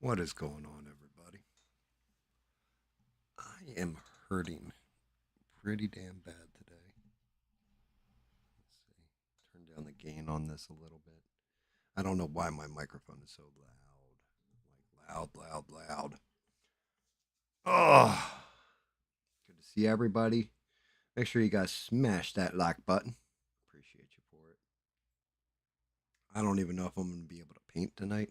What is going on, everybody? I am hurting pretty damn bad today. Let's see. Turn down the gain on this a little bit. I don't know why my microphone is so loud. Like loud, loud, loud. Oh, good to see everybody. Make sure you guys smash that like button. Appreciate you for it. I don't even know if I'm going to be able to paint tonight.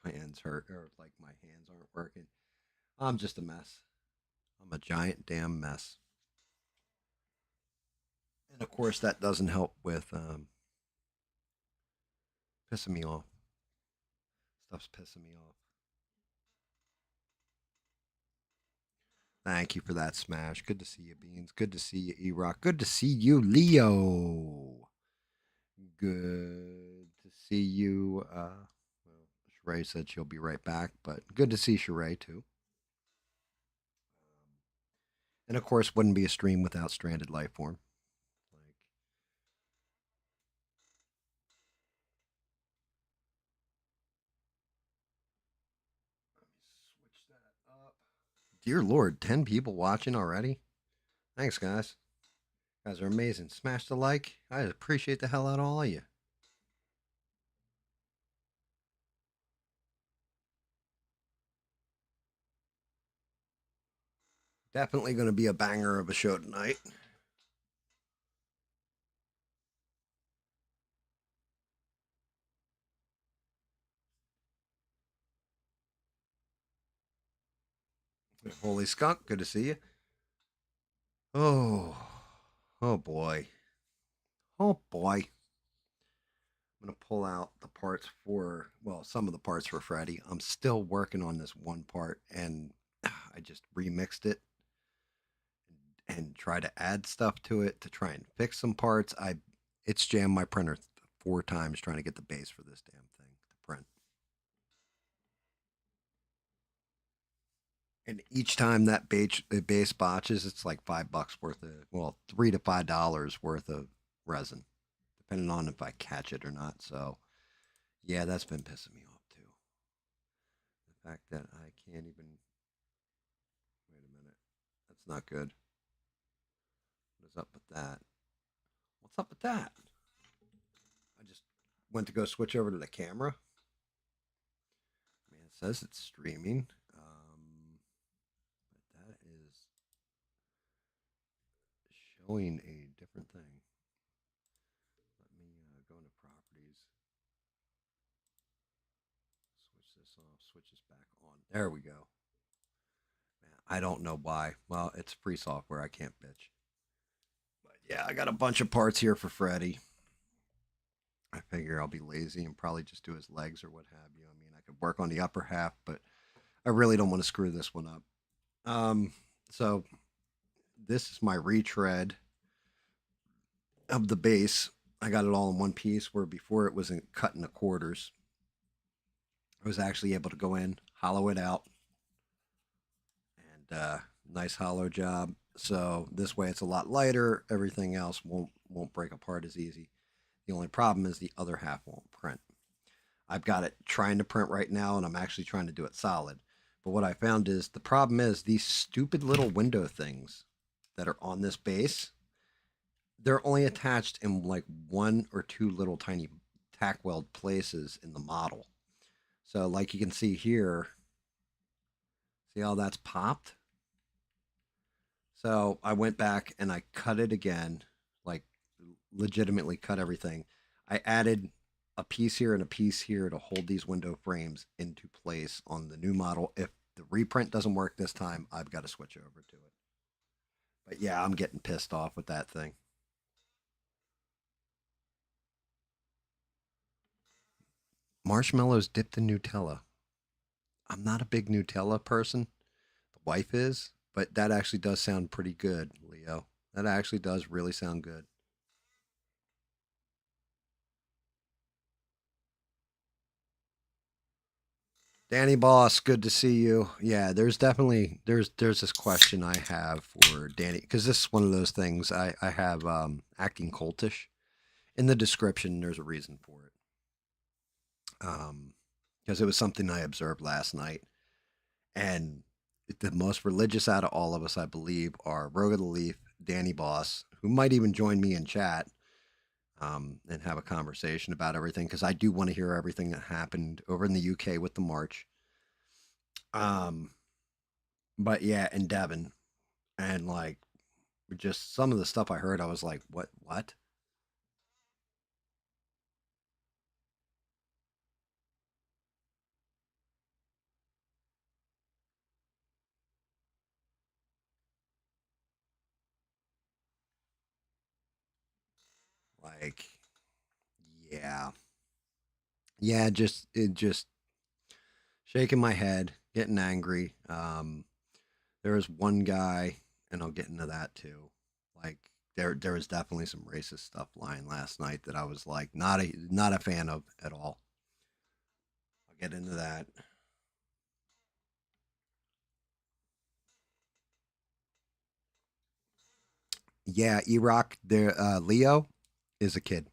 Like, my hands hurt, or like my hands aren't working. I'm just a mess. I'm a giant damn mess. And of course, that doesn't help with pissing me off. Stuff's pissing me off. Thank you for that smash. Good to see you, Beans. Good to see you, E Rock. Good to see you, Leo. Good to see you. Well, Sheree said she'll be right back, but good to see Sheree too. And of course, wouldn't be a stream without Stranded Lifeform. Like, let me switch that up. Dear Lord, 10 people watching already? Thanks, guys. You guys are amazing. Smash the like. I appreciate the hell out of all of you. Definitely going to be a banger of a show tonight. Holy skunk, good to see you. Oh, oh boy. Oh boy. I'm going to pull out the parts for, well, some of the parts for Freddy. I'm still working on this one part, and I just remixed it and try to add stuff to it to try and fix some parts. It's jammed my printer 4 times trying to get the base for this damn thing to print. And each time that base botches, it's like $5 worth of, well, $3 to $5 worth of resin, depending on if I catch it or not. So, yeah, that's been pissing me off too. The fact that I can't even. Wait a minute, that's not good. What is up with that? What's up with that? I just went to go switch over to the camera. Man, it says it's streaming. But that is showing a different thing. Let me go into properties. Switch this off. Switch this back on. There we go. Man, I don't know why. Well, it's free software. I can't bitch. But yeah, I got a bunch of parts here for Freddy. I figure I'll be lazy and probably just do his legs or what have you. I mean, I could work on the upper half, but I really don't want to screw this one up. So this is my retread of the base. I got it all in one piece where before it wasn't cut into quarters. I was actually able to go in, hollow it out, and nice hollow job. So this way it's a lot lighter. Everything else won't break apart as easy. The only problem is the other half won't print. I've got it trying to print right now, and I'm actually trying to do it solid. But what I found is the problem is these stupid little window things that are on this base, they're only attached in like 1 or 2 little tiny tack weld places in the model. So like you can see here, see how that's popped? So I went back and I cut it again, like legitimately cut everything. I added a piece here and a piece here to hold these window frames into place on the new model. If the reprint doesn't work this time, I've got to switch over to it. But yeah, I'm getting pissed off with that thing. Marshmallows dipped in Nutella. I'm not a big Nutella person. The wife is, but that actually does sound pretty good, Leo. That actually does really sound good. Danny Boss, good to see you. Yeah, there's definitely there's this question I have for Danny because this is one of those things I have acting cultish in the description. There's a reason for it. because it was something I observed last night. And the most religious out of all of us, I believe, are Rogue the Leaf, Danny Boss, who might even join me in chat and have a conversation about everything because I do want to hear everything that happened over in the UK with the march. Um, but yeah, and Devin, and like just some of the stuff I heard, I was like, what, what? Like, yeah, yeah, just shaking my head, getting angry. There was one guy, and I'll get into that too. Like there was definitely some racist stuff flying last night that I was like not a fan of at all. I'll get into that. Yeah, Erock there. Leo is a kid.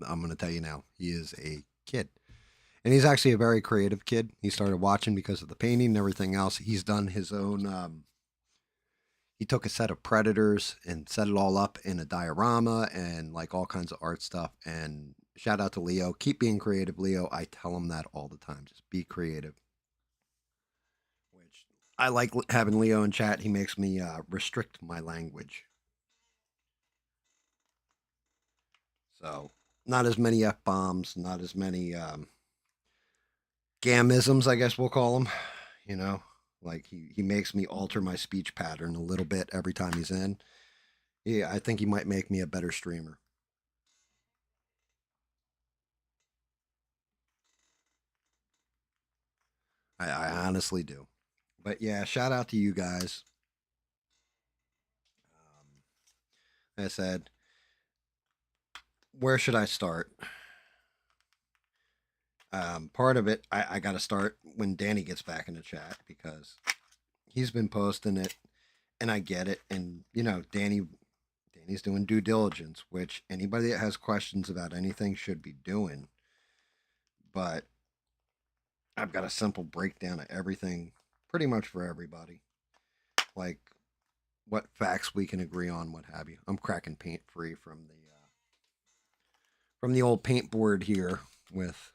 I'm going to tell you now. He is a kid, and he's actually a very creative kid. He started watching because of the painting and everything else. He's done his own. He took a set of predators and set it all up in a diorama and like all kinds of art stuff. And shout out to Leo. Keep being creative, Leo. I tell him that all the time. Just be creative. Which I like having Leo in chat. He makes me restrict my language. So not as many f bombs, not as many gamisms, I guess we'll call them. You know, like he makes me alter my speech pattern a little bit every time he's in. Yeah, I think he might make me a better streamer. I honestly do. But yeah, shout out to you guys. Like I said, where should I start? Part of it, I got to start when Danny gets back in the chat because he's been posting it, and I get it. And you know, Danny's doing due diligence, which anybody that has questions about anything should be doing. But I've got a simple breakdown of everything, pretty much for everybody. Like what facts we can agree on, what have you. I'm cracking paint free from the old paint board here with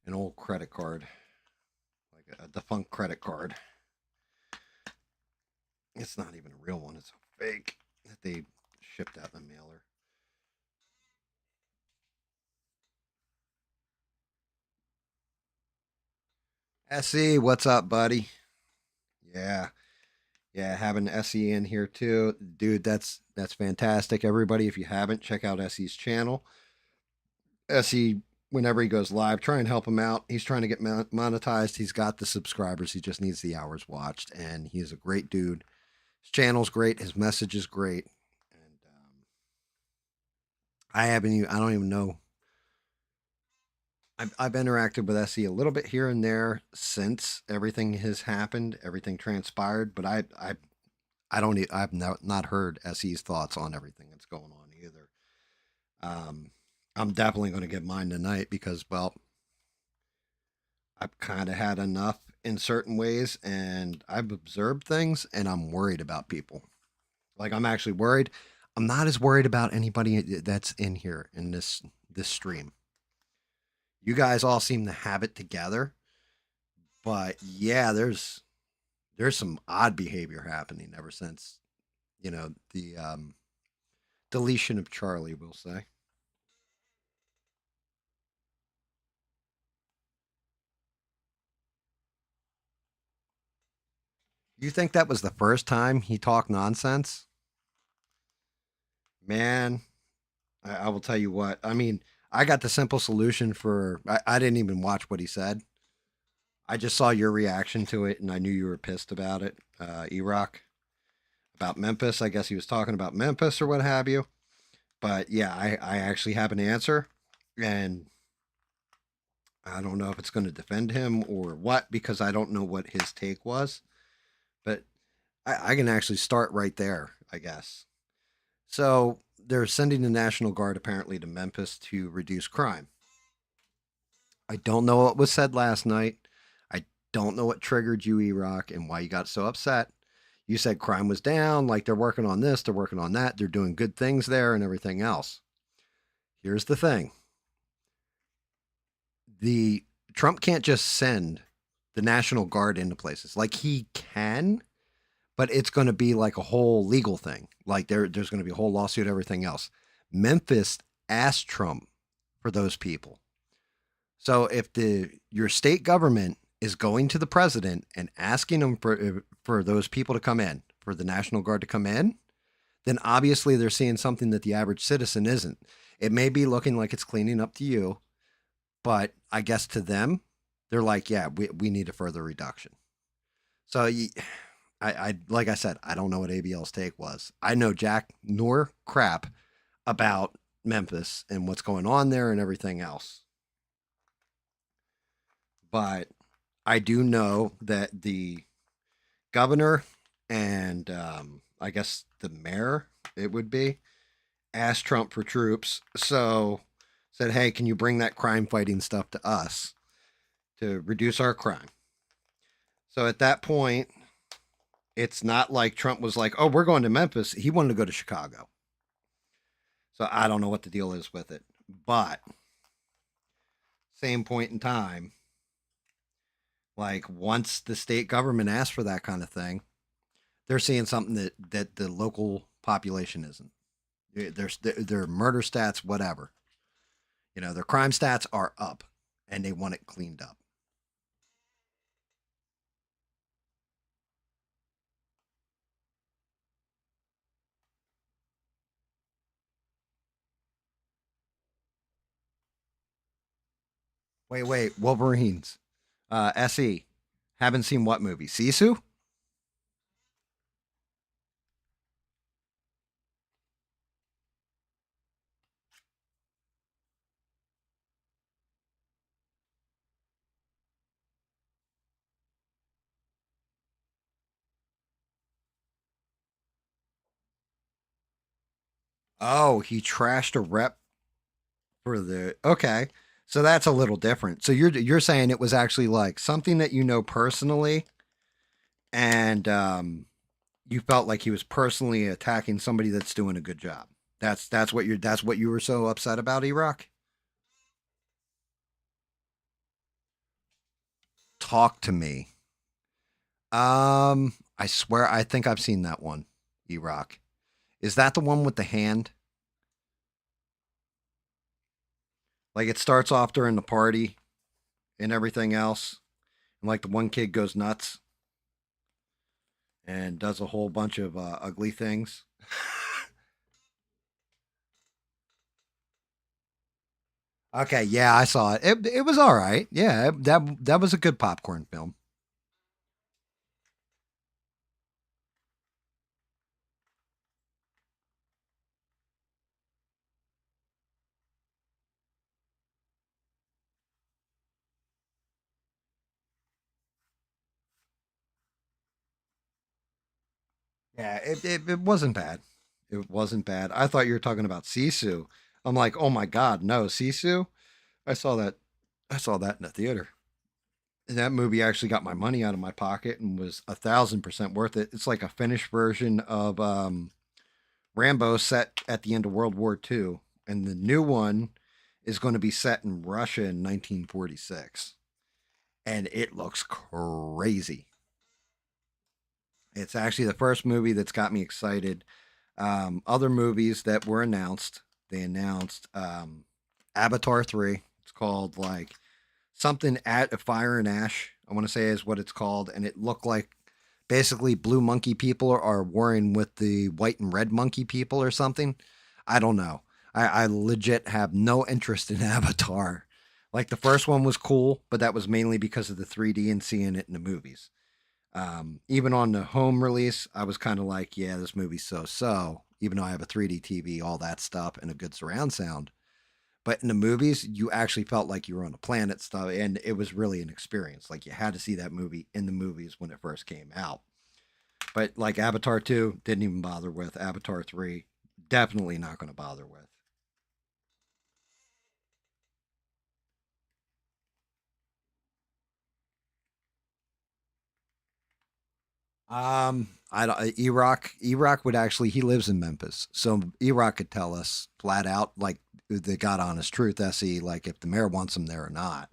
an old credit card, like a defunct credit card. It's not even a real one; it's a fake that they shipped out in the mailer. Se, what's up, buddy? Yeah, yeah, having Se in here too, dude. That's fantastic. Everybody, if you haven't, check out Se's channel. Se, whenever he goes live, try and help him out. He's trying to get monetized. He's got the subscribers. He just needs the hours watched, and he is a great dude. His channel's great. His message is great. And I haven't even, I don't even know. I've interacted with Se a little bit here and there since everything has happened, everything transpired, but I don't, I've not heard Se's thoughts on everything that's going on either. Um, I'm definitely going to get mine tonight because, well, I've kind of had enough in certain ways and I've observed things and I'm worried about people. Like I'm actually worried. I'm not as worried about anybody that's in here in this stream. You guys all seem to have it together, but yeah, there's some odd behavior happening ever since the deletion of Charlie. We'll say. You think that was the first time he talked nonsense? Man, I will tell you what. I mean, I got the simple solution for. I didn't even watch what he said. I just saw your reaction to it, and I knew you were pissed about it, Erock, about Memphis. I guess he was talking about Memphis or what have you. But yeah, I actually have an answer, and I don't know if it's going to defend him or what because I don't know what his take was. But I can actually start right there, I guess. So they're sending the National Guard apparently to Memphis to reduce crime. I don't know what was said last night. I don't know what triggered you, E-Rock, and why you got so upset. You said crime was down, like they're working on this, they're working on that, they're doing good things there and everything else. Here's the thing. The Trump can't just send the National Guard into places. Like he can, but it's going to be like a whole legal thing. Like there's going to be a whole lawsuit, everything else. Memphis asked Trump for those people. So if the your state government is going to the president and asking him for those people to come in, for the National Guard to come in, then obviously they're seeing something that the average citizen isn't. It may be looking like it's cleaning up to you, but I guess to them, they're like, yeah, we need a further reduction. So I like I said, I don't know what ABL's take was. I know jack nor crap about Memphis and what's going on there and everything else. But I do know that the governor and I guess the mayor, it would be, asked Trump for troops. So said, hey, can you bring that crime fighting stuff to us to reduce our crime? So at that point, it's not like Trump was like, oh, we're going to Memphis. He wanted to go to Chicago. So I don't know what the deal is with it. But same point in time, like once the state government asks for that kind of thing, they're seeing something that the local population isn't. Their murder stats, whatever. Their crime stats are up, and they want it cleaned up. Wait, Wolverines, SE. Haven't seen what movie? Sisu? Oh, he trashed a rep for the. Okay, so that's a little different. So you're saying it was actually like something that you know personally, and you felt like he was personally attacking somebody that's doing a good job. That's what you were so upset about, Iraq. Talk to me. I swear I think I've seen that one, Iraq. Is that the one with the hand? Like it starts off during the party and everything else. And like the one kid goes nuts and does a whole bunch of ugly things. Okay, yeah, I saw it. It was all right. Yeah, that was a good popcorn film. Yeah, it wasn't bad. It wasn't bad. I thought you were talking about Sisu. I'm like, oh my god, no, Sisu. I saw that. I saw that in the theater. And that movie actually got my money out of my pocket and was 1,000% worth it. It's like a finished version of Rambo set at the end of World War II, and the new one is going to be set in Russia in 1946, and it looks crazy. It's actually the first movie that's got me excited. Other movies that were announced, they announced Avatar 3. It's called like something at Fire and Ash, I want to say is what it's called, and it looked like basically blue monkey people are warring with the white and red monkey people or something. I don't know. I legit have no interest in Avatar. Like the first one was cool, but that was mainly because of the 3D and seeing it in the movies. Even on the home release, I was kind of like, yeah, this movie's so so. Even though I have a 3D TV, all that stuff, and a good surround sound. But in the movies, you actually felt like you were on a planet stuff, and it was really an experience. Like you had to see that movie in the movies when it first came out. But like Avatar 2, didn't even bother with. Avatar 3, definitely not going to bother with. I don't, Erock would actually, he lives in Memphis. So Erock could tell us flat out, like, the God honest truth, SE, like, if the mayor wants him there or not.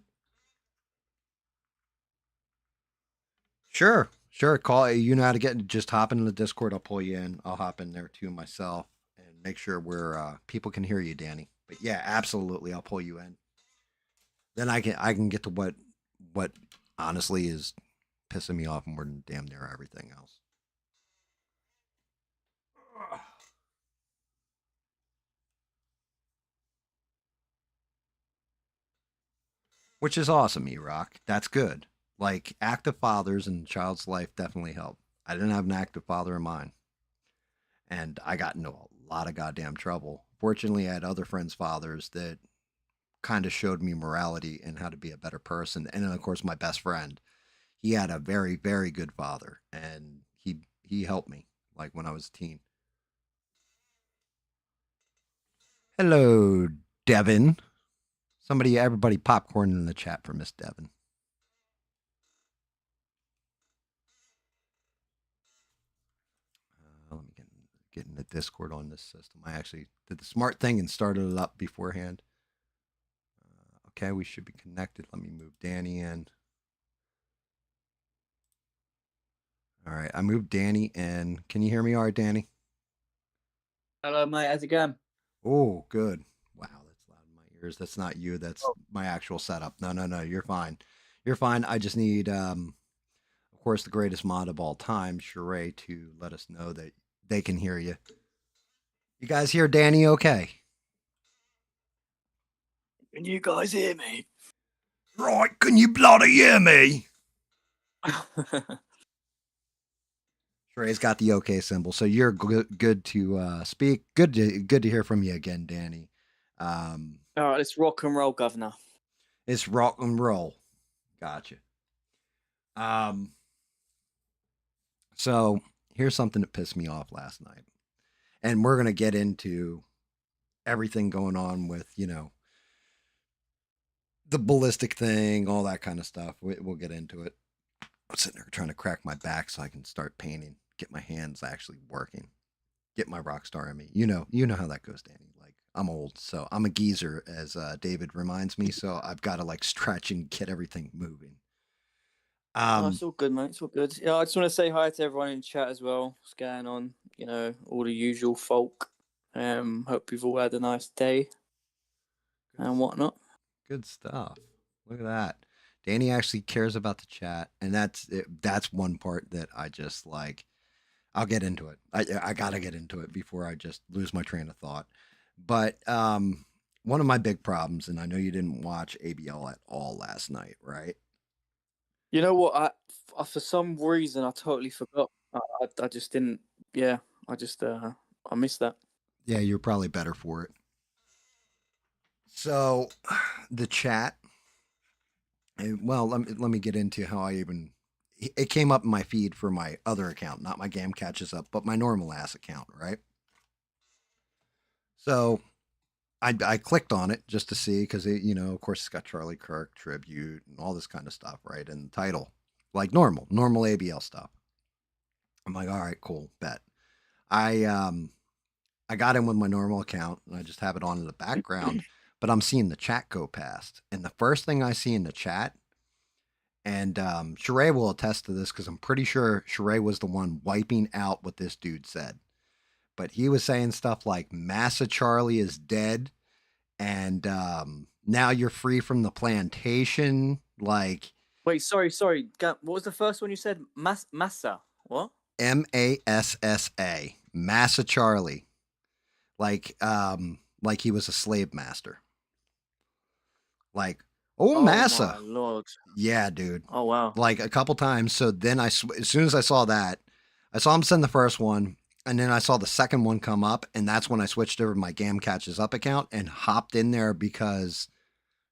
Sure, sure. Call, you know how to get, just hop into the Discord. I'll pull you in. I'll hop in there too myself and make sure we're, people can hear you, Danny. But yeah, absolutely. I'll pull you in. Then I can get to what honestly is pissing me off more than damn near everything else. Which is awesome, E-Rock. That's good. Like, active fathers in a child's life definitely help. I didn't have an active father in mine, and I got into a lot of goddamn trouble. Fortunately, I had other friends' fathers that kind of showed me morality and how to be a better person. And then, of course, my best friend, he had a very, very good father, and he helped me like when I was a teen. Hello, Devin. Everybody, popcorn in the chat for Miss Devin. Let me get in the Discord on this system. I actually did the smart thing and started it up beforehand. Okay, we should be connected. Let me move Danny in. All right, I moved Danny in. Can you hear me all right, Danny? Hello, mate. How's it going? Oh, good. Wow, that's loud in my ears. That's not you. That's my actual setup. No, no, no. You're fine. You're fine. I just need, of course, the greatest mod of all time, Sheree, to let us know that they can hear you. You guys hear Danny okay? Can you guys hear me? Right, can you bloody hear me? Sheree's got the okay symbol, so you're good to speak. Good to hear from you again, Danny. All right, let's rock and roll, Governor. It's rock and roll. Gotcha. Um, so here's something that pissed me off last night, and we're gonna get into everything going on with the ballistic thing, all that kind of stuff. We'll get into it. I'm sitting there trying to crack my back so I can start painting, get my hands actually working, get my rock star in me. You know how that goes, Danny. Like, I'm old, so I'm a geezer, as David reminds me. So I've got to like stretch and get everything moving. Oh, Um, it's all good, mate. It's all good. Yeah, I just want to say hi to everyone in chat as well. What's going on? All the usual folk. Hope you've all had a nice day good, and whatnot. good stuff. Look at that. Danny actually cares about the chat, and that's it. That's one part that I just like. I'll get into it. I gotta get into it before I just lose my train of thought. But one of my big problems, and I know you didn't watch ABL at all last night, right? You know what? For some reason I totally forgot. I just didn't. Yeah, I just I missed that. Yeah, you're probably better for it. So, the chat. Well, let me get into how I even. It came up in my feed for my other account, not my GAM catches up, but my normal ass account, right? So I clicked on it just to see because of course, it's got Charlie Kirk tribute and all this kind of stuff, right? In the title, like normal ABL stuff. I'm like, all right, cool, bet. I I got in with my normal account and I just have it on in the background, but I'm seeing the chat go past, and the first thing I see in the chat, and Sheree will attest to this because I'm pretty sure Sheree was the one wiping out what this dude said, but he was saying stuff like "Massa Charlie is dead," and now you're free from the plantation. Like, Wait, sorry. What was the first one you said? Massa. What? Massa, Massa Charlie, like he was a slave master. Like, oh, Oh my Massa. lord. Yeah, dude. Oh wow. Like a couple times. So then as soon as I saw that, I saw him send the first one, and then I saw the second one come up, and that's when I switched over to my Gam Catches Up account and hopped in there because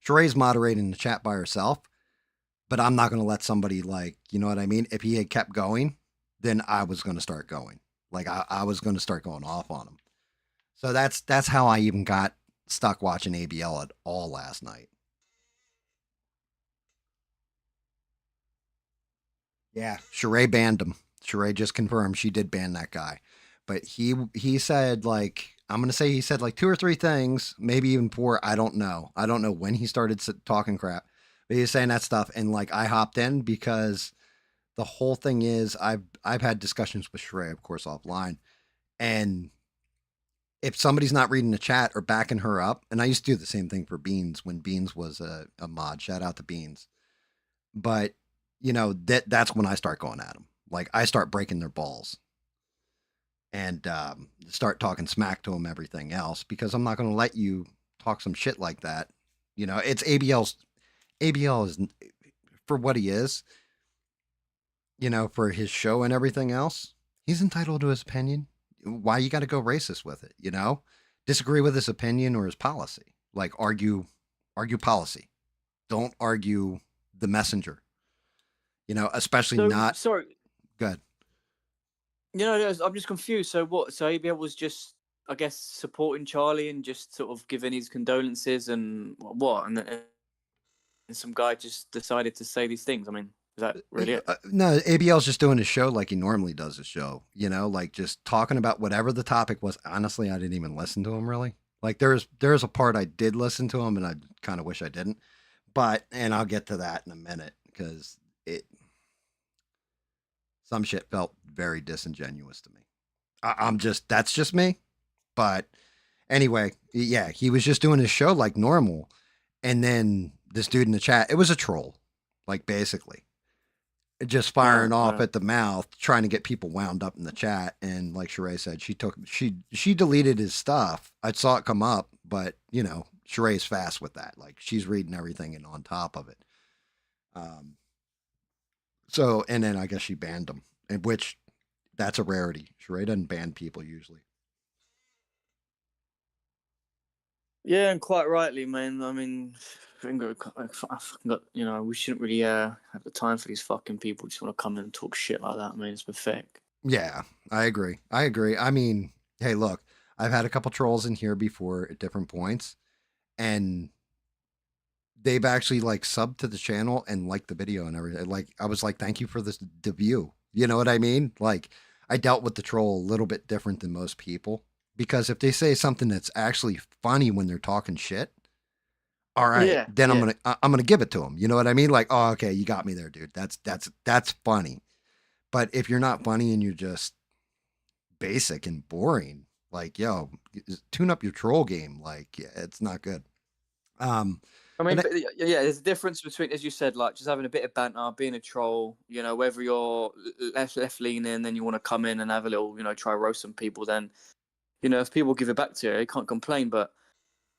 Sheree's moderating the chat by herself, but I'm not going to let somebody, like, you know what I mean? If he had kept going, then I was going to start going. Like, I was going to start going off on him. So that's how I even got stuck watching ABL at all last night. Yeah, Sheree banned him. Sheree just confirmed she did ban that guy. But he said like I'm gonna say he said like two or three things, maybe even four. I don't know. I don't know when he started talking crap, but he was saying that stuff, and like I hopped in because the whole thing is I've had discussions with Sheree, of course, offline, and if somebody's not reading the chat or backing her up, and I used to do the same thing for Beans when Beans was a mod. Shout out to Beans. But that's when I start going at them. Like I start breaking their balls and start talking smack to them, everything else, because I'm not going to let you talk some shit like that. It's ABL is for what he is. For his show and everything else. He's entitled to his opinion. Why you got to go racist with it? Disagree with his opinion or his policy. Like argue policy. Don't argue the messenger. Especially So not sorry, good. I'm just confused. So what? So ABL was just, I guess, supporting Charlie and just sort of giving his condolences and what? And some guy just decided to say these things. I mean, is that really it? No, ABL's just doing his show like he normally does his show. Like just talking about whatever the topic was. Honestly, I didn't even listen to him really. Like there's a part I did listen to him, and I kind of wish I didn't. And I'll get to that in a minute because it some shit felt very disingenuous to me. That's just me. But anyway, yeah, he was just doing his show like normal, and then this dude in the chat, it was a troll, like basically just firing off at the mouth, trying to get people wound up in the chat. And like Sheree said, she deleted his stuff. I saw it come up, but Sheree's fast with that. Like she's reading everything and on top of it. So and then I guess she banned him, and which that's a rarity. Sheree doesn't ban people usually. Yeah, and quite rightly, man. I mean, we shouldn't really have the time for these fucking people who just want to come in and talk shit like that. I mean, it's pathetic. Yeah, I agree. I mean, hey, look, I've had a couple trolls in here before at different points, and they've actually like subbed to the channel and liked the video and everything. Like I was like, thank you for the view. You know what I mean? Like I dealt with the troll a little bit different than most people because if they say something that's actually funny when they're talking shit, all right, Yeah, then yeah. I'm gonna give it to them. You know what I mean? Like, oh, okay, you got me there, dude. That's funny. But if you're not funny and you're just basic and boring, like, yo, tune up your troll game. Like, yeah, it's not good. I mean, yeah, there's a difference between, as you said, like just having a bit of banter, being a troll. Whether you're left leaning, then you want to come in and have a little, try roast some people. Then, if people give it back to you, you can't complain. But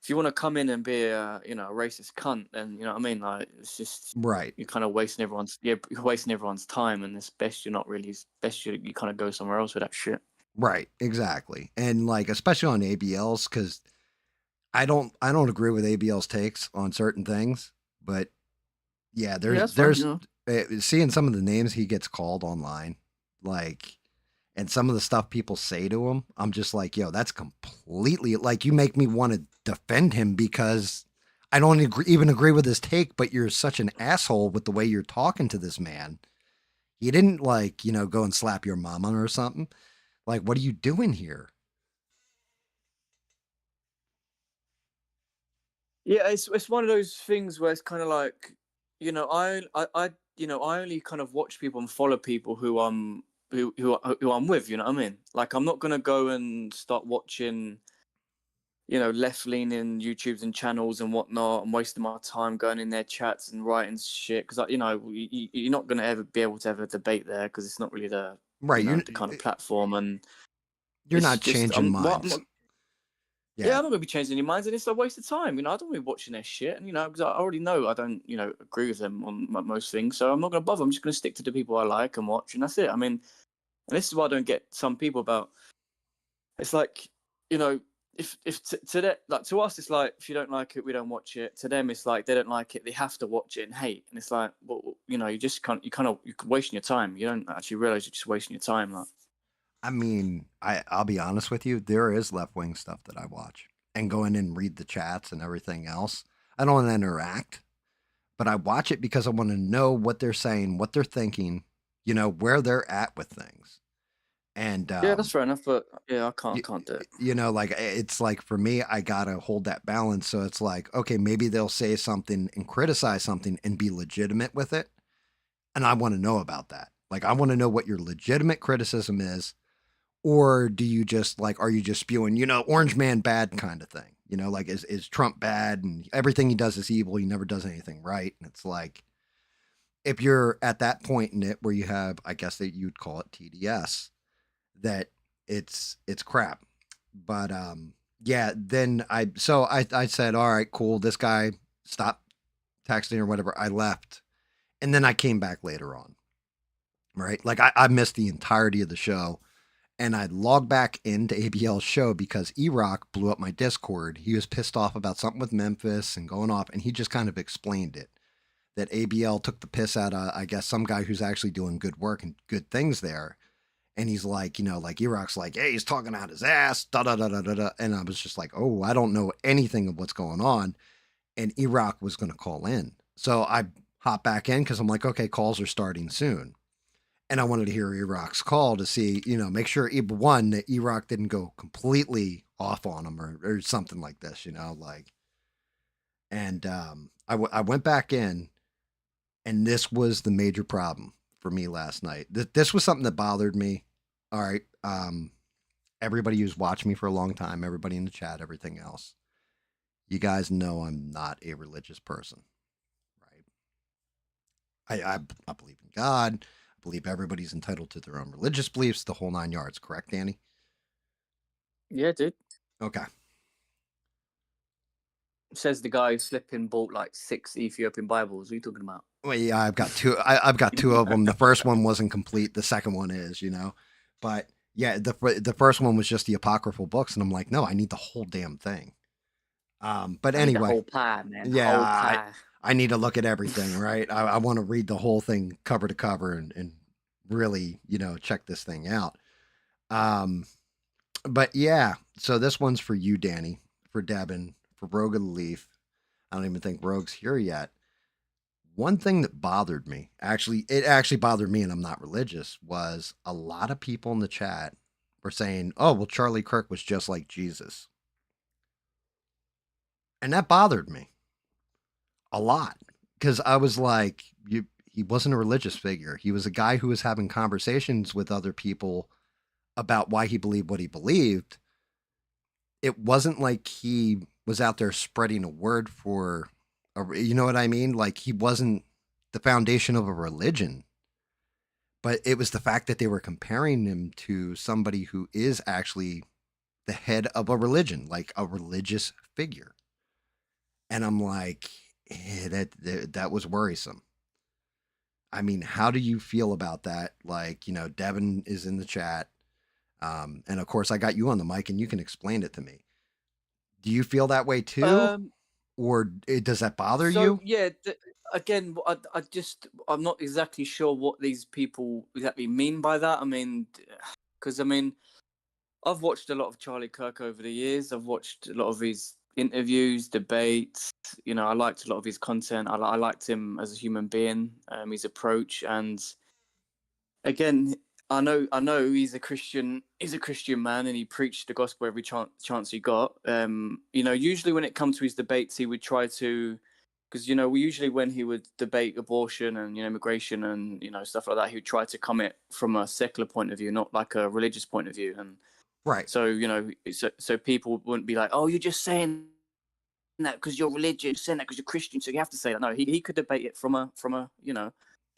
if you want to come in and be a racist cunt, then you know what I mean. Like it's just right. you're kind of wasting everyone's time, and it's best you're not really. It's best you kind of go somewhere else with that shit. Right, exactly. And like especially on ABLs cuz I don't agree with ABL's takes on certain things, but yeah, Yeah, that's fine. seeing some of the names he gets called online, like and some of the stuff people say to him, I'm just like, yo, that's completely like you make me want to defend him because I don't even agree with his take, but you're such an asshole with the way you're talking to this man. He didn't like, go and slap your mama or something. Like, what are you doing here? Yeah, it's one of those things where it's kind of like, I only kind of watch people and follow people who who I'm with. You know what I mean? Like I'm not gonna go and start watching, left leaning YouTubes and channels and whatnot, and wasting my time going in their chats and writing shit because you're not gonna ever be able to have a debate there because it's not really Right, the kind of platform, and you're it's not just changing minds. yeah, Yeah, I'm not gonna be changing any minds, and it's a waste of time. I don't want to be watching their shit, and because I already know I don't, agree with them on most things. So I'm not gonna bother. I'm just gonna stick to the people I like and watch, and that's it. I mean, and this is why I don't get some people about. It's like, if to that, like to us, it's like if you don't like it, we don't watch it. To them, it's like they don't like it, they have to watch it and hate. And it's like, well, you just can't, you're wasting your time. You don't actually realize you're just wasting your time. Like, I mean, I'll be honest with you. There is left wing stuff that I watch and go in and read the chats and everything else. I don't interact, but I watch it because I want to know what they're saying, what they're thinking, you know, where they're at with things. And Yeah, that's fair enough, but yeah, I you, can't do it. you know, like it's like for me, I gotta hold that balance. So it's like, okay, maybe they'll say something and criticize something and be legitimate with it, and I want to know about that. Like, I want to know what your legitimate criticism is, or do you just like, are you just spewing, you know, orange man bad kind of thing? You know, like is Trump bad and everything he does is evil? He never does anything right, and it's like if you're at that point in it where you have, I guess that you'd call it TDS, that it's crap. But yeah, then I said, all right, cool. This guy stopped texting or whatever. I left, and then I came back later on. Right, like I missed the entirety of the show, and I logged back into ABL's show because E-Rock blew up my Discord. He was pissed off about something with Memphis and going off, and he just kind of explained it. That ABL took the piss out of, I guess, some guy who's actually doing good work and good things there. And he's like, you know, like E-Rock's like, hey, he's talking out his ass, da da da da da da. And I was just like, oh, I don't know anything of what's going on. And E-Rock was going to call in. So I hopped back in because I'm like, okay, calls are starting soon. And I wanted to hear E-Rock's call to see, you know, make sure, one, that E-Rock didn't go completely off on him or something like this, you know, like. And I went back in, and this was the major problem for me last night. This was something that bothered me. All right. Everybody who's watched me for a long time, everybody in the chat, everything else, you guys know I'm not a religious person, right? I believe in God. I believe everybody's entitled to their own religious beliefs, the whole 9 yards. Correct, Danny? Yeah, dude. Okay. Says the guy who slipping bought like 6 Ethiopian Bibles. What are you talking about? Well, yeah, I've got two. I've got two of them. The first one wasn't complete. The second one is, you know, but yeah, the first one was just the apocryphal books, and I'm like, no, I need the whole damn thing. But I need the anyway, whole pie, man. yeah, Whole pie. I need to look at everything, right? I want to read the whole thing cover to cover and really, you know, check this thing out. Um, but yeah, so this one's for you, Danny, for Devin, for Rogue of the Leaf. I don't even think Rogue's here yet. One thing that bothered me, actually, it actually bothered me, and I'm not religious, was a lot of people in the chat were saying, oh, well, Charlie Kirk was just like Jesus. And that bothered me a lot because I was like, he wasn't a religious figure. He was a guy who was having conversations with other people about why he believed what he believed. It wasn't like he was out there spreading a word for, you know what I mean? Like he wasn't the foundation of a religion, but it was the fact that they were comparing him to somebody who is actually the head of a religion, like a religious figure. And I'm like, that was worrisome. I mean, how do you feel about that? Like, you know, Devin is in the chat. And of course, I got you on the mic and you can explain it to me. Do you feel that way too? Um. Or does that bother So you? yeah, again, I'm not exactly sure what these people exactly mean by that. I mean, because I mean, I've watched a lot of Charlie Kirk over the years. I've watched a lot of his interviews, debates. You know, I liked a lot of his content. I liked him as a human being, his approach, and again, I know he's a Christian. He's a Christian man, and he preached the gospel every chance he got. You know, usually when it comes to his debates, he would try to, because you know, we usually when he would debate abortion and immigration and stuff like that, he would try to come it from a secular point of view, not like a religious point of view. And Right. so so people wouldn't be like, oh, you're just saying that because you're religious, saying that because you're Christian, so you have to say that. No, he could debate it from a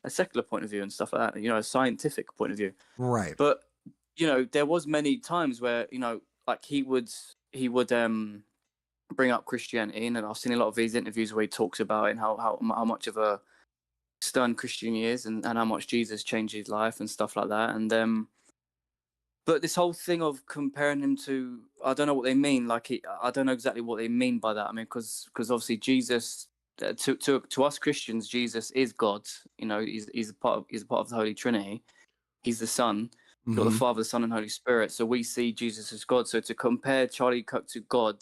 a secular point of view and stuff like that. A scientific point of view. Right. But there was many times where like he would bring up Christianity, and I've seen a lot of these interviews where he talks about it and how much of a stern Christian he is, and how much Jesus changed his life and stuff like that. And but this whole thing of comparing him to, I don't know what they mean. Like, I don't know exactly what they mean by that. I mean, because obviously Jesus, to us Christians, Jesus is God. He's a part of the Holy Trinity. He's the Son. You've got the Mm-hmm. Father, the Son, and Holy Spirit. So we see Jesus as God. So to compare Charlie Kirk to God,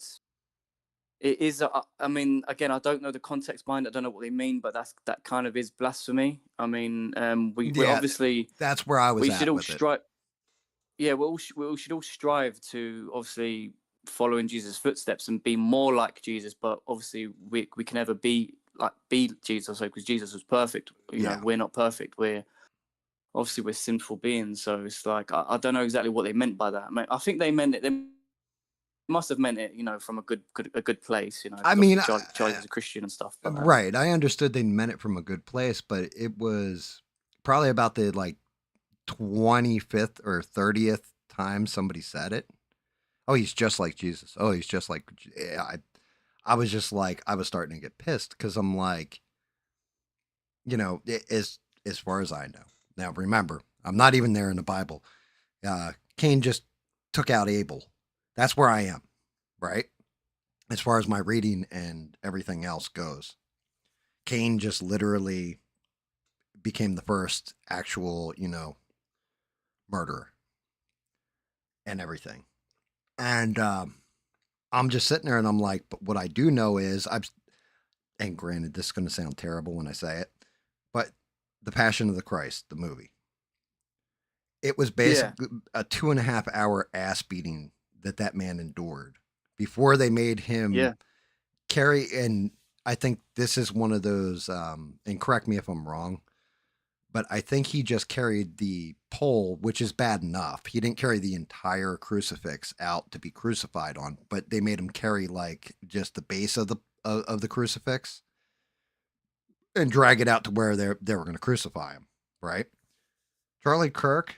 it is. I mean, again, I don't know the context behind it. I don't know what they mean, but that kind of is blasphemy. I mean, we Yeah, obviously that's where I was we should at all with it. strive. Yeah, we all should all strive to obviously follow in Jesus' footsteps and be more like Jesus. But obviously, we can never be Jesus, because Jesus was perfect. You know, Yeah. we're not perfect. We're sinful beings. So it's like I don't know exactly what they meant by that. I think they meant it. They must have meant it, from a good place. I Because mean, obviously Charlie was a Christian and stuff. But right. I understood they meant it from a good place, but it was probably about the like 25th or 30th time somebody said it. Oh, he's just like Jesus. Oh, he's just like. Yeah, I was just like, I was starting to get pissed because I'm like, as far as I know. Now, remember, I'm not even there in the Bible. Cain just took out Abel. That's where I am, right? As far as my reading and everything else goes. Cain just literally became the first actual, murderer and everything. And I'm just sitting there and I'm like, but what I do know is and granted, this is going to sound terrible when I say it, but The Passion of the Christ, the movie, it was yeah, basically a 2.5 hour ass beating that man endured before they made him yeah, carry. And I think this is one of those, and correct me if I'm wrong, but I think he just carried the pole, which is bad enough. He didn't carry the entire crucifix out to be crucified on, but they made him carry like just the base of the crucifix and drag it out to where they were going to crucify him, right? Charlie Kirk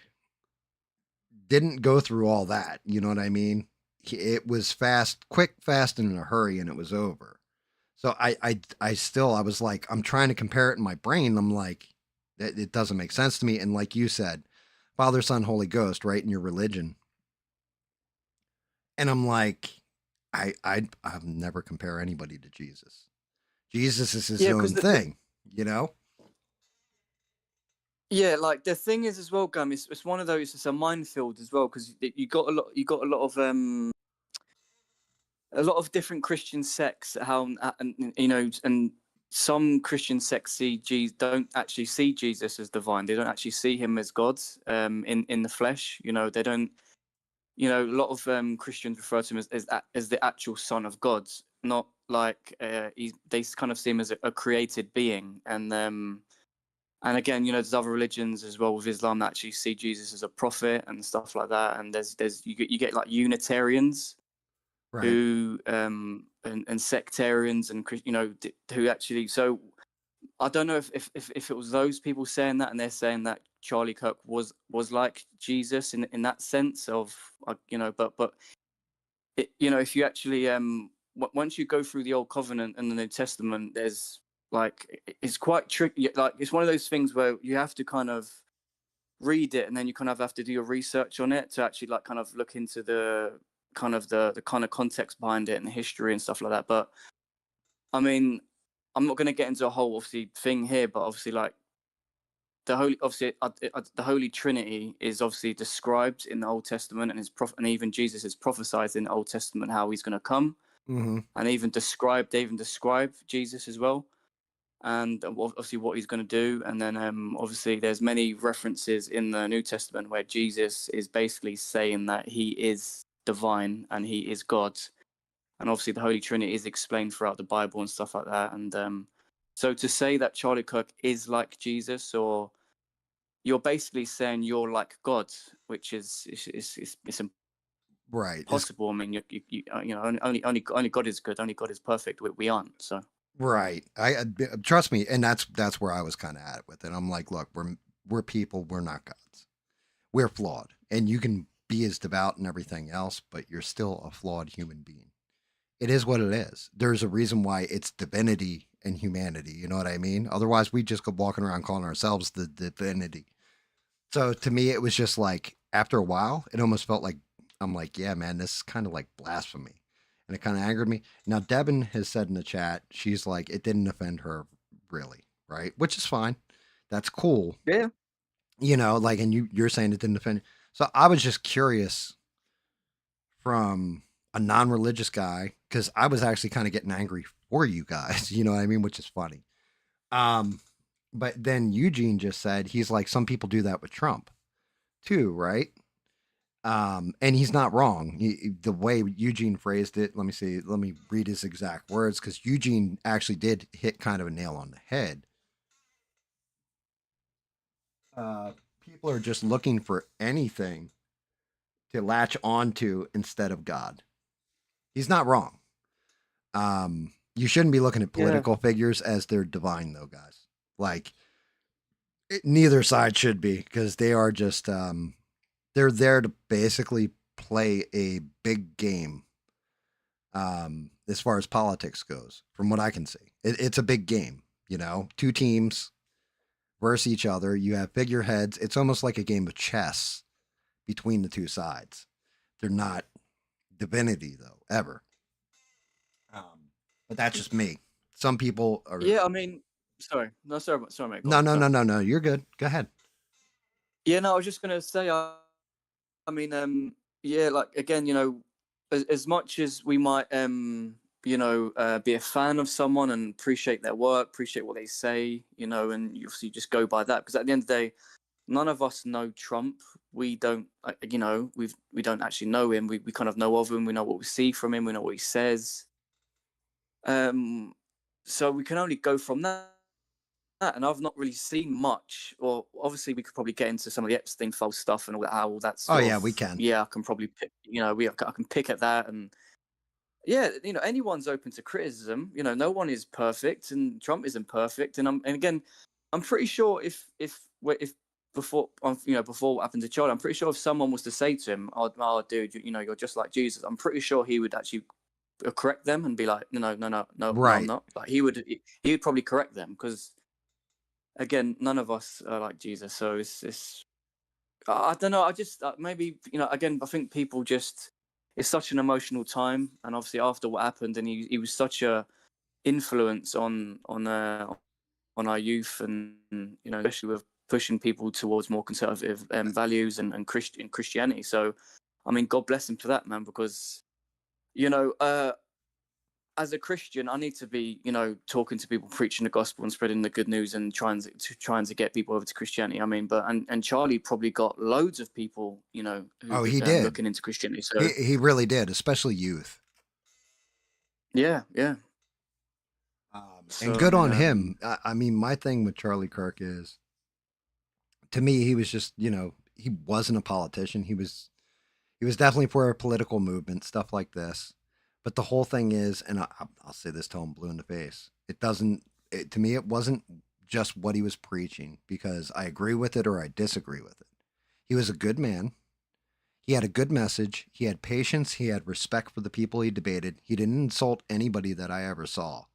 didn't go through all that. You know what I mean? It was fast, quick, fast, and in a hurry, and it was over. So I was like, I'm trying to compare it in my brain. I'm like, it doesn't make sense to me. And like you said, Father, Son, Holy Ghost, right, in your religion. And I'm like, I'll never compare anybody to Jesus. Jesus is his yeah. Because own thing, you know? yeah, like the thing is as well, Gum. It's one of those. It's a minefield as well because you got a lot of different Christian sects. And some Christian sects don't actually see Jesus as divine. They don't actually see him as God, in the flesh. They don't. A lot of Christians refer to him as the actual Son of God, not like they kind of see him as a created being. And again, there's other religions as well with Islam that actually see Jesus as a prophet and stuff like that. And you get like Unitarians Right. who and sectarians and who actually. So I don't know if it was those people saying that, and they're saying that Charlie Kirk was like Jesus in that sense of, but if you actually once you go through the Old Covenant and the New Testament, there's like it's quite tricky. Like it's one of those things where you have to kind of read it and then you kind of have to do your research on it to actually like kind of look into the kind of context behind it and the history and stuff like that. But I mean, I'm not going to get into a whole obviously thing here, but obviously like the Holy Trinity is obviously described in the Old Testament, and even Jesus is prophesied in the Old Testament how he's going to come, Mm-hmm. and they even describe Jesus as well, and obviously what he's going to do. And then obviously there's many references in the New Testament where Jesus is basically saying that he is divine and he is God, and obviously the Holy Trinity is explained throughout the Bible and stuff like that. And so to say that Charlie Kirk is like Jesus, or you're basically saying you're like God, which is it's Right. It's impossible. I mean, only God is good. Only God is perfect. We aren't. So right. Trust me, and that's where I was kind of at it with it. I'm like, look, we're people. We're not gods. We're flawed, and you can be as devout and everything else, but you're still a flawed human being. It is what it is. There's a reason why it's divinity and humanity. You know what I mean? Otherwise, we just go walking around calling ourselves the divinity. So to me, it was just like after a while, it almost felt like I'm like, yeah, man, this is kind of like blasphemy, and it kind of angered me. Now, Devin has said in the chat, she's like, it didn't offend her really, right? Which is fine. That's cool, yeah, like, and you're saying it didn't offend. So I was just curious from a non-religious guy, because I was actually kind of getting angry for you guys, you know what I mean, which is funny. Um, but then Eugene just said he's like some people do that with Trump too, right? And he's not wrong. The way Eugene phrased it, let me see, let me read his exact words because Eugene actually did hit kind of a nail on the head. People are just looking for anything to latch onto instead of God. He's not wrong. You shouldn't be looking at Yeah. political figures as they're divine, though, guys. Like, neither side should be because they are just, they're there to basically play a big game as far as politics goes, from what I can see. It's a big game, you know, two teams versus each other. You have figureheads. It's almost like a game of chess between the two sides. They're not divinity, though, ever. But that's just me. Some people are. Yeah, I mean, sorry. No, sorry, mate. Go No, on. no, Sorry. no, no, no. You're good. Go ahead. Yeah, no, I was just gonna say, I mean, yeah, like again, as much as we might, be a fan of someone and appreciate their work, appreciate what they say, and you obviously just go by that because at the end of the day, none of us know Trump. We don't, we don't actually know him. We kind of know of him. We know what we see from him. We know what he says. Um, so we can only go from that, and I've not really seen much. Or obviously, we could probably get into some of the Epstein file stuff and all that. How all that Oh, sort yeah, of, we can. yeah, I can probably pick. I can pick at that, and yeah, anyone's open to criticism. No one is perfect, and Trump isn't perfect. And again, I'm pretty sure if before before what happened to Charlie, I'm pretty sure if someone was to say to him, "Oh, dude, you're just like Jesus," I'm pretty sure he would actually correct them and be like, "No, no, no, no, no, no, I'm Right. not." Like he would probably correct them because again, none of us are like Jesus. So it's I don't know. I just maybe again, I think people just it's such an emotional time, and obviously after what happened, and he was such a influence on our youth, and especially with pushing people towards more conservative values and Christianity. So, I mean, God bless him for that, man, because you know. As a Christian, I need to be, talking to people, preaching the gospel and spreading the good news and trying to get people over to Christianity. I mean, but and Charlie probably got loads of people, Oh, who he did. looking into Christianity. So He really did, especially youth. yeah, yeah. And So I good mean, on him. I mean, my thing with Charlie Kirk is, to me, he was just, he wasn't a politician. He was definitely for a political movement, stuff like this. But the whole thing is, and I'll say this till I'm blue in the face. It doesn't. To me, it wasn't just what he was preaching because I agree with it or I disagree with it. He was a good man. He had a good message. He had patience. He had respect for the people he debated. He didn't insult anybody that I ever saw.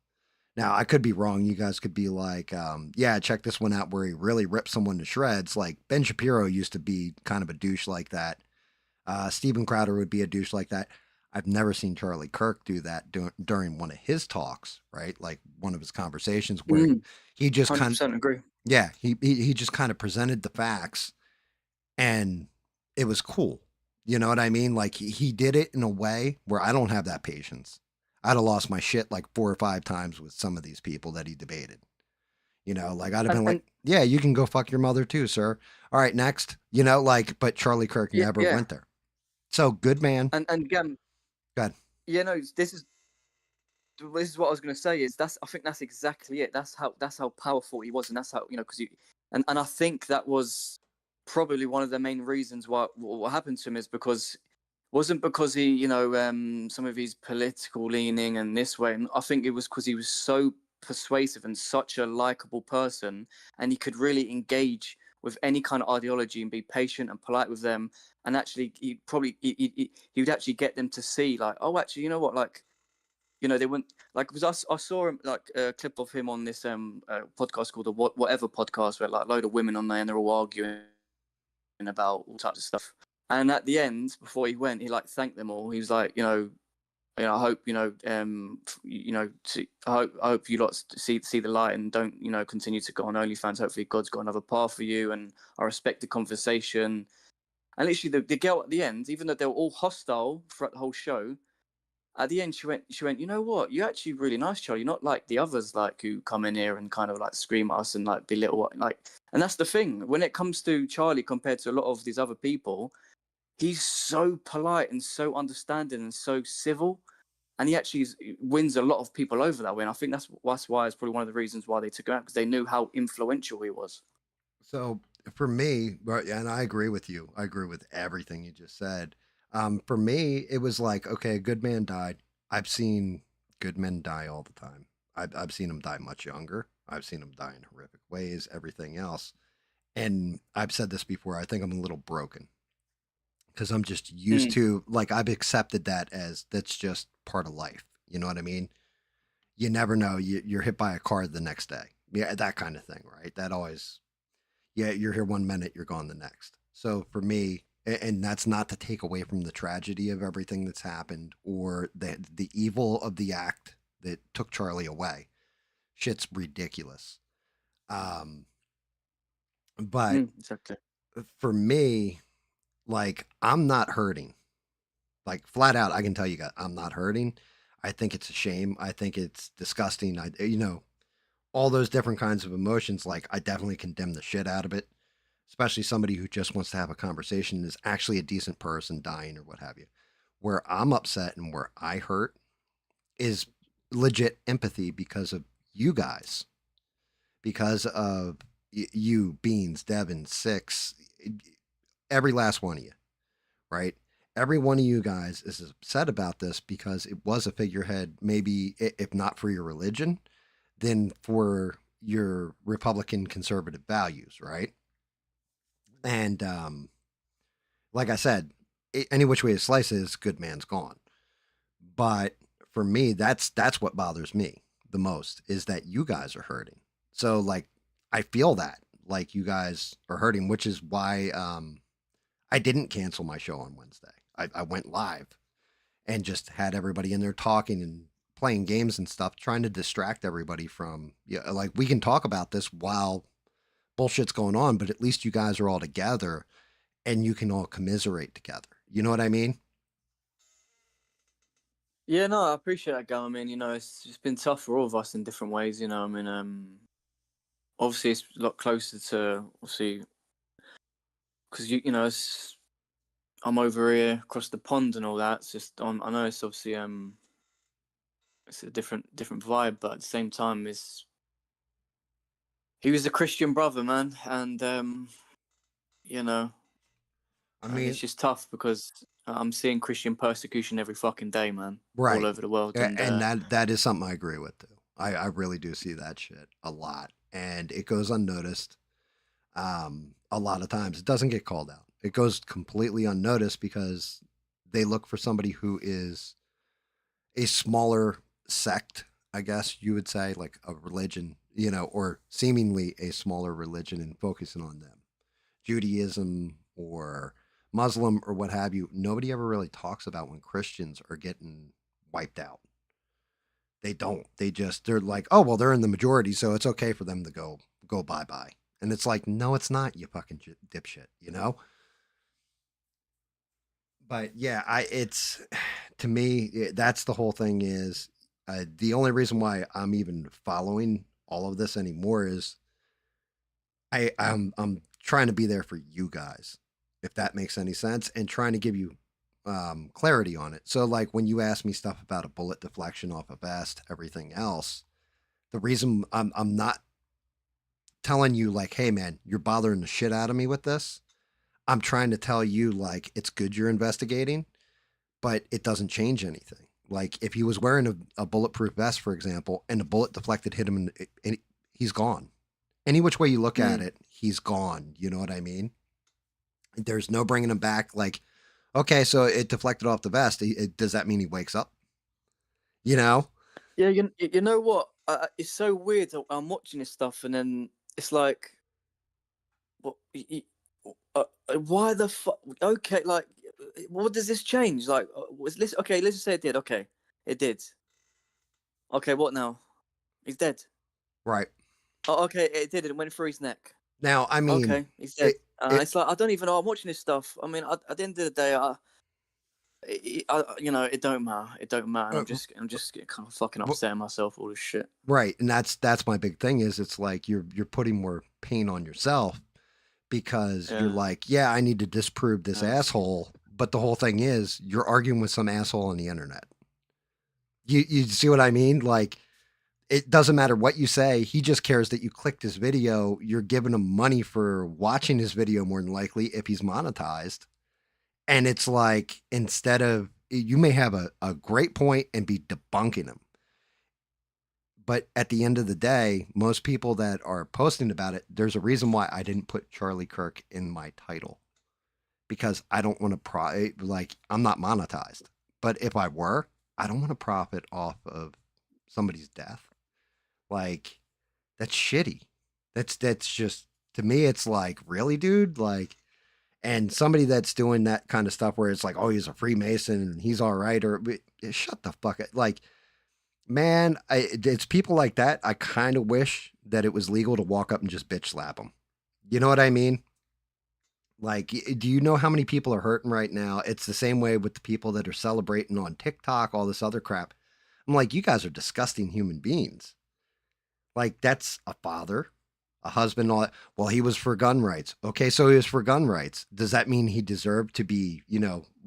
Now, I could be wrong. You guys could be like, yeah, check this one out where he really ripped someone to shreds. Like Ben Shapiro used to be kind of a douche like that. Steven Crowder would be a douche like that. I've never seen Charlie Kirk do that during one of his talks, right? Like one of his conversations where he just kind of, 100% agree. yeah, he just kind of presented the facts and it was cool. You know what I mean? Like he did it in a way where I don't have that patience. I'd have lost my shit like 4 or 5 times with some of these people that he debated. Like I'd have And been like, and yeah, you can go fuck your mother too, sir. All right, next. Like, but Charlie Kirk yeah, never yeah, went there. So good man. and again, Good. yeah, no, this is what I was going to say. I think that's exactly it. That's how powerful he was, and that's how because and I think that was probably one of the main reasons why what happened to him is because wasn't because he some of his political leaning and this way, and I think it was because he was so persuasive and such a likable person, and he could really engage with any kind of ideology and be patient and polite with them, and actually he would actually get them to see like, oh, actually, you know what, like, they wouldn't like, because I saw him like a clip of him on this podcast called the whatever podcast, where like a load of women on there and they're all arguing about all types of stuff. And at the end, before he went, he like thanked them all. He was like, I hope I hope you lot see the light and don't continue to go on OnlyFans. Hopefully, God's got another path for you, and I respect the conversation. And literally, the girl at the end, even though they were all hostile throughout the whole show, at the end, she went, you know what? You're actually really nice, Charlie. You're not like the others, like who come in here and kind of like scream at us and like belittle, like. And that's the thing. When it comes to Charlie, compared to a lot of these other people, he's so polite and so understanding and so civil, and he actually wins a lot of people over that way. And I think that's why it's probably one of the reasons why they took him out, because they knew how influential he was. So for me, right, and I agree with you. I agree with everything you just said. For me, it was like, okay, a good man died. I've seen good men die all the time. I've seen them die much younger. I've seen them die in horrific ways, everything else. And I've said this before. I think I'm a little broken because I'm just used Mm. to, like, I've accepted that as that's just part of life. You know what I mean? You never know. You're hit by a car the next day. Yeah, that kind of thing, right? That always, yeah, you're here 1 minute, you're gone the next. So for me, and that's not to take away from the tragedy of everything that's happened or the evil of the act that took Charlie away. Shit's ridiculous. Um, but Exactly. for me, like I'm not hurting. Like flat out, I can tell you guys, I'm not hurting. I think it's a shame. I think it's disgusting. All those different kinds of emotions. Like I definitely condemn the shit out of it, especially somebody who just wants to have a conversation and is actually a decent person dying or what have you. Where I'm upset and where I hurt is legit empathy because of you guys, because of you, Beans, Devin, Six, every last one of you, right? Every one of you guys is upset about this because it was a figurehead, maybe if not for your religion, then for your Republican conservative values, right? And like I said, any which way to slice it is good man's gone. But for me, that's what bothers me the most is that you guys are hurting. So like I feel that like you guys are hurting, which is why I didn't cancel my show on Wednesday. I went live and just had everybody in there talking and playing games and stuff, trying to distract everybody from yeah, like we can talk about this while bullshit's going on, but at least you guys are all together and you can all commiserate together. You know what I mean? Yeah, no, I appreciate that, Gal. I mean, it's been tough for all of us in different ways. I mean, obviously it's a lot closer to obviously because I'm over here across the pond and all that. It's just I know it's obviously it's a different vibe, but at the same time, he was a Christian brother, man, and you know, I and mean, it's just tough because I'm seeing Christian persecution every fucking day, man, all right. over the world, and And that is something I agree with too. I really do see that shit a lot. And it goes unnoticed. A lot of times. It doesn't get called out. It goes completely unnoticed because they look for somebody who is a smaller sect, I guess you would say, like a religion, or seemingly a smaller religion and focusing on them. Judaism or Muslim or what have you. Nobody ever really talks about when Christians are getting wiped out. They don't. They're like, oh well, they're in the majority, so it's okay for them to go bye bye. And it's like, no, it's not. You fucking dipshit. But yeah, it's to me that's the whole thing. Is the only reason why I'm even following all of this anymore is I'm trying to be there for you guys, if that makes any sense, and trying to give you clarity on it. So like when you ask me stuff about a bullet deflection off a vest, everything else, the reason I'm not telling you like, hey man, you're bothering the shit out of me with this. I'm trying to tell you like it's good you're investigating, but it doesn't change anything. Like if he was wearing a bulletproof vest, for example, and a bullet deflected hit him, and he's gone. Any which way you look at mm, it, he's gone. You know what I mean? There's no bringing him back. Like, okay, so it deflected off the vest. Does that mean he wakes up? You know? yeah, you know what? It's so weird. I'm watching this stuff, and then it's like, what? Why the fuck? Okay, like, what does this change? Like, was this okay? Let's just say it did. Okay, it did. Okay, what now? He's dead. Right. Oh, okay, it did. It went through his neck. Now, I mean, Okay, he's dead. it, it, It's like I don't even know. I'm watching this stuff. I mean, at the end of the day, it don't matter. It don't matter. And Uh, I'm just getting kind of fucking w- upsetting myself. All this shit. right, and that's my big thing is it's like you're putting more pain on yourself because you're Yeah. like, yeah, I need to disprove this Yeah. asshole, but the whole thing is you're arguing with some asshole on the internet. You see what I mean? Like it doesn't matter what you say. He just cares that you clicked his video. You're giving him money for watching his video more than likely if he's monetized. And it's like, instead of, you may have a great point and be debunking him. But at the end of the day, most people that are posting about it, there's a reason why I didn't put Charlie Kirk in my title because I don't want to like, I'm not monetized. But if I were, I don't want to profit off of somebody's death. Like, that's shitty. That's just, to me, it's like, really, dude? Like, and somebody that's doing that kind of stuff where it's like, oh, he's a Freemason and he's all right, or shut the fuck up. Like, man, it's people like that. I kind of wish that it was legal to walk up and just bitch slap them. You know what I mean? Like, do you know how many people are hurting right now? It's the same way with the people that are celebrating on TikTok, all this other crap. I'm like, you guys are disgusting human beings. Like, that's a father, a husband, all that. Well, he was for gun rights. Okay, so he was for gun rights. Does that mean he deserved to be,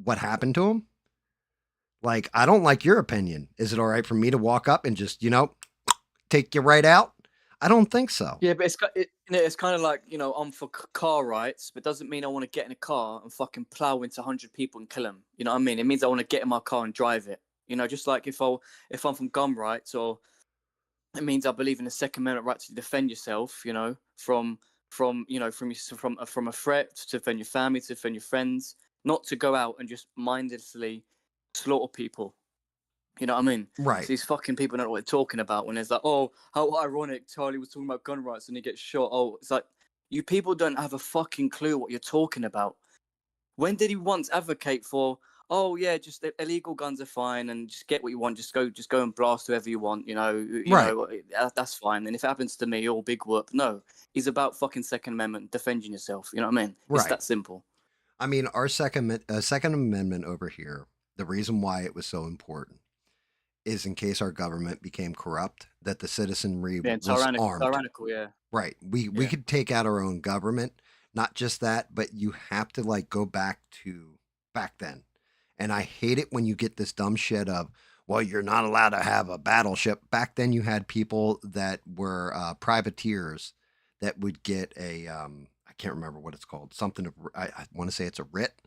what happened to him? Like, I don't like your opinion. Is it all right for me to walk up and just, take you right out? I don't think so. Yeah, but it's kind of like, I'm for car rights, but doesn't mean I want to get in a car and fucking plow into 100 people and kill them. You know what I mean? It means I want to get in my car and drive it. Just like if I'm from gun rights, or it means I believe in the Second Amendment right to defend yourself. From a threat, to defend your family, to defend your friends, not to go out and just mindlessly slaughter people. You know what I mean? Right. So these fucking people don't know what they're talking about when it's like, oh, how ironic, Charlie was talking about gun rights and he gets shot. Oh, it's like, you people don't have a fucking clue what you're talking about. When did he once advocate for, oh yeah, just illegal guns are fine and just get what you want, just go and blast whoever you want, Right. that's fine. And if it happens to me, all big whoop. No, he's about fucking Second Amendment, defending yourself. You know what I mean? It's Right. that simple. I mean, our Second Amendment over here, the reason why it was so important is in case our government became corrupt, that the citizenry Yeah, was armed. tyrannical, yeah. Right. We Yeah. could take out our own government. Not just that, but you have to like go back to back then. And I hate it when you get this dumb shit of, well, you're not allowed to have a battleship. Back then, you had people that were privateers that would get I can't remember what it's called. Something of, I want to say it's a writ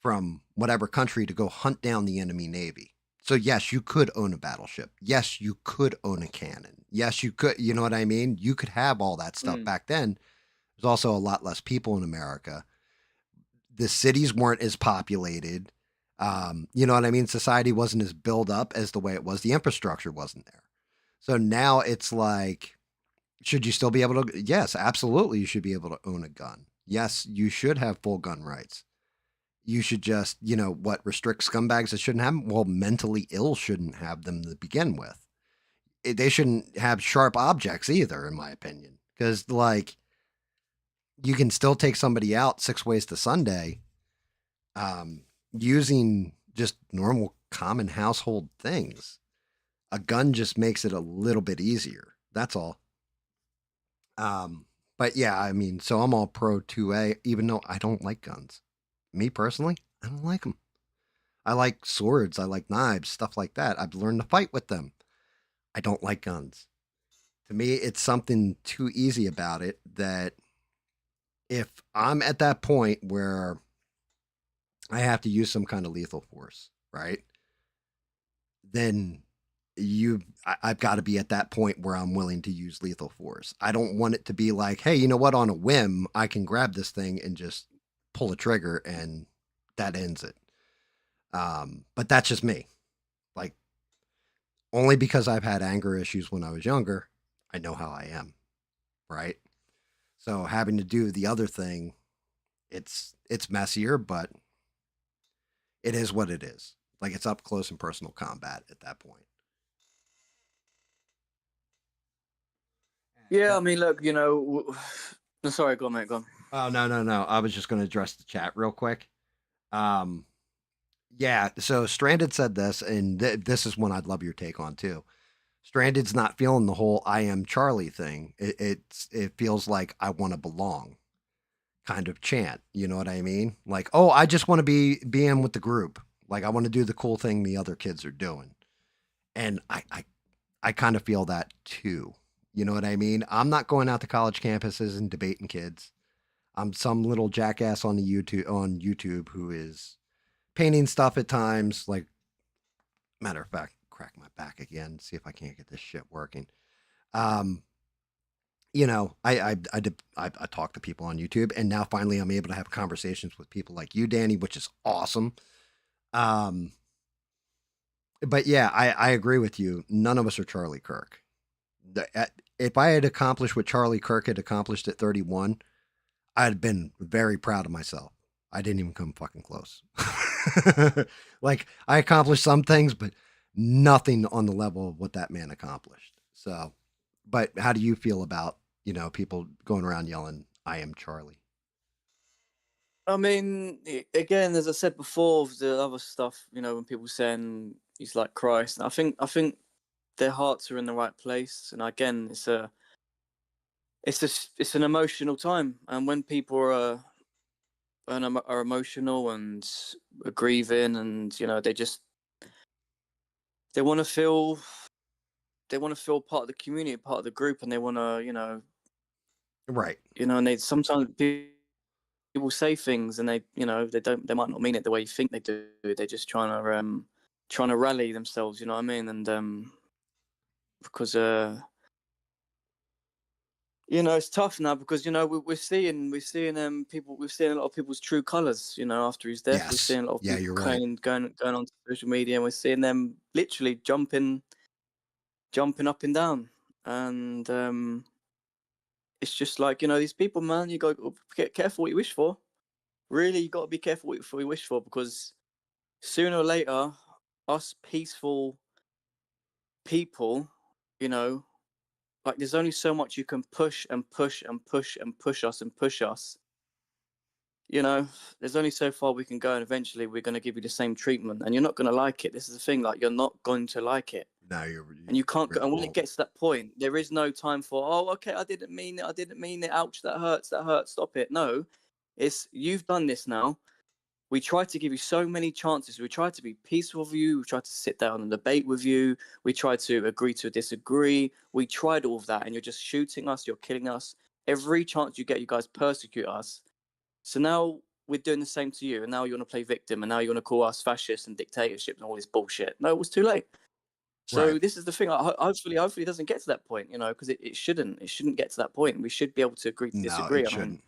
from whatever country to go hunt down the enemy navy. So yes, you could own a battleship. Yes, you could own a cannon. Yes, you could. You know what I mean? You could have all that stuff Mm. back then. There's also a lot less people in America. The cities weren't as populated. You know what I mean? Society wasn't as built up as the way it was. The infrastructure wasn't there. So now it's like, should you still be able to? Yes, absolutely. You should be able to own a gun. Yes, you should have full gun rights. You should just, restrict scumbags that shouldn't have them? Well, mentally ill shouldn't have them to begin with. They shouldn't have sharp objects either, in my opinion. Because, like, you can still take somebody out 6 ways to Sunday using just normal, common household things. A gun just makes it a little bit easier. That's all. But yeah, I mean, so I'm all pro 2A, even though I don't like guns. Me personally, I don't like them. I like swords, I like knives, stuff like that. I've learned to fight with them. I don't like guns. To me, it's something too easy about it that if I'm at that point where I have to use some kind of lethal force, right? Then I've got to be at that point where I'm willing to use lethal force. I don't want it to be like, hey, you know what? On a whim, I can grab this thing and just pull a trigger and that ends it. But that's just me. Like, only because I've had anger issues when I was younger, I know how I am, right? So having to do the other thing, it's messier, but it is what it is. Like, it's up close and personal combat at that point. Yeah, I mean, look, sorry, go on, mate, go on. Oh, no. I was just going to address the chat real quick. Um, Yeah, so Stranded said this, and this is one I'd love your take on too. Stranded's not feeling the whole "I am Charlie" thing. It feels like I want to belong kind of chant. You know what I mean? Like, oh, I just want to be in with the group. Like, I want to do the cool thing the other kids are doing, and I kind of feel that too. You know what I mean? I'm not going out to college campuses and debating kids. I'm some little jackass on YouTube who is painting stuff at times. Like, matter of fact, crack my back again. See if I can't get this shit working. Um, I talk to people on YouTube, and now finally I'm able to have conversations with people like you, Danny, which is awesome. Um, but yeah, I agree with you. None of us are Charlie Kirk. If I had accomplished what Charlie Kirk had accomplished at 31, I'd have been very proud of myself. I didn't even come fucking close. Like, I accomplished some things, but nothing on the level of what that man accomplished. So, but how do you feel about, people going around yelling, "I am Charlie"? I mean, again, as I said before, the other stuff, when people saying he's like Christ, I think their hearts are in the right place, and again, it's an emotional time, and when people are emotional and are grieving, and they want to feel they want to feel part of the community, part of the group, and they want to, Right. and they sometimes people say things, and they might not mean it the way you think they do. They're just trying to rally themselves. You know what I mean? And because it's tough now because we're seeing people, we're seeing a lot of people's true colors. After his death, we're Yes. seeing a lot of Yeah, people you're right. going onto social media, and we're seeing them literally jumping up and down. And it's just like, these people, man, you got to get careful what you wish for. Really, you got to be careful what you wish for, because sooner or later, us peaceful people, you know, like, there's only so much you can push and push and push and push us and push us. You know, there's only so far we can go, and eventually we're going to give you the same treatment, and you're not going to like it. This is the thing, like, you're not going to like it. No, And you can't go, really and when it won't. gets to that point, there is no time for, oh, okay, I didn't mean it, ouch, that hurts, stop it. No, it's, you've done this now. We tried to give you so many chances. We tried to be peaceful with you. We tried to sit down and debate with you. We tried to agree to disagree. We tried all of that, and you're just shooting us. You're killing us. Every chance you get, you guys persecute us. So now we're doing the same to you, and now you want to play victim, and now you want to call us fascists and dictatorship and all this bullshit. No, it was too late. Right. So this is the thing. Hopefully, it doesn't get to that point. Because it shouldn't. It shouldn't get to that point. We should be able to agree to No, disagree. it I mean,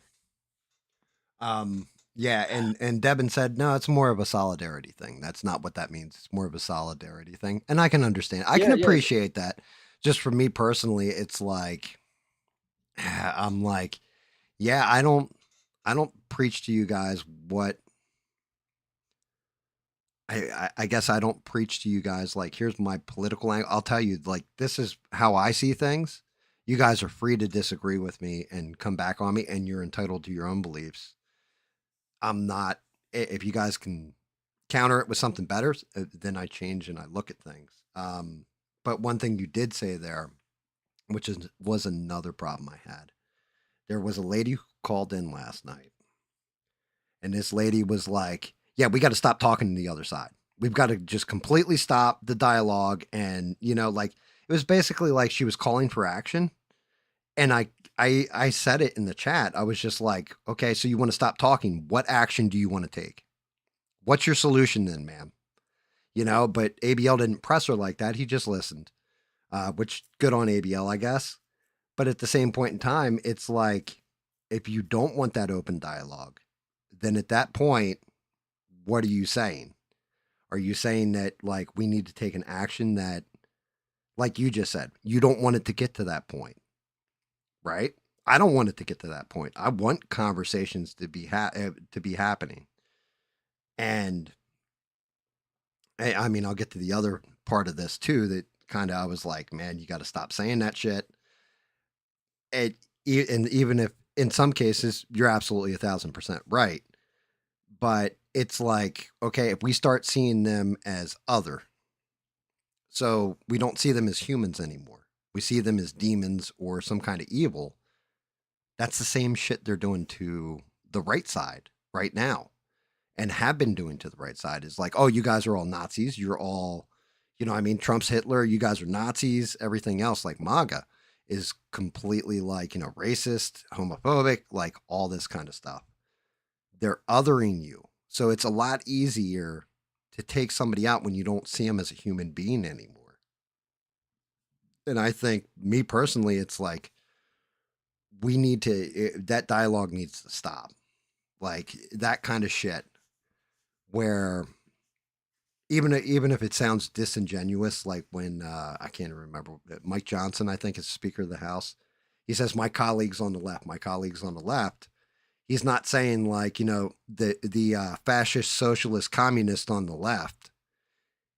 shouldn't. Yeah, and Devin said, no, it's more of a solidarity thing. That's not what that means. It's more of a solidarity thing. And I can understand. I can yeah, yeah. appreciate that. Just for me personally, it's like I'm like, yeah, I don't preach to you guys what I guess I don't preach to you guys like, here's my political angle. I'll tell you, like, this is how I see things. You guys are free to disagree with me and come back on me, and you're entitled to your own beliefs. I'm not. If you guys can counter it with something better, then I change and I look at things. But one thing you did say there, which was another problem I had. There was a lady who called in last night, and this lady was like, "Yeah, we got to stop talking to the other side. We've got to just completely stop the dialogue." And like, it was basically like she was calling for action. And I said it in the chat. I was just like, "Okay, so you want to stop talking? What action do you want to take? What's your solution then, ma'am?" But ABL didn't press her like that. He just listened, which good on ABL, I guess. But at the same point in time, it's like, if you don't want that open dialogue, then at that point, what are you saying? Are you saying that, like, we need to take an action that, like you just said, you don't want it to get to that point, right? I don't want it to get to that point. I want conversations to be happening. And I mean, I'll get to the other part of this too. That kind of, I was like, man, you got to stop saying that shit. And even if in some cases you're absolutely 1,000% right, but it's like, okay, if we start seeing them as other, so we don't see them as humans anymore, we see them as demons or some kind of evil. That's the same shit they're doing to the right side right now and have been doing to the right side. Is like, oh, you guys are all Nazis. You're all, I mean, Trump's Hitler. You guys are Nazis. Everything else, like MAGA, is completely like, racist, homophobic, like all this kind of stuff. They're othering you. So it's a lot easier to take somebody out when you don't see them as a human being anymore. And I think, me personally, it's like, that dialogue needs to stop. Like that kind of shit where even if it sounds disingenuous, like when I can't remember, Mike Johnson, I think, is Speaker of the House. He says, "My colleagues on the left, my colleagues on the left." He's not saying like the fascist, socialist, communist on the left.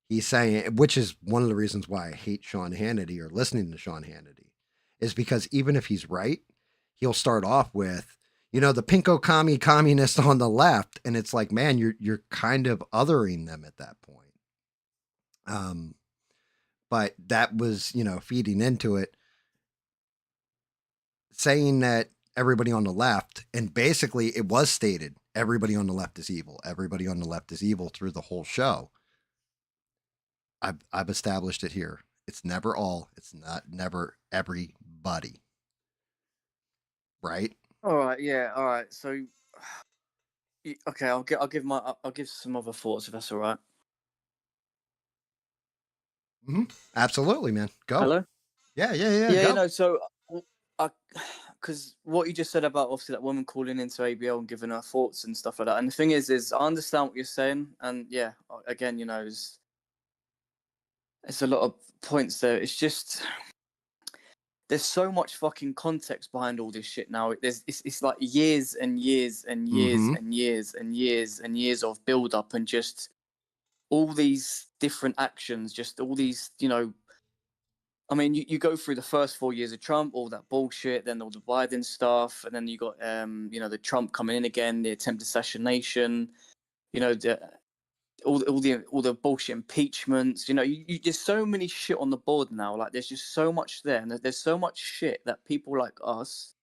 He's saying, which is one of the reasons why I hate Sean Hannity or listening to Sean Hannity, is because even if he's right, he'll start off with, the pinko communist on the left, and it's like, man, you're kind of othering them at that point. Um, but that was, feeding into it, saying that everybody on the left, and basically it was stated everybody on the left is evil. Everybody on the left is evil through the whole show. I've established it here. It's never all. It's not never everybody. Right? All right, yeah, all right. So, okay, I'll give some other thoughts if that's all right. Mm-hmm. Absolutely, man. Go. Hello. Yeah. Yeah, Go. so, I, because what you just said about obviously that woman calling into ABL and giving her thoughts and stuff like that. And the thing is I understand what you're saying, and yeah, again, it's a lot of points there. It's just there's so much fucking context behind all this shit now. It's like years and years and years Mm-hmm. and years and years and years of build up and just all these different actions, just all these, I mean, you go through the first 4 years of Trump, all that bullshit, then all the Biden stuff, and then you got, the Trump coming in again, the attempted assassination, the all the bullshit impeachments. There's so many shit on the board now. Like, there's just so much there, and there's so much shit that people like us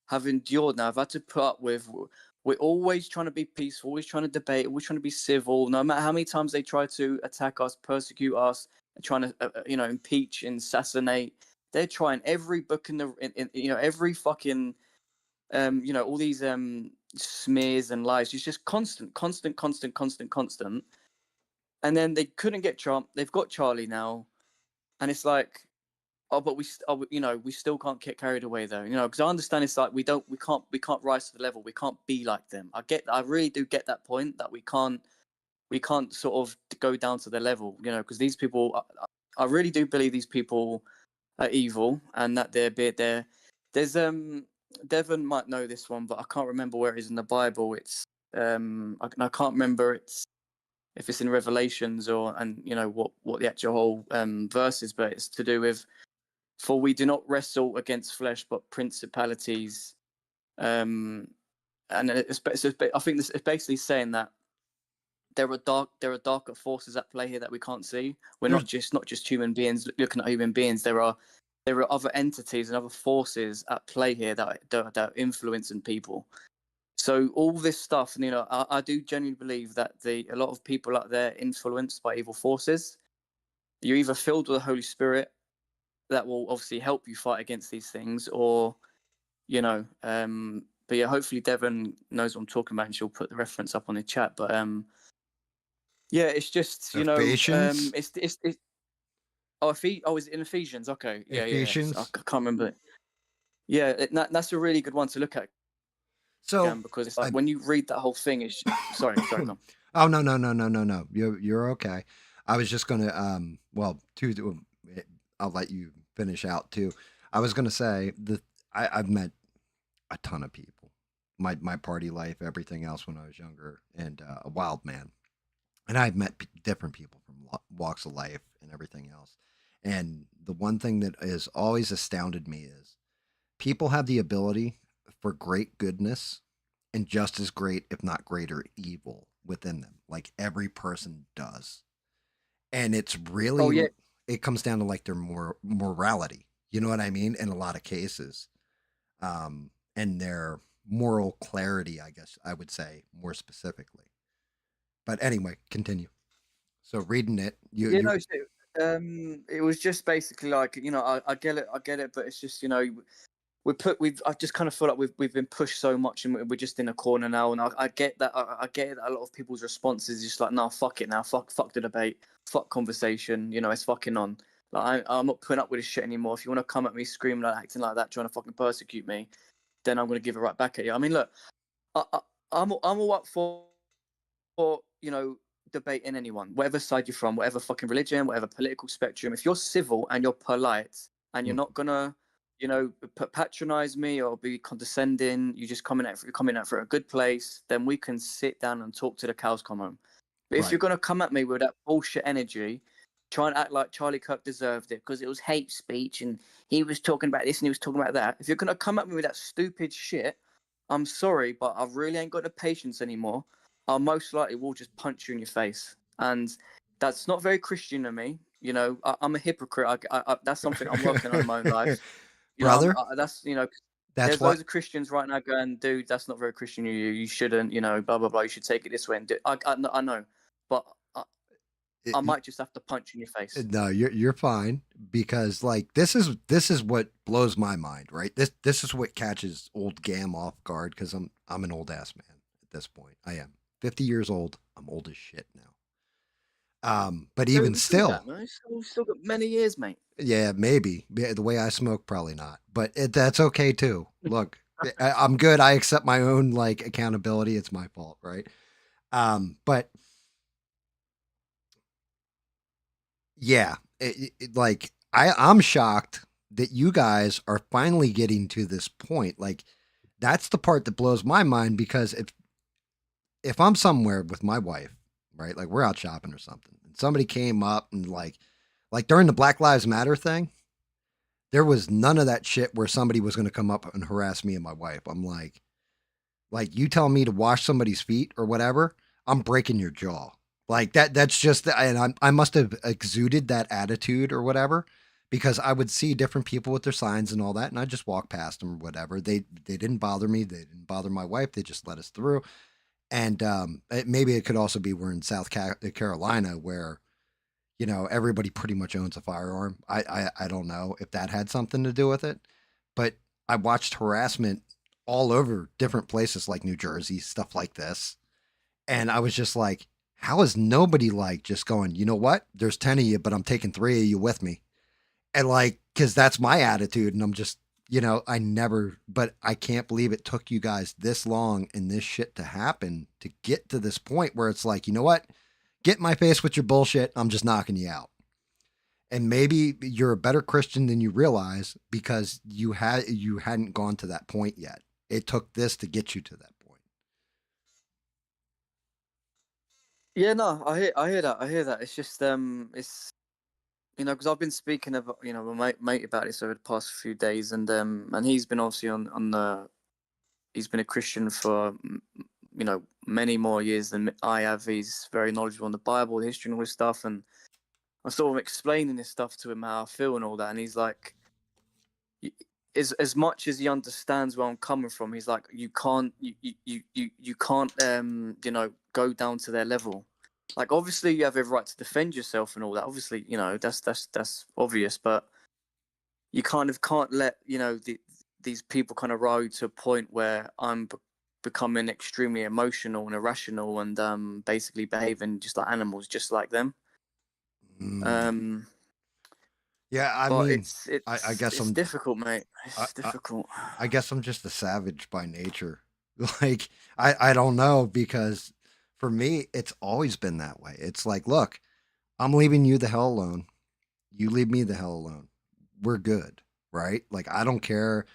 have endured now. I've had to put up with. We're always trying to be peaceful, always trying to debate, always trying to be civil. No matter how many times they try to attack us, persecute us, trying to impeach and assassinate, they're trying every book every fucking all these smears and lies. It's just constant, constant, constant, constant, constant. And then they couldn't get Trump. They've got Charlie now, and it's like, oh, but we still can't get carried away though, because I understand it's like we can't rise to the level. We can't be like them. I really do get that point that we can't sort of go down to their level, because these people, I really do believe these people are evil and that there's Devon might know this one, but I can't remember where it is in the Bible. It's I can't remember if it's in Revelations and what the actual whole verse is, but it's to do with, for we do not wrestle against flesh but principalities, and I think it's basically saying that there are darker forces at play here that we can't see. We're There's not just human beings looking at human beings. There are other entities and other forces at play here that are influencing people. So all this stuff, and I do genuinely believe that a lot of people out there influenced by evil forces. You're either filled with the Holy Spirit that will obviously help you fight against these things, or but yeah, hopefully Devon knows what I'm talking about, and she'll put the reference up on the chat. But yeah, it's just Ephesians. it's oh, is it in Ephesians? Okay, yeah. So I Ephesians. can't remember it. Yeah, that's a really good one to look at, So again, because it's like I. when you read that whole thing, it's sorry, come. Oh, no. You're okay. I was just gonna I'll let you finish out too. I was gonna say I've met a ton of people. My party life, everything else when I was younger, and a wild man. And I've met different people from walks of life and everything else. And the one thing that has always astounded me is people have the ability for great goodness and just as great, if not greater, evil within them. Like every person does. And it's Oh really yeah, it comes down to like their morality. You know what I mean? In a lot of cases. And their moral clarity, I guess I would say more specifically. But anyway, continue. So reading it, yeah. you No, so, it was just basically like, I get it, but it's just, I've just kind of feel like we've been pushed so much, and we're just in a corner now. And I get that. I get it that a lot of people's responses is just like, no, fuck it now, fuck the debate, fuck conversation. It's fucking on. Like I'm not putting up with this shit anymore. If you want to come at me screaming, like acting like that, trying to fucking persecute me, then I'm gonna give it right back at you. I mean, look, I, I, I'm all up for debating anyone, whatever side you're from, whatever fucking religion, whatever political spectrum. If you're civil and you're polite and you're not gonna, patronize me or be condescending, you just coming out for a good place, then we can sit down and talk to the cows come home. But if right. you're gonna come at me with that bullshit energy, try and act like Charlie Kirk deserved it because it was hate speech and he was talking about this and he was talking about that. If you're gonna come at me with that stupid shit, I'm sorry, but I really ain't got the patience anymore. I most likely will just punch you in your face. And that's not very Christian of me. I'm a hypocrite. That's something I'm working on in my own life. Brother, That's, that's there's what loads of Christians right now going, dude, that's not very Christian of you. You shouldn't, blah, blah, blah. You should take it this way and do I know. But I it, might just have to punch you in your face. no, you're fine because like this is what blows my mind, right? This is what catches old GAM off guard because I'm an old ass man at this point. I am 50 years old. I'm old as shit now. But even Don't say still, that, man. Still got many years, mate. yeah, maybe. Yeah, the way I smoke, probably not. But that's okay too. Look, I'm good. I accept my own like accountability. It's my fault, right? But yeah, like I'm shocked that you guys are finally getting to this point. Like that's the part that blows my mind because if I'm somewhere with my wife, right, like we're out shopping or something, and somebody came up and like during the Black Lives Matter thing, there was none of that shit where somebody was going to come up and harass me and my wife. I'm like you tell me to wash somebody's feet or whatever, I'm breaking your jaw. Like that's just and I must have exuded that attitude or whatever because I would see different people with their signs and all that and I just walk past them or whatever. They didn't bother me, they didn't bother my wife, they just let us through. And maybe it could also be we're in South Carolina where everybody pretty much owns a firearm. I don't know if that had something to do with it, but I watched harassment all over different places like New Jersey, stuff like this. And I was just like, how is nobody like just going, you know what? There's 10 of you, but I'm taking 3 of you with me. And like, cause that's my attitude. And I'm just, I never, but I can't believe it took you guys this long and this shit to happen to get to this point where it's like, you know what? Get in my face with your bullshit. I'm just knocking you out. And maybe you're a better Christian than you realize because you hadn't gone to that point yet. It took this to get you to that point. Yeah, no, I hear that. I hear that. It's just it's because I've been speaking about with my mate about this over the past few days, and he's been obviously on the he's been a Christian for many more years than I have. He's very knowledgeable on the Bible, the history, and all this stuff, and I'm sort of explaining this stuff to him how I feel and all that, and he's like, as much as he understands where I'm coming from, he's like, you can't you can't go down to their level. Like obviously you have every right to defend yourself and all that. Obviously, that's obvious, but you kind of can't let these people kind of rile you to a point where I'm becoming extremely emotional and irrational and basically behaving just like animals, just like them. Mm. Um, Yeah, I but mean, it's I it's guess it's I'm difficult, mate. I, It's I, difficult. I guess I'm just a savage by nature. Like I don't know because for me it's always been that way. It's like, look, I'm leaving you the hell alone. You leave me the hell alone. We're good, right? Like I don't care.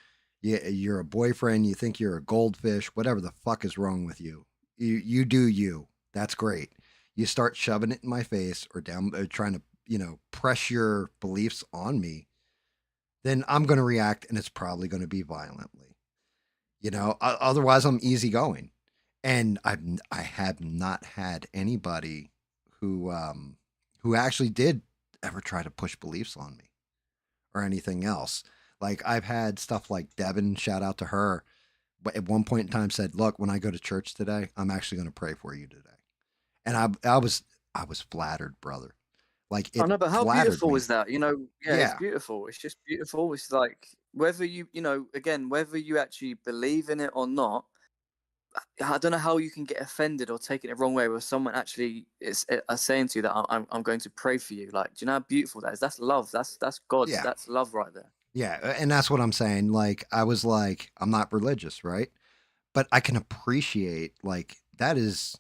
You're a boyfriend. You think you're a goldfish. Whatever the fuck is wrong with you? You do you. That's great. You start shoving it in my face or down, trying to press your beliefs on me. Then I'm going to react, and it's probably going to be violently. Otherwise I'm easygoing. And I have not had anybody who who actually did ever try to push beliefs on me or anything else. Like I've had stuff like Devin, shout out to her, but at one point in time said, "Look, when I go to church today, I'm actually going to pray for you today." And I was flattered, brother. Like I it know, but how flattered beautiful me. is that? Yeah, it's Yeah. beautiful. It's just beautiful. It's like whether again, whether you actually believe in it or not, I don't know how you can get offended or take it the wrong way where someone actually is saying to you that I'm going to pray for you. Like, do you know how beautiful that is? That's love. That's God. Yeah. That's love right there. Yeah, and that's what I'm saying. Like I was like, I'm not religious, right? But I can appreciate like that's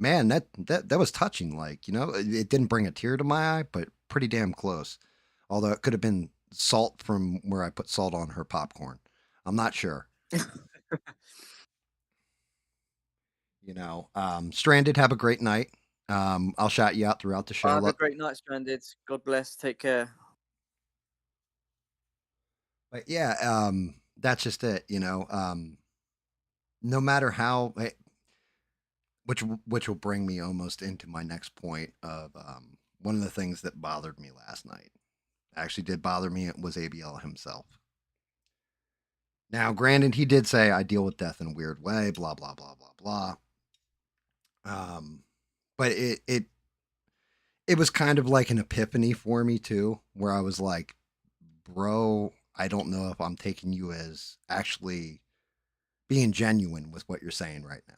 man, that was touching, like, it didn't bring a tear to my eye, but pretty damn close. Although it could have been salt from where I put salt on her popcorn. I'm not sure. Stranded, have a great night. I'll shout you out throughout the show. Have a great night, Stranded. God bless. Take care. But yeah, that's just it, no matter how which will bring me almost into my next point of one of the things that bothered me last night. Actually did bother me. It was ABL himself. Now, granted, he did say I deal with death in a weird way, blah blah blah blah blah. But it was kind of like an epiphany for me too, where I was like, bro, I don't know if I'm taking you as actually being genuine with what you're saying right now.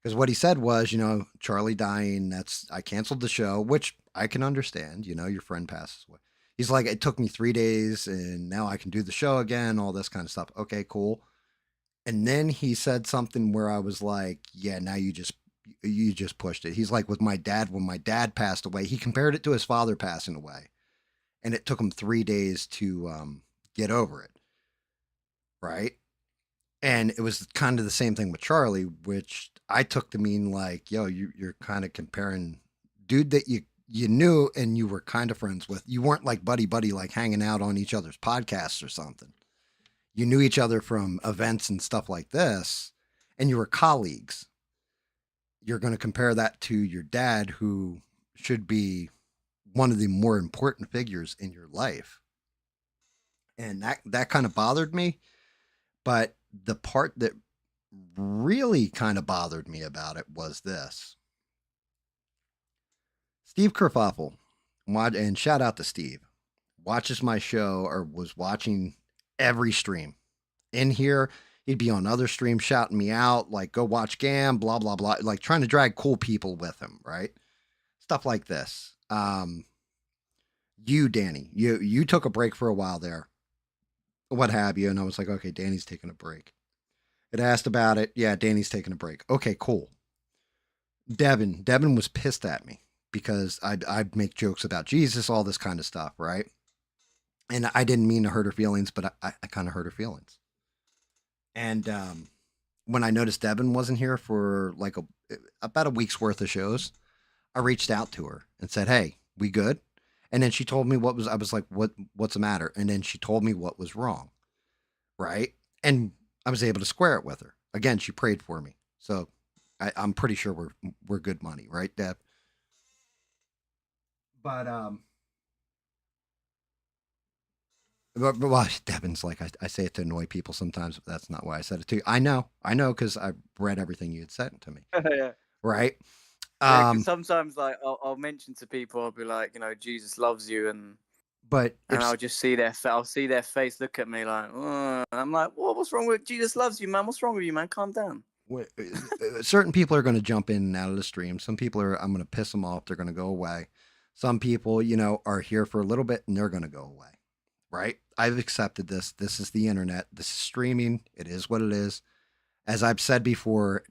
Because what he said was, Charlie dying, I canceled the show, which I can understand. Your friend passes away. He's like, it took me 3 days and now I can do the show again, all this kind of stuff. Okay, cool. And then he said something where I was like, yeah, now you just pushed it. He's like, with my dad, when my dad passed away, he compared it to his father passing away. And it took him 3 days to get over it. Right. And it was kind of the same thing with Charlie, which I took to mean like, yo, you're kind of comparing dude that you knew and you were kind of friends with. You weren't like buddy buddy, like hanging out on each other's podcasts or something. You knew each other from events and stuff like this, and you were colleagues. You're going to compare that to your dad, who should be one of the more important figures in your life. And that kind of bothered me. But the part that really kind of bothered me about it was this. Steve Kerfuffle, and shout out to Steve, watches my show or was watching every stream. In here, he'd be on other streams shouting me out, like, go watch GAM, blah, blah, blah, like trying to drag cool people with him, right? Stuff like this. You, Danny, you took a break for a while there, what have you. And I was like, okay, Danny's taking a break. It asked about it. Yeah, Danny's taking a break. Okay, cool. Devin was pissed at me because I'd make jokes about Jesus, all this kind of stuff, right? And I didn't mean to hurt her feelings, but I kind of hurt her feelings. And when I noticed Devin wasn't here for like about a week's worth of shows, I reached out to her and said, "Hey, we good?" And then she told me I was like, what's the matter? And then she told me what was wrong, right? And I was able to square it with her. Again, she prayed for me, so I'm pretty sure we're good money, right, Deb? But well, Devin's like, I say it to annoy people sometimes, but that's not why I said it to you. I know, because I read everything you had sent to me, Yeah. right? Yeah, because Um, sometimes like I'll mention to people, I'll be like, Jesus loves you, but and if I'll just I'll see their face look at me like, oh. And I'm like, what's wrong with Jesus loves you, man? What's wrong with you, man? Calm down. certain people are going to jump in and out of the stream, some people are, I'm going to piss them off. They're going to go away. Some people, are here for a little bit and they're going to go away, right? I've accepted this. This is the internet. This is streaming. It is what it is. As I've said before,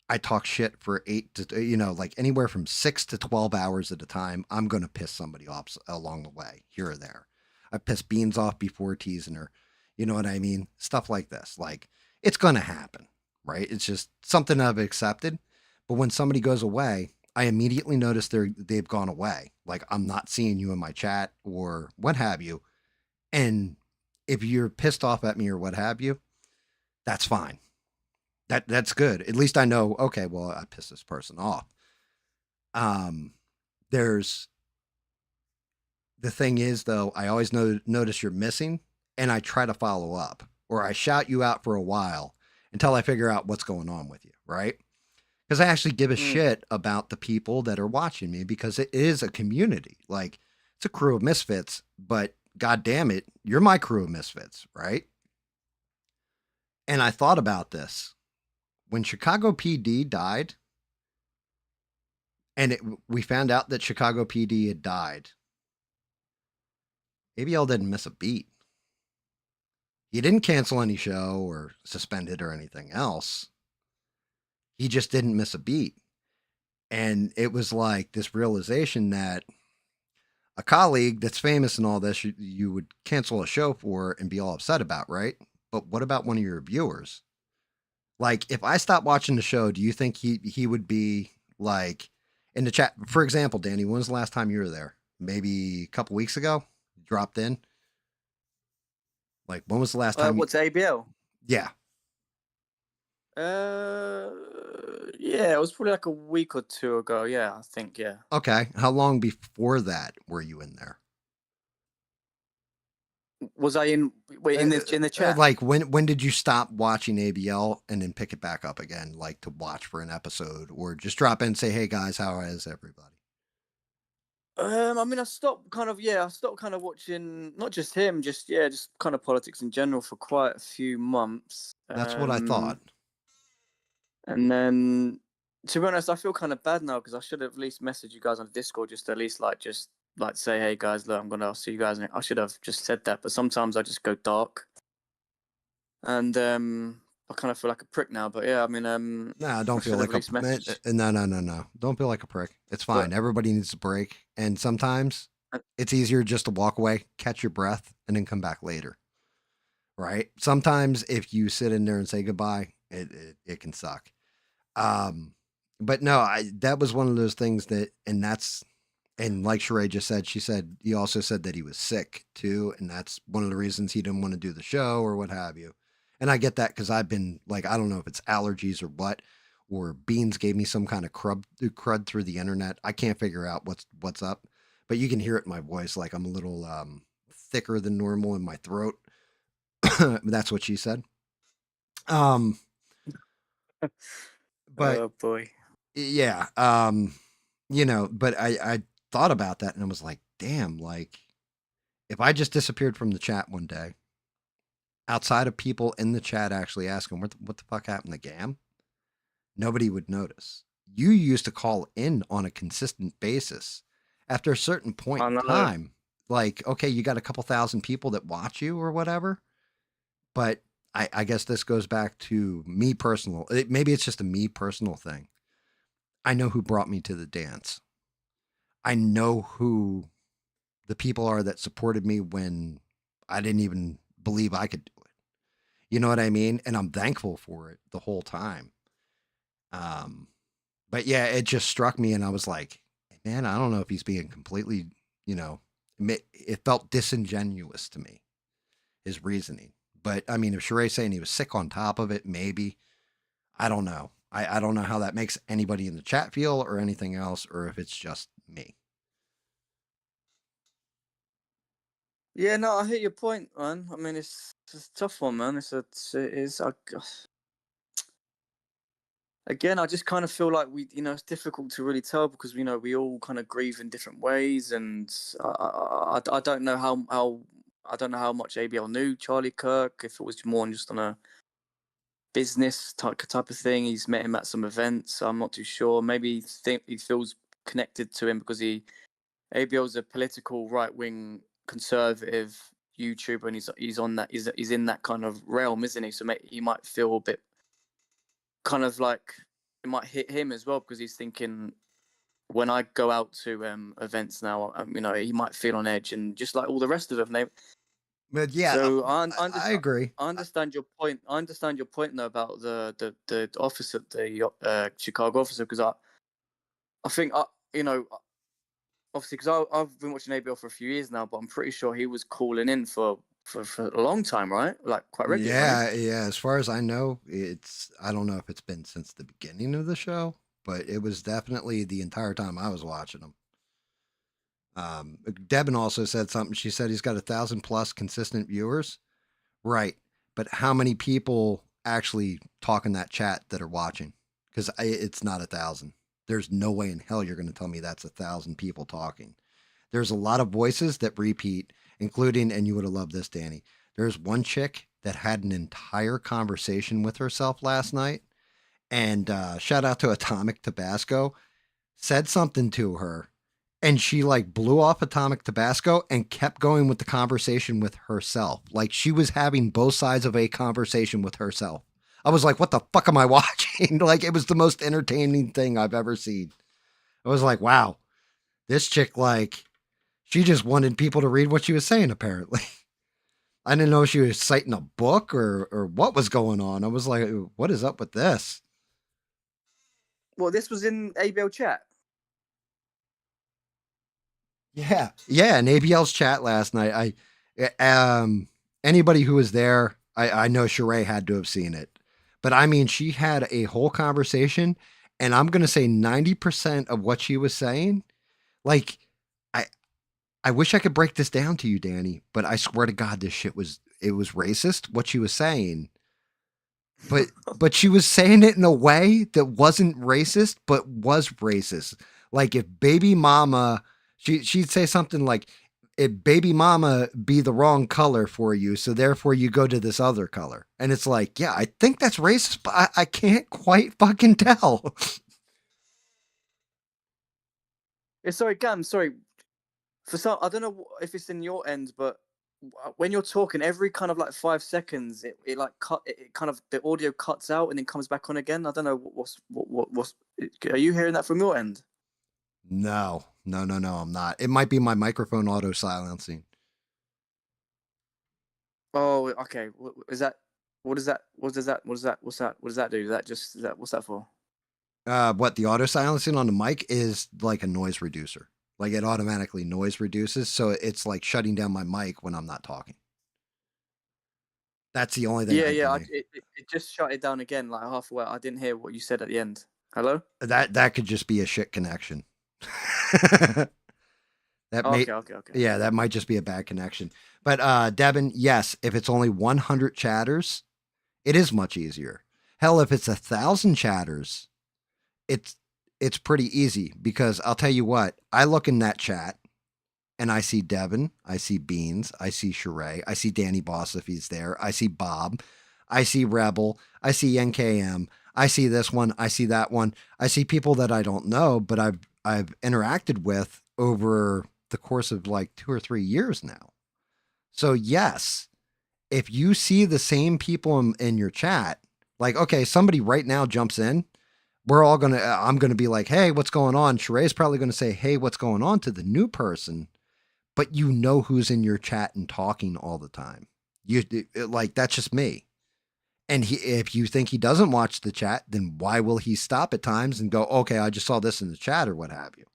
I talk shit for 8 to, like anywhere from 6 to 12 hours at a time. I'm going to piss somebody off along the way, here or there. I piss Beans off before teasing her. You know what I mean? Stuff like this. Like, it's going to happen, right? It's just something I've accepted. But when somebody goes away, I immediately notice they've gone away. Like, I'm not seeing you in my chat or what have you. And if you're pissed off at me or what have you, that's fine. That's good. At least I know. Okay, well, I pissed this person off. Um, there's the thing is though, I always notice you're missing, and I try to follow up, or I shout you out for a while until I figure out what's going on with you, right? Because I actually give a Mm. shit about the people that are watching me because it is a community. Like it's a crew of misfits, but god damn it, you're my crew of misfits, right? And I thought about this when Chicago PD died, and we found out that Chicago PD had died. ABL didn't miss a beat. He didn't cancel any show or suspend it or anything else. He just didn't miss a beat. And it was like this realization that a colleague that's famous and all this, you would cancel a show for and be all upset about, right? But what about one of your viewers? Like, if I stopped watching the show, do you think he would be like in the chat? For example, Danny, when was the last time you were there? Maybe a couple weeks ago? Dropped in? Like, when was the last time you. What's ABL? Yeah. Yeah, it was probably like a week or two ago. Yeah, I think. Yeah. Okay. How long before that were you in there? Was I in in the chat? Like when did you stop watching ABL and then pick it back up again, like to watch for an episode, or just drop in and say, "Hey guys, how is everybody?" I mean, I stopped kind of watching not just him, just kind of politics in general for quite a few months. That's what I thought. And then, to be honest, I feel kind of bad now because I should have at least messaged you guys on Discord, just at least like say, hey guys, look, I'll see you guys. And I should have just said that, but sometimes I just go dark, and I kind of feel like a prick now. But yeah, I mean, Nah, I don't feel should have like at least messaged. no. Don't feel like a prick. It's fine. But Everybody needs a break, and sometimes it's easier just to walk away, catch your breath, and then come back later. Right? Sometimes if you sit in there and say goodbye, it can suck. But no, that was one of those things and like Sheree just said, she said he also said that he was sick too, and that's one of the reasons he didn't want to do the show or what have you. And I get that because I've been like, I don't know if it's allergies or what, or Beans gave me some kind of crud through the internet. I can't figure out what's up, but you can hear it in my voice, like I'm a little thicker than normal in my throat. That's what she said. Um, but oh boy, yeah, but I thought about that and I was like, damn, like if I just disappeared from the chat one day, outside of people in the chat actually asking what the fuck happened to GAM, nobody would notice. You used to call in on a consistent basis. After a certain point I in know. time, like okay, you got a couple thousand people that watch you or whatever, but I guess this goes back to me personal. Maybe it's just a me personal thing. I know who brought me to the dance. I know who the people are that supported me when I didn't even believe I could do it. You know what I mean? And I'm thankful for it the whole time. Um, but yeah, it just struck me, and I was like, man, I don't know if he's being completely, you know, it felt disingenuous to me, his reasoning. But I mean, if Sheree's saying he was sick on top of it, maybe. I don't know. I don't know how that makes anybody in the chat feel or anything else, or if it's just me. Yeah, no, I hear your point, man. I mean, it's a tough one, man. Again, I just kind of feel like it's difficult to really tell because we all kind of grieve in different ways, and I don't know how I don't know how much ABL knew Charlie Kirk. If it was more just on a business type of thing, he's met him at some events. I'm not too sure. Maybe he feels connected to him because ABL's a political right wing conservative YouTuber, and he's on that he's in that kind of realm, isn't he? So he might feel a bit kind of like it might hit him as well because he's thinking when I go out to events now, he might feel on edge, and just like all the rest of them. But yeah, So I agree. I understand your point. I understand your point though about the officer, the Chicago officer, because I think obviously because I've been watching ABL for a few years now, but I'm pretty sure he was calling in for for a long time, right? Like quite regularly, right? Yeah. As far as I know, I don't know if it's been since the beginning of the show, but it was definitely the entire time I was watching them. Devin also said something. She said he's got 1,000 plus consistent viewers. Right. But how many people actually talk in that chat that are watching? Because it's not 1,000. There's no way in hell you're going to tell me that's 1,000 people talking. There's a lot of voices that repeat, including, and you would have loved this, Danny. There's one chick that had an entire conversation with herself last night. And shout out to Atomic Tabasco, said something to her, and she like blew off Atomic Tabasco and kept going with the conversation with herself. Like she was having both sides of a conversation with herself. I was like, what the fuck am I watching? Like it was the most entertaining thing I've ever seen. I was like, wow, this chick, like, she just wanted people to read what she was saying, apparently. I didn't know if she was citing a book or what was going on. I was like, what is up with this? Well, this was in ABL chat. Yeah, in ABL's chat last night. Anybody who was there, I know Sheree had to have seen it, but I mean, she had a whole conversation, and I'm gonna say 90% of what she was saying, like, I I wish I could break this down to you, Danny, but I swear to God, this shit was it was racist what she was saying, but but she was saying it in a way that wasn't racist, but was racist. Like if baby mama, she'd say something like, "If baby mama be the wrong color for you, so therefore you go to this other color," and it's like, yeah, I think that's racist, but I can't quite fucking tell. Sorry, Gam. Sorry, for some, I don't know if it's in your end, but when you're talking, every kind of like 5 seconds, it like it kind of the audio cuts out and then comes back on again. I don't know what's. Are you hearing that from your end? No, I'm not. It might be my microphone auto silencing. Oh, okay. Is that? What is that? What does that? What does that? What's that? What does that do? Is that just? Is that what's that for? What the auto silencing on the mic is like a noise reducer. Like it automatically noise reduces, so it's like shutting down my mic when I'm not talking. That's the only thing Yeah, I yeah. do. It just shut it down again, like halfway. I didn't hear what you said at the end. Hello. That could just be a shit connection. that may Okay. Yeah, that might just be a bad connection. But Devin, yes, if it's only 100 chatters, it is much easier. Hell, if it's 1,000 chatters, it's it's pretty easy because I'll tell you what, I look in that chat and I see Devin, I see Beans, I see Sheree, I see Danny Boss if he's there, I see Bob, I see Rebel, I see NKM, I see this one, I see that one, I see people that I don't know, but I've interacted with over the course of like 2 or 3 years now. So yes, if you see the same people in your chat, like okay, somebody right now jumps in, we're all gonna I'm gonna be like, hey, what's going on? Sheree's probably gonna say, hey, what's going on to the new person, but you know who's in your chat and talking all the time. You like that's just me. And if you think he doesn't watch the chat, then why will he stop at times and go, okay, I just saw this in the chat or what have you?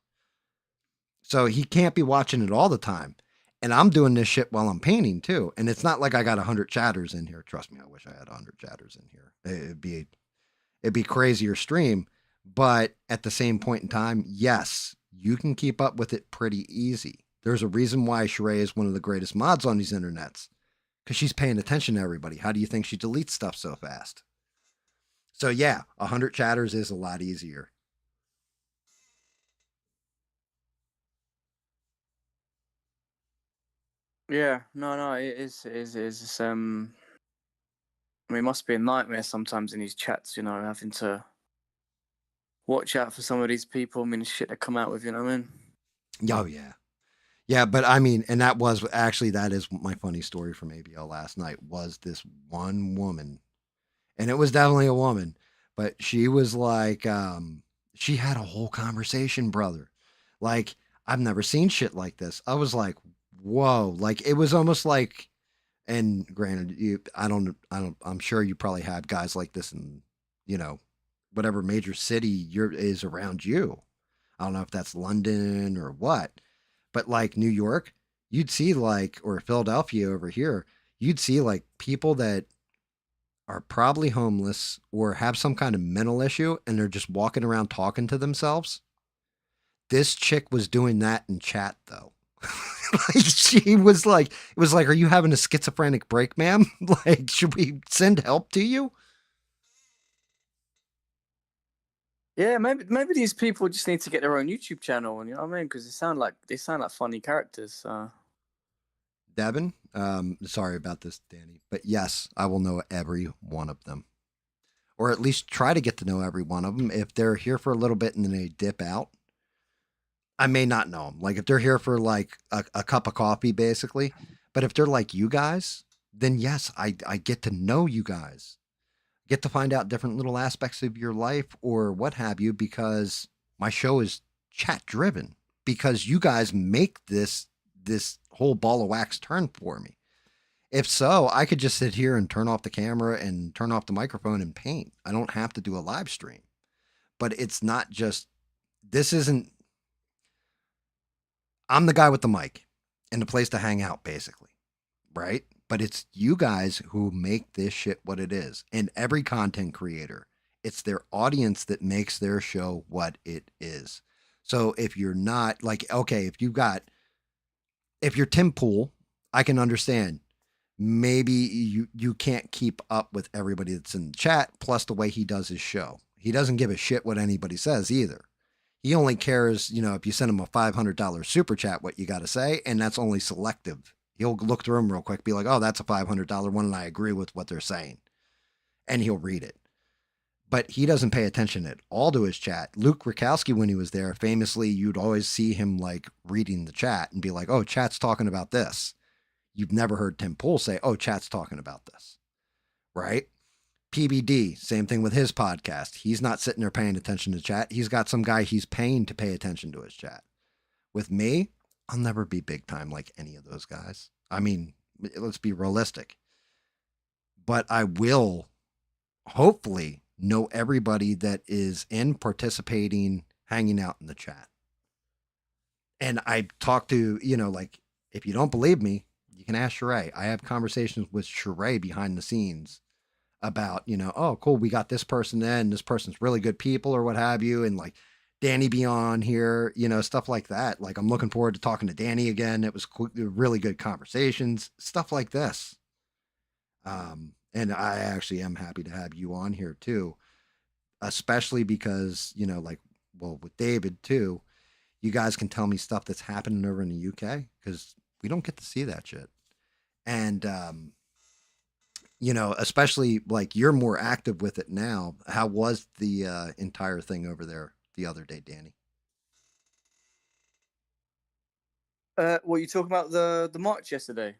So he can't be watching it all the time. And I'm doing this shit while I'm painting too. And it's not like I got 100 chatters in here. Trust me, I wish I had 100 chatters in here. It'd be crazier stream. But at the same point in time, yes, you can keep up with it pretty easy. There's a reason why Sheree is one of the greatest mods on these internets because she's paying attention to everybody. How do you think she deletes stuff so fast? So yeah, 100 chatters is a lot easier. Yeah, no, it is. It's, I mean, it must be a nightmare sometimes in these chats, having to watch out for some of these people. I mean, the shit they come out with, you know what I mean? Oh yeah. Yeah, but I mean, and that is my funny story from ABL last night was this one woman, and it was definitely a woman, but she was like, she had a whole conversation, brother. Like, I've never seen shit like this. I was like, whoa, like it was almost like, and granted, I'm sure you probably had guys like this in, you know, whatever major city is around you. I don't know if that's London or what, but like New York, you'd see like, or Philadelphia over here, you'd see like people that are probably homeless or have some kind of mental issue and they're just walking around talking to themselves. This chick was doing that in chat though. Like she was like, it was like, are you having a schizophrenic break, ma'am? Like, should we send help to you? Yeah, maybe these people just need to get their own YouTube channel, and you know what I mean, because they sound like funny characters. Devin, sorry about this, Danny, but yes, I will know every one of them, or at least try to get to know every one of them. If they're here for a little bit and then they dip out, I may not know them. Like if they're here for like a cup of coffee, basically. But if they're like you guys, then yes, I get to know you guys, get to find out different little aspects of your life or what have you, because my show is chat driven. Because you guys make this whole ball of wax turn for me. If so, I could just sit here and turn off the camera and turn off the microphone and paint. I don't have to do a live stream. But it's not just, this isn't, I'm the guy with the mic and the place to hang out, basically, right? But it's you guys who make this shit what it is. And every content creator, it's their audience that makes their show what it is. So if you're not like, okay, if you're Tim Pool, I can understand. Maybe you can't keep up with everybody that's in the chat, plus the way he does his show. He doesn't give a shit what anybody says either. He only cares, if you send him a $500 super chat, what you got to say, and that's only selective. He'll look through them real quick, be like, oh, that's a $500 one, and I agree with what they're saying. And he'll read it. But he doesn't pay attention at all to his chat. Luke Rakowski, when he was there, famously, you'd always see him like reading the chat and be like, oh, chat's talking about this. You've never heard Tim Pool say, oh, chat's talking about this. Right? PBD, same thing with his podcast. He's not sitting there paying attention to chat. He's got some guy he's paying to pay attention to his chat. With me, I'll never be big time like any of those guys. I mean, let's be realistic. But I will hopefully know everybody that is in participating, hanging out in the chat. And I talk to, like, if you don't believe me, you can ask Sheree. I have conversations with Sheree behind the scenes about, oh, cool, we got this person in, this person's really good people or what have you. And like Danny be on here, stuff like that. Like I'm looking forward to talking to Danny again. It was really good conversations, stuff like this. And I actually am happy to have you on here too, especially because, like, well, with David too, you guys can tell me stuff that's happening over in the UK because we don't get to see that shit. And, especially like you're more active with it now. How was the entire thing over there the other day, Danny? What you talking about the march yesterday?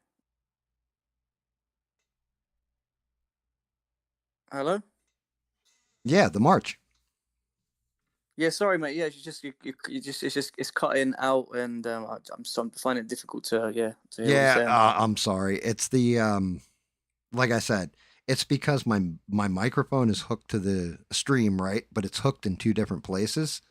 Hello. Yeah, the march. Yeah, sorry, mate. Yeah, you just it's cutting out, and I'm finding it difficult to hear what you're Yeah, saying. I'm sorry. It's the like I said, it's because my microphone is hooked to the stream, right? But it's hooked in two different places.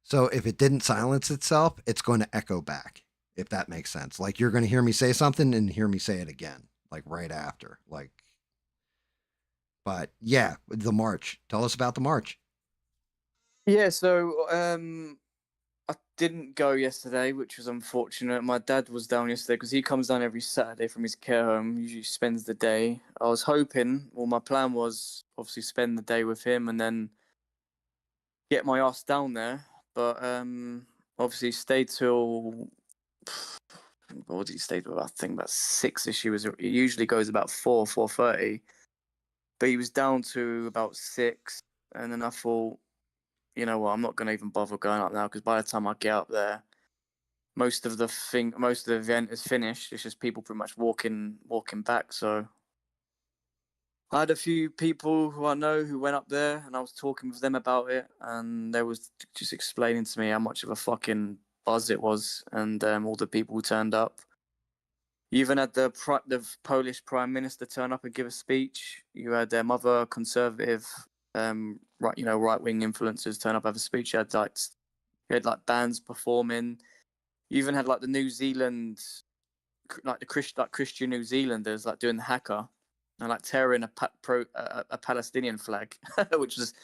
So if it didn't silence itself, it's going to echo back. If that makes sense. Like you're going to hear me say something and hear me say it again, like right after. Like, but yeah, the march. Tell us about the march. Yeah, so I didn't go yesterday, which was unfortunate. My dad was down yesterday because he comes down every Saturday from his care home. Usually spends the day. I was hoping, well, my plan was obviously spend the day with him and then get my ass down there. But obviously stayed till what did he stay till? I think about 6ish. It usually goes about 4:30, but he was down to about 6, and then I thought, you know what, I'm not gonna even bother going up now because by the time I get up there, most of the event is finished. It's just people pretty much walking back. So I had a few people who I know who went up there, and I was talking with them about it, and they was just explaining to me how much of a fucking buzz it was, and all the people who turned up. You even had the Polish Prime Minister turn up and give a speech. You had their other conservative, right wing influencers turn up and have a speech. You had like bands performing. You even had like the New Zealand Christian New Zealanders like doing the hacker and like tearing a Palestinian flag, which was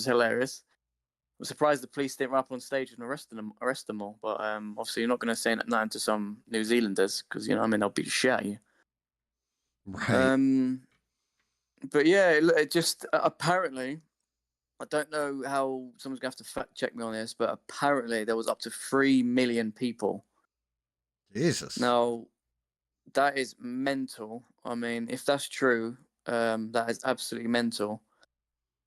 hilarious. I'm surprised the police didn't run up on stage and arrest them all. But obviously you're not going to say nothing to some New Zealanders because I mean they'll beat the shit out of you. Right. But yeah, it just apparently, I don't know how someone's gonna have to fact check me on this, but apparently there was up to 3 million people. Jesus. Now, that is mental. I mean, if that's true, that is absolutely mental.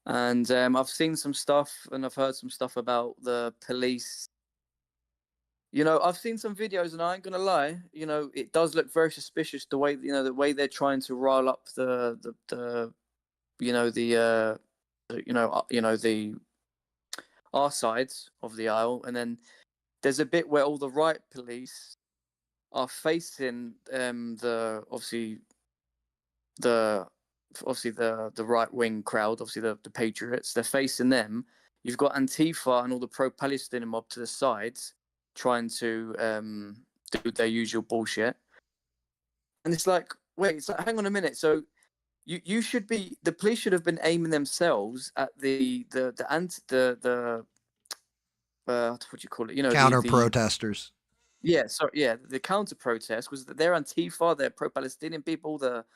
And I've seen some stuff and I've heard some stuff about the police. I've seen some videos and I ain't gonna lie. It does look very suspicious the way the way they're trying to rile up the our sides of the aisle, and then there's a bit where all the right police are facing the right wing crowd, obviously the Patriots. They're facing them. You've got Antifa and all the pro-Palestinian mob to the sides, trying to do their usual bullshit. And it's like, wait, it's like, hang on a minute. So you should be, the police should have been aiming themselves at the what do you call it? Counter protesters. The counter protest, because they're Antifa, they're pro-Palestinian people, they're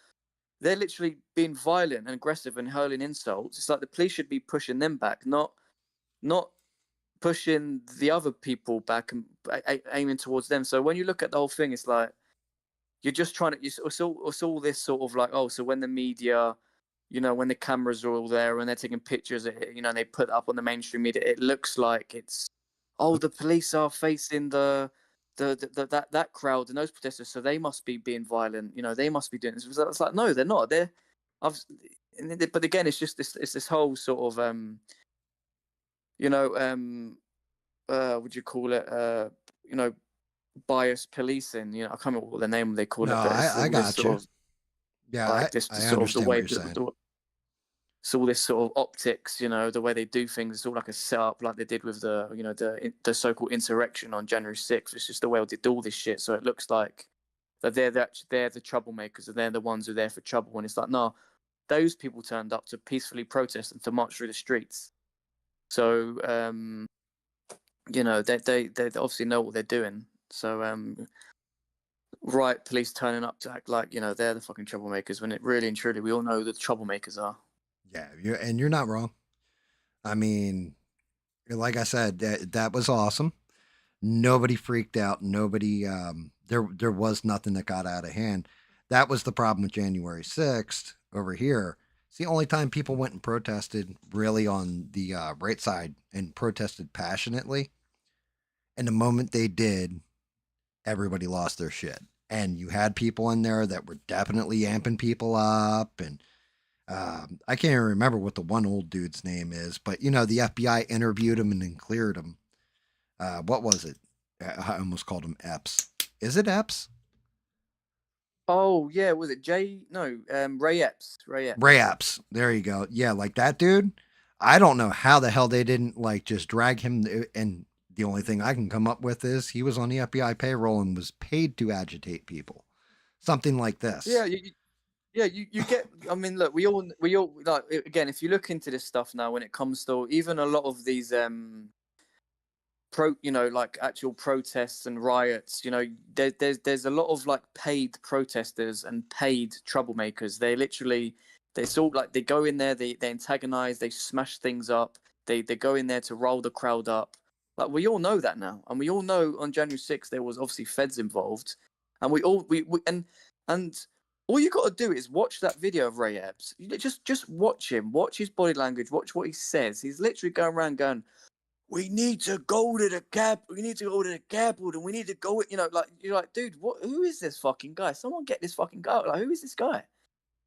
literally being violent and aggressive and hurling insults. It's like the police should be pushing them back, not pushing the other people back and aiming towards them. So when you look at the whole thing, it's like you're just trying to. It's all this sort of like, oh, so when the media, when the cameras are all there and they're taking pictures, and they put up on the mainstream media, it looks like it's, oh, the police are facing that crowd and those protesters, so they must be being violent. They must be doing this. It's like, no, they're not. But again, it's just this whole sort of would you call it? Bias policing. I can't remember what the name they call No, it, but I got sort you. Of, Yeah, like this I sort of the understand way what you're saying. it's all this sort of optics, the way they do things. It's all like a setup, like they did with the so-called insurrection on January 6th. It's just the way they do all this shit. So it looks like that they're the troublemakers and they're the ones who are there for trouble. And it's like, no, those people turned up to peacefully protest and to march through the streets. So they obviously know what they're doing. So right police turning up to act like they're the fucking troublemakers, when it really and truly we all know that the troublemakers are. Yeah, you're not wrong. I mean, like I said, that was awesome. Nobody freaked out. Nobody there was nothing that got out of hand. That was the problem with January 6th over here. It's the only time people went and protested really on the right side and protested passionately. And the moment they did, everybody lost their shit. And you had people in there that were definitely amping people up. And I can't even remember what the one old dude's name is, but the FBI interviewed him and then cleared him. What was it? I almost called him Epps. Is it Epps? Oh yeah, was it Jay? No, Ray Epps. Ray Epps. There you go. Yeah, like that dude. I don't know how the hell they didn't like just drag him. And the only thing I can come up with is he was on the FBI payroll and was paid to agitate people. Something like this. Yeah, you get. I mean, look, we all like, again. If you look into this stuff now, when it comes to even a lot of these like actual protests and riots, there's a lot of like paid protesters and paid troublemakers. It's all like they go in there, they antagonize, they smash things up, they go in there to roll the crowd up. Like, we all know that now, and we all know on January 6th there was obviously feds involved, and we and all you got to do is watch that video of Ray Epps. Just watch him, watch his body language, watch what he says. He's literally going around going, we need to go to the Capitol. We need to go to the Capitol, and we need to go. Like, you're like, dude, who is this fucking guy? Someone get this fucking guy. Like, who is this guy?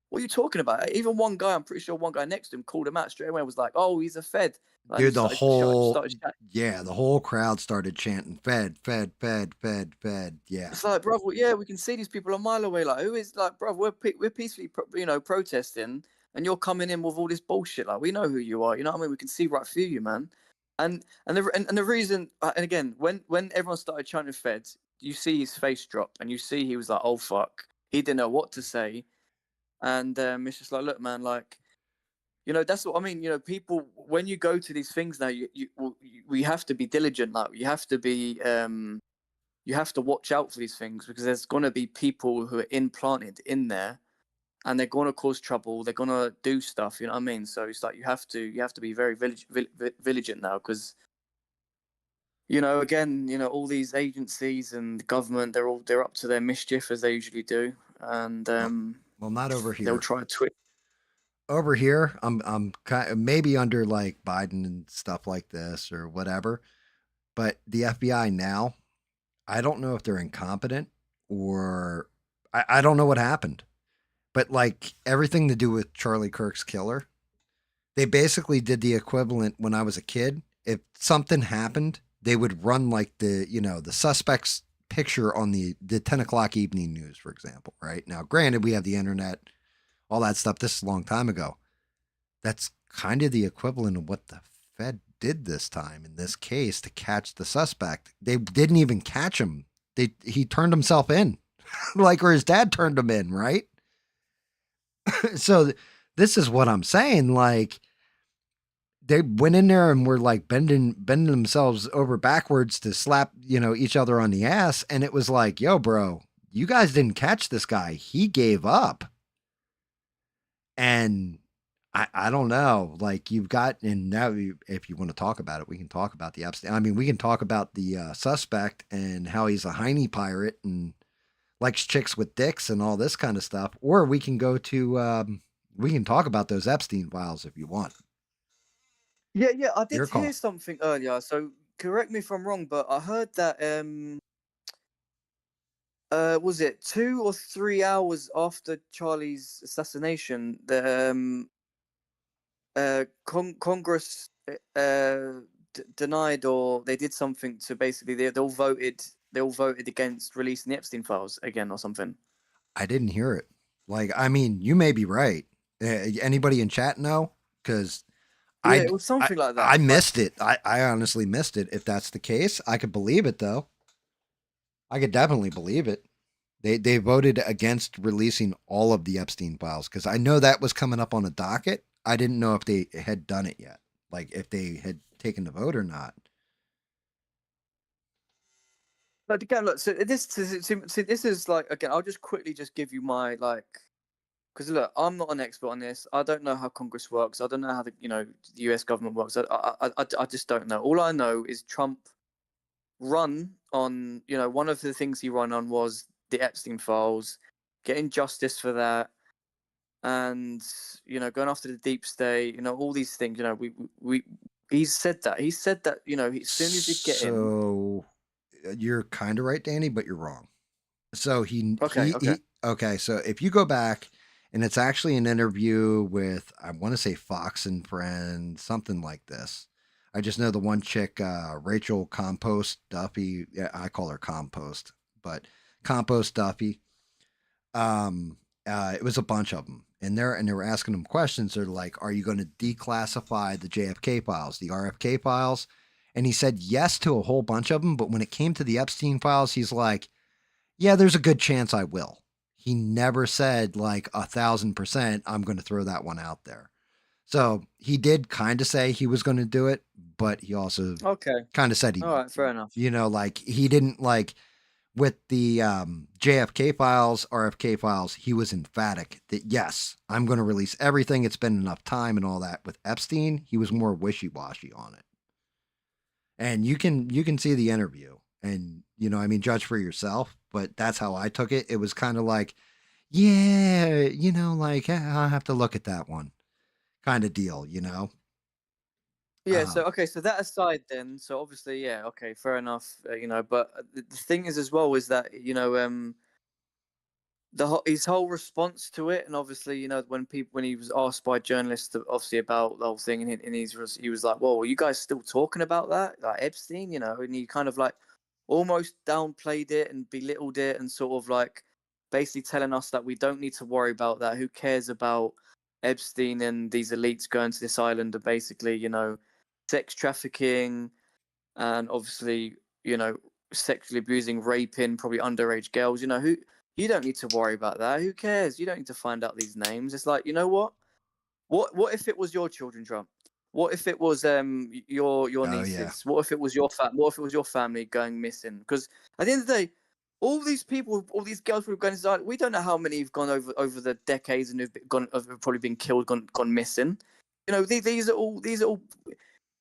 What are you talking about? Even one guy, I'm pretty sure one guy next to him called him out straight away and was like, oh, he's a Fed. Like, Dude, the whole crowd started chanting Fed, Fed, Fed, Fed, Fed. Yeah. It's like, bro, yeah, we can see these people a mile away. Like, who is, like, bro, we're peacefully, protesting, and you're coming in with all this bullshit. Like, we know who you are. You know what I mean? We can see right through you, man. And the reason, and again, when everyone started chanting Fed, you see his face drop, and you see he was like, "Oh fuck," he didn't know what to say, and it's just like, look, man, like, that's what I mean. People, when you go to these things now, we have to be diligent. Like, you have to watch out for these things, because there's gonna be people who are implanted in there, and they're gonna cause trouble. They're gonna do stuff. You know what I mean? So it's like you have to be very vigilant now, because again, all these agencies and the government, they're up to their mischief, as they usually do, and Well, not over they'll here. try to twist. Over here, I'm kind of maybe under like Biden and stuff like this or whatever. But the FBI now, I don't know if they're incompetent or I don't know what happened. But like everything to do with Charlie Kirk's killer, they basically did the equivalent when I was a kid. If something happened, they would run like the suspect's picture on the 10 o'clock evening news, for example. Right now, granted, we have the internet, all that stuff. This is a long time ago. That's kind of the equivalent of what the Fed did this time in this case to catch the suspect. They didn't even catch him. He turned himself in, like, or his dad turned him in, right? So this is what I'm saying. Like, they went in there and were like bending themselves over backwards to slap each other on the ass, and it was like, yo, bro, you guys didn't catch this guy. He gave up, and I don't know. Like, you've got, and now if you want to talk about it, we can talk about the Epstein. I mean, we can talk about the suspect and how he's a Heine pirate and likes chicks with dicks and all this kind of stuff, or we can go to we can talk about those Epstein files if you want. Yeah, I did Your hear call. something earlier. So correct me if I'm wrong, but I heard that was it 2 or 3 hours after Charlie's assassination, the Congress denied, or they did something to basically they all voted against releasing the Epstein files again or something. I didn't hear it. Like, I mean, you may be right. Anybody in chat know? Because Yeah, I, it was I something like that. I missed it. I honestly missed it. If that's the case, I could believe it though. I could definitely believe it. They voted against releasing all of the Epstein files because I know that was coming up on a docket. I didn't know if they had done it yet, like if they had taken the vote or not. But again, look. So this is like, again, I'll just quickly just give you my, like, because look, I'm not an expert on this. I don't know how Congress works. I don't know how the U.S. government works. I just don't know. All I know is Trump run on, one of the things he ran on was the Epstein files, getting justice for that, and going after the deep state. All these things. He's said that. He said that. As soon as you get in. So you're kind of right, Danny, but you're wrong. So Okay. Okay. okay. So if you go back, and it's actually an interview with, I want to say Fox and Friends, something like this. I just know the one chick, Rachel Compost Duffy. Yeah, I call her Compost, but Compost Duffy. It was a bunch of them in there, and they were asking them questions. They're like, "Are you going to declassify the JFK files, the RFK files?" And he said yes to a whole bunch of them, but when it came to the Epstein files, he's like, yeah, there's a good chance I will. He never said like 1,000% I'm going to throw that one out there. So he did kind of say he was going to do it, but he also Okay. kind of said he, All right. Fair enough. like he didn't like with the JFK files, RFK files, he was emphatic that yes, I'm going to release everything. It's been enough time and all that. With Epstein, he was more wishy-washy on it. And you can see the interview and I mean, judge for yourself, but that's how I took it. It was kind of like, yeah, like I'll have to look at that one kind of deal. Yeah. um, So that aside, then, so obviously, yeah. Okay. Fair enough. But the thing is, as well, is that his whole response to it, and obviously, when he was asked by journalists, obviously, about the whole thing, and he was like, "Well, are you guys still talking about that, like Epstein?" And he kind of like almost downplayed it and belittled it, and sort of like basically telling us that we don't need to worry about that. Who cares about Epstein and these elites going to this island and basically, sex trafficking, and obviously, you know, sexually abusing, raping, probably underage girls. You know, who you don't need to worry about that. Who cares? You don't need to find out these names. It's like, you know what? What if it was your children, Trump? What if it was your Oh yeah. nieces? What if it was what if it was your family going missing? Because at the end of the day, all these people, all these girls who've gone inside, we don't know how many have gone over the decades and have probably been killed, gone missing. You know, these are all.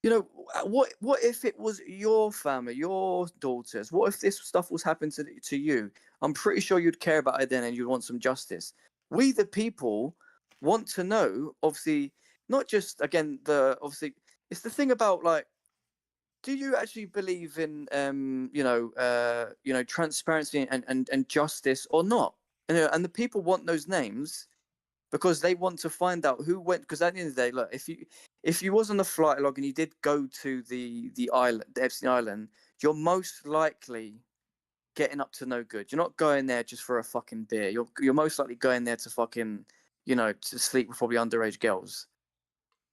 You know, what if it was your family, your daughters? What if this stuff was happening to you? I'm pretty sure you'd care about it then, and you'd want some justice. We, the people, want to know. Obviously, not just again the obviously. It's the thing about like, do you actually believe in transparency and justice or not? And the people want those names because they want to find out who went. Because at the end of the day, look, if you was on the flight log and you did go to the island, the Epstein Island, you're most likely getting up to no good. You're not going there just for a fucking beer. You're most likely going there to fucking to sleep with probably underage girls.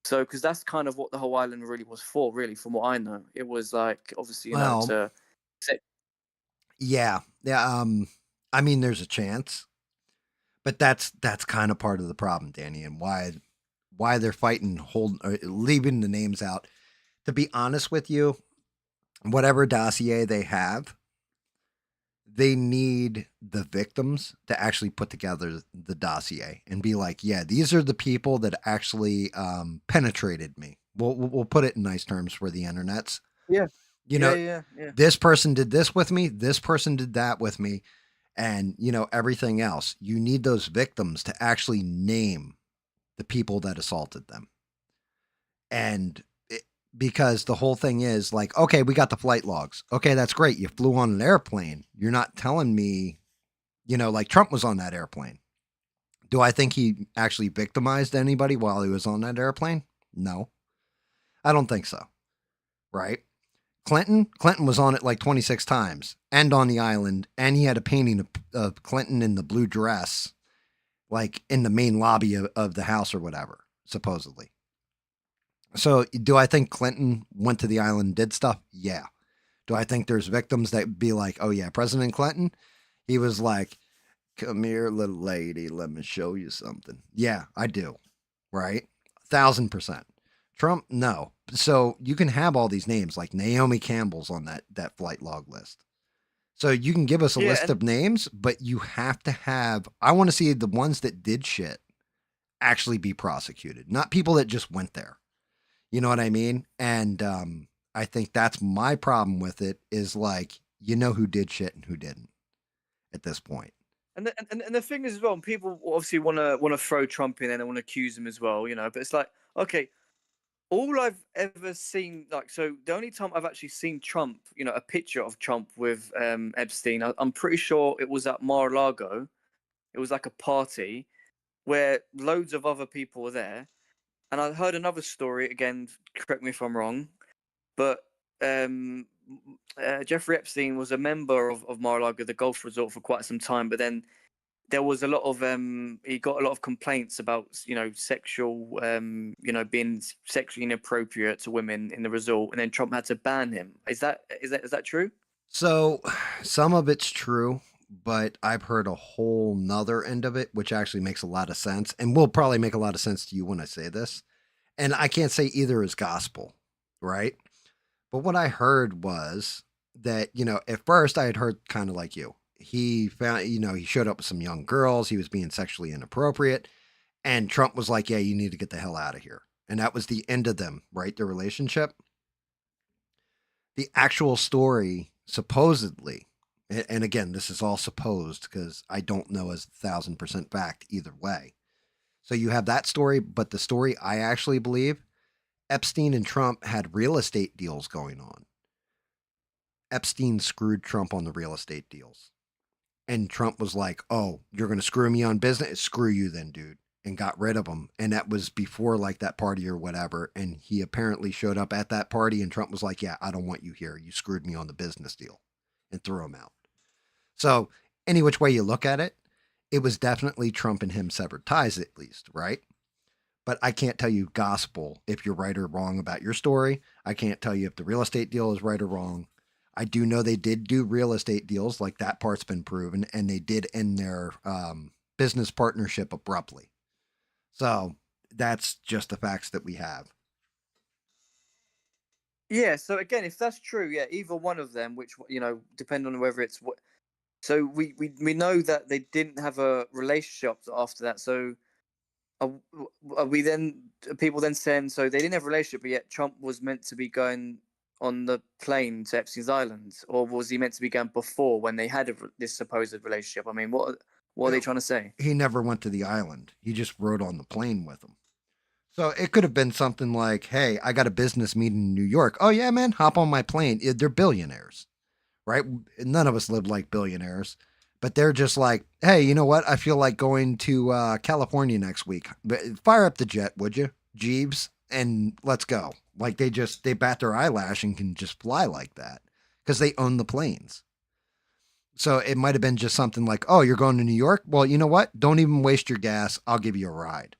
So because that's kind of what the whole island really was for, really, from what I know. It was like obviously Well, to yeah, yeah. I mean, there's a chance, but that's kind of part of the problem, Danny, and why they're fighting, leaving the names out. To be honest with you, whatever dossier they have, they need the victims to actually put together the dossier and be like, yeah, these are the people that actually penetrated me. We'll put it in nice terms for the internets. yeah You know, yeah. this person did this with me, this person did that with me, and everything else. You need those victims to actually name the people that assaulted them. And because the whole thing is like, okay, we got the flight logs. Okay, that's great. You flew on an airplane. You're not telling me, like Trump was on that airplane. Do I think he actually victimized anybody while he was on that airplane? No, I don't think so. Right? Clinton was on it like 26 times and on the island, and he had a painting of Clinton in the blue dress, like in the main lobby of the house or whatever, supposedly. So, do I think Clinton went to the island and did stuff? Yeah. Do I think there's victims that be like, oh, yeah, President Clinton? He was like, come here, little lady, let me show you something. Yeah, I do. Right? 1,000%. Trump, no. So you can have all these names like Naomi Campbell's on that flight log list. So you can give us a Yeah, list of names, but you have to have, I want to see the ones that did shit actually be prosecuted, not people that just went there. You know what I mean? And I think that's my problem with it is like, who did shit and who didn't at this point. and the thing is as well, people obviously want to throw Trump in and they want to accuse him as well, but it's like, okay, all I've ever seen, like, so the only time I've actually seen Trump, a picture of Trump with Epstein, I'm pretty sure it was at Mar-a-Lago. It was like a party where loads of other people were there. And I heard another story, again, correct me if I'm wrong, but um, Jeffrey Epstein was a member of Mar-a-Lago, the golf resort, for quite some time. But then there was a lot of he got a lot of complaints about sexual being sexually inappropriate to women in the resort, and then Trump had to ban him. Is that true? So some of it's true, but I've heard a whole nother end of it, which actually makes a lot of sense and will probably make a lot of sense to you when I say this. And I can't say either is gospel, right? But what I heard was that, at first I had heard kind of like you. He found, he showed up with some young girls. He was being sexually inappropriate. And Trump was like, yeah, you need to get the hell out of here. And that was the end of them, right? Their relationship. The actual story, supposedly, and again, this is all supposed because I don't know as 1,000% fact either way. So you have that story, but the story I actually believe Epstein and Trump had real estate deals going on. Epstein screwed Trump on the real estate deals. And Trump was like, oh, you're going to screw me on business? Screw you then, dude. And got rid of him. And that was before like that party or whatever. And he apparently showed up at that party and Trump was like, yeah, I don't want you here. You screwed me on the business deal and threw him out. So any which way you look at it, it was definitely Trump and him severed ties at least, right? But I can't tell you gospel if you're right or wrong about your story. I can't tell you if the real estate deal is right or wrong. I do know they did do real estate deals, like that part's been proven, and they did end their business partnership abruptly. So that's just the facts that we have. Yeah. So again, if that's true, yeah, either one of them, which depending on whether it's what. So we know that they didn't have a relationship after that. So are, are we then are people then saying so they didn't have a relationship, but yet Trump was meant to be going on the plane to Epstein's Island, or was he meant to be going before when they had this supposed relationship? I mean, what are they trying to say? He never went to the island. He just rode on the plane with them. So it could have been something like, "Hey, I got a business meeting in New York. Oh yeah, man, hop on my plane." They're billionaires, right? None of us live like billionaires, but they're just like, "Hey, you know what? I feel like going to California next week. Fire up the jet, would you, Jeeves? And let's go." Like they bat their eyelash and can just fly like that because they own the planes. So it might have been just something like, "Oh, you're going to New York? Well, you know what? Don't even waste your gas. I'll give you a ride."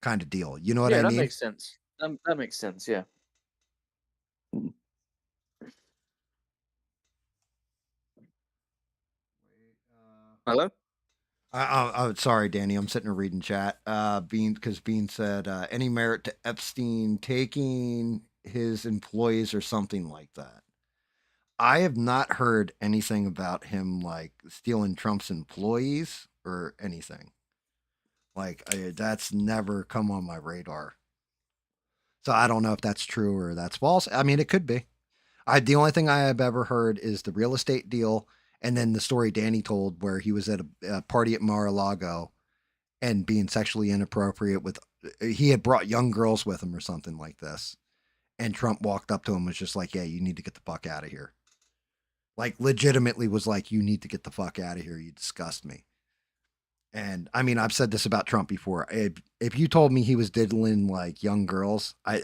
Kind of deal. You know what Yeah, I that mean? makes sense. That makes sense. Yeah. Hello. Sorry, Danny. I'm sitting here reading chat. Bean said any merit to Epstein taking his employees or something like that. I have not heard anything about him like stealing Trump's employees or anything. Like that's never come on my radar. So I don't know if that's true or that's false. I mean, it could be. The only thing I have ever heard is the real estate deal, and then the story Danny told where he was at a party at Mar-a-Lago and being sexually inappropriate with. He had brought young girls with him or something like this, and Trump walked up to him and was just like, "Yeah, you need to get the fuck out of here." Like legitimately was like, "You need to get the fuck out of here. You disgust me." And I mean, I've said this about Trump before. If you told me he was diddling like young girls, I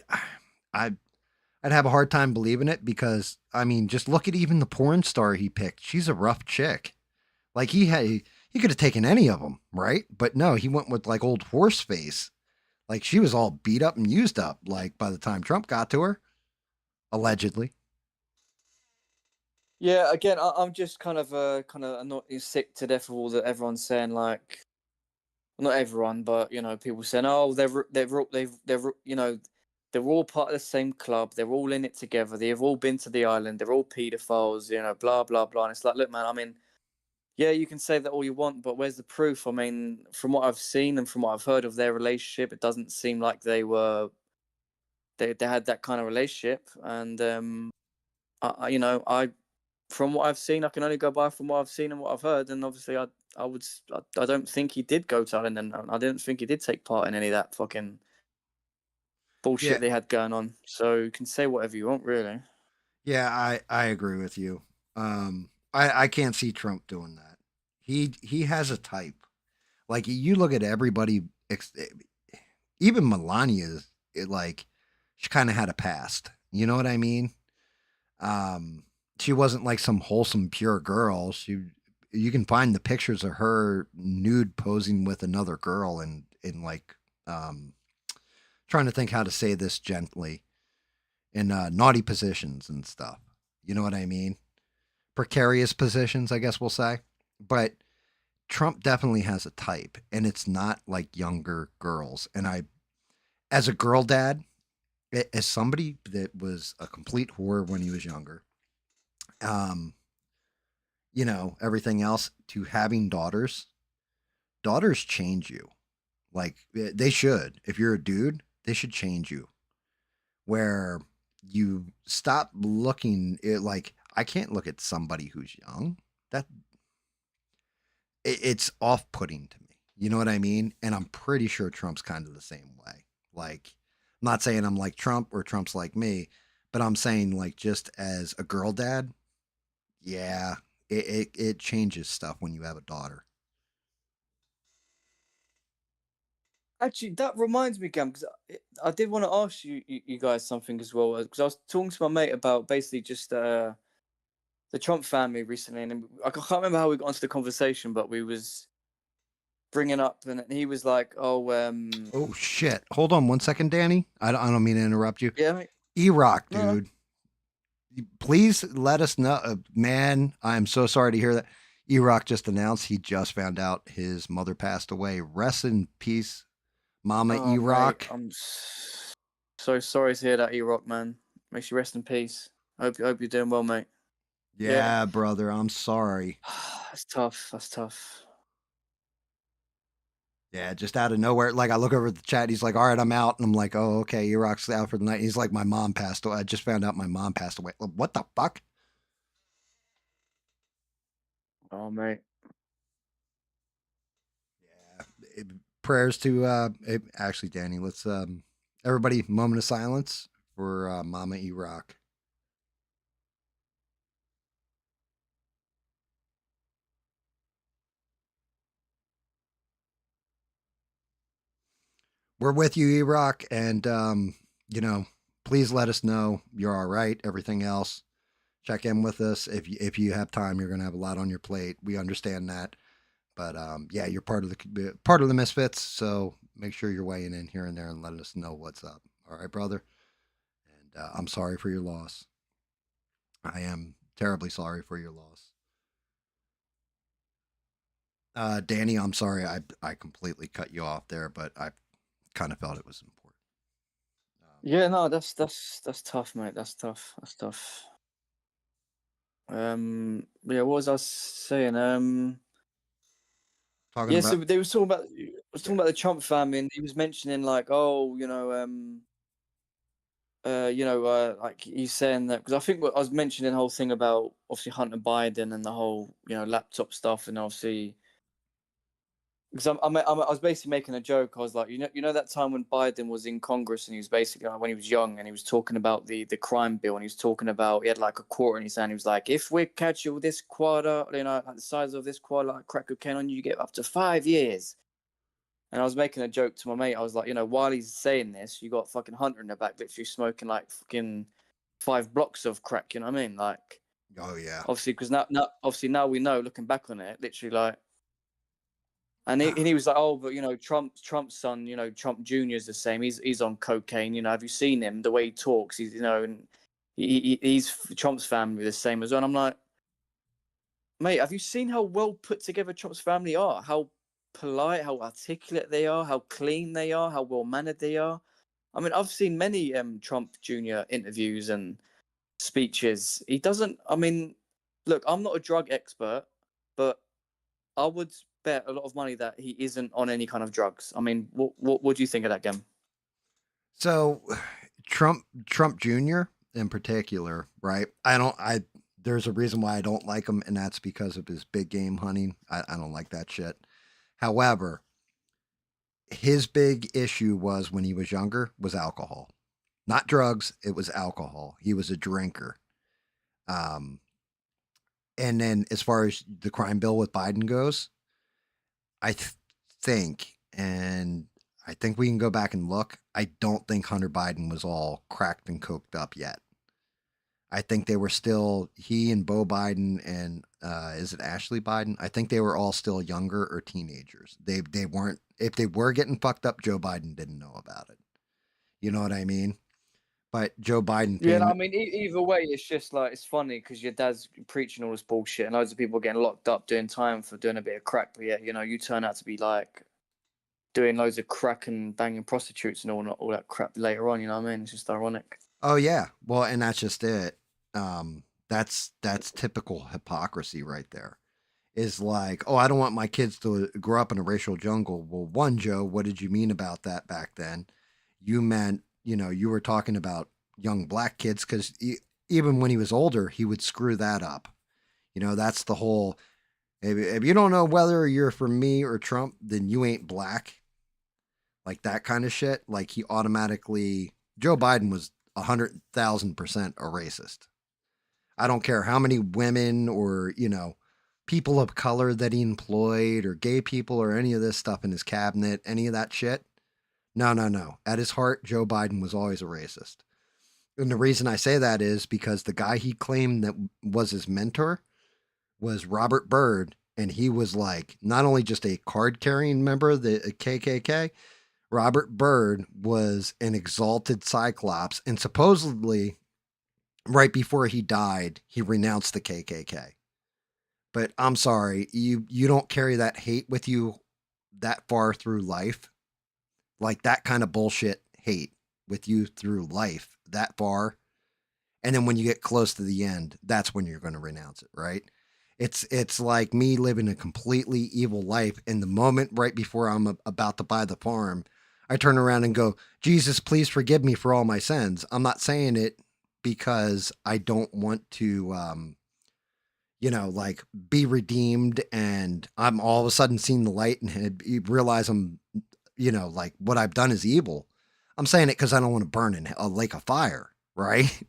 I'd have a hard time believing it because I mean, just look at even the porn star he picked. She's a rough chick. Like he could have taken any of them, right? But no, he went with like old horse face. Like she was all beat up and used up. Like by the time Trump got to her, allegedly. Yeah. Again, I'm just kind of not sick to death of all that everyone's saying. Like, not everyone, but people saying, "Oh, they're all part of the same club. They're all in it together. They've all been to the island. They're all paedophiles. Blah blah blah." And it's like, look, man. I mean, yeah, you can say that all you want, but where's the proof? I mean, from what I've seen and from what I've heard of their relationship, it doesn't seem like they had that kind of relationship. And I from what I've seen, I can only go by from what I've seen and what I've heard. And obviously, I don't think he did go to Ireland, and I didn't think he did take part in any of that fucking Yeah, bullshit they had going on. So you can say whatever you want, really. yeah, I agree with you. I can't see Trump doing that. He has a type. Like you look at everybody, even Melania. Like she kind of had a past. You know what I mean? Um, she wasn't like some wholesome, pure girl. You can find the pictures of her nude posing with another girl and in like, um, trying to think how to say this gently in naughty positions and stuff. You know what I mean? Precarious positions, I guess we'll say. But Trump definitely has a type, and it's not like younger girls. And as a girl dad, as somebody that was a complete whore when he was younger, um, everything else to having daughters change you. Like they should. If you're a dude, they should change you. Where you stop looking like I can't look at somebody who's young. That it's off-putting to me. You know what I mean? And I'm pretty sure Trump's kind of the same way. Like I'm not saying I'm like Trump or Trump's like me, but I'm saying like just as a girl dad, yeah, it changes stuff when you have a daughter. Actually, that reminds me, Gam, because I did want to ask you guys something as well. Because I was talking to my mate about basically just the Trump family recently, and I can't remember how we got into the conversation, but we was bringing up, and he was like, "Oh, Oh shit! Hold on one second, Danny. I don't mean to interrupt you. yeah, mate. E-Rock, No, no. dude. Please let us know. Man, I'm so sorry to hear that. E-Rock just announced he just found out his mother passed away. Rest in peace, Mama Oh, mate, E-Rock. so sorry to hear that, E-Rock, man. May she rest in peace. Hope you're doing well, mate. Yeah. Yeah, brother, I'm sorry. That's tough. That's tough. Yeah, just out of nowhere. Like I look over at the chat, he's like, "All right, I'm out," and I'm like, "Oh, okay, E-Rock's out for the night." He's like, "My mom passed away. I just found out my mom passed away." What the fuck? Oh, mate. Yeah. Prayers to actually, Danny. Let's everybody moment of silence for Mama E-Rock. We're with you, E-Rock, and you know, please let us know you're all right. Everything else, check in with us if you have time. You're gonna have a lot on your plate. We understand that, but yeah, you're part of the misfits. So make sure you're weighing in here and there and letting us know what's up. All right, brother. And I'm sorry for your loss. I am terribly sorry for your loss. Danny, I'm sorry I completely cut you off there, but I kind of felt it was important. Yeah, no, that's tough, mate. That's tough. That's tough. Yeah, what was I saying? Talking Yeah, so about they were talking about yeah. the Trump family, and he was mentioning like, oh, like he's saying that because I think what I was mentioning the whole thing about obviously Hunter Biden and the whole laptop stuff, and obviously because I was basically making a joke. I was like, that time when Biden was in Congress and he was basically when he was young and he was talking about the crime bill and he was talking about he had like a quarter in his hand. He was like, if we catch you with this quarter, like the size of this quarter, like crack cocaine on you, you get up to 5 years. And I was making a joke to my mate. I was like, while he's saying this, you got fucking Hunter in the back, literally smoking like fucking 5 blocks of crack. You know what I mean? Like, Oh yeah. obviously, because now we know, looking back on it, literally like, and he was like, oh, but Trump's son, Trump Jr. is the same. He's on cocaine. Have you seen him? The way he talks, and he's Trump's family the same as well. And I'm like, mate, have you seen how well put together Trump's family are? How polite, how articulate they are, how clean they are, how well mannered they are. I mean, I've seen many Trump Jr. interviews and speeches. He doesn't. I mean, look, I'm not a drug expert, but I would bet a lot of money that he isn't on any kind of drugs. I mean, what do you think of that, game? So Trump Jr. in particular, right? I there's a reason why I don't like him, and that's because of his big game hunting. I don't like that shit. However, his big issue was when he was younger was alcohol. Not drugs, it was alcohol. He was a drinker. Um and then as far as the crime bill with Biden goes, I think, and I think we can go back and look. I don't think Hunter Biden was all cracked and coked up yet. I think they were still he and Bo Biden and is it Ashley Biden? I think they were all still younger or teenagers. They weren't. If they were getting fucked up, Joe Biden didn't know about it. You know what I mean? But Joe Biden Yeah, no, I fame. mean, either way, it's just like it's funny because your dad's preaching all this bullshit, and loads of people are getting locked up doing time for doing a bit of crack. But yeah, you turn out to be like doing loads of crack and banging prostitutes and all that crap later on. You know what I mean? It's just ironic. Oh yeah, well, and that's just it. That's typical hypocrisy right there. Is like, oh, I don't want my kids to grow up in a racial jungle. Well, one, Joe, what did you mean about that back then? You meant, you were talking about young black kids because even when he was older, he would screw that up. That's the whole. If you don't know whether you're for me or Trump, then you ain't black. Like that kind of shit. Like he automatically. Joe Biden was 100,000% a racist. I don't care how many women or, people of color that he employed or gay people or any of this stuff in his cabinet, any of that shit. No, no, no. At his heart, Joe Biden was always a racist. And the reason I say that is because the guy he claimed that was his mentor was Robert Byrd. And he was like not only just a card carrying member of the KKK, Robert Byrd was an exalted Cyclops and supposedly right before he died, he renounced the KKK. But I'm sorry, you don't carry that hate with you that far through life. Like that kind of bullshit hate with you through life that far. And then when you get close to the end, that's when you're going to renounce it, right? It's like me living a completely evil life. In the moment right before I'm about to buy the farm, I turn around and go, Jesus, please forgive me for all my sins. I'm not saying it because I don't want to, like be redeemed, and I'm all of a sudden seeing the light and realize I'm, like what I've done is evil. I'm saying it because I don't want to burn in a lake of fire, right?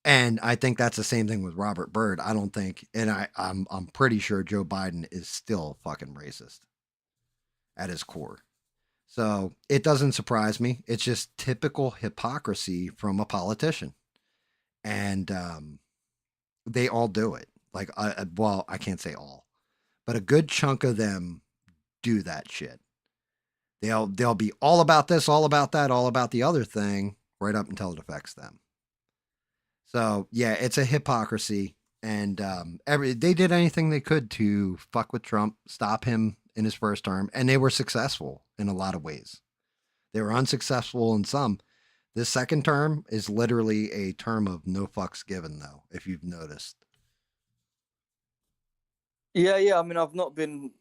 And I think that's the same thing with Robert Byrd. I don't think, and I'm pretty sure Joe Biden is still fucking racist at his core. So it doesn't surprise me. It's just typical hypocrisy from a politician, and they all do it. Like, well, I can't say all, but a good chunk of them do that shit. They'll be all about this, all about that, all about the other thing, right up until it affects them. So yeah, it's a hypocrisy, and they did anything they could to fuck with Trump, stop him in his first term, and they were successful in a lot of ways. They were unsuccessful in some. This second term is literally a term of no fucks given, though, if you've noticed. Yeah. I mean, I've not been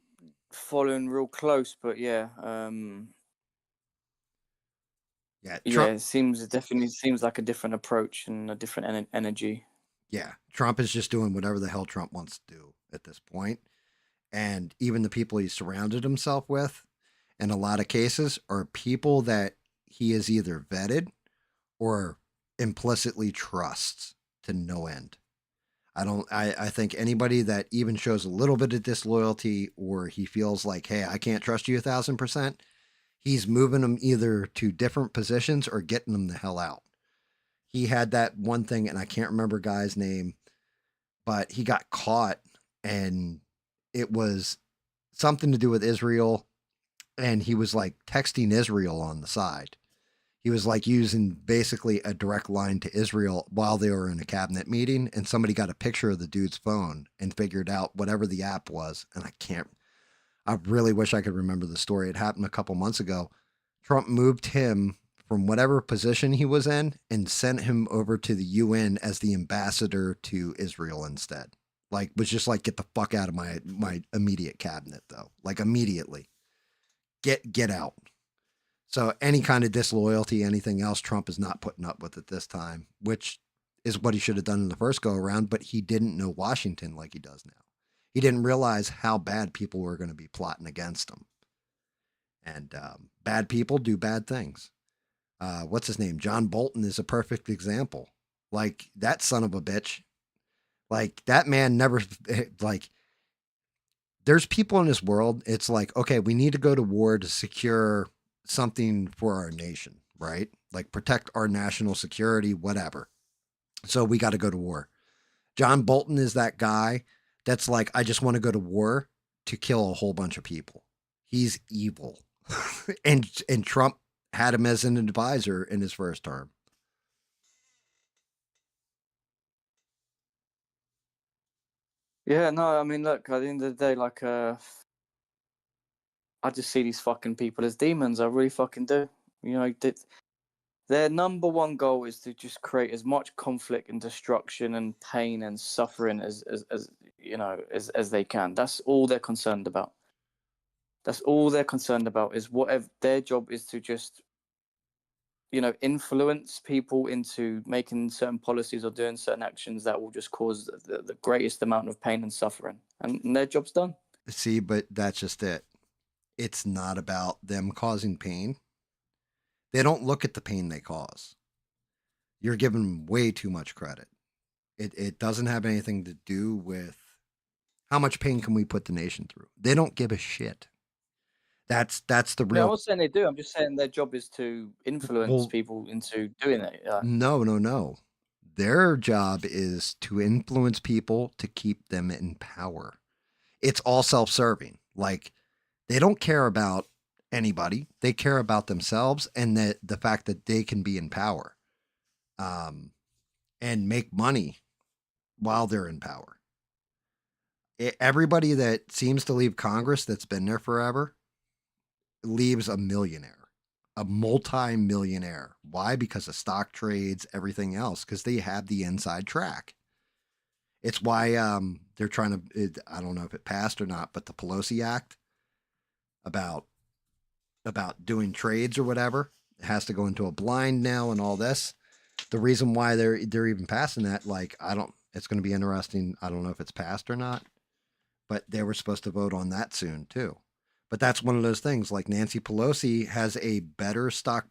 following real close, but yeah, Yeah, yeah, Trump. it definitely seems like a different approach and a different energy. Yeah, Trump is just doing whatever the hell Trump wants to do at this point, and even the people he surrounded himself with, in a lot of cases, are people that he has either vetted or implicitly trusts to no end. I think anybody that even shows a little bit of disloyalty, or he feels like, hey, I can't trust you 1,000%, he's moving them either to different positions or getting them the hell out. He had that one thing, and I can't remember guy's name, but he got caught, and it was something to do with Israel, and he was like texting Israel on the side. He was like using basically a direct line to Israel while they were in a cabinet meeting, and somebody got a picture of the dude's phone and figured out whatever the app was. And I really wish I could remember the story. It happened a couple months ago. Trump moved him from whatever position he was in and sent him over to the UN as the ambassador to Israel instead. Like, was just like, get the fuck out of my immediate cabinet, though. Like, immediately. Get out. So any kind of disloyalty, anything else, Trump is not putting up with at this time, which is what he should have done in the first go around. But he didn't know Washington like he does now. He didn't realize how bad people were going to be plotting against him. And bad people do bad things. What's his name? John Bolton is a perfect example. Like that son of a bitch. Like that man never like. There's people in this world. It's like, okay, we need to go to war to secure something for our nation, right? Like protect our national security, whatever. So we got to go to war. John Bolton is that guy that's like, I just want to go to war to kill a whole bunch of people. He's evil. and Trump had him as an advisor in his first term. Yeah, no, I mean, look, at the end of the day, like, I just see these fucking people as demons. I really fucking do. You know, their number one goal is to just create as much conflict and destruction and pain and suffering as as they can. That's all they're concerned about. That's all they're concerned about is whatever their job is to just influence people into making certain policies or doing certain actions that will just cause the greatest amount of pain and suffering, and their job's done. See, but that's just it. It's not about them causing pain. They don't look at the pain they cause. You're giving them way too much credit. It doesn't have anything to do with how much pain can we put the nation through. They don't give a shit. That's the No, I'm real. not saying they do. I'm just saying their job is to influence Well, people into doing it. no. Their job is to influence people to keep them in power. It's all self-serving. Like they don't care about anybody. They care about themselves and the fact that they can be in power. Um, and make money while they're in power. Everybody that seems to leave Congress that's been there forever leaves a millionaire, a multi-millionaire. Why? Because of stock trades, everything else, because they have the inside track. It's why they're trying to. I don't know if it passed or not, but the Pelosi Act about doing trades or whatever, it has to go into a blind now and all this. The reason why they're even passing that, like, I don't. It's going to be interesting. I don't know if it's passed or not, but they were supposed to vote on that soon too. But that's one of those things. Like Nancy Pelosi has a better stock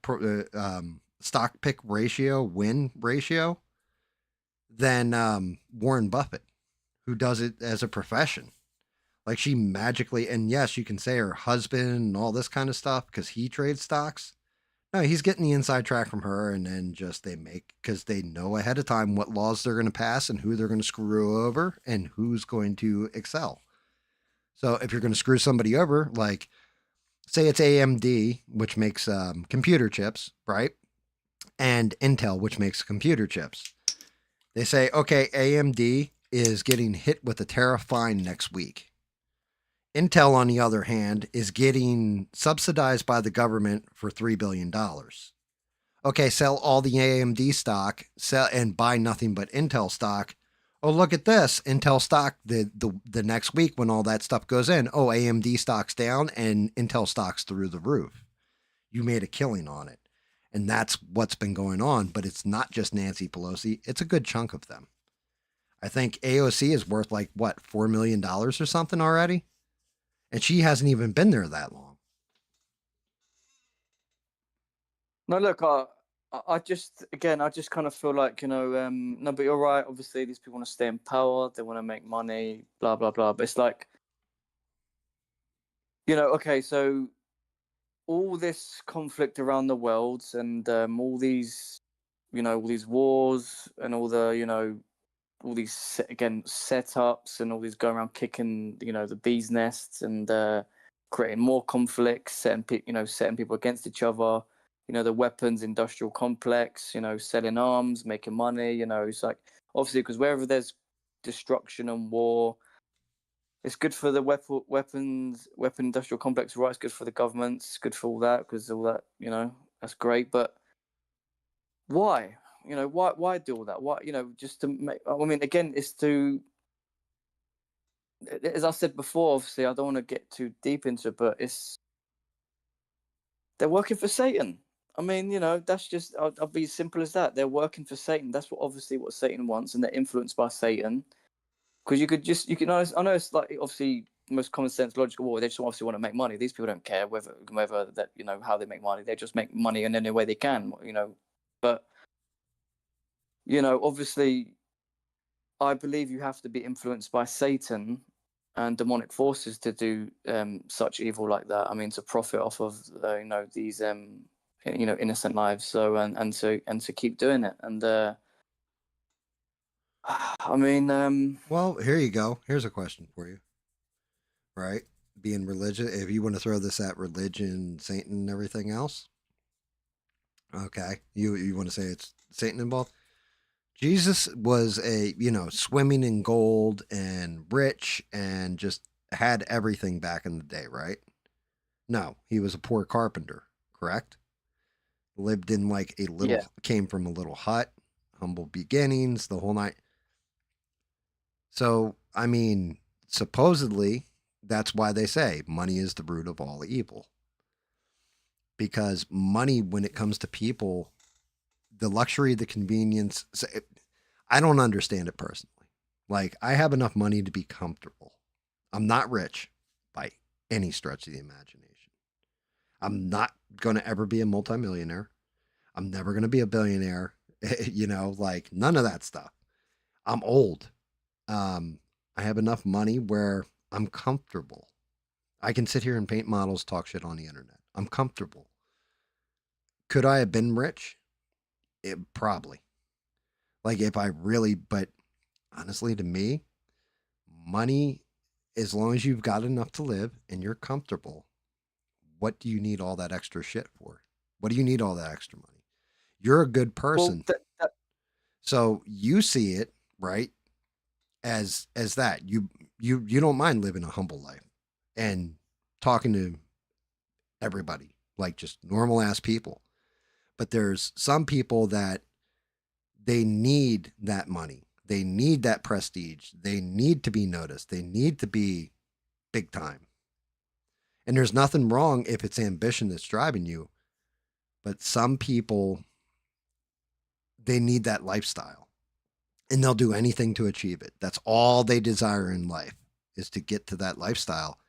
pick ratio, win ratio than Warren Buffett, who does it as a profession. Like she magically, and yes, you can say her husband and all this kind of stuff because he trades stocks. No, he's getting the inside track from her, and then just they make because they know ahead of time what laws they're going to pass and who they're going to screw over and who's going to excel. So if you're going to screw somebody over, like say it's AMD, which makes computer chips, right? And Intel, which makes computer chips. They say, okay, AMD is getting hit with a tariff fine next week. Intel, on the other hand, is getting subsidized by the government for $3 billion. Okay, sell all the AMD stock, sell and buy nothing but Intel stock. Oh, look at this. Intel stock the next week when all that stuff goes in. Oh, AMD stock's down and Intel stock's through the roof. You made a killing on it. And that's what's been going on, but it's not just Nancy Pelosi, it's a good chunk of them. I think AOC is worth like what, $4 million or something already? And she hasn't even been there that long. No, look, I just again, I just kind of feel like no, but you're right. Obviously, these people want to stay in power. They want to make money. Blah blah blah. But it's like, okay, so all this conflict around the world and all these, all these wars and all the, all these again setups and all these going around kicking, the bees' nests and creating more conflicts, setting people against each other. The weapons industrial complex, selling arms, making money. It's like obviously because wherever there's destruction and war, it's good for the weapon industrial complex, right? It's good for the governments. It's good for all that because all that, that's great. But why? Why do all that? Why, just to make? I mean, again, it's to, as I said before. Obviously, I don't want to get too deep into it, but they're working for Satan. I mean, that's just. I'll be as simple as that. They're working for Satan. That's what Satan wants, and they're influenced by Satan. Because you can. I know it's like obviously most common sense, logical. Well, they just obviously want to make money. These people don't care whether that how they make money. They just make money in any way they can. But obviously, I believe you have to be influenced by Satan and demonic forces to do such evil like that. I mean, to profit off of these innocent lives. So and to keep doing it. And I mean, Well, here you go. Here's a question for you, right? Being religious, if you want to throw this at religion, Satan, and everything else, okay, you want to say it's Satan involved? Jesus was a swimming in gold and rich and just had everything back in the day, right? No, he was a poor carpenter, correct? Lived in like a little, yeah. came from a little hut, humble beginnings, the whole night. So, I mean, supposedly, that's why they say money is the root of all evil. Because money, when it comes to people, the luxury, the convenience, I don't understand it personally. Like, I have enough money to be comfortable. I'm not rich by any stretch of the imagination. I'm not going to ever be a multimillionaire. I'm never going to be a billionaire. Like none of that stuff. I'm old. I have enough money where I'm comfortable. I can sit here and paint models, talk shit on the internet. I'm comfortable. Could I have been rich? Probably. Like if I really, but honestly, to me, money, as long as you've got enough to live and you're comfortable, what do you need all that extra shit for? What do you need all that extra money? You're a good Well, person. So you see it, right, as that. You don't mind living a humble life and talking to everybody, like just normal ass people. But there's some people that they need that money. They need that prestige. They need to be noticed. They need to be big time. And there's nothing wrong if it's ambition that's driving you, but some people they need that lifestyle and they'll do anything to achieve it. That's all they desire in life is to get to that lifestyle.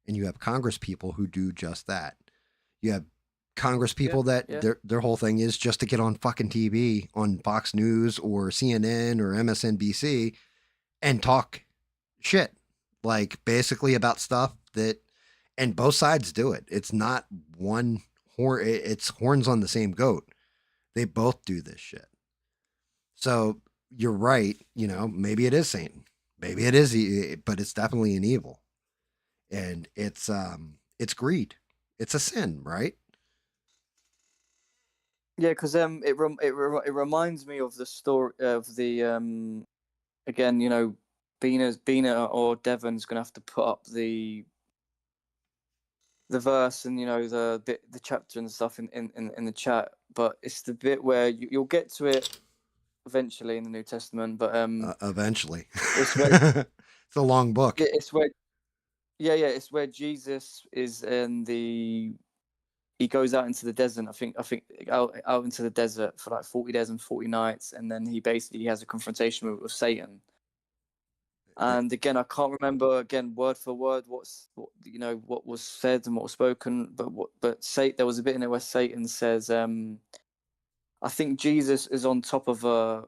And you have Congress people who do just that. You have Congress Yeah, people that yeah, their whole thing is just to get on fucking TV on Fox News or CNN or MSNBC and talk shit, like basically about stuff that, and both sides do it. It's not one horn, it's horns on the same goat. They both do this shit. So you're right. Maybe it is Satan. Maybe it is, but it's definitely an evil, and it's greed. It's a sin, right? yeah. Because it reminds me of the story of the again, Bina or Devon's gonna have to put up the verse and the chapter and stuff in the chat. But it's the bit where you'll get to it eventually in the New Testament. But Eventually, it's where it's a long book. it's where it's where Jesus is in the he goes out into the desert. I think out into the desert for like 40 days and 40 nights, and then he basically has a confrontation with Satan. And again, I can't remember again word for word what was said and what was spoken, but say there was a bit in it where Satan says, I think Jesus is on top of a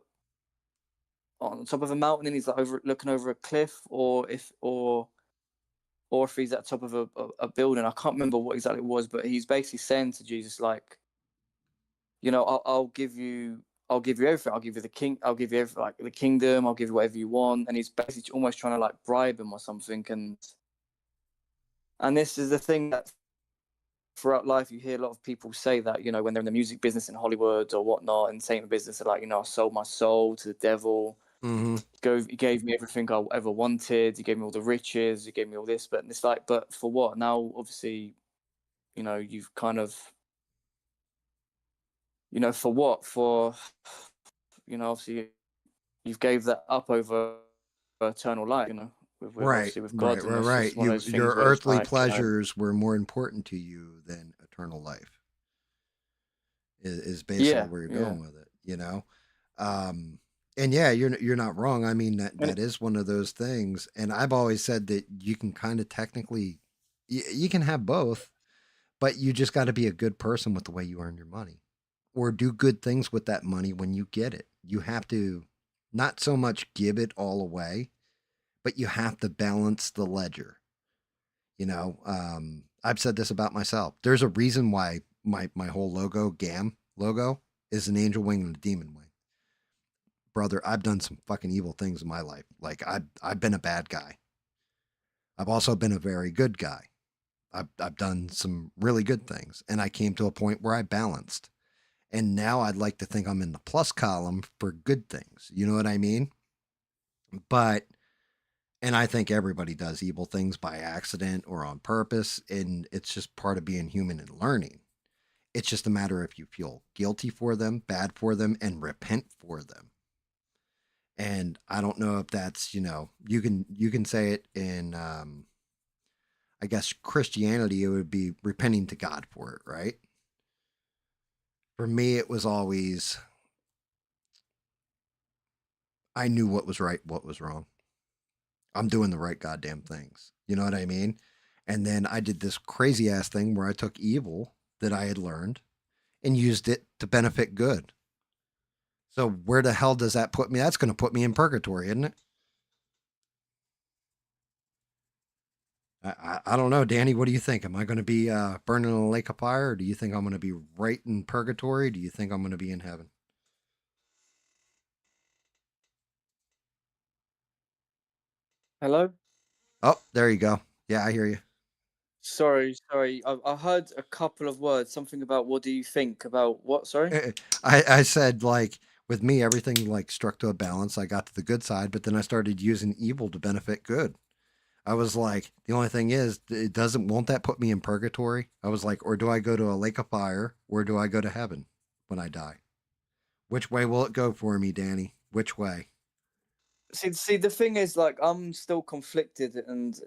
mountain and he's like looking over a cliff, or if he's at the top of a building. I can't remember what exactly it was, but he's basically saying to Jesus like, I'll give you. I'll give you everything. I'll give you the king. I'll give you everything, like the kingdom. I'll give you whatever you want. And he's basically almost trying to like bribe him or something. And this is the thing that throughout life you hear a lot of people say that when they're in the music business in Hollywood or whatnot, and same business, they're like, I sold my soul to the devil. Mm-hmm. He gave me everything I ever wanted. He gave me all the riches. He gave me all this. But it's like, but for what? Now, obviously, you've kind of, for what? For, obviously, you've gave that up over eternal life. With Right, obviously with right, God, and right, it's right. just one of those Your things where it's earthly like, pleasures were more important to you than eternal life. Is basically yeah, where you're yeah, going with it. Um, and yeah, you're not wrong. I mean that and that is one of those things. And I've always said that you can kind of technically, you can have both, but you just got to be a good person with the way you earn your money, or do good things with that money when you get it. You have to not so much give it all away, but you have to balance the ledger. I've said this about myself. There's a reason why my whole logo, GAM logo, is an angel wing and a demon wing. Brother, I've done some fucking evil things in my life. Like I've been a bad guy. I've also been a very good guy. I've done some really good things, and I came to a point where I balanced. And now I'd like to think I'm in the plus column for good things. You know what I mean? But and I think everybody does evil things by accident or on purpose, and it's just part of being human and learning. It's just a matter if you feel guilty for them, bad for them, and repent for them. And I don't know if that's you can say it in I guess Christianity, it would be repenting to God for it, right? For me, it was always I knew what was right, what was wrong. I'm doing the right goddamn things. You know what I mean? And then I did this crazy ass thing where I took evil that I had learned and used it to benefit good. So where the hell does that put me? That's going to put me in purgatory, isn't it? I don't know, Danny. What do you think? Am I going to be burning in a lake of fire, or do you think I'm going to be right in purgatory? Do you think I'm going to be in heaven? hello. Oh, there you go. Yeah, I hear you. Sorry. I heard a couple of words. Something about what do you think about what? Sorry. I said like, with me, everything like struck to a balance. I got to the good side, but then I started using evil to benefit good. I was like, the only thing is, it doesn't, won't that put me in purgatory? I was like, or do I go to a lake of fire or do I go to heaven when I die? Which way will it go for me, Danny? Which way? See, the thing is, like, I'm still conflicted, and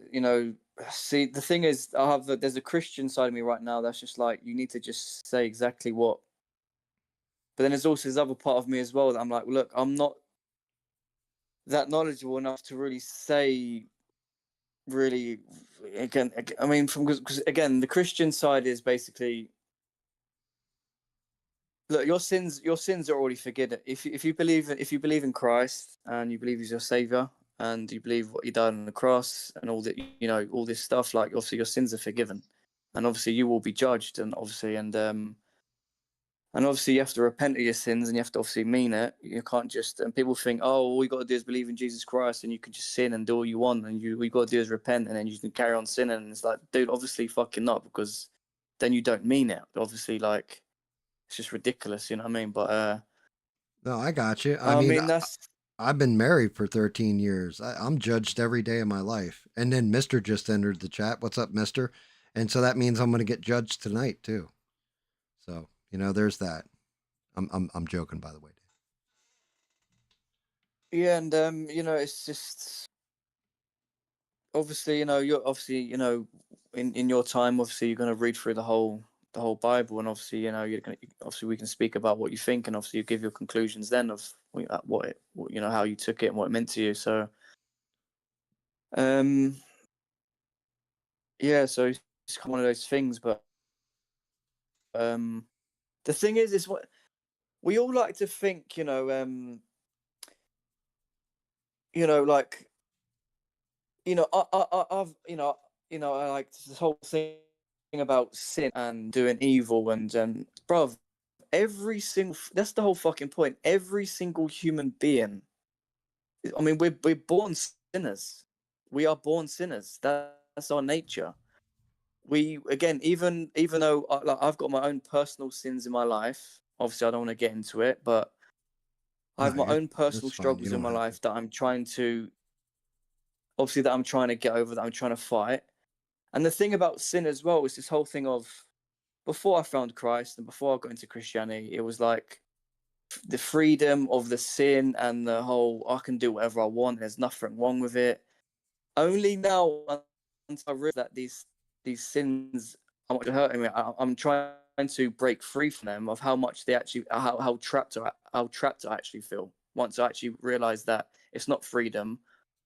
see, the thing is, there's a Christian side of me right now that's just like, you need to just say exactly what. But then there's also this other part of me as well that I'm like, look, I'm not that knowledgeable enough to really say, really, again, I mean, from because again, the Christian side is basically, look, your sins are already forgiven. If you believe in Christ and you believe He's your savior and you believe what He done on the cross and all that, all this stuff, like, obviously your sins are forgiven, and obviously you will be judged, and obviously you have to repent of your sins and you have to obviously mean it. You can't just, and people think, oh, all you got to do is believe in Jesus Christ and you can just sin and do all you want, and all you got to do is repent and then you can carry on sinning. And it's like, dude, obviously fucking not, because then you don't mean it. Obviously, like, it's just ridiculous, you know what I mean? But No, I got you. I I mean, mean, that's I've been married for 13 years. I'm judged every day of my life. And then Mister just entered the chat. What's up, Mister? And so that means I'm going to get judged tonight too. So there's that. I'm joking, by the way. yeah, and it's just obviously, you're obviously, in your time, obviously you're gonna read through the whole Bible, and obviously, you're gonna obviously we can speak about what you think, and obviously you give your conclusions then of how you took it and what it meant to you. So, um, yeah, so it's one of those things. But um, the thing is what we all like to think, like, I like this whole thing about sin and doing evil, and bruv, that's the whole fucking point. Every single human being, I mean, we're born sinners. We are born sinners. That's our nature. We, again, even though like, I've got my own personal sins in my life. Obviously, I don't want to get into it, but I No, have my own that's personal fine. You struggles in don't my have to. life that I'm trying to get over, that I'm trying to fight. And the thing about sin as well is this whole thing of, before I found Christ and before I got into Christianity, it was like the freedom of the sin and the whole, I can do whatever I want. There's nothing wrong with it. Only now, once I realize that these sins are much hurting me, I'm trying to break free from them, of how much they actually, how trapped I actually feel. Once I actually realize that it's not freedom,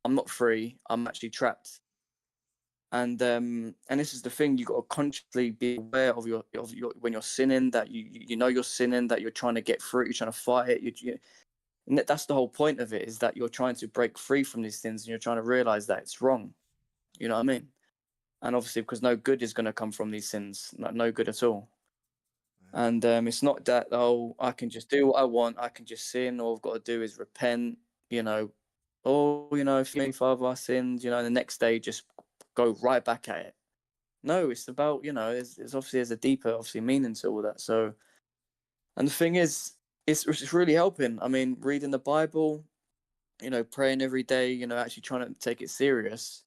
I'm not free. I'm actually trapped. And this is the thing, you got to consciously be aware of your when you're sinning, that you know you're sinning, that you're trying to get through it, you're trying to fight it. And that's the whole point of it, is that you're trying to break free from these things and you're trying to realize that it's wrong. You know what I mean? And obviously, because no good is going to come from these sins, no good at all. And it's not that, oh, I can just do what I want, I can just sin, all I've got to do is repent, you know, oh, forgive me, Father, our sins, and the next day just go right back at it. No, it's about, there's obviously, there's a deeper, obviously, meaning to all that. So, and the thing is, it's really helping. I mean, reading the Bible, praying every day, actually trying to take it serious.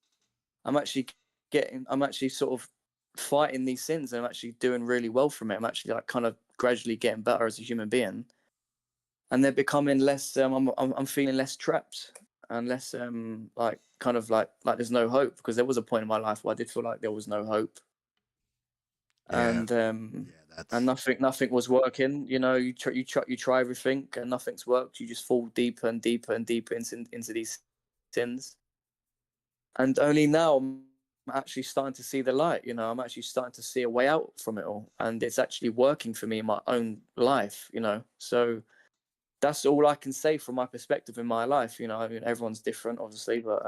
I'm actually sort of fighting these sins, and I'm actually doing really well from it. I'm actually, like, kind of gradually getting better as a human being, and they're becoming less. I'm feeling less trapped and less like, kind of like there's no hope, because there was a point in my life where I did feel like there was no hope, Yeah, and that's nothing was working. You try everything and nothing's worked. You just fall deeper and deeper and deeper into these sins, and only now I'm actually starting to see the light. I'm actually starting to see a way out from it all, and it's actually working for me in my own life. So that's all I can say from my perspective in my life. I mean, everyone's different, obviously, but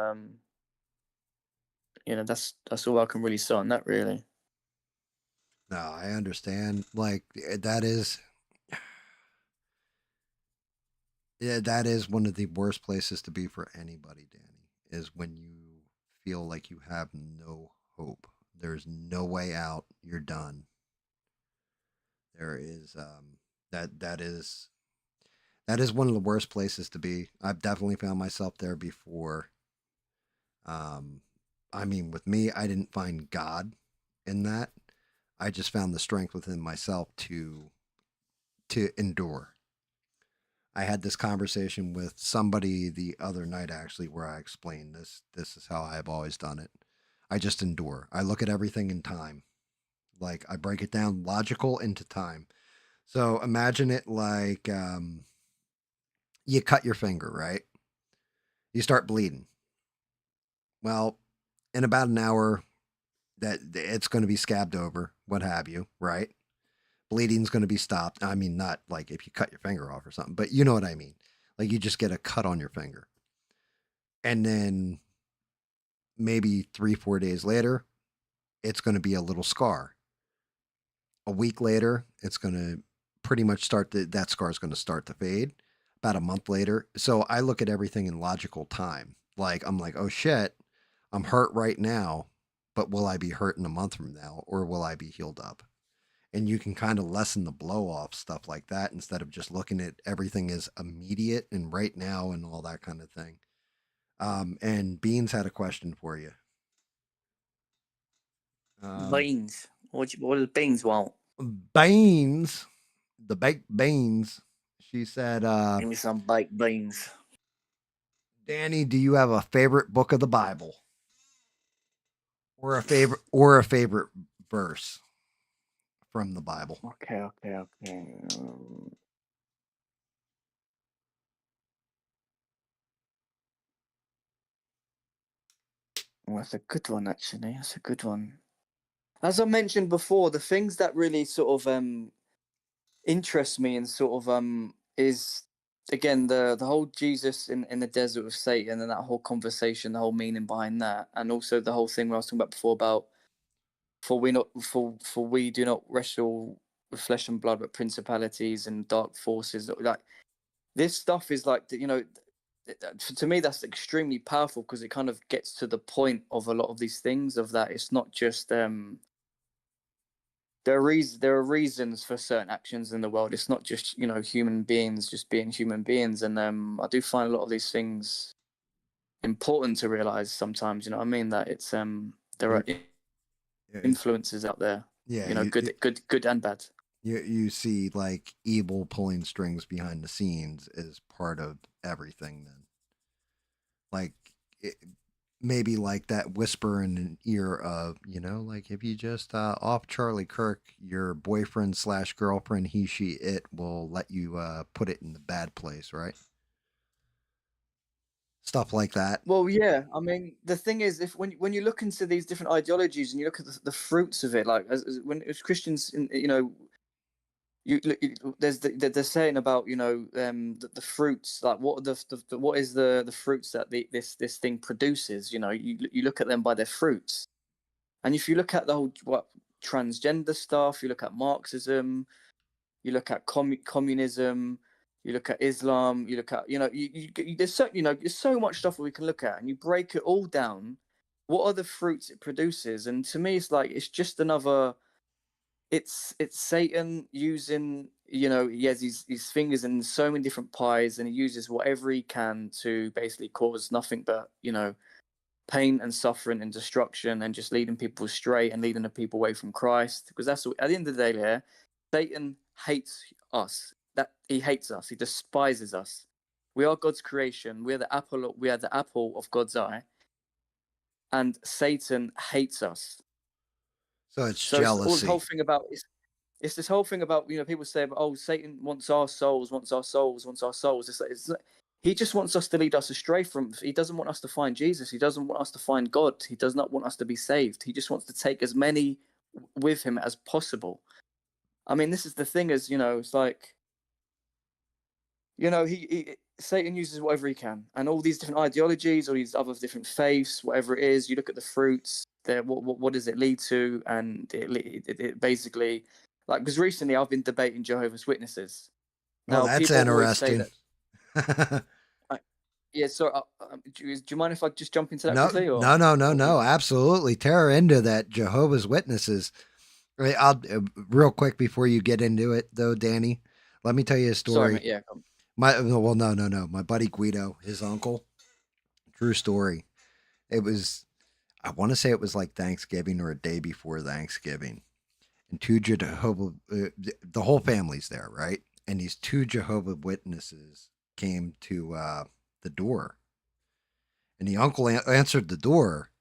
that's all I can really say on that, really. no. I understand. Like that is, yeah, that is one of the worst places to be for anybody, Danny. Is when you feel like you have no hope. There's no way out. You're done. There is that is That is one of the worst places to be. I've definitely found myself there before. Um, I mean, with me, I didn't find God in that. I just found the strength within myself to endure. I had this conversation with somebody the other night actually where I explained this. This is how I've always done it. I just endure. I look at everything in time. Like I break it down logical into time. So imagine it like you cut your finger, right? You start bleeding. Well, in about an hour, that it's going to be scabbed over, what have you, right? Bleeding's going to be stopped. I mean, not like if you cut your finger off or something, but you know what I mean. Like you just get a cut on your finger. And then maybe 3, 4 days later, it's going to be a little scar. A week later, it's going to pretty much that scar is going to start to fade. About a month later. So I look at everything in logical time. Like, I'm like, oh shit, I'm hurt right now, but will I be hurt in a month from now or will I be healed up? And you can kind of lessen the blow off stuff like that instead of just looking at everything as immediate and right now and all that kind of thing. And Beans had a question for you. Um, Beans. What does beans want? Beans, the baked beans. She said, Give me some baked beans. Danny, do you have a favorite book of the Bible or a favorite verse from the Bible? Okay. Well, that's a good one, actually. That's a good one. As I mentioned before, the things that really sort of interest me and sort of is again the whole Jesus in the desert with Satan and that whole conversation, the whole meaning behind that, and also the whole thing where I was talking about before about for we do not wrestle with flesh and blood, but principalities and dark forces. Like this stuff is like to me that's extremely powerful because it kind of gets to the point of a lot of these things of that it's not just there are reasons for certain actions in the world. It's not just human beings just being human beings, and I do find a lot of these things important to realize sometimes. You know what I mean? That it's there You, are you influences out there. yeah, Good and bad. you see like evil pulling strings behind the scenes is part of everything. Then, like it, maybe like that whisper in an ear of like if you just off Charlie Kirk, your boyfriend slash girlfriend, he she it will let you put it in the bad place, right? Stuff like that. Well, yeah. I mean, the thing is, if when you look into these different ideologies and you look at the fruits of it, like as Christians, there's they're saying about the fruits, like what are what is the fruits that this thing produces. You look at them by their fruits, and if you look at the whole transgender stuff, you look at Marxism, you look at communism, you look at Islam, you look at there's so much stuff that we can look at, and you break it all down. What are the fruits it produces? And to me, it's like it's just another. It's Satan using he has his fingers in so many different pies, and he uses whatever he can to basically cause nothing but pain and suffering and destruction, and just leading people astray and leading the people away from Christ. Because that's at the end of the day, here, Satan hates us. That he hates us. He despises us. We are God's creation. We are the apple. We are the apple of God's eye, and Satan hates us. So it's So it's all the whole jealousy. thing about it's this whole thing about people say, oh, Satan wants our souls, wants our souls, wants our souls. He just wants us to lead us astray from. He doesn't want us to find Jesus. He doesn't want us to find God. He does not want us to be saved. He just wants to take as many with him as possible. I mean, this is the thing, as it's like he Satan uses whatever he can, and all these different ideologies, all these other different faiths, whatever it is. You look at the fruits. There, what does it lead to? And it basically, like, because recently I've been debating Jehovah's Witnesses. Oh, Now, that's people always say interesting. that. I, yeah, so do you mind if I just jump into that No, quickly, no, or no, no, or no. Absolutely, tear into that Jehovah's Witnesses. Right, I'll real quick before you get into it, though, Danny. Let me tell you a sorry, story. mate. Yeah, No. My buddy Guido, his uncle, true story. It was, I want to say it was like Thanksgiving or a day before Thanksgiving. And two Jehovah, the whole family's there, right? And these two Jehovah Witnesses came to the door. And the uncle answered the door.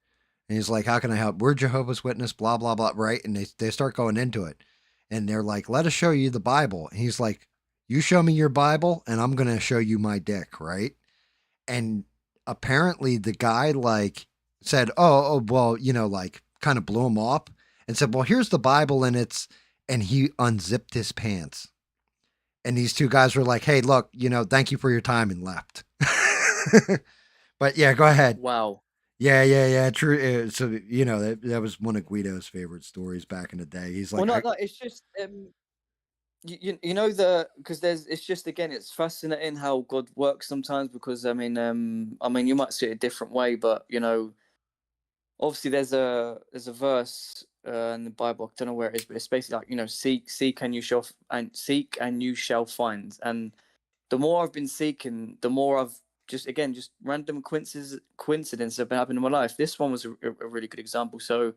And he's like, "How can I help? We're Jehovah's Witness, blah, blah, blah," right? And they start going into it. And they're like, "Let us show you the Bible." And he's like, "You show me your Bible, and I'm going to show you my dick," right? And apparently the guy like said, well, like kind of blew him off and said, "Well, here's the Bible," and he unzipped his pants. And these two guys were like, "Hey, look, thank you for your time," and left. But yeah, go ahead. Wow. Yeah. True. So that was one of Guido's favorite stories back in the day. He's Well, like, no, it's just you know because it's just again it's fascinating how God works sometimes because I mean you might see it a different way, but obviously there's a verse in the Bible. I don't know where it is, but it's basically like seek and you shall find. And the more I've been seeking, the more I've just random coincidences have been happening in my life. This one was a really good example. So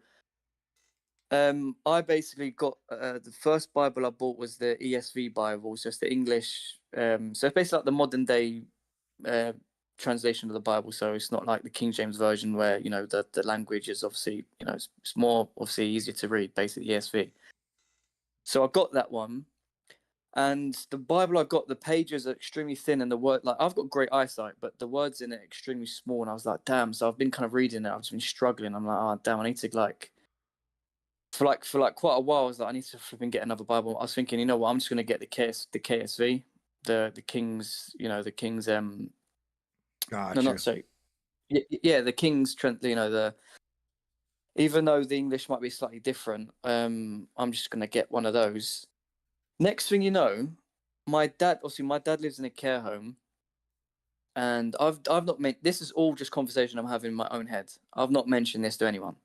I basically got the first Bible I bought was the ESV Bible, so it's the English. So it's basically like the modern day uh, translation of the Bible. So it's not like the King James version where the language is obviously it's more obviously easier to read. Basically ESV. So I got that one, and the Bible I got, the pages are extremely thin, and the word like I've got great eyesight, but the words in it are extremely small. And I was like, damn. So I've been kind of reading it. I've just been struggling. I'm like, oh damn, I need to like for quite a while. I was like, I need to flipping get another Bible. I was thinking, you know what, I'm just gonna get the KSV, the King's, the King's no, "Gotcha." not so, yeah, the King's Trent, the even though the English might be slightly different, I'm just gonna get one of those. Next thing you know, my dad lives in a care home, and I've not meant this is all just conversation I'm having in my own head. I've not mentioned this to anyone.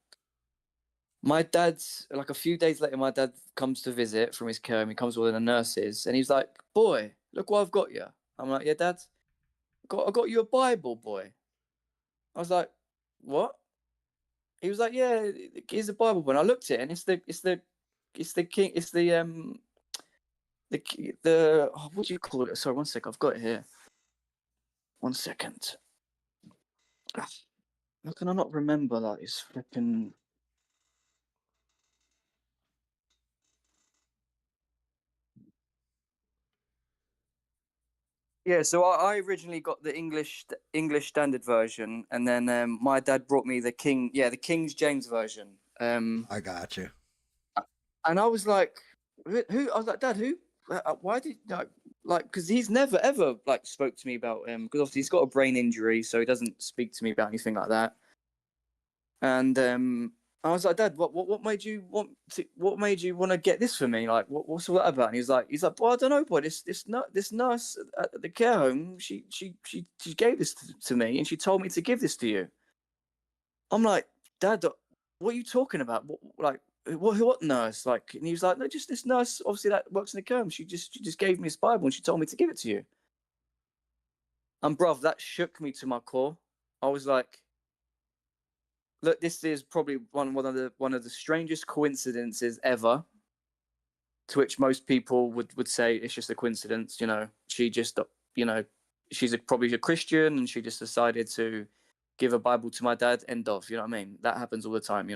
My dad's like a few days later, my dad comes to visit from his care home. He comes with one of the nurses, and he's like, "Boy, look what I've got you." I'm like, "Yeah, Dad, I got you a Bible, boy." I was like, "What?" He was like, "Yeah, here's a Bible." When I looked at it, and it's the king, it's the what do you call it? Sorry, one sec, I've got it here. One second. How can I not remember that? It's flipping. Yeah, so I originally got the English Standard Version, and then my dad brought me the King's James Version. I got you. And I was like, who? I was like, Dad, who? Why did like? Because he's never ever like spoke to me about because obviously he's got a brain injury, so he doesn't speak to me about anything like that. And I was like, Dad, what made you want to get this for me? Like, what's all that about? And he's like, well, I don't know, boy. This nurse at the care home, she gave this to me, and she told me to give this to you. I'm like, Dad, what are you talking about? What nurse? Like, and he was like, no, just this nurse, obviously that works in the care home. She just gave me this Bible, and she told me to give it to you. And bruv, that shook me to my core. I was like, look, this is probably one of the strangest coincidences ever. To which most people would say it's just a coincidence. She just, you know, probably a Christian, and she just decided to give a Bible to my dad. End of. You know what I mean? That happens all the time.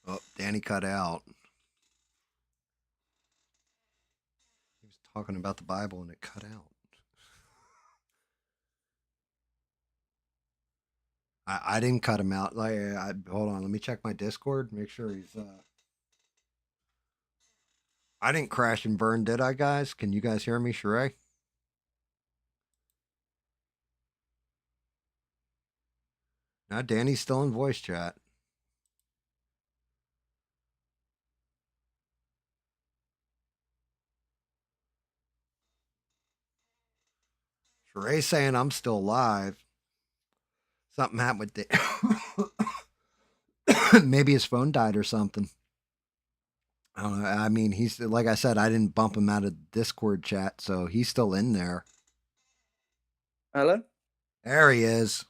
Oh, Danny cut out. He was talking about the Bible and it cut out. I didn't cut him out. Hold on, let me check my Discord. Make sure he's. I didn't crash and burn, did I, guys? Can you guys hear me, Sheree? No, Danny's still in voice chat. Sheree's saying I'm still live. Something happened with the. Maybe his phone died or something. I don't know. I mean, he's like I said, I didn't bump him out of Discord chat, so he's still in there. Hello? There he is.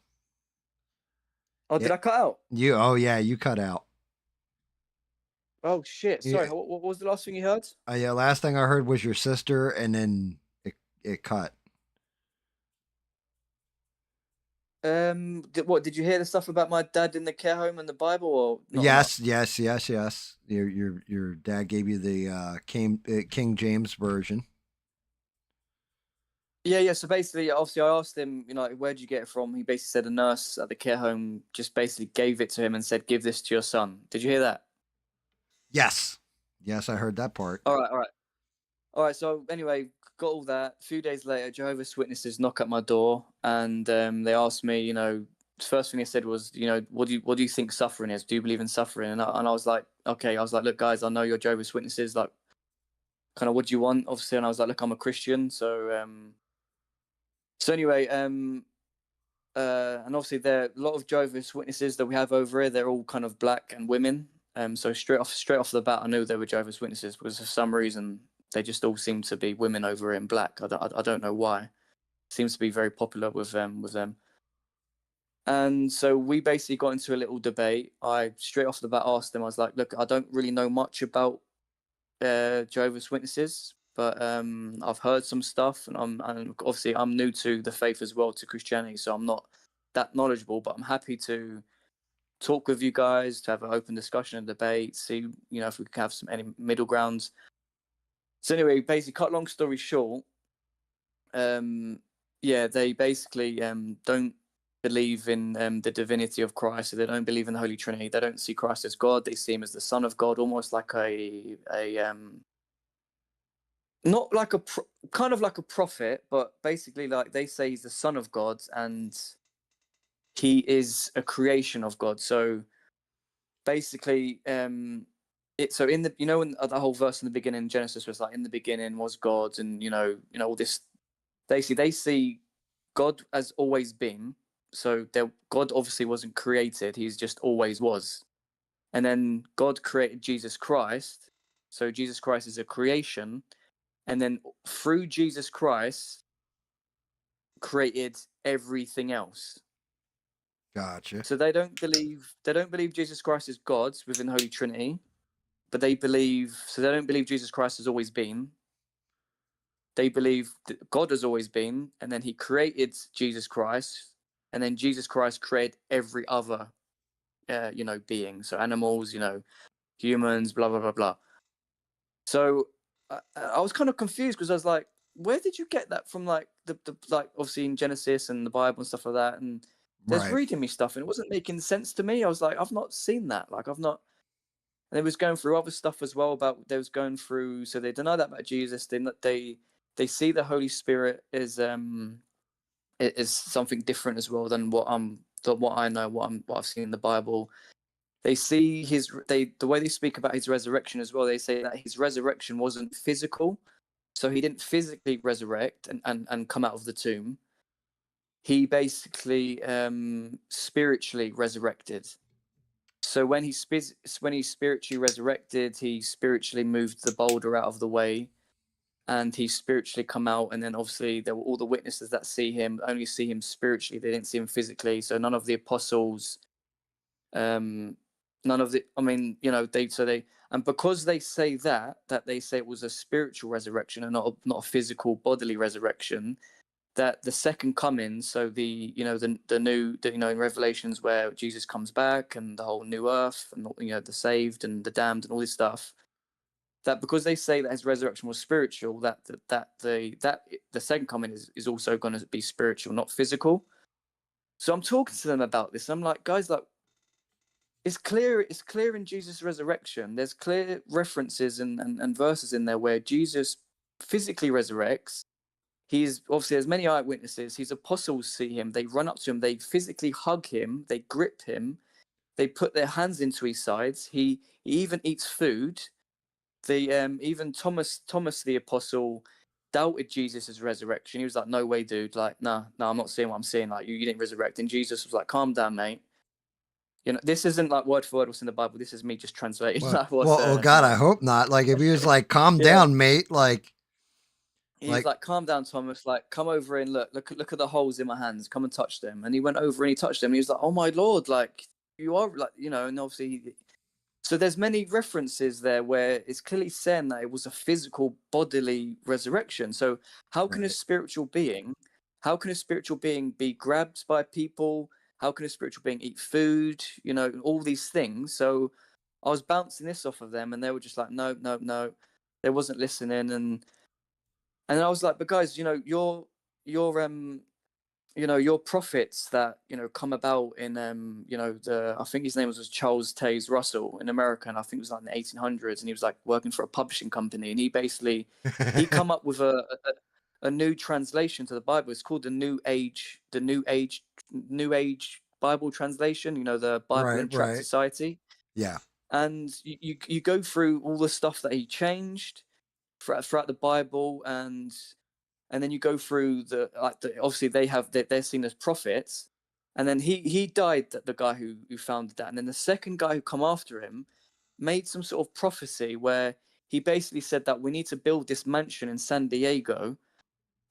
Oh, Yeah, did I cut out? you. Oh yeah, you cut out. Oh shit! Sorry. Yeah, What was the last thing you heard? yeah. Last thing I heard was your sister, and then it cut. What did you hear the stuff about my dad in the care home and the Bible, or not? Or not? Yes, yes, yes, yes. Your dad gave you the King James version. Yeah, yeah. So basically, obviously, I asked him, where'd you get it from? He basically said a nurse at the care home just basically gave it to him and said, "Give this to your son." Did you hear that? Yes, yes, I heard that part. All right, all right, all right. So anyway, got all that. A few days later, Jehovah's Witnesses knock at my door, and they asked me, the first thing they said was, what do you think suffering is? Do you believe in suffering? And I was like, okay. I was like, look, guys, I know you're Jehovah's Witnesses. Like, kind of, what do you want? Obviously, and I was like, look, I'm a Christian, so anyway, and obviously there are a lot of Jehovah's Witnesses that we have over here. They're all kind of black and women. So straight off the bat, I knew they were Jehovah's Witnesses because for some reason they just all seem to be women over here in black. I don't know why. It seems to be very popular with them. And so we basically got into a little debate. I straight off the bat asked them. I was like, "Look, I don't really know much about Jehovah's Witnesses, but I've heard some stuff, and obviously I'm new to the faith as well, to Christianity, so I'm not that knowledgeable. But I'm happy to talk with you guys, to have an open discussion and debate, see if we can have any middle grounds." So anyway, basically, cut long story short, yeah, they basically don't believe in the divinity of Christ. So they don't believe in the Holy Trinity. They don't see Christ as God. They see him as the Son of God, almost like a not like kind of like a prophet, but basically like they say he's the Son of God and he is a creation of God. So basically, so in the when the whole verse in the beginning, Genesis was like, in the beginning was God, and all this. Basically, they see God as always been. So God obviously wasn't created; he's just always was. And then God created Jesus Christ. So Jesus Christ is a creation, and then through Jesus Christ created everything else. Gotcha. So they don't believe Jesus Christ is God within the Holy Trinity, but they don't believe Jesus Christ has always been. They believe that God has always been, and then he created Jesus Christ, and then Jesus Christ created every other being. So animals, humans, blah blah blah blah. So I was kind of confused because I was like, where did you get that from? Like the like obviously in Genesis and the Bible and stuff like that. And there's Right. reading me stuff and it wasn't making sense to me. I was like, I've not seen that. Like I've not. And it was going through other stuff as well about they was going through. So they deny that about Jesus. They see the Holy Spirit is something different as well than what I know, what I've seen in the Bible. They see the way they speak about his resurrection as well. They say that his resurrection wasn't physical, so he didn't physically resurrect and come out of the tomb. He basically spiritually resurrected. So when he spiritually resurrected, he spiritually moved the boulder out of the way, and he spiritually come out. And then obviously there were all the witnesses that see him only see him spiritually; they didn't see him physically. So none of the apostles none of the I mean and because they say that they say it was a spiritual resurrection and not a physical bodily resurrection, that the second coming, so the new in Revelations where Jesus comes back and the whole new earth and the saved and the damned and all this stuff, that because they say that his resurrection was spiritual, that the second coming is also going to be spiritual, not physical. So I'm talking to them about this. I'm like, guys, like, it's clear in Jesus' resurrection. There's clear references and verses in there where Jesus physically resurrects. He's obviously, there's many eyewitnesses. His apostles see him. They run up to him. They physically hug him. They grip him. They put their hands into his sides. He even eats food. They even Thomas the apostle doubted Jesus' resurrection. He was like, "No way, dude! Like, nah, I'm not seeing what I'm seeing. Like, you didn't resurrect." And Jesus was like, "Calm down, mate. You know, this isn't like word for word what's in the Bible. This is me just translating Well, like what's well, oh God, I hope not. Like if he was like, "Calm yeah. down, mate," He was like like, "Calm down, Thomas. Like, come over and look at the holes in my hands. Come and touch them." And he went over and he touched them. And he was like, "Oh my Lord, like you are like, you know." And obviously, so there's many references there where it's clearly saying that it was a physical bodily resurrection. So how can a right. spiritual being, how can a spiritual being be grabbed by people? How can a spiritual being eat food? You know, all these things. So I was bouncing this off of them, and they were just like, "No, no, no." They wasn't listening, and I was like, "But guys, you know, your you know, your prophets that, you know, come about in you know, the I think his name was Charles Taze Russell in America, and I think it was like in the 1800s, and he was like working for a publishing company, and he come up with a new translation to the Bible. It's called New Age Bible translation. You know, the Bible Right, in Tract right. Society, Yeah. and you go through all the stuff that he changed throughout the Bible, and then you go through obviously they're seen as prophets, and then he died, the guy who founded that, and then the second guy who come after him made some sort of prophecy where he basically said that we need to build this mansion in San Diego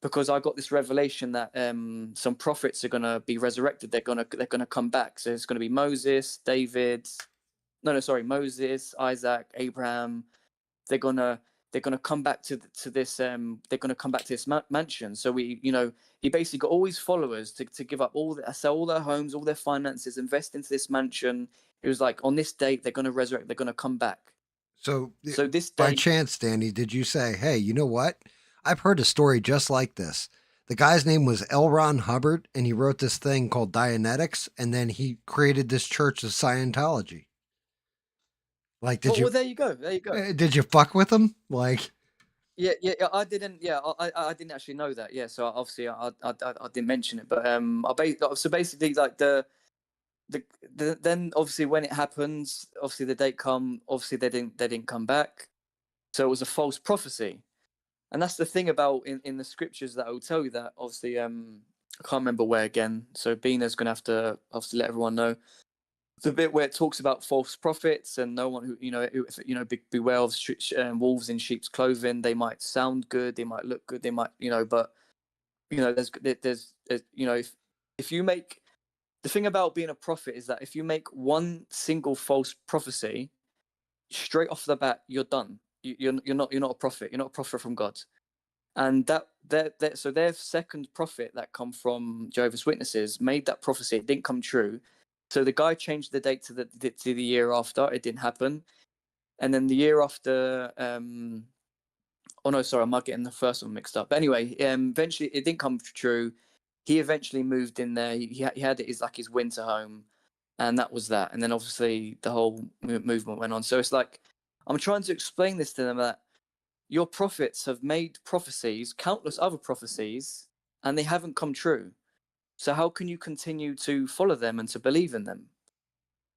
because I got this revelation that some prophets are gonna be resurrected. They're gonna come back. So it's gonna be Moses, David, no, sorry, Moses, Isaac, Abraham. They're gonna come back to this they're gonna come back to this mansion. So he basically got all his followers to give up sell all their homes, all their finances, invest into this mansion. It was like, on this date they're gonna resurrect, they're gonna come back. So, So this by date, chance, Danny, did you say, "Hey, you know what? I've heard a story just like this." The guy's name was L. Ron Hubbard, and he wrote this thing called Dianetics, and then he created this church of Scientology. Like, well, there you go, there you go. did you fuck with him? Like, Yeah, I didn't. Yeah, I didn't actually know that. Yeah, so obviously I didn't mention it, but so basically, like then obviously when it happens, obviously the date come, obviously they didn't come back, so it was a false prophecy. And that's the thing about in the scriptures that I will tell you that obviously I can't remember where again. So Bina's gonna have to obviously let everyone know the bit where it talks about false prophets and no one who beware of wolves in sheep's clothing. They might sound good, they might look good, they might but there's if you make the thing about being a prophet is that if you make one single false prophecy straight off the bat, you're done. You're not a prophet. You're not a prophet from God. And so their second prophet that come from Jehovah's Witnesses made that prophecy. It didn't come true. So the guy changed the date to the year after. It didn't happen. And then the year after, oh no, sorry, I might getting the first one mixed up. But anyway, eventually it didn't come true. He eventually moved in there. He had it as like his winter home, and that was that. And then obviously the whole movement went on. So it's like I'm trying to explain this to them that your prophets have made prophecies, countless other prophecies, and they haven't come true. So how can you continue to follow them and to believe in them?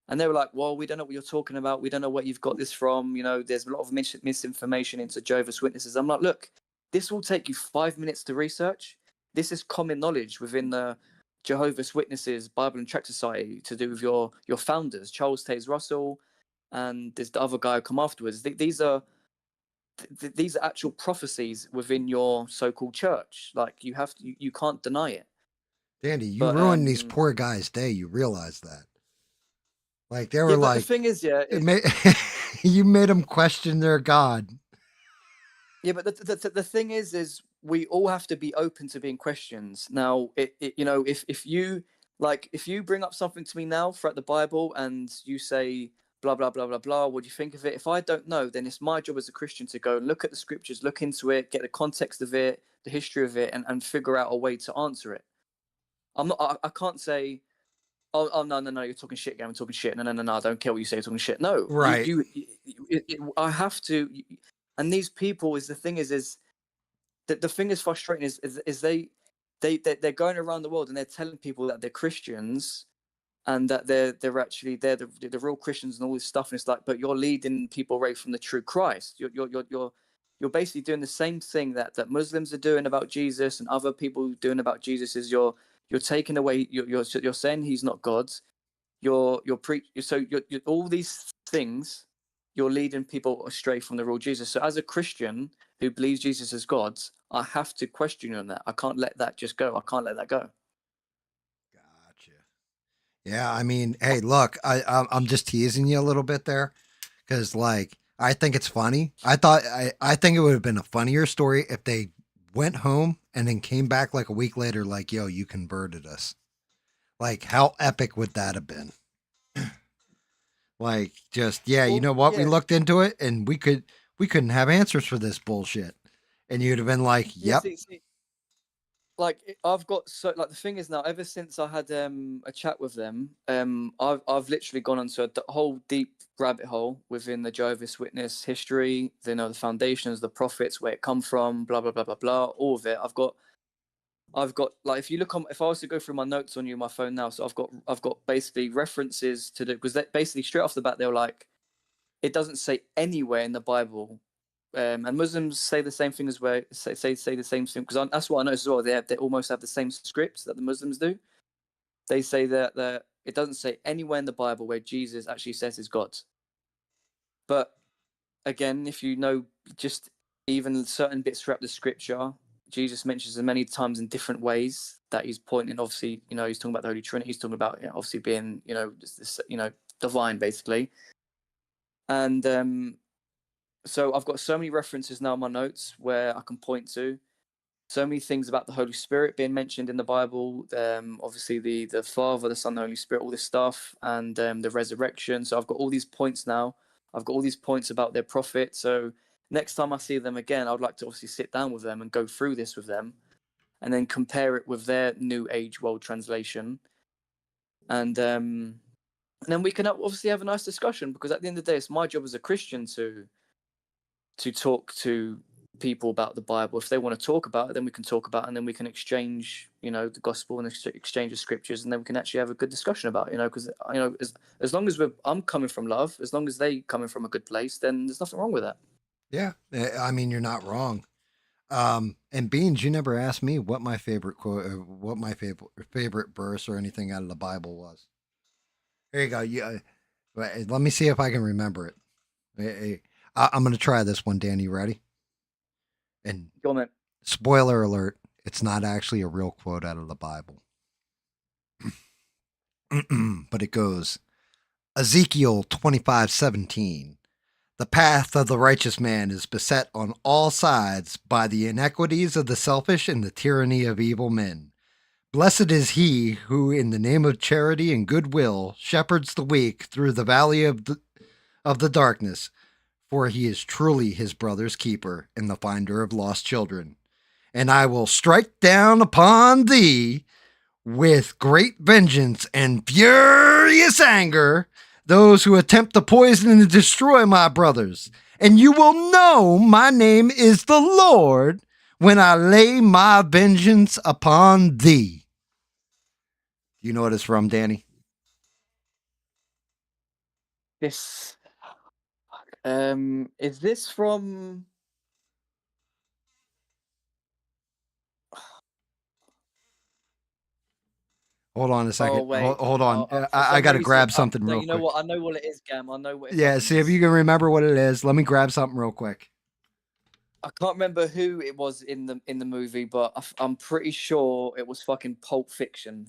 And they were like, "Well, we don't know what you're talking about. We don't know where you've got this from. You know, there's a lot of misinformation into Jehovah's Witnesses." I'm like, "Look, this will take you 5 minutes to research. This is common knowledge within the Jehovah's Witnesses Bible and Tract Society to do with your founders, Charles Taze Russell, and there's the other guy who come afterwards. These are actual prophecies within your so-called church. Like you can't deny it." Danny, you But ruined these poor guys' day. You realize that? Like, they yeah, were but the like, thing is, yeah, it made, you made them question their God. yeah, but the thing is we all have to be open to being questions. Now, if you bring up something to me now throughout the Bible and you say blah blah blah blah blah, what do you think of it? If I don't know, then it's my job as a Christian to go and look at the scriptures, look into it, get the context of it, the history of it, and figure out a way to answer it. I can't say, oh no no no, you're talking shit, Gavin, talking shit. No no no no, I don't care what you say, you're talking shit. No, Right. I have to. And these people is the thing is that the thing is frustrating is they're going around the world and they're telling people that they're Christians and that they're the real Christians and all this stuff. And it's like, but you're leading people away from the true Christ. You're basically doing the same thing that Muslims are doing about Jesus and other people doing about Jesus. Is you're taking away, you're saying he's not God, you're all these things, you're leading people astray from the real Jesus. So as a Christian who believes Jesus is God, I have to question you on that. I can't let that just go. I can't let that go. Gotcha. Yeah, I mean, hey, look, I'm just teasing you a little bit there because, like, I think it's funny. I think it would have been a funnier story if they went home and then came back like a week later, like, yo, you converted us. Like, how epic would that have been? Like, just yeah, you Well, know what? We yeah, looked into it and we couldn't have answers for this bullshit, and you'd have been like, yeah. yep, See, like I've got so like the thing is now ever since I had a chat with them, I've literally gone onto a whole deep rabbit hole within the Jehovah's Witness history, the foundations, the prophets, where it come from, blah blah blah blah blah, all of it. I've got like if you look on if I was to go through my notes on my phone now, so I've got basically references to the because basically straight off the bat they were like it doesn't say anywhere in the Bible. And Muslims say the same thing as where say the same thing because that's what I noticed as well. They almost have the same scripts that the Muslims do. They say that it doesn't say anywhere in the Bible where Jesus actually says is God. But again, if you know just even certain bits throughout the scripture, Jesus mentions it many times in different ways that he's pointing. Obviously, he's talking about the Holy Trinity. He's talking about obviously being this, divine basically. And so I've got so many references now in my notes where I can point to so many things about the Holy Spirit being mentioned in the Bible. Obviously the Father, the Son, the Holy Spirit, all this stuff, and the resurrection. So I've got all these points now. I've got all these points about their prophet. So next time I see them again, I'd like to obviously sit down with them and go through this with them, and then compare it with their New Age World Translation, and then we can obviously have a nice discussion because at the end of the day, it's my job as a Christian to talk to people about the Bible. If they want to talk about it, then we can talk about it, and then we can exchange, the gospel and exchange the scriptures, and then we can actually have a good discussion about it, because as long as I'm coming from love, as long as they coming from a good place, then there's nothing wrong with that. yeah. I mean, you're not wrong. And Beans, you never asked me what my favorite quote, what my favorite verse or anything out of the Bible was. Here you go. Yeah, let me see if I can remember it. I'm gonna try this one, Danny. Ready? And Go on, man. spoiler alert: it's not actually a real quote out of the Bible, but it goes Ezekiel 25:17. The path of the righteous man is beset on all sides by the iniquities of the selfish and the tyranny of evil men. Blessed is he who, in the name of charity and goodwill, shepherds the weak through the valley of the darkness, for he is truly his brother's keeper and the finder of lost children. And I will strike down upon thee with great vengeance and furious anger those who attempt to poison and destroy my brothers. And you will know my name is the Lord when I lay my vengeance upon thee. Do you know what it's from, Danny? This is this from Hold on a oh second. wait, Hold on. for I some got to reason grab something no, real you know quick. what, I know what it is, Gam. I know what it Yeah, fucking see if is. you can remember what it is. Let me grab something real quick. I can't remember who it was in the movie, but I'm pretty sure it was fucking Pulp Fiction.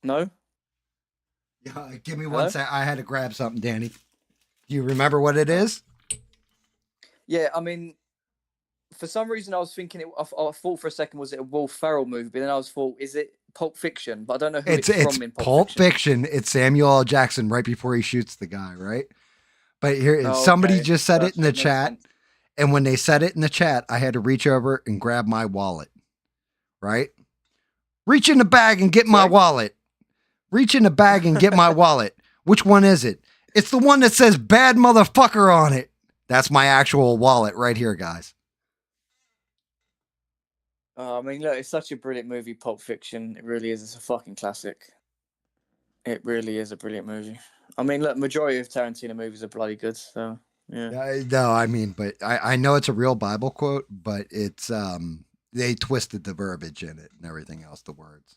No? Yeah, give me one Hello? sec. I had to grab something, Danny. Do you remember what it Oh. is? Yeah, I mean, for some reason I was thinking I thought for a second was it a Will Ferrell movie, but then I was thought is it Pulp Fiction? But I don't know who it's It's from in Pulp Pulp Fiction. Fiction. It's Samuel L. Jackson right before he shoots the guy, right? But here is Oh, somebody okay. just said it in the That makes chat, sense. and when they said it in the chat, I had to reach over and grab my wallet. Right? Reach in the bag and get my Sorry? wallet. Reach in the bag and get my wallet. Which one is it? It's the one that says bad motherfucker on it. That's my actual wallet right here, guys. Oh, I mean, look, it's such a brilliant movie, Pulp Fiction. It really is. It's a fucking classic. It really is a brilliant movie. I mean, look, majority of Tarantino movies are bloody good. So yeah. No, I mean, but I know it's a real Bible quote, but it's they twisted the verbiage in it and everything else, the words.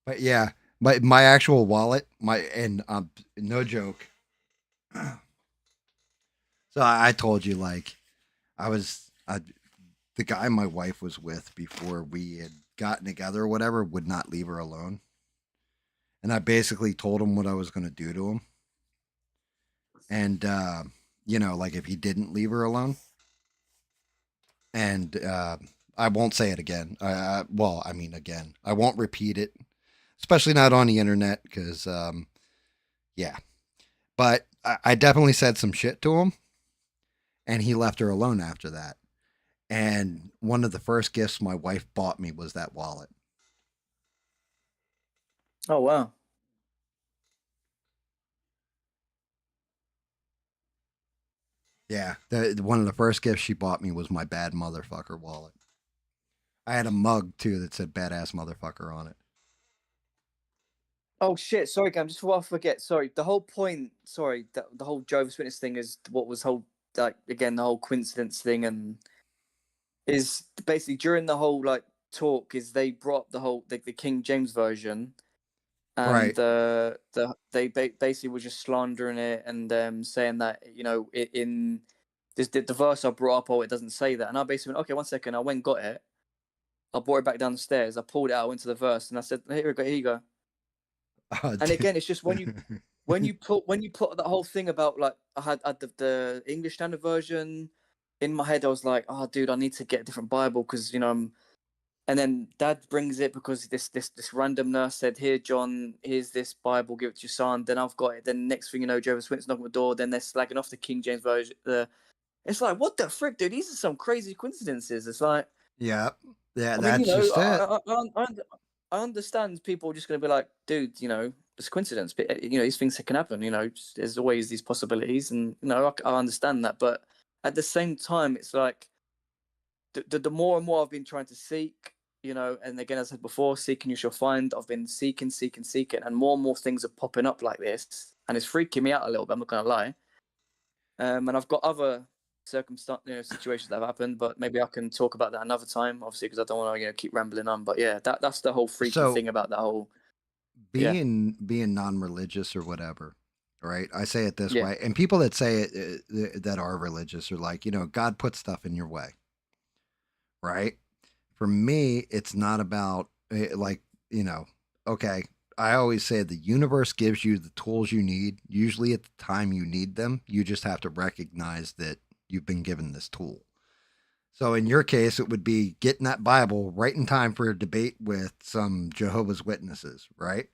But yeah, my actual wallet, and no joke. So I told you, like, I was the guy my wife was with before we had gotten together or whatever would not leave her alone, and I basically told him what I was going to do to him, and like if he didn't leave her alone, and I won't say it again. Well, I mean, again, I won't repeat it, especially not on the internet, because yeah. But I definitely said some shit to him, and he left her alone after that. And one of the first gifts my wife bought me was that wallet. Oh wow. Yeah, one of the first gifts she bought me was my bad motherfucker wallet. I had a mug too that said "badass motherfucker" on it. Oh shit! Sorry, Cam. Just before I forget, sorry. The whole point, sorry, the whole Jehovah's Witness thing is what was whole like again the whole coincidence thing, and is basically during the whole like talk is they brought up the whole the King James version, and Right. basically were just slandering it and saying that in this the verse I brought up, oh, it doesn't say that, and I basically went, okay, 1 second, I went and got it, I brought it back down the stairs, I pulled it out, went to the verse, and I said, here you go. And Dude. again, it's just when you put that whole thing about like I had the English Standard Version in my head, I was like, oh, dude, I need to get a different Bible because and then Dad brings it because this random nurse said, here, John, here's this Bible, give it to your son. Then I've got it. Then next thing you know, Jehovah's Witness knocking on the door. Then they're slagging off the King James Version. It's like, what the frick, dude? These are some crazy coincidences. It's like, Yeah. Yeah, I mean, that's just it. I understand people are just going to be like, dude, it's coincidence, but these things can happen. There's always these possibilities, and I understand that. But at the same time, it's like the more and more I've been trying to seek, and again, as I said before, seeking you shall find. I've been seeking, and more things are popping up like this, and it's freaking me out a little bit. I'm not gonna lie. And I've got other situations that have happened, but maybe I can talk about that another time, obviously, because I don't want to keep rambling on. But yeah, that's the whole freaky So thing about that whole. Yeah, being non-religious or whatever, right? I say it this yeah, way, and people that say it that are religious are like, God put stuff in your way, right? For me, it's not about like, okay, I always say the universe gives you the tools you need, usually at the time you need them. You just have to recognize that you've been given this tool. So in your case, it would be getting that Bible right in time for a debate with some Jehovah's Witnesses, right?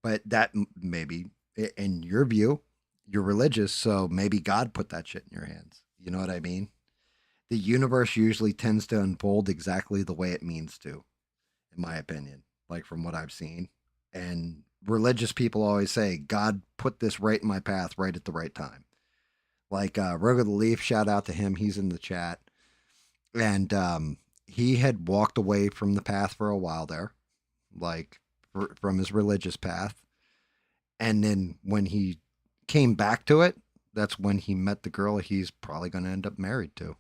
But that maybe, in your view, you're religious, so maybe God put that shit in your hands. You know what I mean? The universe usually tends to unfold exactly the way it means to, in my opinion, like from what I've seen. And religious people always say, God put this right in my path right at the right time. Like Roger the Leaf, shout out to him. He's in the chat. And he had walked away from the path for a while there, like from his religious path. And then when he came back to it, that's when he met the girl he's probably going to end up married to.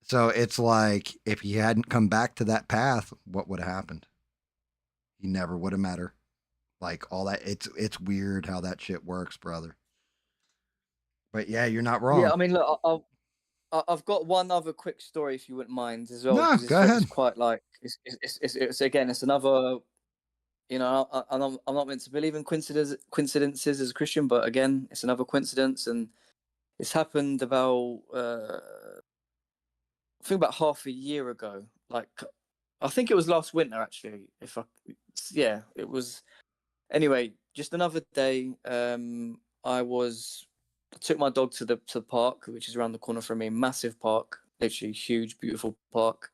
So it's like if he hadn't come back to that path, what would have happened? He never would have met her. Like all that, it's weird how that shit works, brother. But yeah, you're not yeah. wrong. I mean, look, I've got one other quick story, if you wouldn't mind, as well, No, because go it's ahead. quite like it's again, it's another. I'm not meant to believe in coincidences as a Christian, but again, it's another coincidence, and it's happened about I think about half a year ago. Like, I think it was last winter, actually. Yeah, it was. Anyway, just another day. I took my dog to the park, which is around the corner from me. Massive park, literally huge, beautiful park.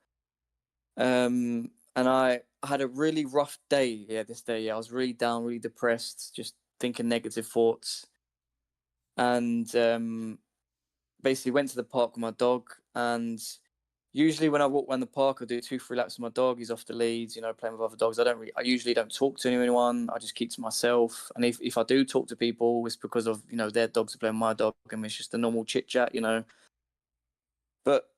And I had a really rough day. Yeah, this day. Yeah, I was really down, really depressed, just thinking negative thoughts, and basically went to the park with my dog. And usually when I walk around the park, I do 2-3 laps with my dog. He's off the leads, playing with other dogs. I usually don't talk to anyone. I just keep to myself. And if I do talk to people, it's because of their dogs are playing with my dog, and it's just a normal chit chat. But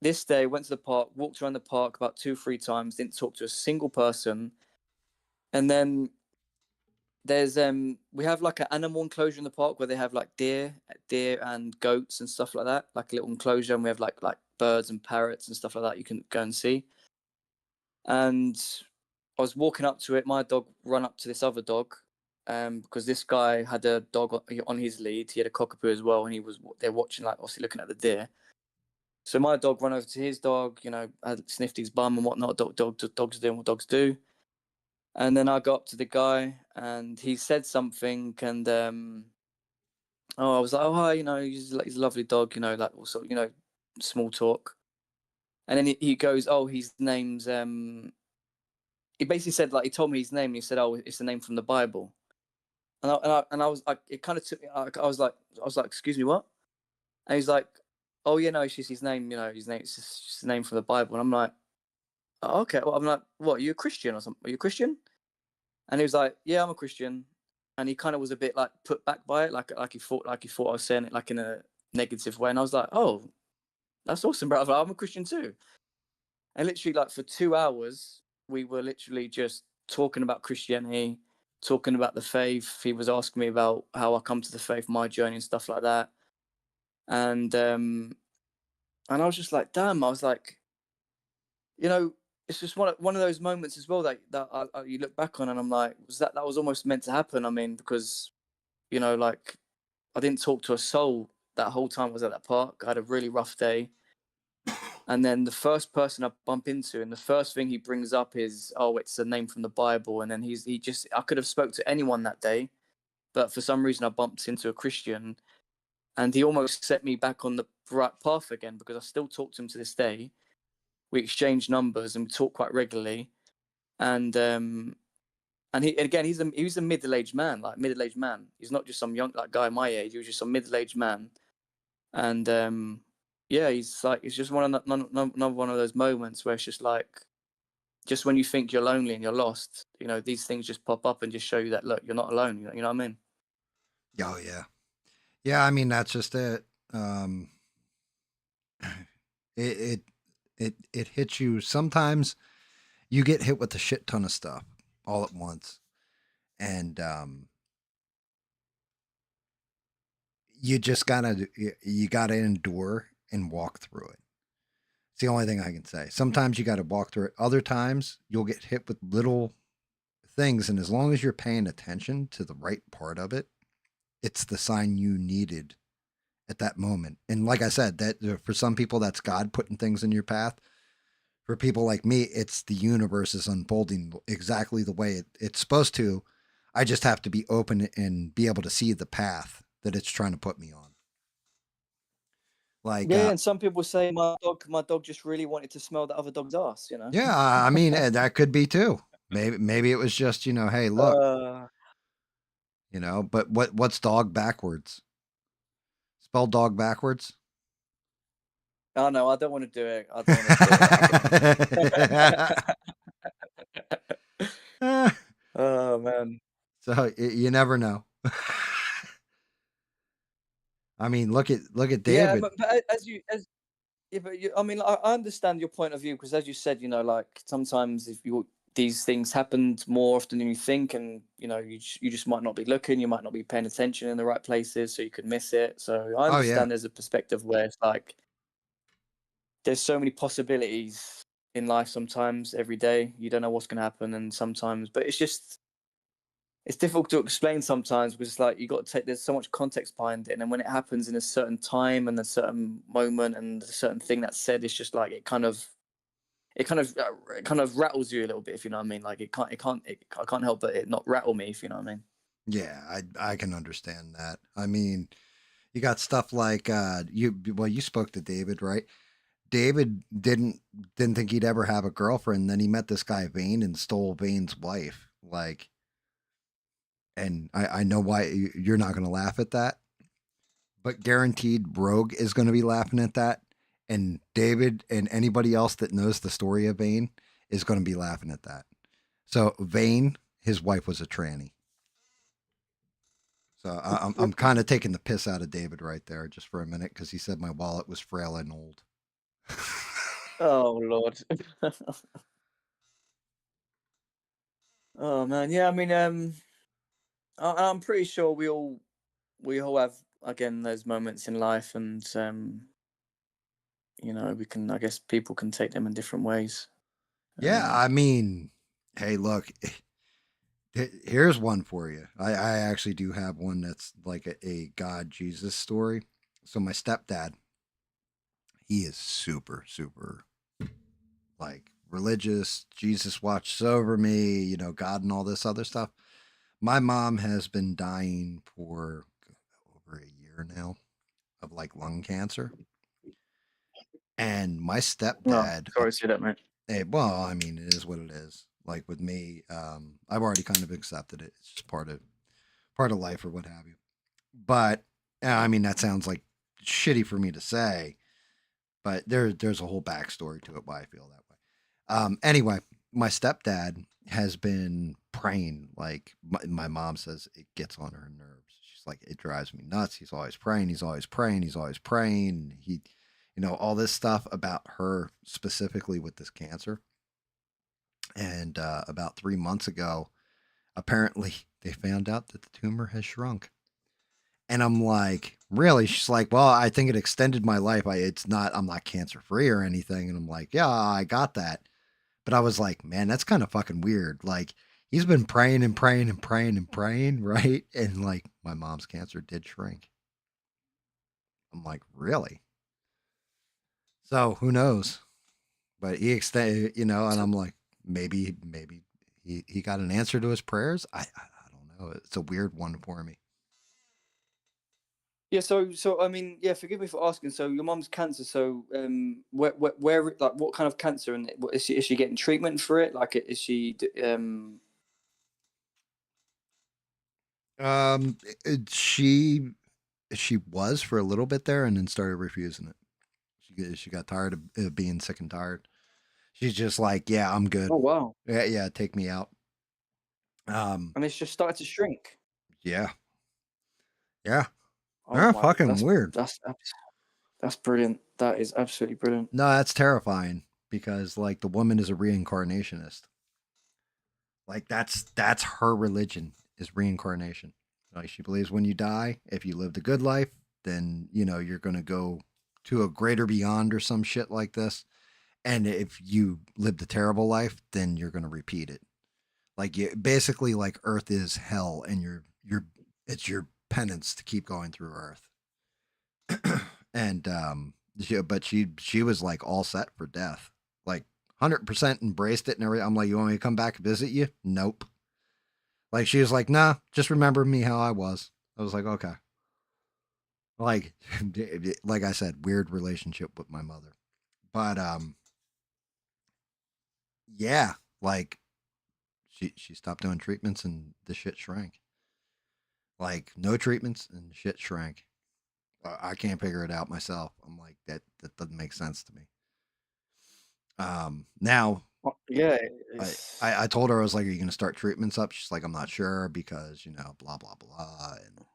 this day, went to the park, walked around the park about 2-3 times, didn't talk to a single person. And then there's we have like an animal enclosure in the park where they have like deer and goats and stuff like that, like a little enclosure, and we have like birds and parrots and stuff like that you can go and see. And I was walking up to it, my dog ran up to this other dog, because this guy had a dog on his lead. He had a cockapoo as well, and they're watching, like, obviously looking at the deer. So my dog ran over to his dog, had sniffed his bum and whatnot. Dogs doing what dogs do. And then I got up to the guy, and he said something, and I was like, "Oh, hi, he's a lovely dog, like, also, small talk." And then he goes, "Oh, his name's." He basically said, like, he told me his name, and he said, "Oh, it's the name from the Bible." And I was like, it kind of took me. I was like, "Excuse me, what?" And he's like, "Oh yeah, no, it's just his name. His name. It's just the name from the Bible." And I'm like, "Oh, okay." Well, I'm like, "What? Are you a Christian or something? Are you a Christian?" And he was like, "Yeah, I'm a Christian." And he kind of was a bit like put back by it, like he thought I was saying it like in a negative way. And I was like, "Oh, that's awesome, bro. I'm a Christian too." And literally, like, for 2 hours, we were literally just talking about Christianity, talking about the faith. He was asking me about how I come to the faith, my journey and stuff like that. And I was just like, damn. I was like, it's just one of those moments as well that you look back on, and I'm like, that was almost meant to happen? I mean, because like, I didn't talk to a soul that whole time I was at that park. I had a really rough day. And then the first person I bump into, and the first thing he brings up is, "Oh, it's a name from the Bible." And then I could have spoke to anyone that day, but for some reason I bumped into a Christian, and he almost set me back on the right path again, because I still talk to him to this day. We exchange numbers and we talk quite regularly. And he again, he's a middle-aged man, like middle-aged man. He's not just some young like guy my age. He was just some middle-aged man. And yeah, he's like, it's just another one of those moments where it's just like, just when you think you're lonely and you're lost, these things just pop up and just show you that, look, you're not alone. You know what I mean? Oh yeah, yeah. I mean that's just it. Um, it it hits you. Sometimes you get hit with a shit ton of stuff all at once, and you just you gotta endure and walk through it. It's the only thing I can say. Sometimes you got to walk through it. Other times you'll get hit with little things, and as long as you're paying attention to the right part of it, it's the sign you needed at that moment. And like I said, that for some people that's God putting things in your path. For people like me, it's the universe is unfolding exactly the way it's supposed to. I just have to be open and be able to see the path that it's trying to put me on. Like, Yeah, and some people say my dog just really wanted to smell the other dog's ass. yeah, I mean that could be too. Maybe it was just hey, look, Uh, But what's dog backwards? Spell dog backwards. I know. I don't want to do it. I don't want to do it. Oh man. So you never know. I mean, look at Yeah, David. but as yeah, but I mean, I understand your point of view, because, as you said, like, sometimes if these things happen more often than you think, and you just might not be looking, you might not be paying attention in the right places, so you could miss it. So I Oh yeah, understand there's a perspective where it's like there's so many possibilities in life. Sometimes every day you don't know what's going to happen, and sometimes, but it's difficult to explain sometimes, because it's like you got to take, there's so much context behind it, and then when it happens in a certain time and a certain moment and a certain thing that's said, it's just like it kind of rattles you a little bit, if you know what I mean. Like, I can't help but it not rattle me, if you know what I mean. yeah. I can understand that. I mean, you got stuff like you spoke to David, right? David didn't think he'd ever have a girlfriend. Then he met this guy Vane and stole Vane's wife. Like, and I know why you're not going to laugh at that, but guaranteed Rogue is going to be laughing at that. And David and anybody else that knows the story of Vane is going to be laughing at that. So Vane, his wife was a tranny. So I'm kind of taking the piss out of David right there just for a minute, because he said my wallet was frail and old. Oh Lord. Oh man, yeah. I mean, I'm pretty sure we all have again those moments in life, and we can. I guess people can take them in different ways. Yeah, I mean, hey, look, here's one for you. I actually do have one that's like a God Jesus story. So my stepdad, he is super, super like religious. Jesus watches over me, God and all this other stuff. My mom has been dying for over a year now of like lung cancer. And my No, stepdad, sorry to hear that, mate. well, I mean, it is what it is. Like with me, I've already kind of accepted it. It's just part of life or what have you. But I mean, that sounds like shitty for me to say, but there's a whole backstory to it why I feel that way. Anyway, my stepdad has been praying. Like my mom says, it gets on her nerves. She's like, it drives me nuts. He's always praying. He's always praying. He's always praying. All this stuff about her specifically with this cancer. And about 3 months ago, apparently they found out that the tumor has shrunk. And I'm like, really? She's like, well, I think it extended my life. I'm not cancer free or anything. And I'm like, yeah, I got that. But I was like, man, that's kind of fucking weird. Like, he's been praying and praying and praying and praying, right? And like, my mom's cancer did shrink. I'm like, really? So who knows? But he extended, and I'm like, maybe he got an answer to his prayers. I don't know. It's a weird one for me. Yeah, so I mean, yeah, forgive me for asking. So your mum's cancer. So where like what kind of cancer? And is she getting treatment for it? Like, is she Um, she was for a little bit there, and then started refusing it. She got tired of being sick and tired. She's just like, yeah, I'm good. Oh wow. Yeah, yeah, take me out. Um, And it's just started to shrink? yeah, yeah, Oh yeah, my, fucking weird. that's brilliant. That is absolutely brilliant. No, that's terrifying because like the woman is a reincarnationist. Like that's her religion is reincarnation. Like she believes when you die, if you lived a good life, then you're gonna go to a greater beyond or some shit like this. And if you lived a terrible life, then you're gonna repeat it. Like basically like Earth is hell, and you're it's your penance to keep going through Earth. And but she was like all set for death, like 100% embraced it and everything. I'm like, you want me to come back and visit you? Nope. Like she was like, nah, just remember me how I was. I was like, okay. Like, like I said, weird relationship with my mother, but yeah, like she stopped doing treatments and the shit shrank. Like no treatments and the shit shrank. I can't figure it out myself. I'm like that doesn't make sense to me. Now Yeah, I, it's I I told her, I was like, "Are you going to start treatments up?" She's like, "I'm not sure because blah blah blah." And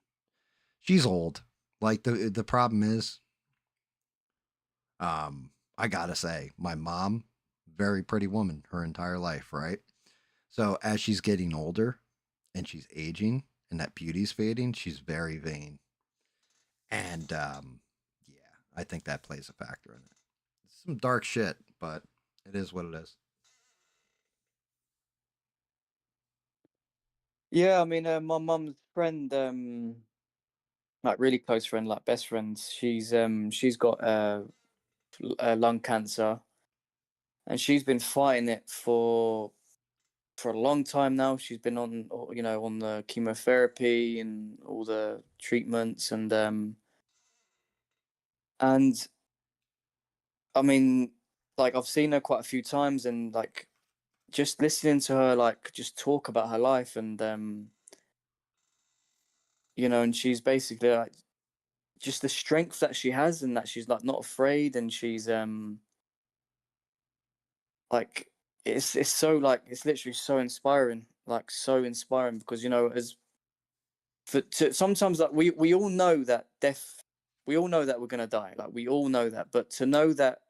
she's old. Like the problem is, I gotta say, my mom, very pretty woman, her entire life, right? So as she's getting older, and she's aging, and that beauty's fading, she's very vain, and yeah, I think that plays a factor in it. It's some dark shit, but it is what it is. yeah. I mean, my mum's friend, like really close friend, like best friends. She's got lung cancer, and she's been fighting it for a long time now. She's been on the chemotherapy and all the treatments, and I mean, like I've seen her quite a few times, and like just listening to her like just talk about her life, and and she's basically like just the strength that she has, and that she's like not afraid, and she's like it's so like it's literally so inspiring, like so inspiring, because as sometimes like we all know that death, we all know that we're gonna die, like we all know that, but to know that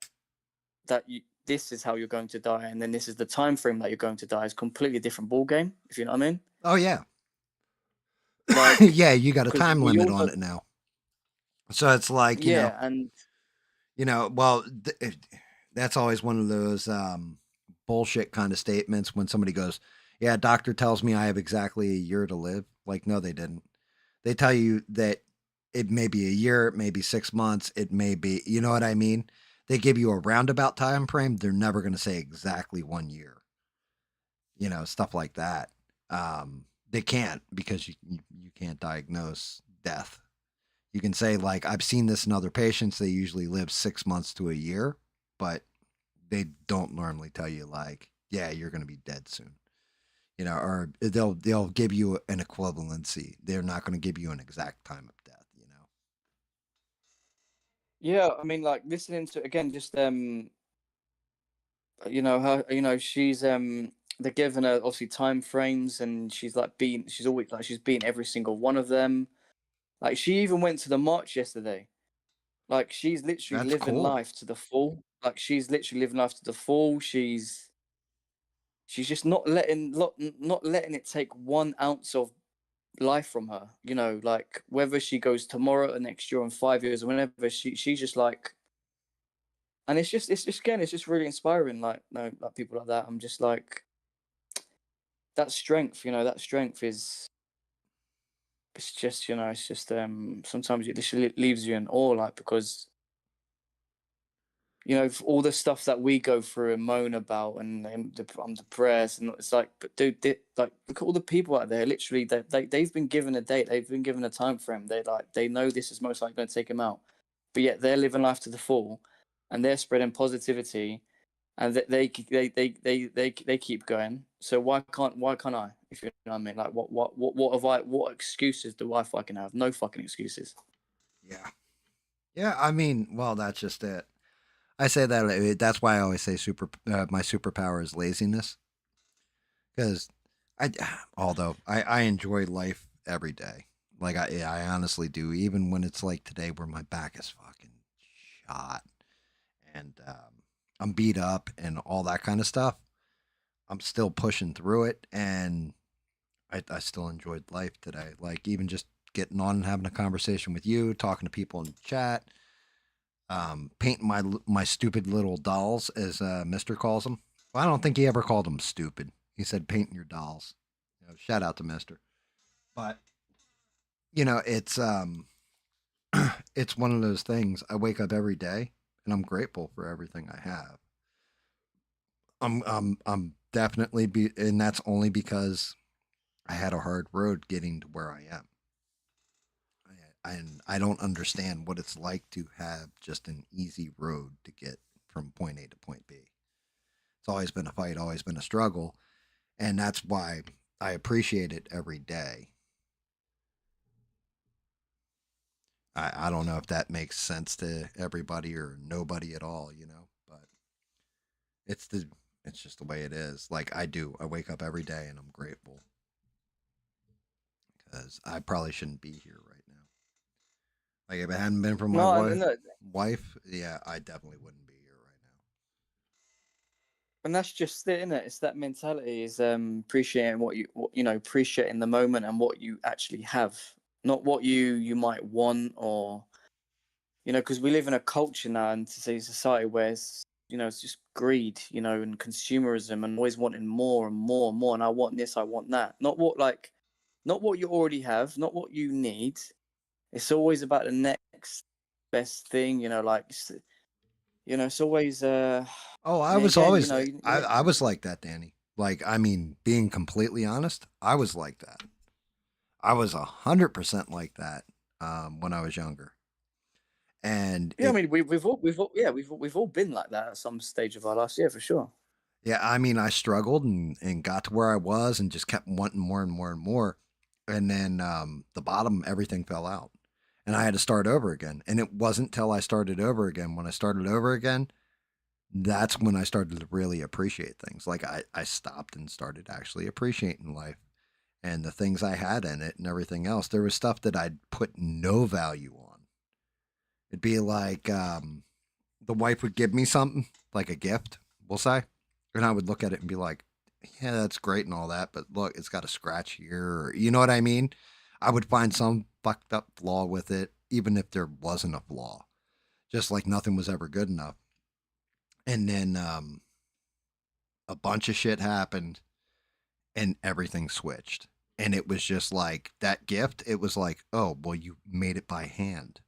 that this is how you're going to die, and then this is the time frame that you're going to die, is completely different ball game. If you know what I mean. Oh yeah. Like, Yeah, you got a because time we limit all on know, it now. So it's like, yeah, and well, that's always one of those bullshit kind of statements when somebody goes, "Yeah, doctor tells me I have exactly a year to live." Like, no, they didn't. They tell you that it may be a year, it may be 6 months, it may be, you know what I mean? They give you a roundabout time frame. They're never going to say exactly 1 year, stuff like that. They can't because you can't diagnose death. You can say, like, I've seen this in other patients. They usually live 6 months to a year, but they don't normally tell you, like, yeah, you're going to be dead soon. Or they'll give you an equivalency. They're not going to give you an exact time of death. yeah, I mean, like listening to again, just her, she's they're giving her obviously time frames, and she's always like she's been every single one of them. Like, she even went to the march yesterday. Like, she's literally That's living cool. life to the full. Like, she's literally living life to the full. She's just not letting it take 1 ounce of life from her. Like, whether she goes tomorrow or next year or in 5 years or whenever, she's just like, and it's just really inspiring. Like, no, like people like that. I'm just like, that strength. That strength is. It's just, sometimes it just leaves you in awe, like, because all the stuff that we go through and moan about, and I'm depressed, and it's like, but dude, like, look at all the people out there. Literally, they've been given a date, they've been given a time frame. They know this is most likely going to take them out, but yet they're living life to the full, and they're spreading positivity, and they keep going. So why can't I? If you know what I mean, like, what excuses do I fucking have? No fucking excuses. Yeah. Yeah, I mean, well, that's just it. I say that that's why I always say my superpower is laziness, because I although I enjoy life every day. Like, I honestly do, even when it's like today where my back is fucking shot and I'm beat up and all that kind of stuff. I'm still pushing through it, and I still enjoyed life today. Like, even just getting on and having a conversation with you, talking to people in the chat, painting my stupid little dolls, as Mister calls them. Well, I don't think he ever called them stupid. He said painting your dolls. Shout out to Mister. But it's it's one of those things. I wake up every day and I'm grateful for everything I have. I'm definitely and that's only because I had a hard road getting to where I am. And I don't understand what it's like to have just an easy road to get from point A to point B. It's always been a fight, always been a struggle, and that's why I appreciate it every day. I don't know if that makes sense to everybody or nobody at all, but it's the it's just the way it is. Like, I wake up every day and I'm grateful because I probably shouldn't be here right now. Like, if it hadn't been for my No, no, wife, yeah, I definitely wouldn't be here right now. and that's just it, isn't it? It's that mentality, is appreciating appreciating the moment and what you actually have, not what you might want, or because we live in a culture now and society where it's just greed, and consumerism, and always wanting more and more and more, and I want this, I want that, not what you already have, not what you need. It's always about the next best thing, like, it's always Oh, I I mean, was again, always I was like that, Danny. Like, I mean, being completely honest, I was like that. I was 100% like that when I was younger, and yeah, I mean, we've all been like that at some stage of our lives, yeah, for sure. yeah, I mean, I struggled and got to where I was and just kept wanting more and more and more, and then the bottom, everything fell out, and I had to start over again. And it wasn't till I started over again. When I started over again, that's when I started to really appreciate things. Like, I stopped and started actually appreciating life and the things I had in it and everything else. There was stuff that I'd put no value on. It'd be like the wife would give me something like a gift, we'll say, and I would look at it and be like, "Yeah, that's great and all that, but look, it's got a scratch here." Or, you know what I mean? I would find some fucked up flaw with it, even if there wasn't a flaw. Just like nothing was ever good enough. And then a bunch of shit happened, and everything switched. And it was just like that gift. It was like, oh, well, you made it by hand.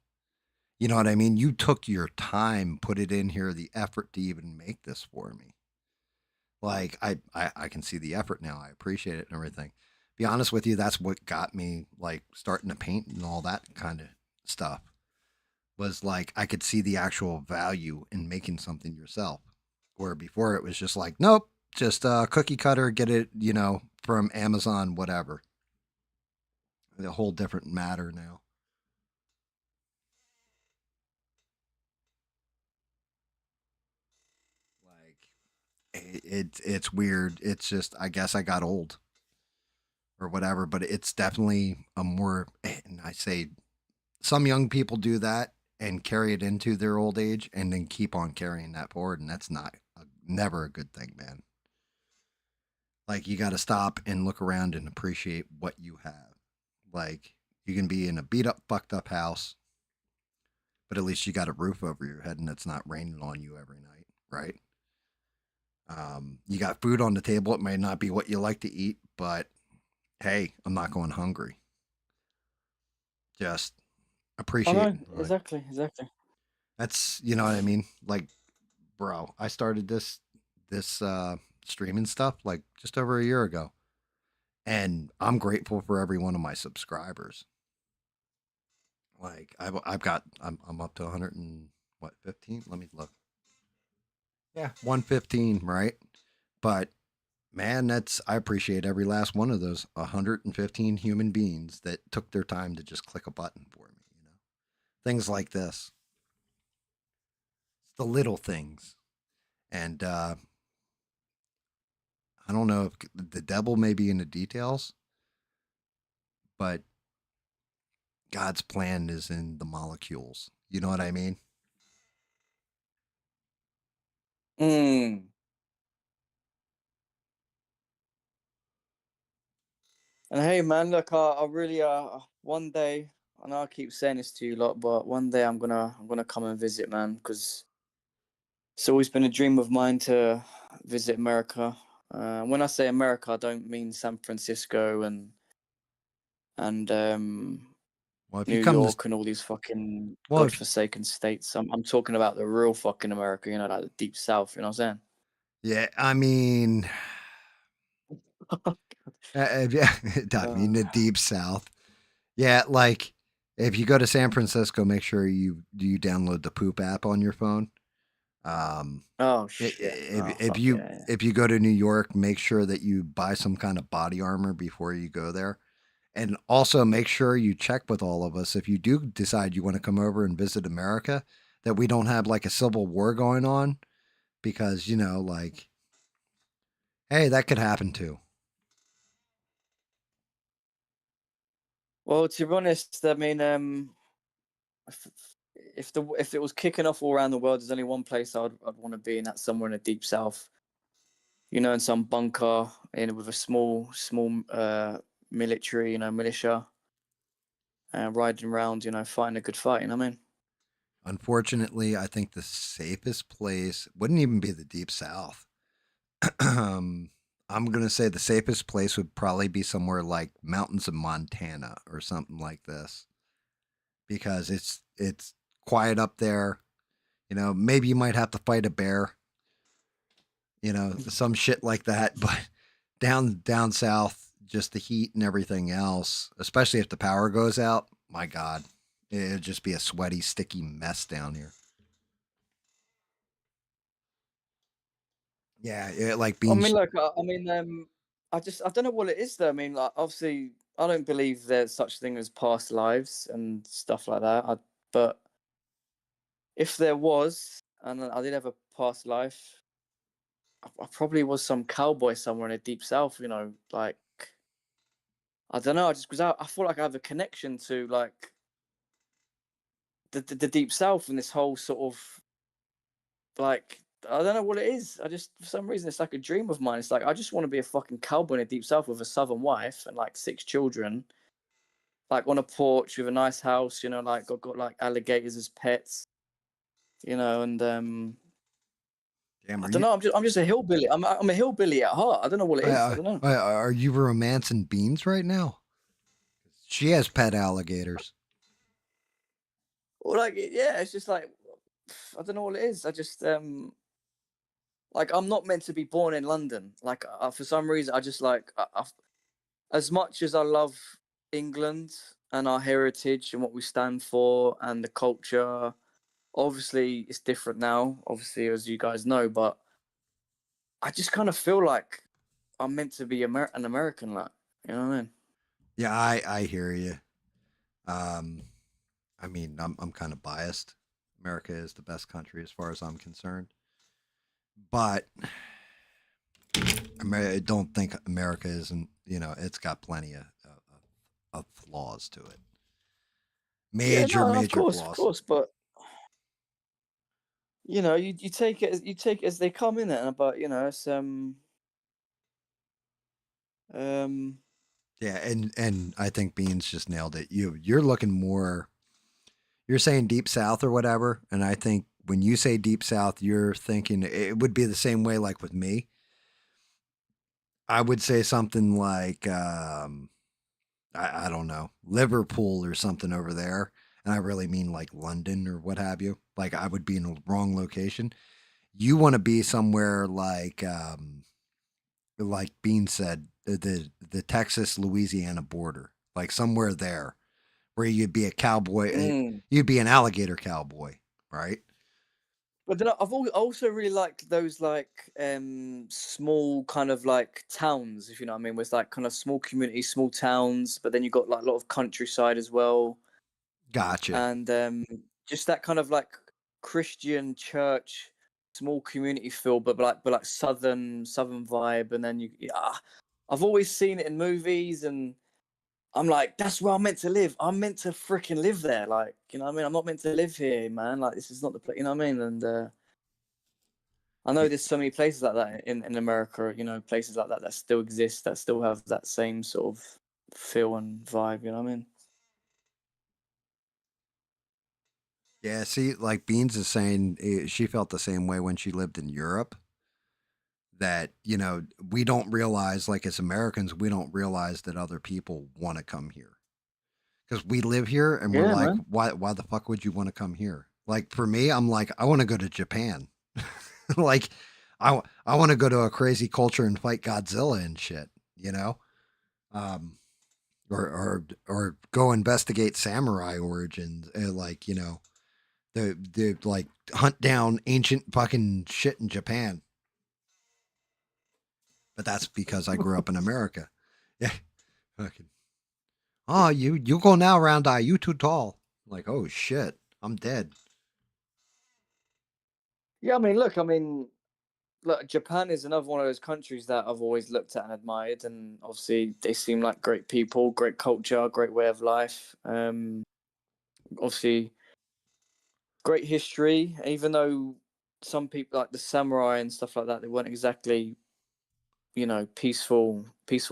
You know what I mean? You took your time, put it in here, the effort to even make this for me. Like I can see the effort now. I appreciate it and everything. Be honest with you, that's what got me like starting to paint and all that kind of stuff. Was like I could see the actual value in making something yourself. Where before it was just like, nope, just cookie cutter, get it, from Amazon, whatever. A whole different matter now. Like it's weird. It's just I guess I got old or whatever, but it's definitely a more and I say some young people do that and carry it into their old age and then keep on carrying that forward and that's never a good thing, man. Like you got to stop and look around and appreciate what you have. Like you can be in a beat up fucked up house, but at least you got a roof over your head and it's not raining on you every night, right? You got food on the table. It may not be what you like to eat, but hey, I'm not going hungry. Just I appreciate know it. Like, exactly, exactly. that's what I mean. Like, bro, I started this streaming stuff like just over a year ago, and I'm grateful for every one of my subscribers. Like, I'm up to 100 and what 15? Let me look. Yeah, 115, right? But man, that's I appreciate every last one of those 115 human beings that took their time to just click a button for me, Things like this. It's the little things. And I don't know if the devil may be in the details, but God's plan is in the molecules. You know what I mean? Mm. And hey, man, look, I really, one day, I know I keep saying this to you lot, but one day I'm gonna come and visit, man, because it's always been a dream of mine to visit America. When I say America, I don't mean San Francisco and Well, if you New come to York and all these fucking well, if godforsaken states. I'm talking about the real fucking America, like the deep south. You know what I'm yeah, I mean, saying? yeah, I mean the uh, deep south. Yeah, like if you go to San Francisco, make sure you download the Poop app on your phone. Um, oh i- shit! if Oh if fuck you yeah! if you go to New York, make sure that you buy some kind of body armor before you go there. And also make sure you check with all of us if you do decide you want to come over and visit America, that we don't have like a civil war going on because, like, hey, that could happen too. Well, to be honest, I mean, if, if it was kicking off all around the world, there's only one place I'd want to be, and that's somewhere in the deep south. In some bunker, with a small military, militia, riding around, fighting a good fight. You know what I mean? Unfortunately, I think the safest place wouldn't even be the deep south. I'm going to say the safest place would probably be somewhere like mountains of Montana or something like this because it's quiet up there. Maybe you might have to fight a bear, some shit like that. But down south, just the heat and everything else, especially if the power goes out, my God, it'd just be a sweaty, sticky mess down here. Yeah, like I being. mean, look, I don't know what it is though. I mean, like, obviously, I don't believe there's such thing as past lives and stuff like that. But if there was, and I did have a past life, I probably was some cowboy somewhere in the deep south. Like, I don't know. I just because I feel like I have a connection to like the deep south and this whole sort of like I don't know what it is. I just for some reason it's like a dream of mine. It's like I just want to be a fucking cowboy in the deep south with a southern wife and like 6 children, like on a porch with a nice house. You know, like got like alligators as pets. You know, and Damn, I are don't you know. I'm just a hillbilly. I'm a hillbilly at heart. I don't know what it is. I don't know. are you romancing Beans right now? She has pet alligators. Well, like yeah, it's just like I don't know what it is. I just like I'm not meant to be born in London. Like for some reason, I just like as much as I love England and our heritage and what we stand for and the culture. Obviously, it's different now. Obviously, as you guys know, but I just kind of feel like I'm meant to be an American. Like you know what I mean? Yeah, I hear you. Um, I mean, I'm kind of biased. America is the best country as far as I'm concerned, but I don't think America isn't. You know, it's got plenty of flaws to it. Yeah, Major, no, major of flaws. course, but you know, you take it as they come in it, but you know, it's um Yeah, and I think Beans just nailed it. You're looking more. You're saying deep south or whatever, and I think when you say deep south, you're thinking it would be the same way. Like with me, I would say something like I don't know, Liverpool or something over there, and I really mean like London or what have you. Like I would be in the wrong location. You want to be somewhere like Bean said, the Texas Louisiana border, like somewhere there where you'd be a cowboy, mm. you'd be an alligator cowboy, right? But then also really like those like small kind of like towns, if you know what I mean, with like kind of small communities, small towns, but then you got like a lot of countryside as well, Gotcha. and just that kind of like Christian church, small community feel, but like southern vibe, and then yeah, I've always seen it in movies, and I'm like, that's where I'm meant to live. I'm meant to freaking live there, like you know what I mean. I'm not meant to live here, man. Like this is not the place, you know what I mean, and. I know Y- there's so many places like that in America, you know, places like that that still exist, that still have that same sort of feel and vibe, you know what I mean? Yeah, see, like Beans is saying, she felt the same way when she lived in Europe. That we don't realize, like as Americans, we don't realize that other people want to come here because we live here and we're Yeah, like, man. why the fuck would you want to come here? Like for me, I'm like, I want to go to Japan. Like, I want to go to a crazy culture and fight Godzilla and shit. You know, um, or go investigate samurai origins. Like the like hunt down ancient fucking shit in Japan. But that's because I grew up in America. Yeah, fucking. Oh, you go now, round eye. You too tall. Like, oh shit, I'm dead. Yeah, look, Japan is another one of those countries that I've always looked at and admired, and obviously they seem like great people, great culture, great way of life. Obviously great history, even though some people like the samurai and stuff like that, they weren't exactly, you know, peaceful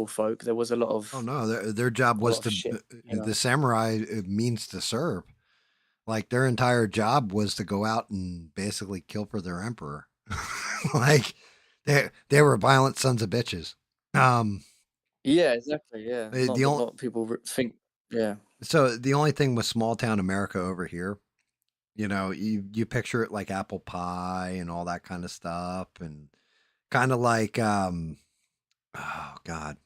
folk. There was Oh no, their job a lot was of to shit, you the know. samurai means to serve. Like their entire job was to go out and basically kill for their emperor. Like they were violent sons of bitches. Um, Yeah, exactly. Yeah, the only not people think. Yeah, so the only thing with small town America over here, you picture it like apple pie and all that kind of stuff, and kind of like oh god,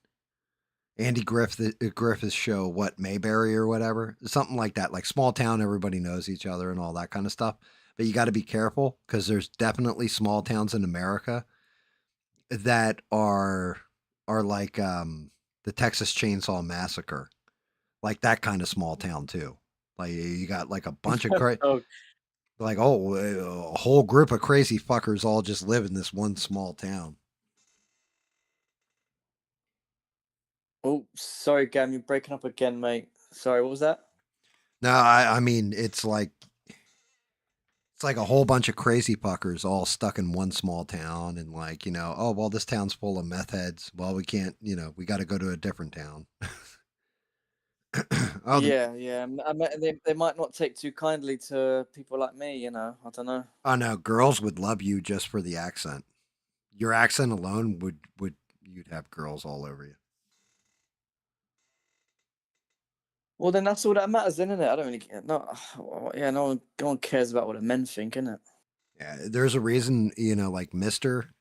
Andy Griffith's show, what, Mayberry or whatever, something like that. Like small town, everybody knows each other and all that kind of stuff. But you got to be careful because there's definitely small towns in America that are like the Texas Chainsaw Massacre, like that kind of small town too. Like you got like a bunch of Oh, like a whole group of crazy fuckers all just live in this one small town. oh, sorry, Gam, you're breaking up again, mate. Sorry, what was that? No, I mean it's like It's like a whole bunch of crazy puckers all stuck in one small town, and like, oh well, this town's full of meth heads. Well, we can't, we got to go to a different town. Oh, Yeah, yeah. They might not take too kindly to people like me. I don't know. oh no, girls would love you just for the accent. Your accent alone would you'd have girls all over you. Well, then that's all that matters, isn't it? I don't really care. No, yeah, no one cares about what the men think, innit? Yeah, there's a reason, like Mister.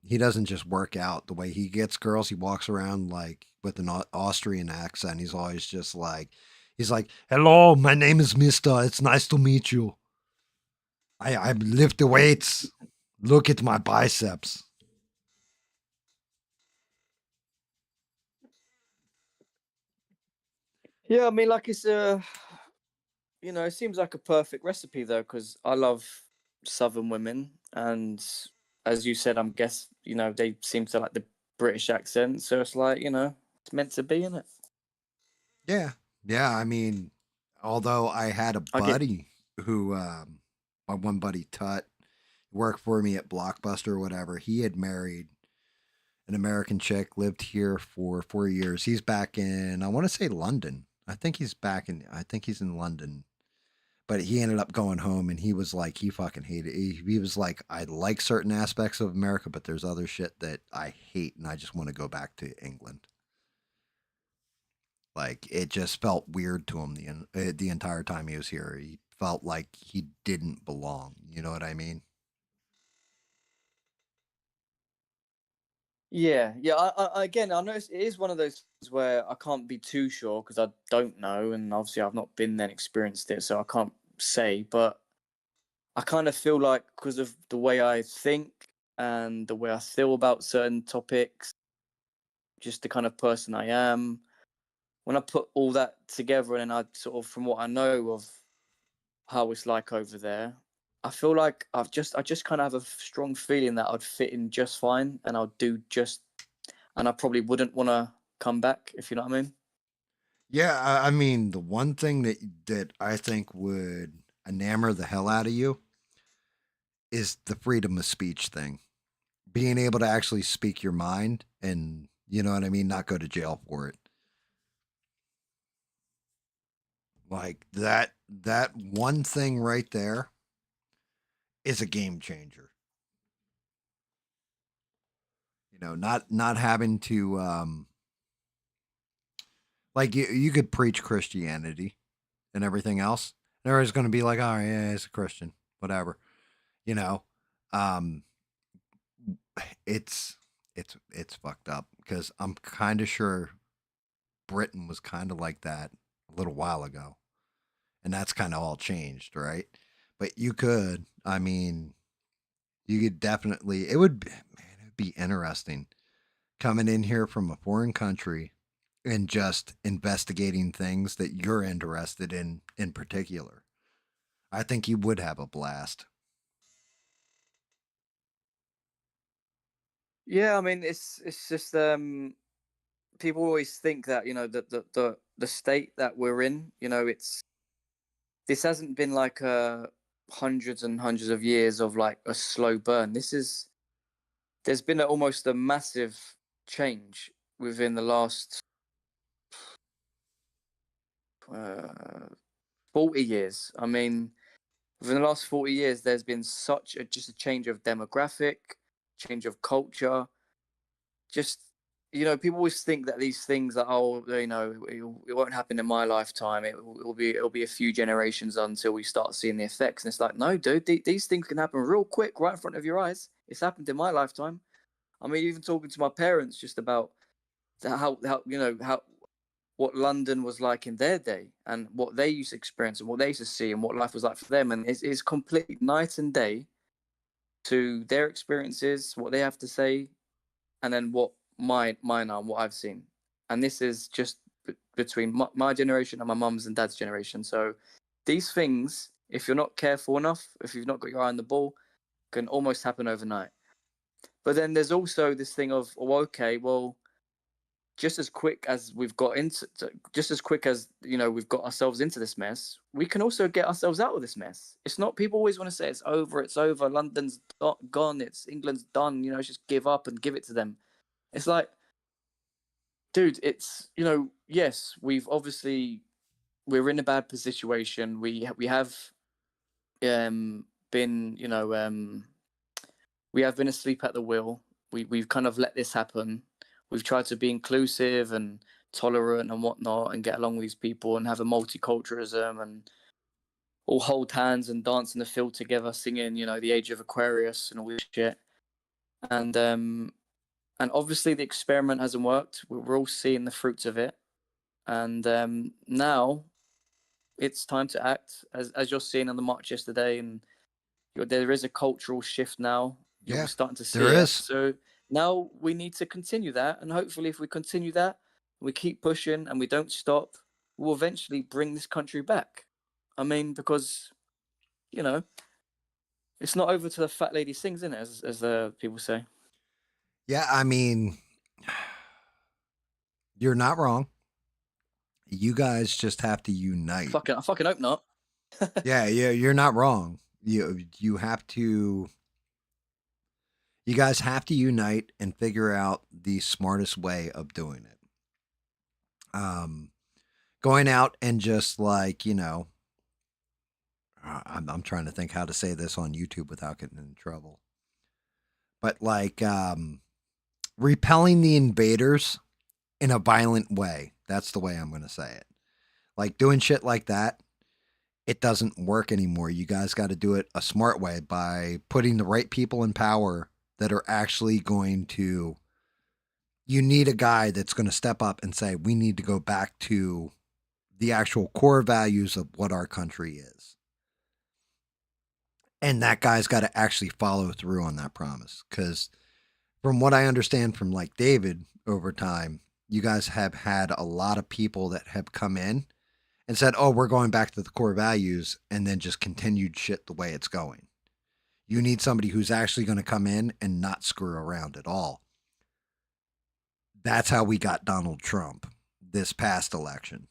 He doesn't just work out the way he gets girls. He walks around like with an Austrian accent. He's like, "Hello, my name is Mister. It's nice to meet you. I lift the weights. Look at my biceps." Yeah, I mean, like it seems like a perfect recipe though, because I love Southern women, and as you said, I'm guess they seem to like the British accent, so it's like it's meant to be, isn't it? Yeah, yeah. I mean, although I had a I get. buddy who, my one buddy Tut, worked for me at Blockbuster or whatever. He had married an American chick, lived here for 4 years. He's back in, I want to say London. I think he's in London. But he ended up going home and he was like, he fucking hated it. He was like, I like certain aspects of America, but there's other shit that I hate and I just want to go back to England. Like, it just felt weird to him the entire time he was here. He felt like he didn't belong. You know what I mean? Yeah, yeah. Again, I know it is one of those things where I can't be too sure because I don't know, and obviously I've not been there and experienced it, so I can't say. But I kind of feel like because of the way I think and the way I feel about certain topics, just the kind of person I am, when I put all that together and I sort of, from what I know of how it's like over there, I feel like I just kind of have a strong feeling that I'd fit in just fine and I'd do just, and I probably wouldn't want to come back, if you know what I mean. Yeah, I mean, the one thing that I think would enamor the hell out of you is the freedom of speech thing. Being able to actually speak your mind and, you know what I mean, not go to jail for it. Like that one thing right there is a game changer. Not having to like you could preach Christianity and everything else. And everybody's going to be like, "Oh, yeah, he's a Christian." Whatever. You know. Um it's it's fucked up because I'm kind of sure Britain was kind of like that a little while ago, and that's kind of all changed, right? But I mean, you could definitely. It would, man, it'd be interesting coming in here from a foreign country and just investigating things that you're interested in particular. I think you would have a blast. Yeah, I mean, it's just people always think that the state that we're in, it's this hasn't been like a hundreds and hundreds of years of like a slow burn. There's been almost a massive change within the last uh, 40 years. I mean, within the last 40 years, there's been such just a change of demographic, change of culture. Just people always think that these things that it won't happen in my lifetime. It'll be a few generations until we start seeing the effects. And it's like, no, dude, these things can happen real quick, right in front of your eyes. It's happened in my lifetime. I mean, even talking to my parents just about how what London was like in their day and what they used to experience and what they used to see and what life was like for them, and it's complete night and day to their experiences, what they have to say, and then what mine are, and what I've seen. And this is just between my generation and my mum's and dad's generation. So these things, if you're not careful enough, if you've not got your eye on the ball, can almost happen overnight. But then there's also this thing of, oh, okay, well, just as quick as we've got into, just as quick as we've got ourselves into this mess, we can also get ourselves out of this mess. It's not, people always want to say it's over, London's gone, it's England's done, just give up and give it to them. It's like, dude, it's yes, we're in a bad situation. We have been we have been asleep at the wheel. We've kind of let this happen. We've tried to be inclusive and tolerant and whatnot, and get along with these people and have a multiculturalism and all hold hands and dance in the field together, singing the Age of Aquarius and all this shit. And obviously the experiment hasn't worked. We're all seeing the fruits of it, and now it's time to act, as you're seeing on the march yesterday, and there is a cultural shift now. You're Yeah, starting to see there it. is. So now we need to continue that, and hopefully, if we continue that, we keep pushing and we don't stop, we'll eventually bring this country back. I mean, because it's not over till the fat lady sings, in it, as the people say. Yeah, I mean, you're not wrong. You guys just have to unite. I fucking hope not. Yeah, you're not wrong. You have to. You guys have to unite and figure out the smartest way of doing it. Going out and just like I'm trying to think how to say this on YouTube without getting in trouble. But like repelling the invaders in a violent way. That's the way I'm going to say it. Like doing shit like that, it doesn't work anymore. You guys got to do it a smart way by putting the right people in power that are actually going to. You need a guy that's going to step up and say, we need to go back to the actual core values of what our country is. And that guy's got to actually follow through on that promise. Because from what I understand from like David over time, you guys have had a lot of people that have come in and said, oh, we're going back to the core values, and then just continued shit the way it's going. You need somebody who's actually going to come in and not screw around at all. That's how we got Donald Trump this past election.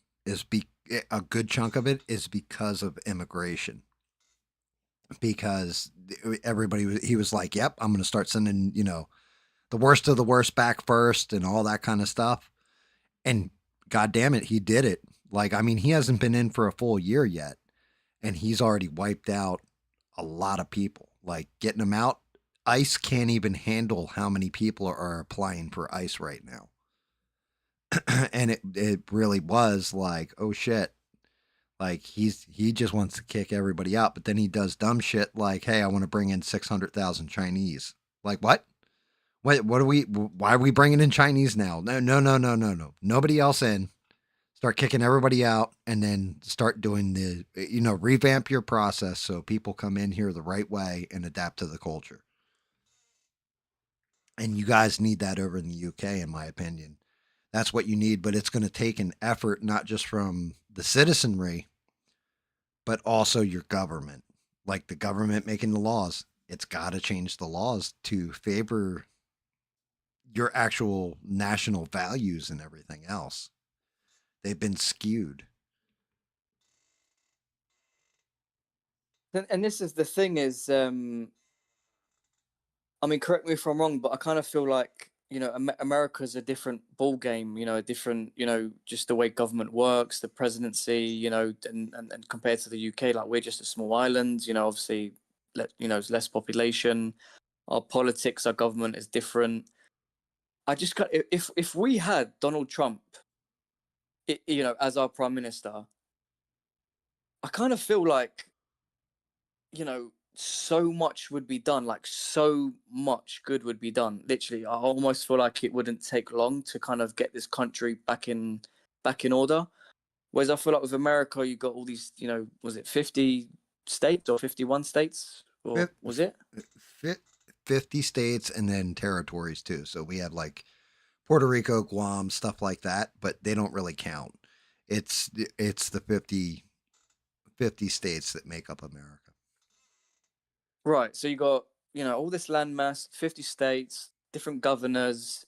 A good chunk of it is because of immigration. Because he was like, yep, I'm going to start sending, the worst of the worst back first and all that kind of stuff. And God damn it, he did it. Like, I mean, he hasn't been in for a full year yet, and he's already wiped out a lot of people. Like, getting them out, ICE can't even handle how many people are applying for ICE right now. And it really was like, oh shit. Like, he just wants to kick everybody out, but then he does dumb shit like, hey, I want to bring in 600,000 Chinese. Like, what? Why are we bringing in Chinese now? No. Nobody else in. Start kicking everybody out, and then start doing revamp your process so people come in here the right way and adapt to the culture. And you guys need that over in the UK, in my opinion. That's what you need, but it's going to take an effort, not just from the citizenry, but also your government. Like the government making the laws, it's got to change the laws to favor your actual national values and everything else. They've been skewed. And this is the thing is, I mean, correct me if I'm wrong, but I kind of feel like America's a different ball game. A different, just the way government works, the presidency, and compared to the UK, like we're just a small island. Obviously, it's less population. Our politics, our government is different. I just if we had Donald Trump, as our prime minister, I kind of feel like so much would be done, like so much good would be done. Literally, I almost feel like it wouldn't take long to kind of get this country back in order. Whereas I feel like with America, you got all these, was it 50 states or 51 states, or was it 50 states and then territories too. So we had like Puerto Rico, Guam, stuff like that, but they don't really count. It's the 50 states that make up America. right? So you got all this landmass, 50 states, different governors,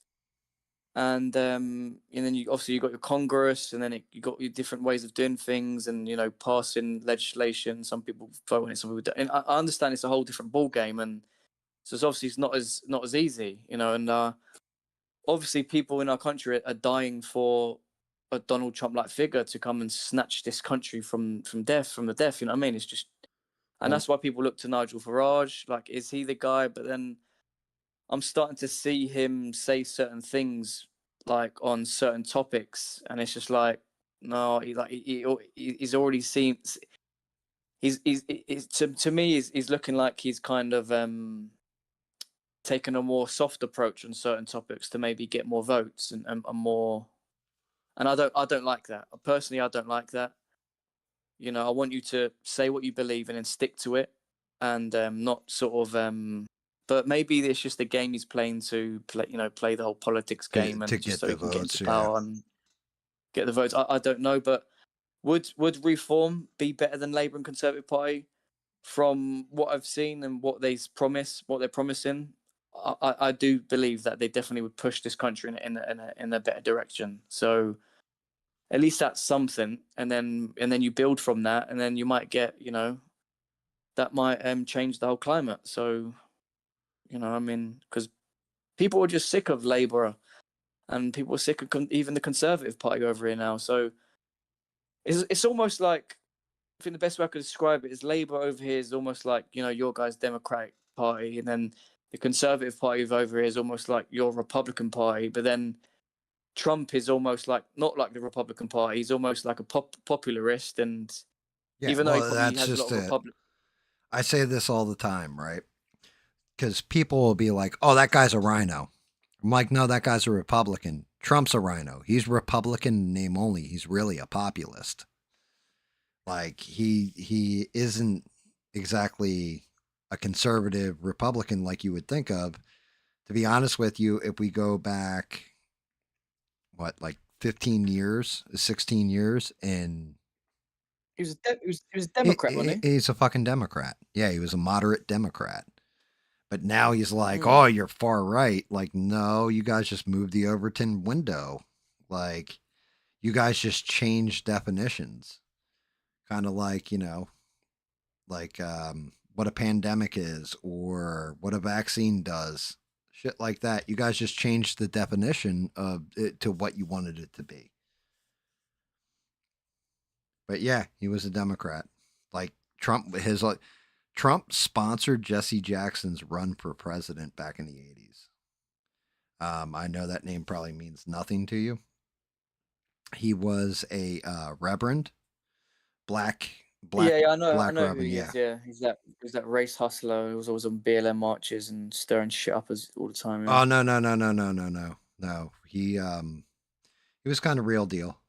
and then you obviously you got your Congress, and then you got your different ways of doing things, and passing legislation. Some people vote on it, some people don't. And I understand it's a whole different ball game, and so it's obviously not as easy, and obviously people in our country are dying for a Donald Trump like figure to come and snatch this country from the death. You know what I mean? It's just, and Well, that's why people look to Nigel Farage. Like, is he the guy? But then I'm starting to see him say certain things like on certain topics, and it's just like, no, he's already seen. He's to me he's looking like he's kind of taken a more soft approach on certain topics to maybe get more votes and more. And I don't like that. Personally, I don't like that. I want you to say what you believe in and stick to it, and not sort of. But maybe it's just a game he's playing to play the whole politics game, to and just get so the he can get votes, into yeah. power and get the votes. I don't know, but would Reform be better than Labour and Conservative Party? From what I've seen and what they're promising, I do believe that they definitely would push this country in a better direction. So at least that's something, and then you build from that, and then you might get that might change the whole climate. So I mean, because people are just sick of Labour, and people are sick of even the Conservative Party over here now. So it's almost like, I think the best way I could describe it is Labour over here is almost like your guys' Democratic Party, and then the Conservative Party over here is almost like your Republican Party. But then Trump is almost like not like the Republican Party. He's almost like a popularist, and Yeah, even though he well, probably that's has a lot just of it. Republican. I say this all the time, right? Because people will be like, "Oh, that guy's a rhino." I'm like, "No, that guy's a Republican. Trump's a rhino. He's Republican in name only. He's really a populist. Like he isn't exactly a conservative Republican like you would think of. To be honest with you, if we go back, what, like 15 years, 16 years, and He was a Democrat, wasn't he's a fucking Democrat. Yeah, he was a moderate Democrat. But now he's he? like, oh, you're far right. Like, no, you guys just moved the Overton window. Like, you guys just changed definitions. Kind of like, like what a pandemic is or what a vaccine does. Shit like that. You guys just changed the definition of it to what you wanted it to be. But yeah, he was a Democrat. Like Trump sponsored Jesse Jackson's run for president back in the 80s. I know that name probably means nothing to you. He was a reverend, black, black, Yeah, I black know who reverend. he Yeah. is. Yeah, he's that race hustler who was always on BLM marches and stirring shit up all the time. Yeah. Oh no no no no no no no no. He was kind of real deal,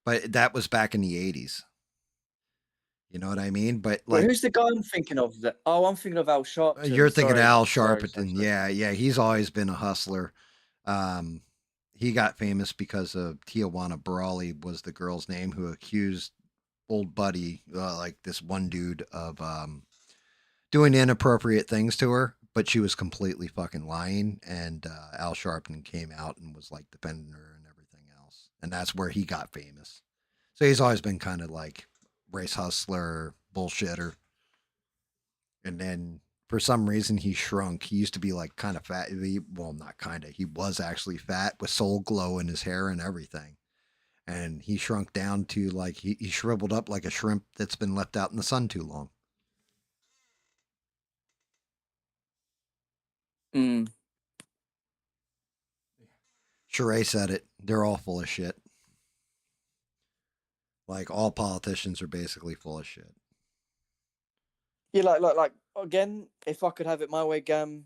but that was back in the 80s. You know what I mean? But But like who's the guy I'm thinking of? I'm thinking of Al you're Sharpton. thinking Sorry, Al sorry. Sharpton. Yeah, yeah. He's always been a hustler. Um, he got famous because of Tijuana Brawley was the girl's name who accused old buddy, like this one dude, of doing inappropriate things to her, but she was completely fucking lying. And Al Sharpton came out and was like defending her and everything else, and that's where he got famous. So he's always been kind of like race hustler, bullshitter, and then for some reason he shrunk. He used to be like kind of fat. Well, not kind of. He was actually fat with soul glow in his hair and everything. And he shrunk down to like he shriveled up like a shrimp that's been left out in the sun too long. Mm. Sheree said it. They're all full of shit. Like all politicians are basically full of shit. Yeah, like again, if I could have it my way, Gam,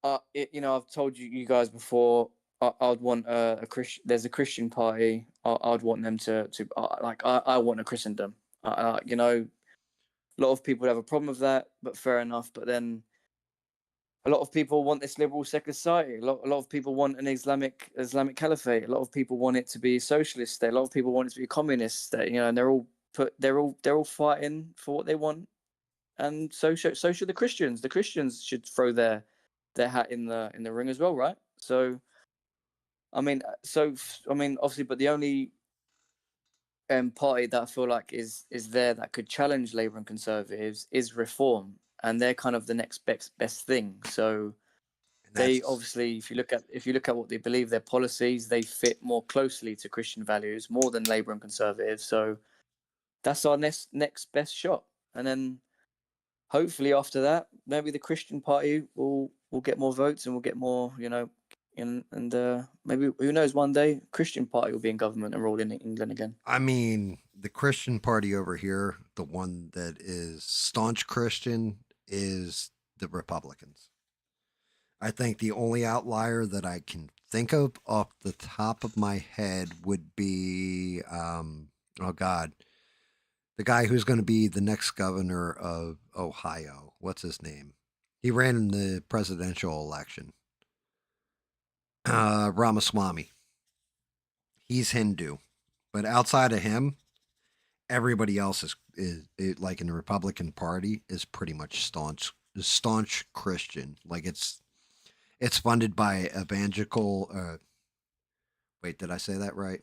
I've told you guys before. I'd want a Christian. There's a Christian party. I'd want them to like I want a Christendom. A lot of people have a problem with that, but fair enough. But then a lot of people want this liberal secular society. A lot of people want an Islamic caliphate. A lot of people want it to be a socialist state. A lot of people want it to be a communist state. And they're all fighting for what they want. And so should the Christians. The Christians should throw their hat in the ring as well, right? So I mean, I mean, obviously, but the only party that I feel like is there that could challenge Labour and Conservatives is Reform, and they're kind of the next best thing. So And they that's obviously, if you look at what they believe, their policies, they fit more closely to Christian values more than Labour and Conservatives. So that's our next best shot, and then hopefully after that, maybe the Christian Party will get more votes and we'll get more, and maybe who knows, one day Christian Party will be in government and rule in England again. I mean, the Christian party over here, the one that is staunch Christian, is the Republicans. I think the only outlier that I can think of off the top of my head would be, oh God, the guy who's going to be the next governor of Ohio. What's his name? He ran in the presidential election. Ramaswamy. He's Hindu, but outside of him, everybody else is like in the Republican Party is pretty much staunch Christian. Like it's funded by evangelical. Wait, did I say that right?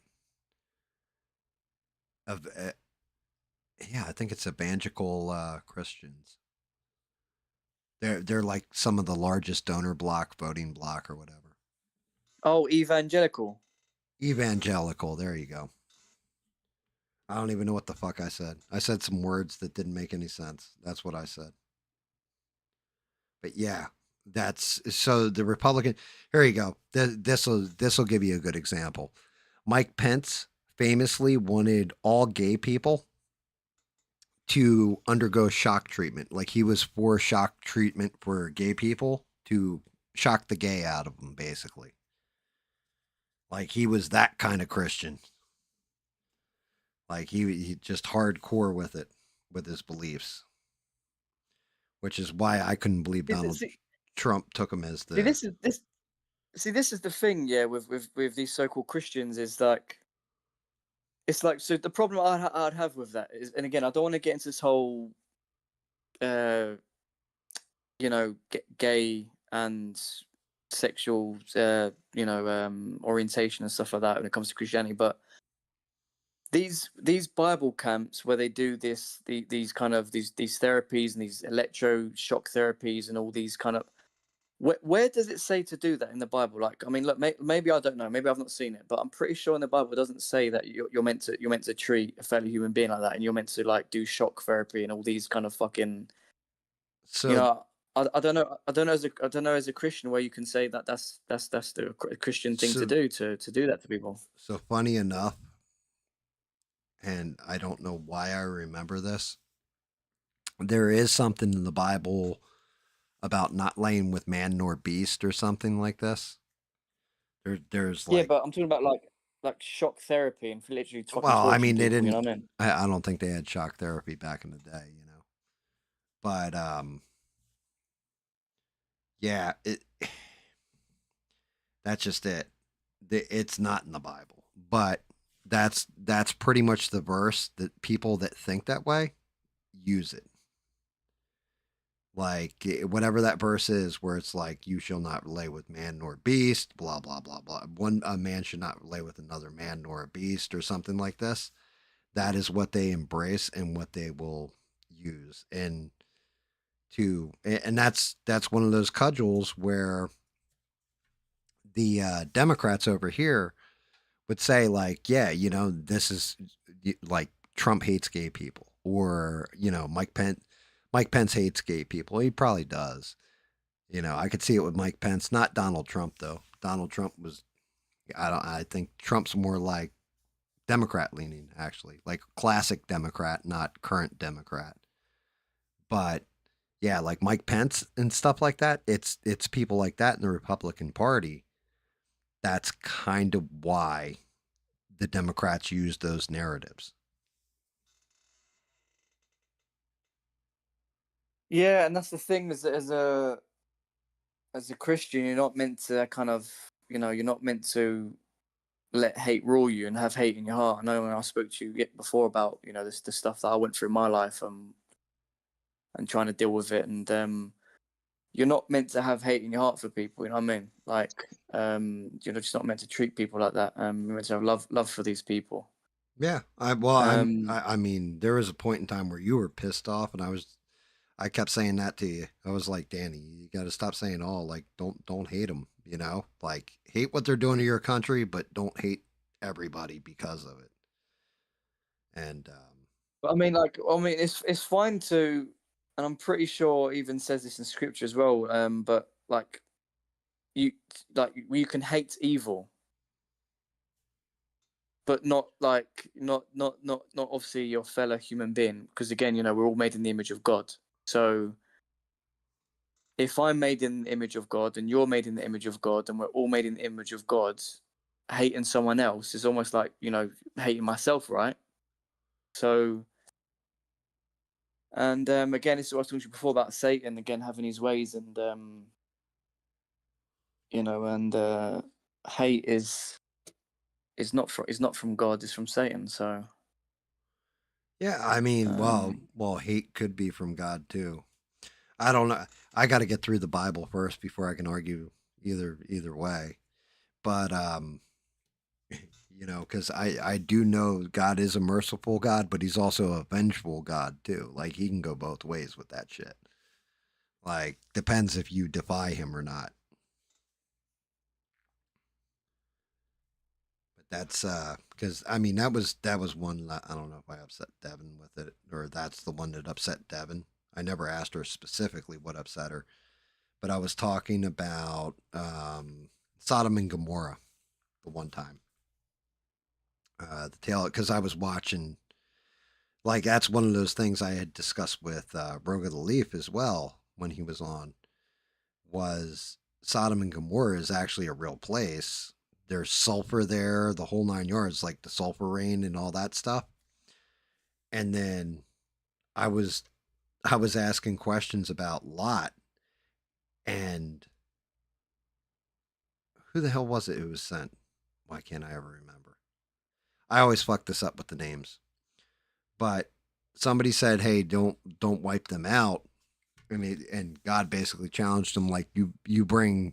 Of yeah, I think it's evangelical Christians. They're like some of the largest donor block, voting block, or whatever. Oh, evangelical. Evangelical. There you go. I don't even know what the fuck I said. I said some words that didn't make any sense. That's what I said. But yeah, that's so the Republican. Here you go. This will give you a good example. Mike Pence famously wanted all gay people to undergo shock treatment. Like he was for shock treatment for gay people to shock the gay out of them, basically. Like he was that kind of Christian. Like he just hardcore with it, with his beliefs, which is why I couldn't believe Donald See, Trump took him as see, the. this is the thing, yeah, with these so-called Christians is like it's like so the problem I'd have with that is, and again, I don't want to get into this whole uh gay and sexual orientation and stuff like that when it comes to Christianity, but these Bible camps where they do these kind of these therapies and these electroshock therapies and all these kind of where does it say to do that in the Bible? Like, I mean, look, maybe I don't know, maybe I've not seen it, but I'm pretty sure in the Bible it doesn't say that you're meant to treat a fellow human being like that, and you're meant to like do shock therapy and all these kind of fucking, you So know. I don't know as a Christian where you can say that that's the Christian thing to so do to do that to people. so funny enough, and I don't know why I remember this. There is something in the Bible about not laying with man nor beast or something like this. There's Yeah, like, but I'm talking about like shock therapy and for literally fucking well, I torturing mean, they people. You know didn't. what I mean? I don't think they had shock therapy back in the day, But yeah, that's just it. It's not in the Bible, but that's pretty much the verse that people that think that way use it. Like whatever that verse is, where it's like, "You shall not lay with man nor beast," blah blah blah blah. One a man should not lay with another man nor a beast, or something like this. That is what they embrace and what they will use, and that's one of those cudgels where the Democrats over here would say like, yeah, this is like Trump hates gay people, or Mike Pence hates gay people. He probably does. I could see it with Mike Pence, not Donald Trump though. Donald Trump was, I don't. I think Trump's more like Democrat leaning, actually, like classic Democrat, not current Democrat. But yeah, like Mike Pence and stuff like that. It's people like that in the Republican Party. That's kind of why the Democrats use those narratives. Yeah, and that's the thing is that as a Christian, you're not meant to kind of, you're not meant to let hate rule you and have hate in your heart. I know when I spoke to you before about, this the stuff that I went through in my life, and trying to deal with it, and you're not meant to have hate in your heart for people. You know what I mean? Like, you're just not meant to treat people like that. You're meant to have love for these people. Yeah. Um, I mean, there was a point in time where you were pissed off, and I kept saying that to you. I was like, Danny, you got to stop saying all. Like, don't hate them. You know, like hate what they're doing to your country, but don't hate everybody because of it. And but I mean, it's fine to, and I'm pretty sure it even says this in scripture as well. But like you, you can hate evil, but not like not obviously your fellow human being, because again, we're all made in the image of God. So if I'm made in the image of God and you're made in the image of God and we're all made in the image of God, hating someone else is almost like, hating myself, right? So, and again, this is what I was talking to you before about Satan, again, having his ways, and, and hate is not from God, it's from Satan. So, yeah, I mean, um, hate could be from God too. I don't know. I got to get through the Bible first before I can argue either way. But because I do know God is a merciful God, but He's also a vengeful God too. Like He can go both ways with that shit. Like depends if you defy Him or not. But that's because I mean that was one. I don't know if I upset Devin with it, or that's the one that upset Devin. I never asked her specifically what upset her, but I was talking about Sodom and Gomorrah the one time. The tail because I was watching. Like that's one of those things I had discussed with Roga the Leaf as well when he was on. Was Sodom and Gomorrah is actually a real place. There's sulfur there, the whole 9 yards, like the sulfur rain and all that stuff. And then I was I was asking questions about Lot and who the hell was it who was sent? Why can't I ever remember? I always fuck this up with the names. But somebody said, "Hey, don't wipe them out." And God basically challenged him like you bring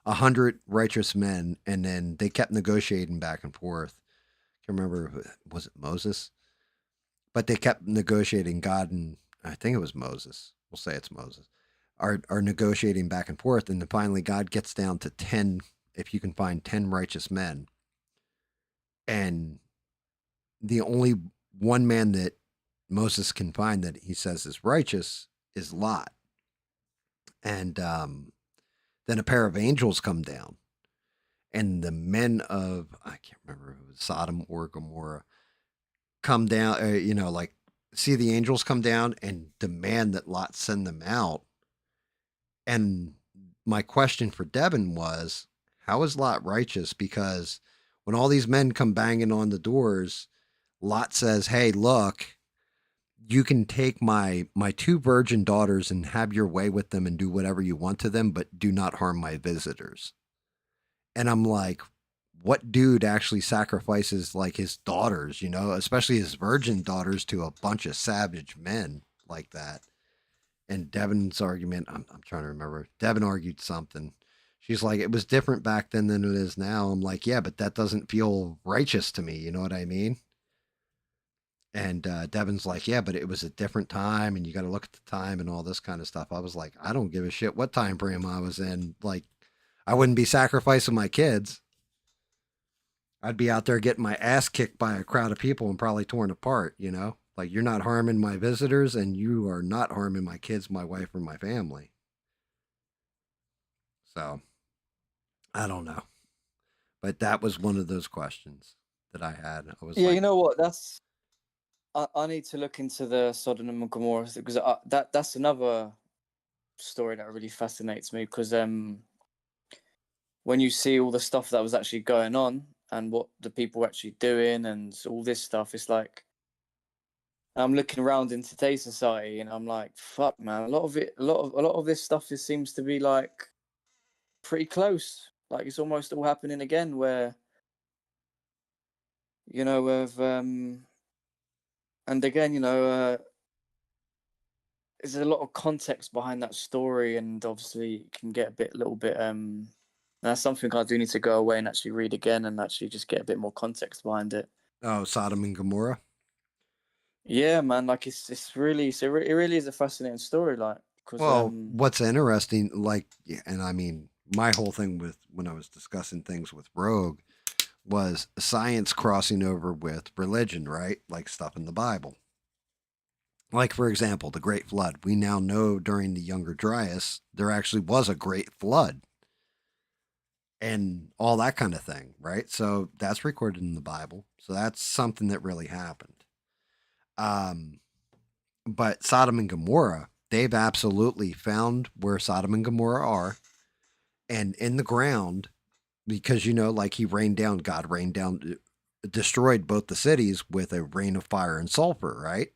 100 righteous men, and then they kept negotiating back and forth. I can't remember, was it Moses? But they kept negotiating. God and I think it was Moses. We'll say it's Moses. Are negotiating back and forth, and then finally God gets down to 10. If you can find 10 righteous men, and the only one man that Moses can find that he says is righteous is Lot, and then a pair of angels come down, and the men of I can't remember if it was Sodom or Gomorrah come down. Like see the angels come down and demand that Lot send them out. And my question for Devin was, how is Lot righteous? Because when all these men come banging on the doors, Lot says, "Hey, look, you can take my two virgin daughters and have your way with them and do whatever you want to them, but do not harm my visitors." And I'm like, what dude actually sacrifices like his daughters, especially his virgin daughters to a bunch of savage men like that? And Devin's argument, I'm trying to remember. Devin argued something. She's like, it was different back then than it is now. I'm like, yeah, but that doesn't feel righteous to me. You know what I mean? And Devin's like, yeah, but it was a different time, and you got to look at the time and all this kind of stuff. I was like, I don't give a shit what time frame I was in. Like, I wouldn't be sacrificing my kids. I'd be out there getting my ass kicked by a crowd of people and probably torn apart. Like, you're not harming my visitors, and you are not harming my kids, my wife, or my family. So, I don't know. But that was one of those questions that I had. I was yeah, like, you know what? I need to look into the Sodom and Gomorrah, because that's another story that really fascinates me, because when you see all the stuff that was actually going on and what the people were actually doing and all this stuff, it's like I'm looking around in today's society and I'm like, fuck, man, a lot of this stuff just seems to be like pretty close. Like it's almost all happening again, where of and again, there's a lot of context behind that story, and obviously it can get a little bit. That's something I do need to go away and actually read again, and actually just get a bit more context behind it. Oh, Sodom and Gomorrah. Yeah, man, like it's really it really is a fascinating story, like because Well, what's interesting, like, yeah, and I mean, my whole thing with when I was discussing things with Rogue was science crossing over with religion, right? Like stuff in the Bible. Like, for example, the Great Flood. We now know during the Younger Dryas, there actually was a great flood and all that kind of thing, right? So that's recorded in the Bible. So that's something that really happened. Um, but Sodom and Gomorrah, they've absolutely found where Sodom and Gomorrah are, and in the ground, because like God rained down, destroyed both the cities with a rain of fire and sulfur, right?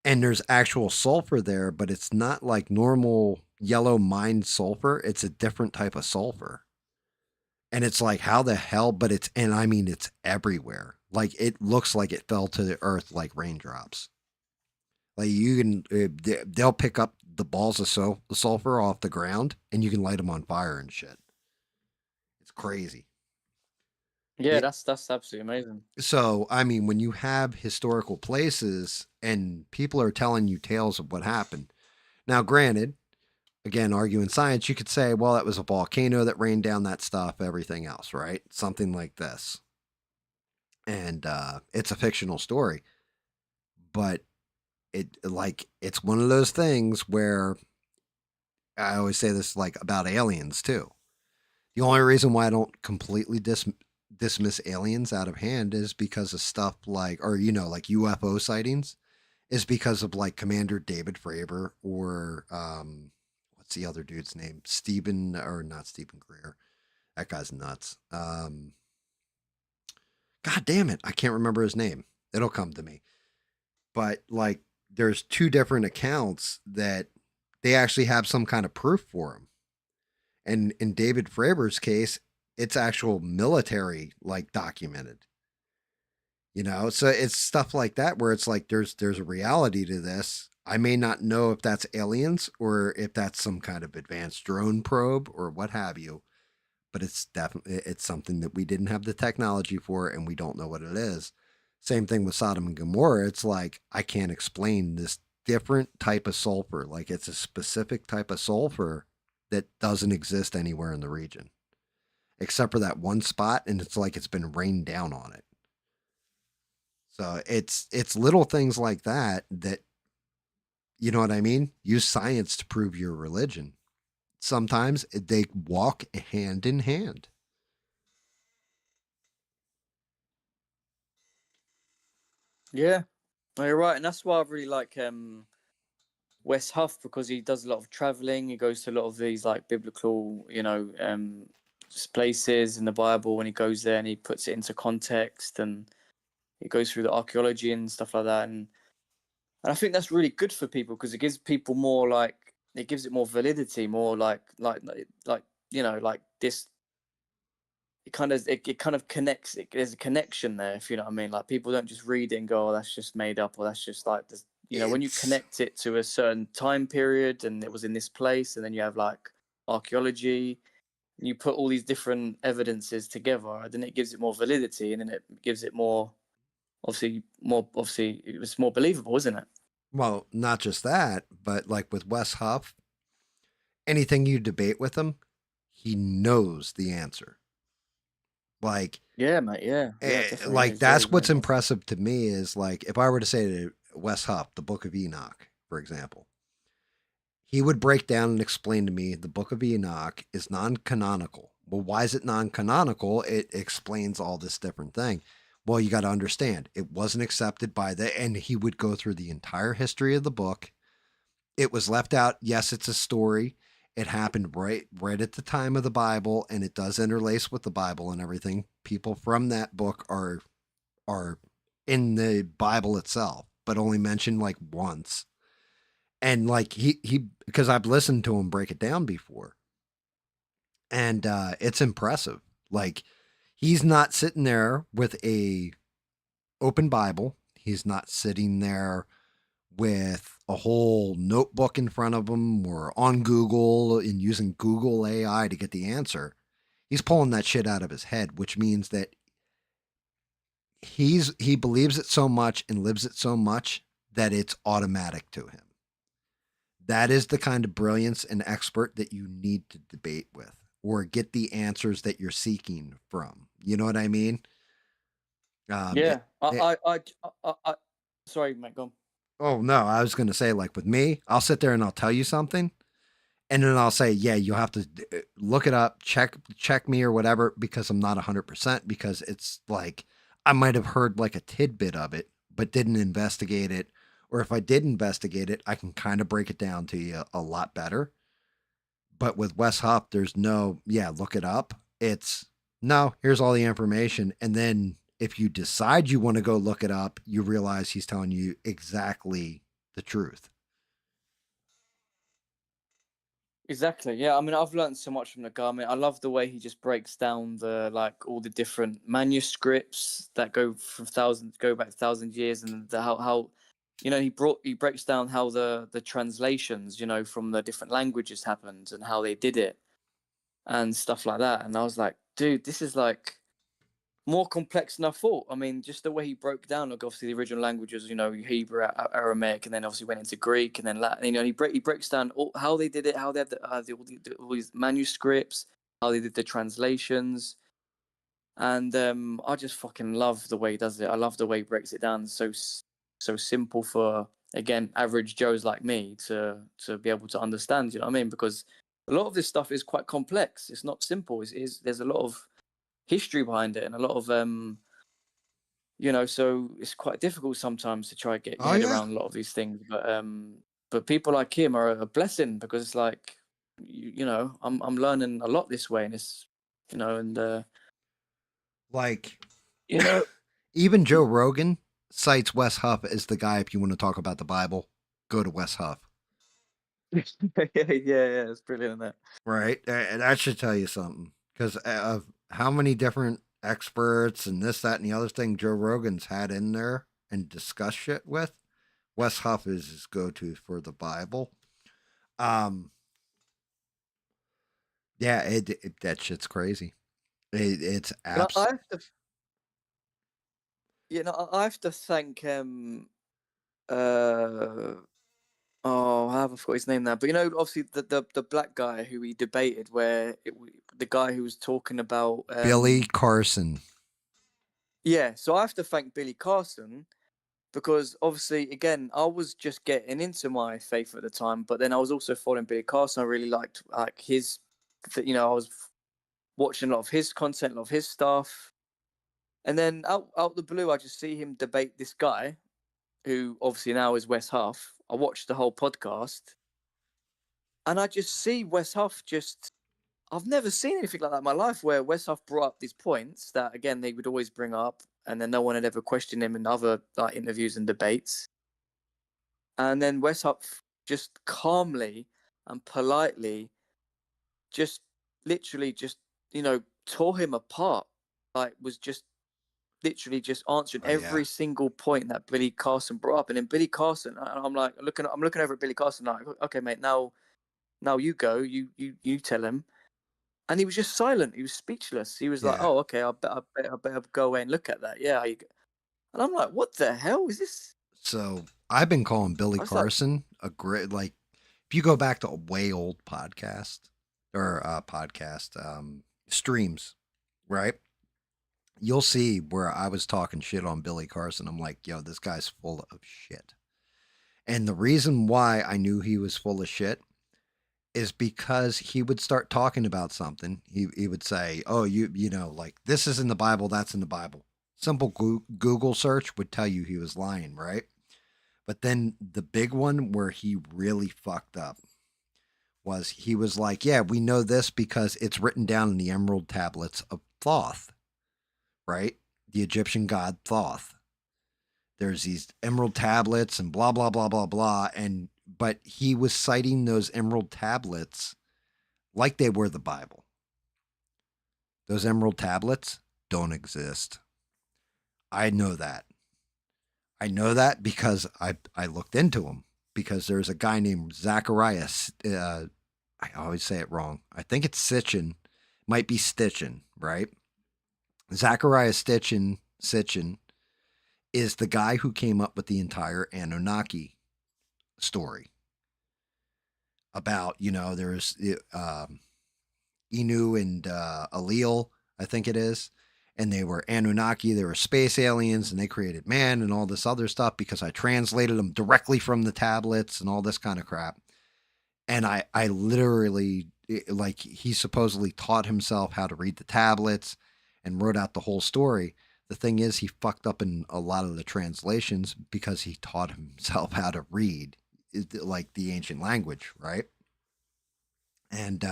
And there's actual sulfur there, but it's not like normal yellow mined sulfur. It's a different type of sulfur. And it's like, how the hell? But and I mean, it's everywhere. Like, it looks like it fell to the earth like raindrops. Like, you can, they'll pick up the balls of sulfur off the ground and you can light them on fire and shit. It's crazy. yeah, It, that's absolutely amazing. so, I mean, when you have historical places and people are telling you tales of what happened. Now, granted, again, arguing science, you could say, well, it was a volcano that rained down that stuff, everything else, right? Something like this. And it's a fictional story, but it's one of those things where I always say this, like, about aliens too. The only reason why I don't completely dismiss aliens out of hand is because of stuff like, or like UFO sightings, is because of like Commander David Fravor, or what's the other dude's name? Stephen, or not Stephen Greer. That guy's nuts. God damn it, I can't remember his name. It'll come to me. But like, there's two different accounts that they actually have some kind of proof for him. And in David Fravor's case, it's actual military, like, documented. So it's stuff like that where it's like, there's a reality to this. I may not know if that's aliens or if that's some kind of advanced drone probe or what have you, but it's definitely, it's something that we didn't have the technology for and we don't know what it is. Same thing with Sodom and Gomorrah. It's like, I can't explain this different type of sulfur. Like, it's a specific type of sulfur that doesn't exist anywhere in the region except for that one spot, and it's like it's been rained down on it. So it's little things like that that, you know what I mean? Use science to prove your religion. Sometimes they walk hand in hand. Yeah, no, you're right, and that's why I really like Wes Huff, because he does a lot of traveling. He goes to a lot of these like biblical, places in the Bible. When he goes there and he puts it into context, and he goes through the archaeology and stuff like that, and I think that's really good for people because it gives people more like it gives it more validity, more like like this. It kind of connects. There's a connection there, if you know what I mean. Like, people don't just read it and go, "Oh, that's just made up," or "That's just like this." When you It's connect it to a certain time period and it was in this place, and then you have like archaeology, and you put all these different evidences together, then it gives it more validity, and then it gives it obviously it's more believable, isn't it? Well, not just that, but like with Wes Huff, anything you debate with him, he knows the answer. Like, Yeah, mate. Yeah, yeah, definitely. Yeah, like, he's very, that's very what's knowledgeable. impressive to me is, like, if I were to say to Wes Huff, the Book of Enoch, for example, he would break down and explain to me the Book of Enoch is non-canonical. Well, why is it non-canonical? It explains all this different thing. Well, you got to understand, it wasn't accepted by and he would go through the entire history of the book. It was left out. Yes, it's a story. It happened right at the time of the Bible, and it does interlace with the Bible and everything. People from that book are in the Bible itself, but only mentioned like once. And like, he because I've listened to him break it down before, and it's impressive. Like, he's not sitting there with a open Bible. He's not sitting there with a whole notebook in front of him or on Google and using Google AI to get the answer. He's pulling that shit out of his head, which means that he believes it so much and lives it so much that it's automatic to him. That is the kind of brilliance and expert that you need to debate with or get the answers that you're seeking from. You know what I mean? Yeah. It, I sorry, mate, go on. oh no, I was going to say, like with me, I'll sit there and I'll tell you something, and then I'll say, yeah, you'll have to look it up, check me or whatever, because I'm not 100%, because it's like I might have heard like a tidbit of it, but didn't investigate it. Or if I did investigate it, I can kind of break it down to you a lot better. But with Wes Huff, there's no, yeah, look it up. It's no, here's all the information. And then if you decide you want to go look it up, you realize he's telling you exactly the truth. Exactly. Yeah. I mean, I've learned so much from the guy. I mean, I love the way he just breaks down the like all the different manuscripts that go back 1,000 years, and how you know he breaks down how the translations, you know, from the different languages happened and how they did it and stuff like that. And I was like, dude, this is like more complex than I thought. I mean, just the way he broke down, like obviously the original languages, you know, Hebrew, Aramaic, and then obviously went into Greek and then Latin. You know, he breaks down how they did it, how they had all these manuscripts, how they did the translations, and I just fucking love the way he does it. I love the way he breaks it down so simple for again average Joes like me to be able to understand. You know what I mean? Because a lot of this stuff is quite complex. It's not simple. There's a lot of history behind it and a lot of you know, so it's quite difficult sometimes to try to get your Oh head yeah. around a lot of these things. But people like him are a blessing because it's like you know I'm learning a lot this way, and it's you know and Like you know even Joe Rogan cites Wes Huff as the guy. If you want to talk about the Bible, go to Wes Huff. yeah, it's brilliant that. Right? And that should tell you something. Because of how many different experts and this, that, and the other thing Joe Rogan's had in there and discussed shit with, Wes Huff is his go to for the Bible. Um, yeah, that shit's crazy. It's And I abs. have to, you know, I have to thank uh oh, I haven't forgot his name now, but you know, obviously the black guy who we debated, the guy who was talking about Billy Carson. yeah. So I have to thank Billy Carson because obviously, again, I was just getting into my faith at the time, but then I was also following Billy Carson. I really liked like his, you know, I was watching a lot of his content, a lot of his stuff, and then out the blue, I just see him debate this guy who obviously now is Wes Huff. I watched the whole podcast, and I just see Wes Huff just. I've never seen anything like that in my life where Wes Huff brought up these points that again they would always bring up, and then no one had ever questioned him in other like interviews and debates. And then Wes Huff just calmly and politely, just literally just you know tore him apart. Like was just literally just answering Oh yeah. every single point that Billy Carson brought up. And then Billy Carson, I'm like I'm looking over at Billy Carson like, okay, mate, now you go, you tell him. And he was just silent. He was speechless. He was like, Yeah. "Oh, okay. I better go away and look at that." Yeah. And I'm like, "What the hell is this?" So I've been calling Billy I was like, Carson a great, like, if you go back to a way old podcast or streams, right? You'll see where I was talking shit on Billy Carson. I'm like, yo, this guy's full of shit. And the reason why I knew he was full of shit is because he would start talking about something. He would say, "Oh, you know, like this is in the Bible, that's in the Bible." Simple Google search would tell you he was lying, right? But then the big one where he really fucked up was he was like, "Yeah, we know this because it's written down in the emerald tablets of Thoth, right? The Egyptian god Thoth. There's these emerald tablets and blah blah blah blah blah." And but he was citing those emerald tablets like they were the Bible. Those emerald tablets don't exist. I know that. I know that because I looked into him because there's a guy named Zacharias. I always say it wrong. I think it's Sitchin, might be Stitchin, right? Zacharias Sitchin is the guy who came up with the entire Anunnaki story about, there's Inu and Allele, I think it is. And they were Anunnaki, they were space aliens, and they created man and all this other stuff because I translated them directly from the tablets and all this kind of crap. And I literally, like, he supposedly taught himself how to read the tablets and wrote out the whole story. The thing is, he fucked up in a lot of the translations because he taught himself how to read, like, the ancient language, right? And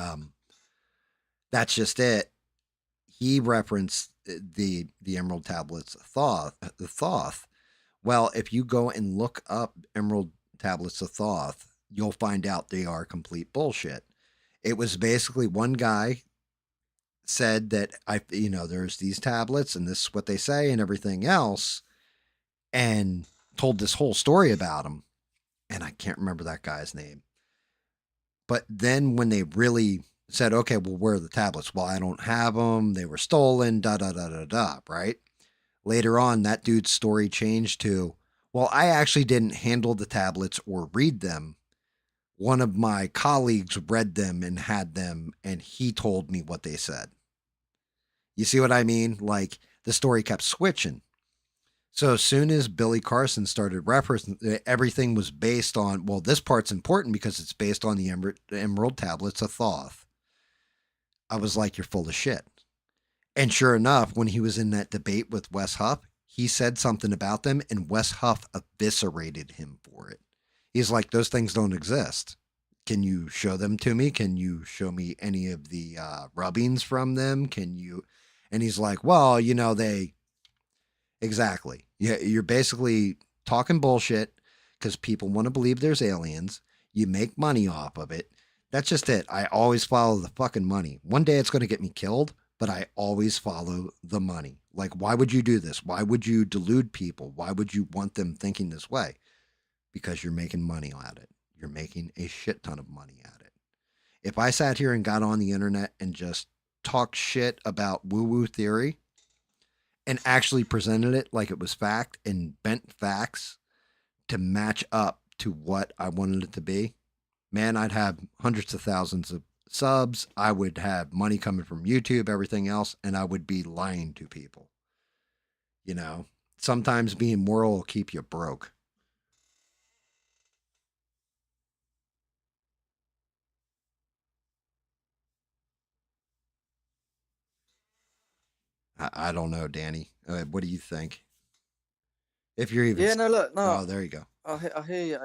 that's just it. He referenced the Emerald Tablets of Thoth. Well, if you go and look up Emerald Tablets of Thoth, you'll find out they are complete bullshit. It was basically one guy said that there's these tablets and this is what they say and everything else, and told this whole story about them. And I can't remember that guy's name. But then when they really said, okay, well, where are the tablets? Well, I don't have them. They were stolen, da da da da da, right? Later on, that dude's story changed to, well, I actually didn't handle the tablets or read them. One of my colleagues read them and had them, and he told me what they said. You see what I mean? Like, the story kept switching. So as soon as Billy Carson started referencing, everything was based on, well, this part's important because it's based on the Emerald Tablets of Thoth. I was like, you're full of shit. And sure enough, when he was in that debate with Wes Huff, he said something about them, and Wes Huff eviscerated him for it. He's like, those things don't exist. Can you show them to me? Can you show me any of the rubbings from them? Can you? And he's like, well, they exactly. Yeah, you're basically talking bullshit because people want to believe there's aliens. You make money off of it. That's just it. I always follow the fucking money. One day it's going to get me killed, but I always follow the money. Like, why would you do this? Why would you delude people? Why would you want them thinking this way? Because you're making money at it. You're making a shit ton of money at it. If I sat here and got on the internet and just talked shit about woo woo theory and actually presented it like it was fact and bent facts to match up to what I wanted it to be, man, I'd have hundreds of thousands of subs. I would have money coming from YouTube, everything else, and I would be lying to people. You know, sometimes being moral will keep you broke. I don't know, Danny. What do you think? If you're even, Yeah, no, look, no, oh, there you go. I hear you.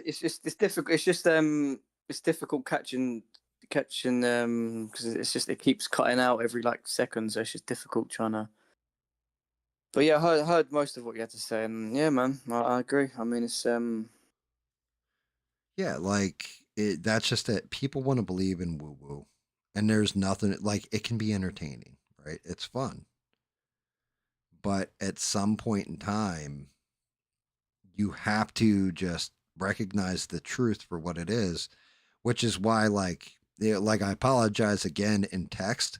It's just it's difficult. It's just it's difficult catching because it's just it keeps cutting out every like second, so it's just difficult trying to. But yeah, I heard most of what you had to say, and yeah, man, I agree. I mean, it's Yeah, like that's just it. People want to believe in woo woo, and there's nothing like it can be entertaining, right? It's fun, but at some point in time, you have to just recognize the truth for what it is, which is why, like I apologize again in text.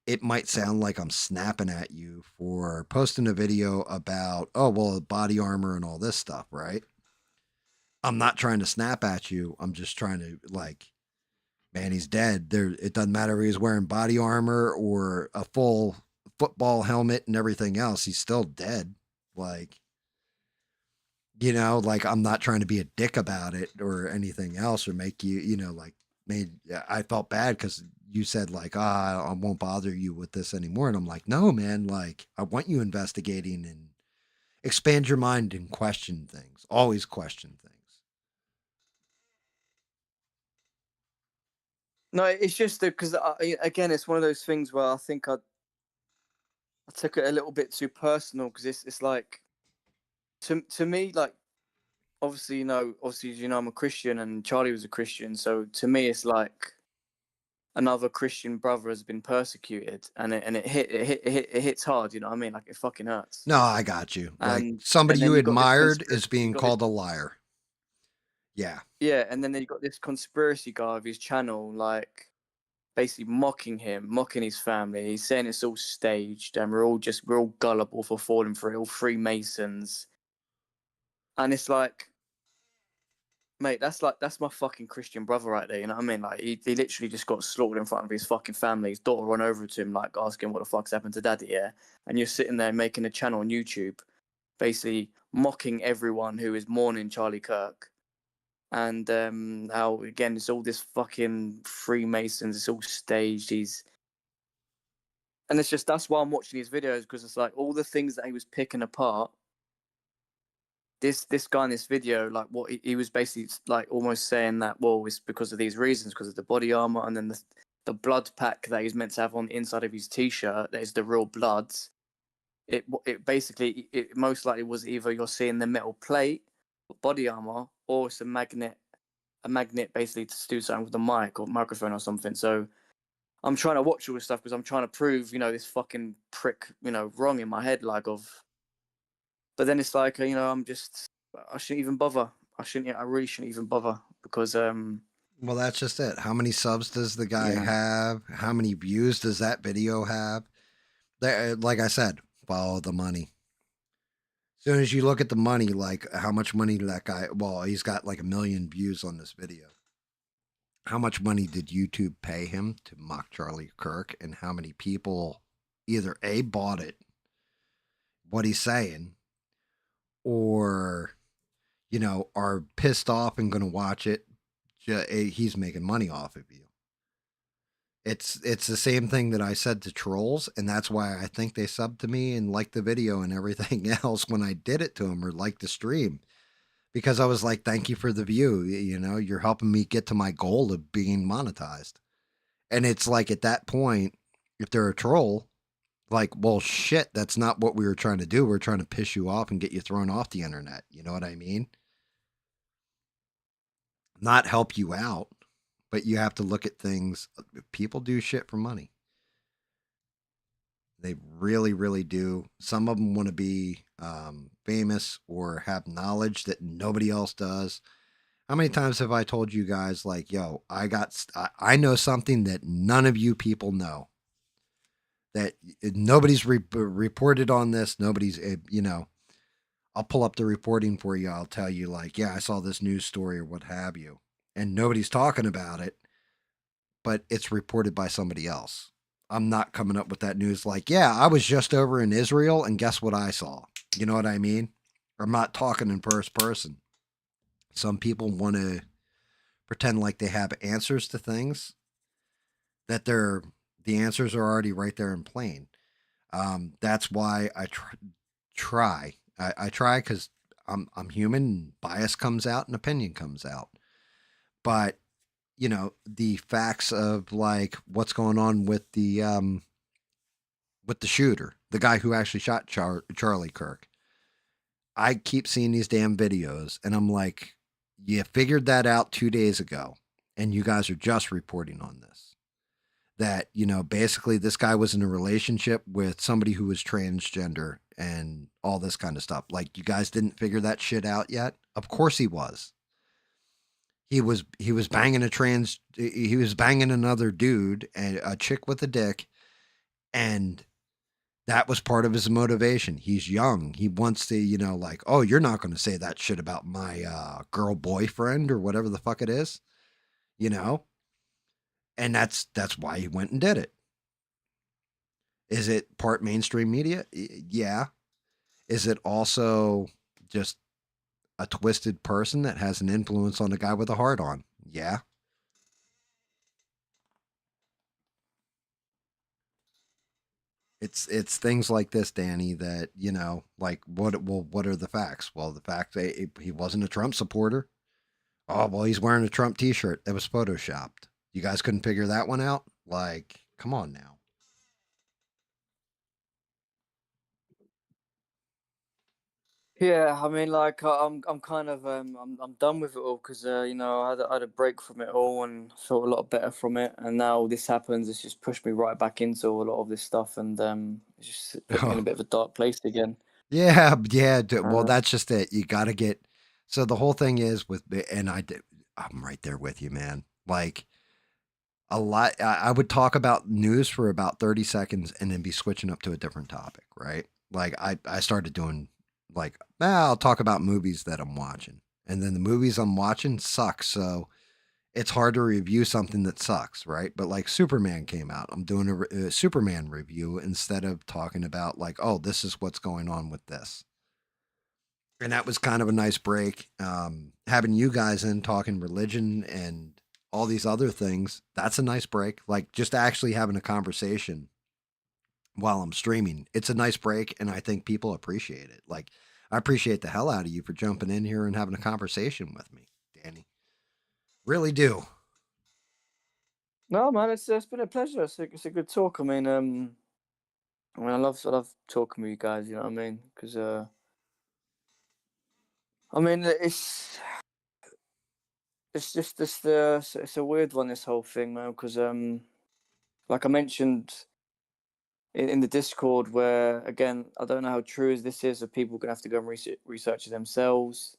It might sound like I'm snapping at you for posting a video about, oh, well, body armor and all this stuff, right? I'm not trying to snap at you. I'm just trying to, like, man, he's dead. There, it doesn't matter if he's wearing body armor or a full football helmet and everything else. He's still dead. Like, like, I'm not trying to be a dick about it or anything else or make you, like, made. I felt bad because you said like, ah, I won't bother you with this anymore, and I'm like, no, man, like, I want you investigating and expand your mind and question things. Always question things. no, it's just because again, it's one of those things where I think I took it a little bit too personal because it's like to me like obviously, I'm a Christian and Charlie was a Christian. So to me, it's like another Christian brother has been persecuted, and it hits hard. You know what I mean? Like it fucking hurts. No, I got you. Like And somebody then you you got this admired is conspiracy. You being got this, called a liar. Yeah. yeah, and then you got this conspiracy guy of his channel, like basically mocking him, mocking his family. He's saying it's all staged, and we're all gullible for falling for it, all Freemasons. And it's like, mate, that's my fucking Christian brother right there. You know what I mean? Like he literally just got slaughtered in front of his fucking family. His daughter run over to him, like asking what the fuck's happened to daddy. Yeah, and you're sitting there making a channel on YouTube, basically mocking everyone who is mourning Charlie Kirk. And how again it's all this fucking Freemasons. It's all staged. And it's just that's why I'm watching these videos, because it's like all the things that he was picking apart. This guy in this video, like what he was basically like almost saying that, well, it's because of these reasons, because of the body armor, and then the blood pack that he's meant to have on the inside of his t-shirt, that is the real bloods. It basically, it most likely was either you're seeing the metal plate, body armor, or it's a magnet basically to do something with the mic or microphone or something. So I'm trying to watch all this stuff because I'm trying to prove, this fucking prick, wrong in my head, like of. But then it's like, I shouldn't even bother. I really shouldn't even bother because, Well, that's just it. How many subs does the guy yeah, have? How many views does that video have? Like I said, follow the money. As soon as you look at the money, like how much money that guy, well, he's got like 1 million views on this video. How much money did YouTube pay him to mock Charlie Kirk, and how many people either A, bought it, what he's saying, or, are pissed off and going to watch it? He's making money off of you. It's the same thing that I said to trolls, and that's why I think they subbed to me and liked the video and everything else when I did it to them, or liked the stream, because I was like, thank you for the view. You're helping me get to my goal of being monetized. And it's like at that point, if they're a troll, like, well, shit, that's not what we were trying to do. We're trying to piss you off and get you thrown off the internet. You know what I mean? Not help you out, but you have to look at things. People do shit for money. They really, really do. Some of them want to be famous or have knowledge that nobody else does. How many times have I told you guys, like, yo, I know something that none of you people know, that nobody's reported on this. Nobody's, I'll pull up the reporting for you. I'll tell you, like, yeah, I saw this news story or what have you. And nobody's talking about it, but it's reported by somebody else. I'm not coming up with that news like, yeah, I was just over in Israel and guess what I saw? You know what I mean? I'm not talking in first person. Some people want to pretend like they have answers to things that the answers are already right there in plain. That's why I try. I try because I'm human. And bias comes out and opinion comes out. But the facts of like what's going on with the shooter, the guy who actually shot Charlie Kirk. I keep seeing these damn videos, and I'm like, you figured that out 2 days ago, and you guys are just reporting on this. That, basically this guy was in a relationship with somebody who was transgender and all this kind of stuff. Like, you guys didn't figure that shit out yet? Of course he was. He was banging another dude, and a chick with a dick, and that was part of his motivation. He's young. He wants to, like, oh, you're not going to say that shit about my girl boyfriend or whatever the fuck it is, you know? And that's why he went and did it. Is it part mainstream media? Yeah. Is it also just a twisted person that has an influence on a guy with a heart on? Yeah. It's things like this, Danny, that, like, what are the facts? Well, the fact that he wasn't a Trump supporter. Oh, well, he's wearing a Trump t-shirt that was photoshopped. You guys couldn't figure that one out? Like, come on now. Yeah, I mean, like I'm kind of I'm done with it all because you know I had a break from it all and felt a lot better from it, and now this happens. It's just pushed me right back into a lot of this stuff, and it's just put me in a Oh, bit of a dark place again. yeah, yeah. Well, Uh, that's just it. You got to get. So the whole thing is with, and I'm right there with you, man. Like a lot. I would talk about news for about 30 seconds and then be switching up to a different topic, right? Like I started doing like, I'll talk about movies that I'm watching. And then the movies I'm watching suck. So it's hard to review something that sucks, right? But like Superman came out. I'm doing a Superman review instead of talking about like, oh, this is what's going on with this. And that was kind of a nice break. Having you guys in talking religion and all these other things, that's a nice break. Like just actually having a conversation while I'm streaming, it's a nice break, and I think people appreciate it. Like I appreciate the hell out of you for jumping in here and having a conversation with me, Danny. Really do. no, man, it's been a pleasure. It's a good talk. I mean, I love talking with you guys. You know what I mean? Because I mean, it's just it's a weird one, this whole thing, man. Because like I mentioned in the Discord, where again, I don't know how true as this is, so people are gonna have to go and research it themselves.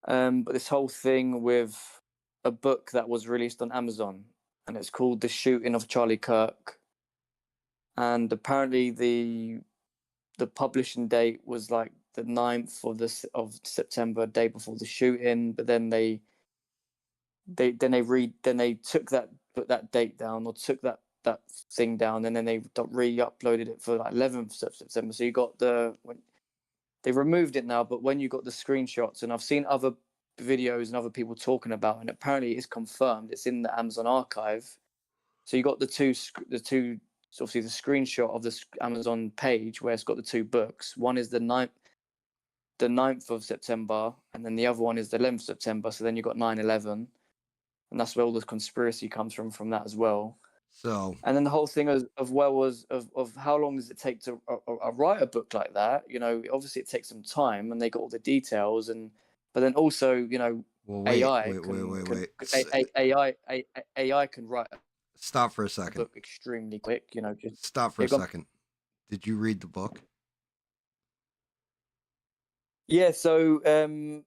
But this whole thing with a book that was released on Amazon, and it's called "The Shooting of Charlie Kirk," and apparently the publishing date was like the 9th of September, day before the shooting. But then they took that put that date down, or took that thing down, and then they re-uploaded it for like 11th of September. So you got they removed it now, but when you got the screenshots, and I've seen other videos and other people talking about it, and apparently it's confirmed, it's in the Amazon archive. So you got the two so obviously the screenshot of the Amazon page where it's got the two books. One is the 9th of September, and then the other one is the 11th of September. So then you got 9/11, and that's where all the conspiracy comes from that as well. So, And then the whole thing of how long does it take to write a book like that? You know, obviously it takes some time, and they got all the details, and but then also, you know, well, wait, AI wait, wait, can wait, can wait. AI can write Stop for a a second. book extremely quick. You know, just Stop for yeah, a go on. second. Did you read the book? Yeah. So I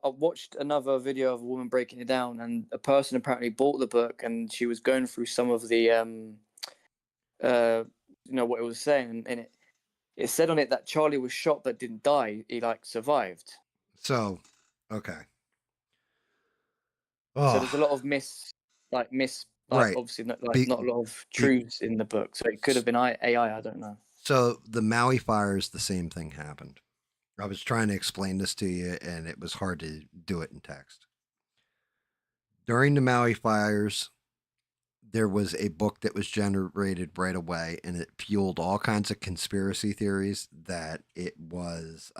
watched another video of a woman breaking it down, and a person apparently bought the book, and she was going through some of the uh you know what it was saying, and it said on it that Charlie was shot but didn't die. He like survived. So, okay. So Oh, there's a lot of like right. obviously not Be, a lot of be, truths in the book. So it could have been AI. I don't know. so the Maui fires, the same thing happened. I was trying to explain this to you, and it was hard to do it in text. During the Maui fires, there was a book that was generated right away, and it fueled all kinds of conspiracy theories that it was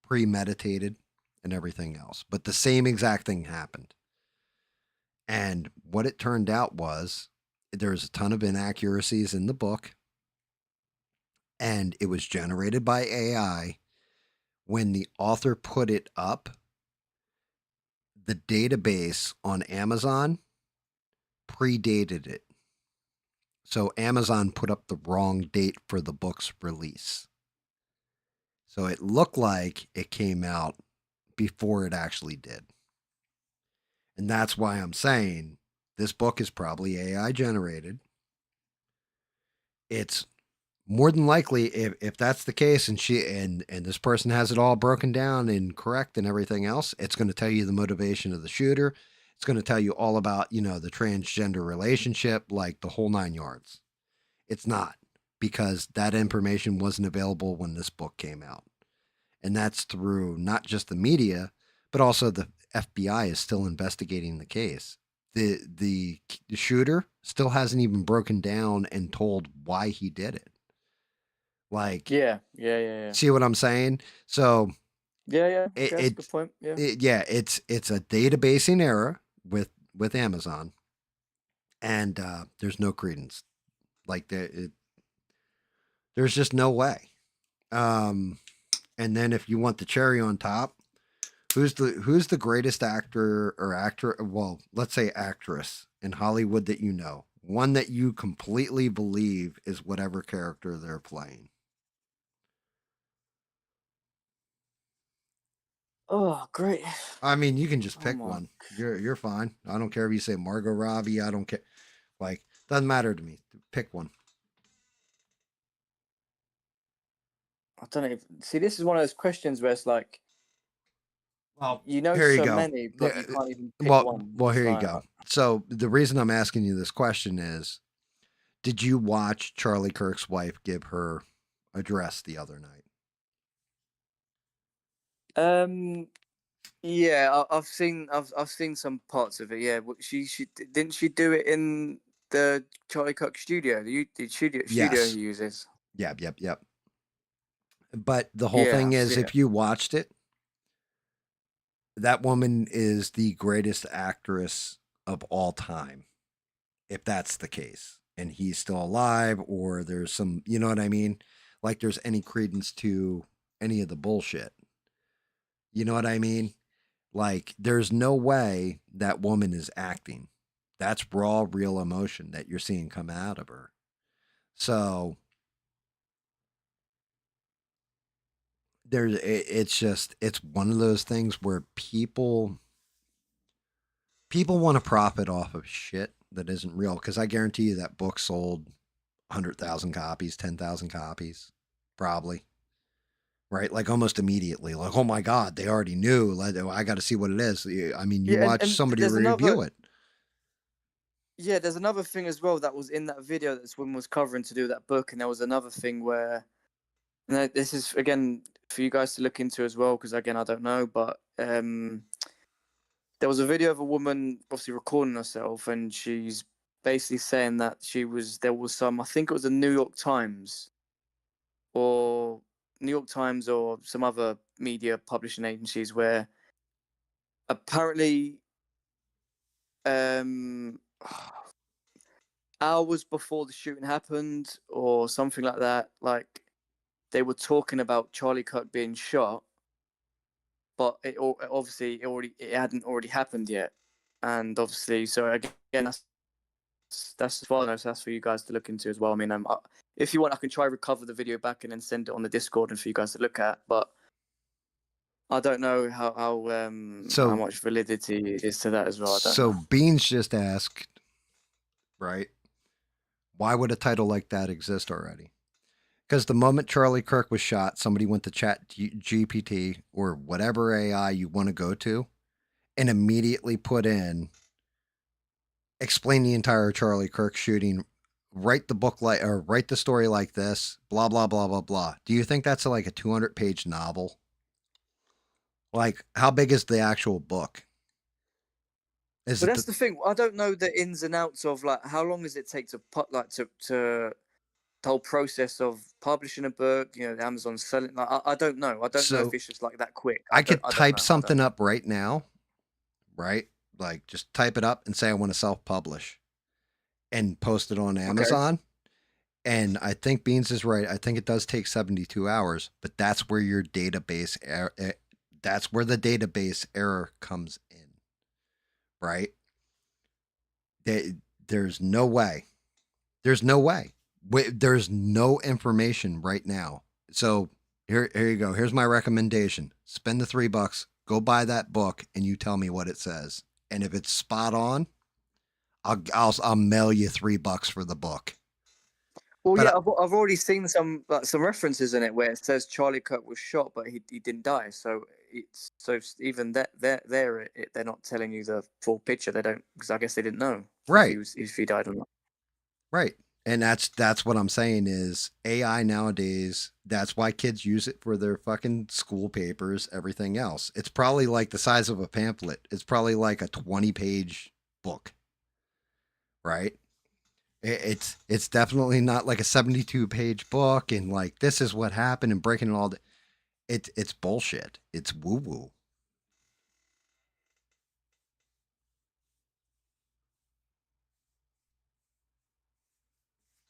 premeditated and everything else. But the same exact thing happened. And what it turned out was there's a ton of inaccuracies in the book, and it was generated by AI. When the author put it up, the database on Amazon predated it. So Amazon put up the wrong date for the book's release. So it looked like it came out before it actually did. And that's why I'm saying this book is probably AI generated. It's more than likely, if that's the case, and and this person has it all broken down and correct and everything else, it's going to tell you the motivation of the shooter. It's going to tell you all about, the transgender relationship, like the whole 9 yards. It's not, because that information wasn't available when this book came out. And that's through not just the media, but also the FBI is still investigating the case. The shooter still hasn't even broken down and told why he did it. Like, Yeah, yeah, yeah, yeah, see what I'm saying? So yeah, yeah. it, Okay, that's a good it, point. Yeah, yeah, it's a databasing error with Amazon, and there's no credence. Like there's just no way. Um, and then if you want the cherry on top, who's the greatest actor or actor? Well, let's say actress in Hollywood that you know, one that you completely believe is whatever character they're playing. Oh, great. I mean, you can just Oh pick my. one. You're fine. I don't care if you say Margot Robbie. I don't care. Like, doesn't matter to me. Pick one. I don't know. See, this is one of those questions where it's like, Well, you know here you so go. many, but you can't even pick Well, one. well, It's here you like, go. So the reason I'm asking you this question is, did you watch Charlie Kirk's wife give her address the other night? um, yeah, I've seen some parts of it. Yeah, she didn't she do it in the Charlie Cook studio? The studio he Yes. uses. Yep. Yep. Yep. But the whole Yeah, thing I've is, seen if it. you watched it, that woman is the greatest actress of all time. If that's the case, and he's still alive, or there's some, you know what I mean? Like there's any credence to any of the bullshit. You know what I mean? Like, there's no way that woman is acting. That's raw, real emotion that you're seeing come out of her. So it's just, it's one of those things where people want to profit off of shit that isn't real. Because I guarantee you that book sold 100,000 copies, 10,000 copies, probably. Right, like almost immediately. Like, oh my god, they already knew. Like, oh, I got to see what it is. I mean, you Yeah, watch and somebody review it. there's another thing as well that was in that video that this woman was covering to do that book, and there was another thing where, and this is again for you guys to look into as well, because again I don't know, but there was a video of a woman obviously recording herself, and she's basically saying that there was some, I think it was the or New York Times or some other media publishing agencies where apparently um hours before the shooting happened or something like that, like they were talking about Charlie Kirk being shot, but obviously it hadn't already happened yet, and obviously so again that's as far as that's for you guys to look into as well. I mean, if you want, I can try recover the video back and then send it on the Discord and for you guys to look at. But I don't know how So, much validity is to that as well. I don't so know. Beans just asked, right? Why would a title like that exist already? Because the moment Charlie Kirk was shot, somebody went to Chat GPT or whatever AI you want to go to, and immediately put in explain the entire Charlie Kirk shooting, write the book like or write the story like this, blah blah blah blah blah. Do you think that's like a 200-page novel? Like, how big is the actual book? Is But it that's the the thing. I don't know the ins and outs of like how long does it take to put like to the whole process of publishing a book. You know, Amazon selling. Like, I don't know. I don't know if so? it's just like that quick. I could I don't type know. I don't something know. up right now, right? Like, just type it up and say I want to self-publish and post it on Okay. Amazon. And I think Beans is right. I think it does take 72 hours, but that's where your database that's where the database error comes in, right? They, there's no way. There's no way. There's no information right now. So here you go. Here's my recommendation. Spend the $3. Go buy that book, and you tell me what it says. And if it's spot on, I'll mail you $3 for the book. Well, But yeah, I've already seen some references in it where it says Charlie Kirk was shot, but he didn't die. So even that they're not telling you the full picture. They don't, because I guess they didn't know right, if he died or not. right. And that's what I'm saying is AI nowadays. That's why kids use it for their fucking school papers, everything else. It's probably like the size of a pamphlet. It's probably like a 20-page book, right? It's definitely not like a 72-page book and like this is what happened and breaking it all. It's bullshit. It's woo woo.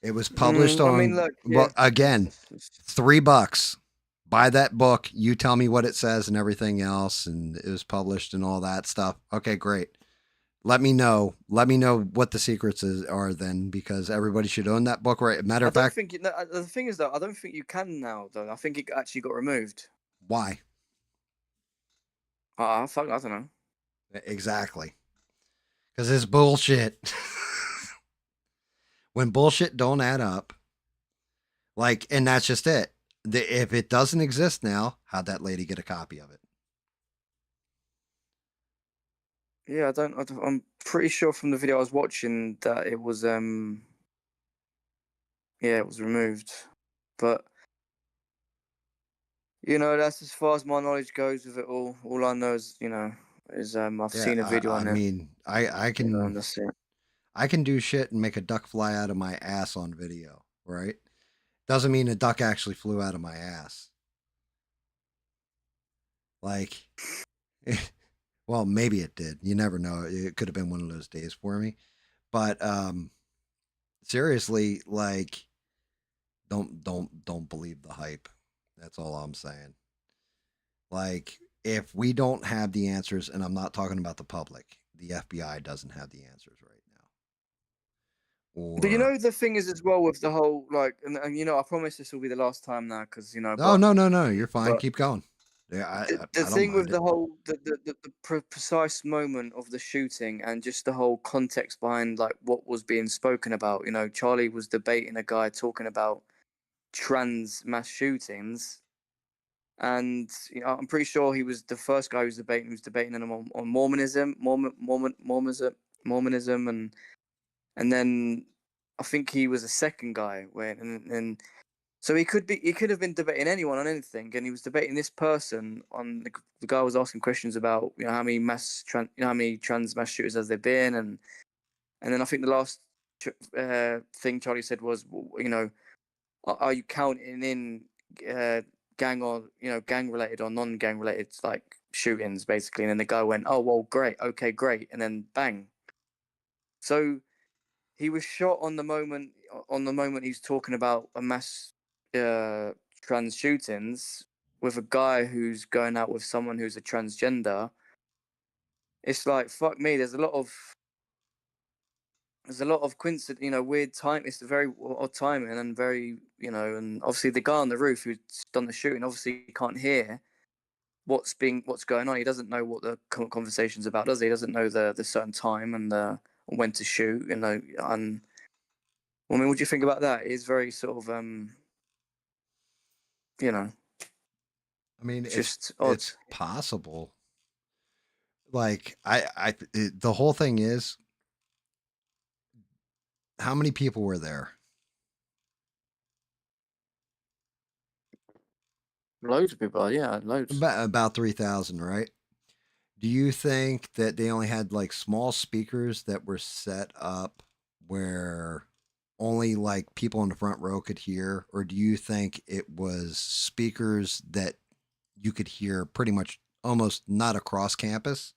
It was published I mean, on, look, yeah, well, again, $3. buy that book. You tell me what it says and everything else, and it was published and all that stuff. Okay, great. Let me know. Let me know what the secrets are then, because everybody should own that book. Right. Matter I of don't fact, think the thing is though, I don't think you can now though. I think it actually got removed. why? Fuck, I don't know. Exactly. Because it's bullshit. When bullshit don't add up, like, and that's just it. If it doesn't exist now, how'd that lady get a copy of it? Yeah, I'm pretty sure from the video I was watching that it was yeah, it was removed. But that's as far as my knowledge goes with it all. All I know is, is I've Yeah, seen a video I on it, mean, I and can that's it. I can do shit and make a duck fly out of my ass on video, right? Doesn't mean a duck actually flew out of my ass. Like, well, maybe it did. You never know. It could have been one of those days for me. But seriously, like, don't believe the hype. That's all I'm saying. Like, if we don't have the answers, and I'm not talking about the public, the FBI doesn't have the answers right now. But Or the thing is as well with the whole like, and I promise this will be the last time now, because no, no, no, no, you're fine. but Keep going. Yeah, the I don't thing mind with it. the whole precise moment of the shooting and just the whole context behind like what was being spoken about. Charlie was debating a guy talking about trans mass shootings, and I'm pretty sure he was the first guy who was debating them on Mormonism, and then I think he was a second guy where and so he could have been debating anyone on anything, and he was debating this person on the guy was asking questions about how many trans mass shooters has there been, and then I think the last thing Charlie said was, are you counting in gang or gang related or non gang related like shootings basically? And then the guy went, oh well, great, okay, great, and then bang. So he was shot on the moment he's talking about a mass uh, trans shootings with a guy who's going out with someone who's a transgender. It's like fuck me. There's a lot of coincidence, weird time. It's a very odd timing and very, and obviously the guy on the roof who's done the shooting obviously can't hear what's going on. He doesn't know what the conversation's about, does he? He doesn't know the certain time and when to shoot, and I mean, what do you think about that? It's very sort of you know, I mean, just odd. it's possible. Like, the whole thing is, how many people were there? Loads of people, yeah, loads. About 3,000, right? Do you think that they only had like small speakers that were set up where only like people in the front row could hear, or do you think it was speakers that you could hear pretty much almost not across campus,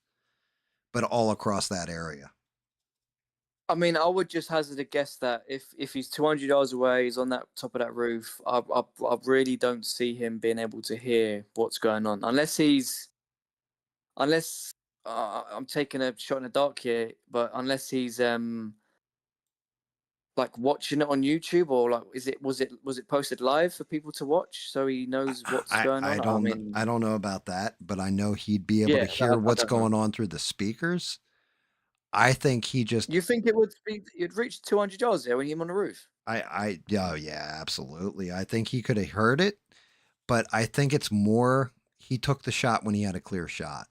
but all across that area? I mean, I would just hazard a guess that if he's 200 yards away, he's on that top of that roof. I really don't see him being able to hear what's going on unless I'm taking a shot in the dark here, but unless he's like watching it on YouTube, or like was it posted live for people to watch so he knows what's going on? I mean, I don't know about that, but I know he'd be able to yeah, hear I what's don't know. going on through the speakers. I think he just You think you'd reach 200 yards there when you're on the roof? yeah, yeah, absolutely. I think he could have heard it, but I think it's more he took the shot when he had a clear shot.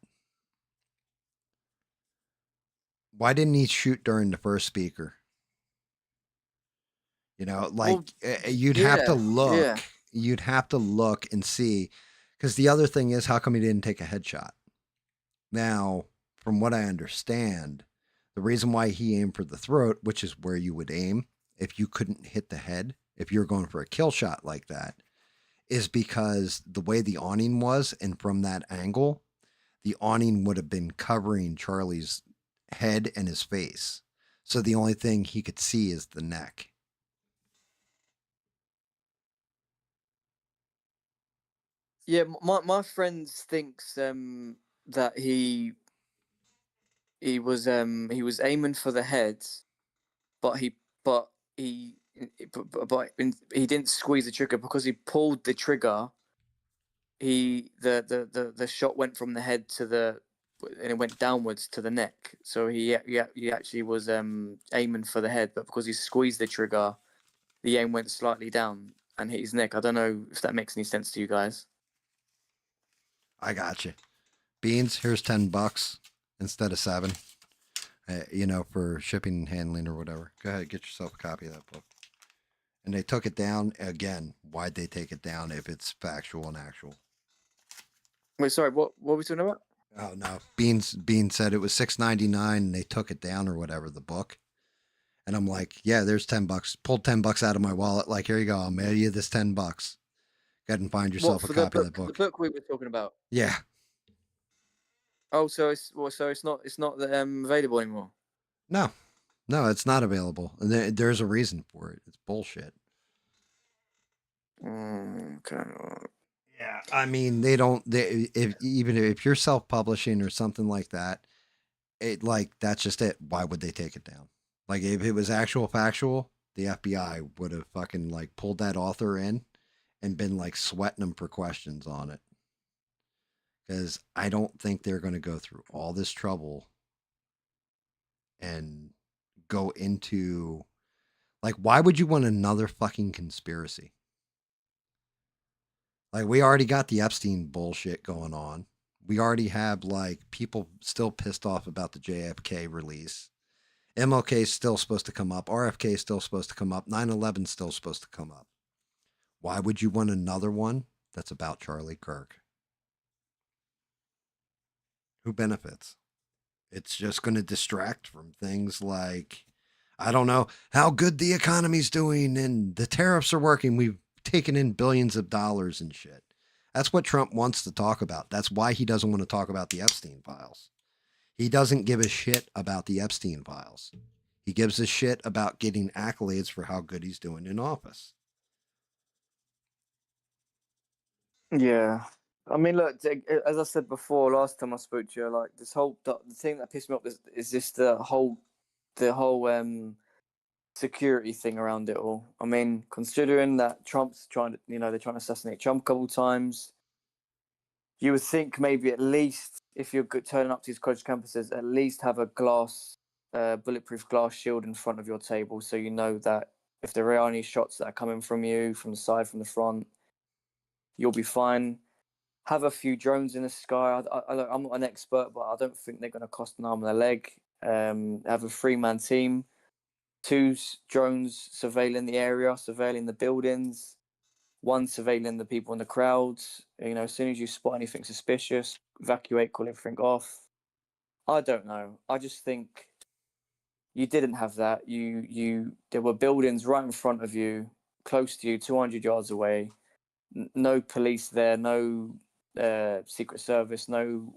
Why didn't he shoot during the first speaker? Like, Well, you'd have to yeah, yeah. look. You'd have to look and see, because the other thing is, how come he didn't take a headshot? Now, from what I understand, the reason why he aimed for the throat, which is where you would aim if you couldn't hit the head, if you're going for a kill shot like that, is because the way the awning was, and from that angle, the awning would have been covering Charlie's head and his face. So the only thing he could see is the neck. Yeah, my friend thinks that he was aiming for the head, but he he didn't squeeze the trigger because he pulled the trigger. The shot went from the head to the and it went downwards to the neck. So he actually was aiming for the head, but because he squeezed the trigger, the aim went slightly down and hit his neck. I don't know if that makes any sense to you guys. I got you. Beans, here's $10 instead of 7. You know, for shipping and handling or whatever. Go ahead, get yourself a copy of that book. And they took it down again. Why'd they take it down if it's factual and actual? Wait, sorry, what were we talking about? Oh no, Beans said it was $6.99 and they took it down or whatever, the book. And I'm like, yeah, there's $10. Pulled $10 out of my wallet. Like, here you go. I'll mail you this $10. Go ahead and find What yourself a for the copy of that book? The book. book we were talking about. Yeah. Oh, so it's not available anymore. No, no, it's not available. And there's a reason for it. It's bullshit. Okay. Yeah. I mean, they don't. Even if you're self-publishing or something like that, it like that's just it. Why would they take it down? Like if it was actual factual, the FBI would have fucking like pulled that author in and been like sweating them for questions on it. Because I don't think they're going to go through all this trouble and go into like why would you want another fucking conspiracy? Like we already got the Epstein bullshit going on. We already have like people still pissed off about the JFK release. MLK is still supposed to come up. RFK is still supposed to come up. 9/11 is still supposed to come up. Why would you want another one that's about Charlie Kirk? Who benefits? It's just going to distract from things like, I don't know, how good the economy's doing and the tariffs are working. We've taken in billions of dollars and shit. That's what Trump wants to talk about. That's why he doesn't want to talk about the Epstein files. He doesn't give a shit about the Epstein files. He gives a shit about getting accolades for how good he's doing in office. Yeah. I mean, look, as I said before, last time I spoke to you, like the thing that pissed me off is just the whole security thing around it all. I mean, considering that Trump's trying to, they're trying to assassinate Trump a couple of times, you would think maybe at least if you're turning up to these college campuses, at least have a bulletproof glass shield in front of your table, so you know that if there are any shots that are coming from you, from the side, from the front, you'll be fine. Have a few drones in the sky. I'm not an expert, but I don't think they're going to cost an arm and a leg. Have a 3-man team, 2 drones surveilling the area, surveilling the buildings, 1 surveilling the people in the crowds. As soon as you spot anything suspicious, evacuate, call everything off. I don't know. I just think you didn't have that. There were buildings right in front of you, close to you, 200 yards away. No police there, no Secret Service, no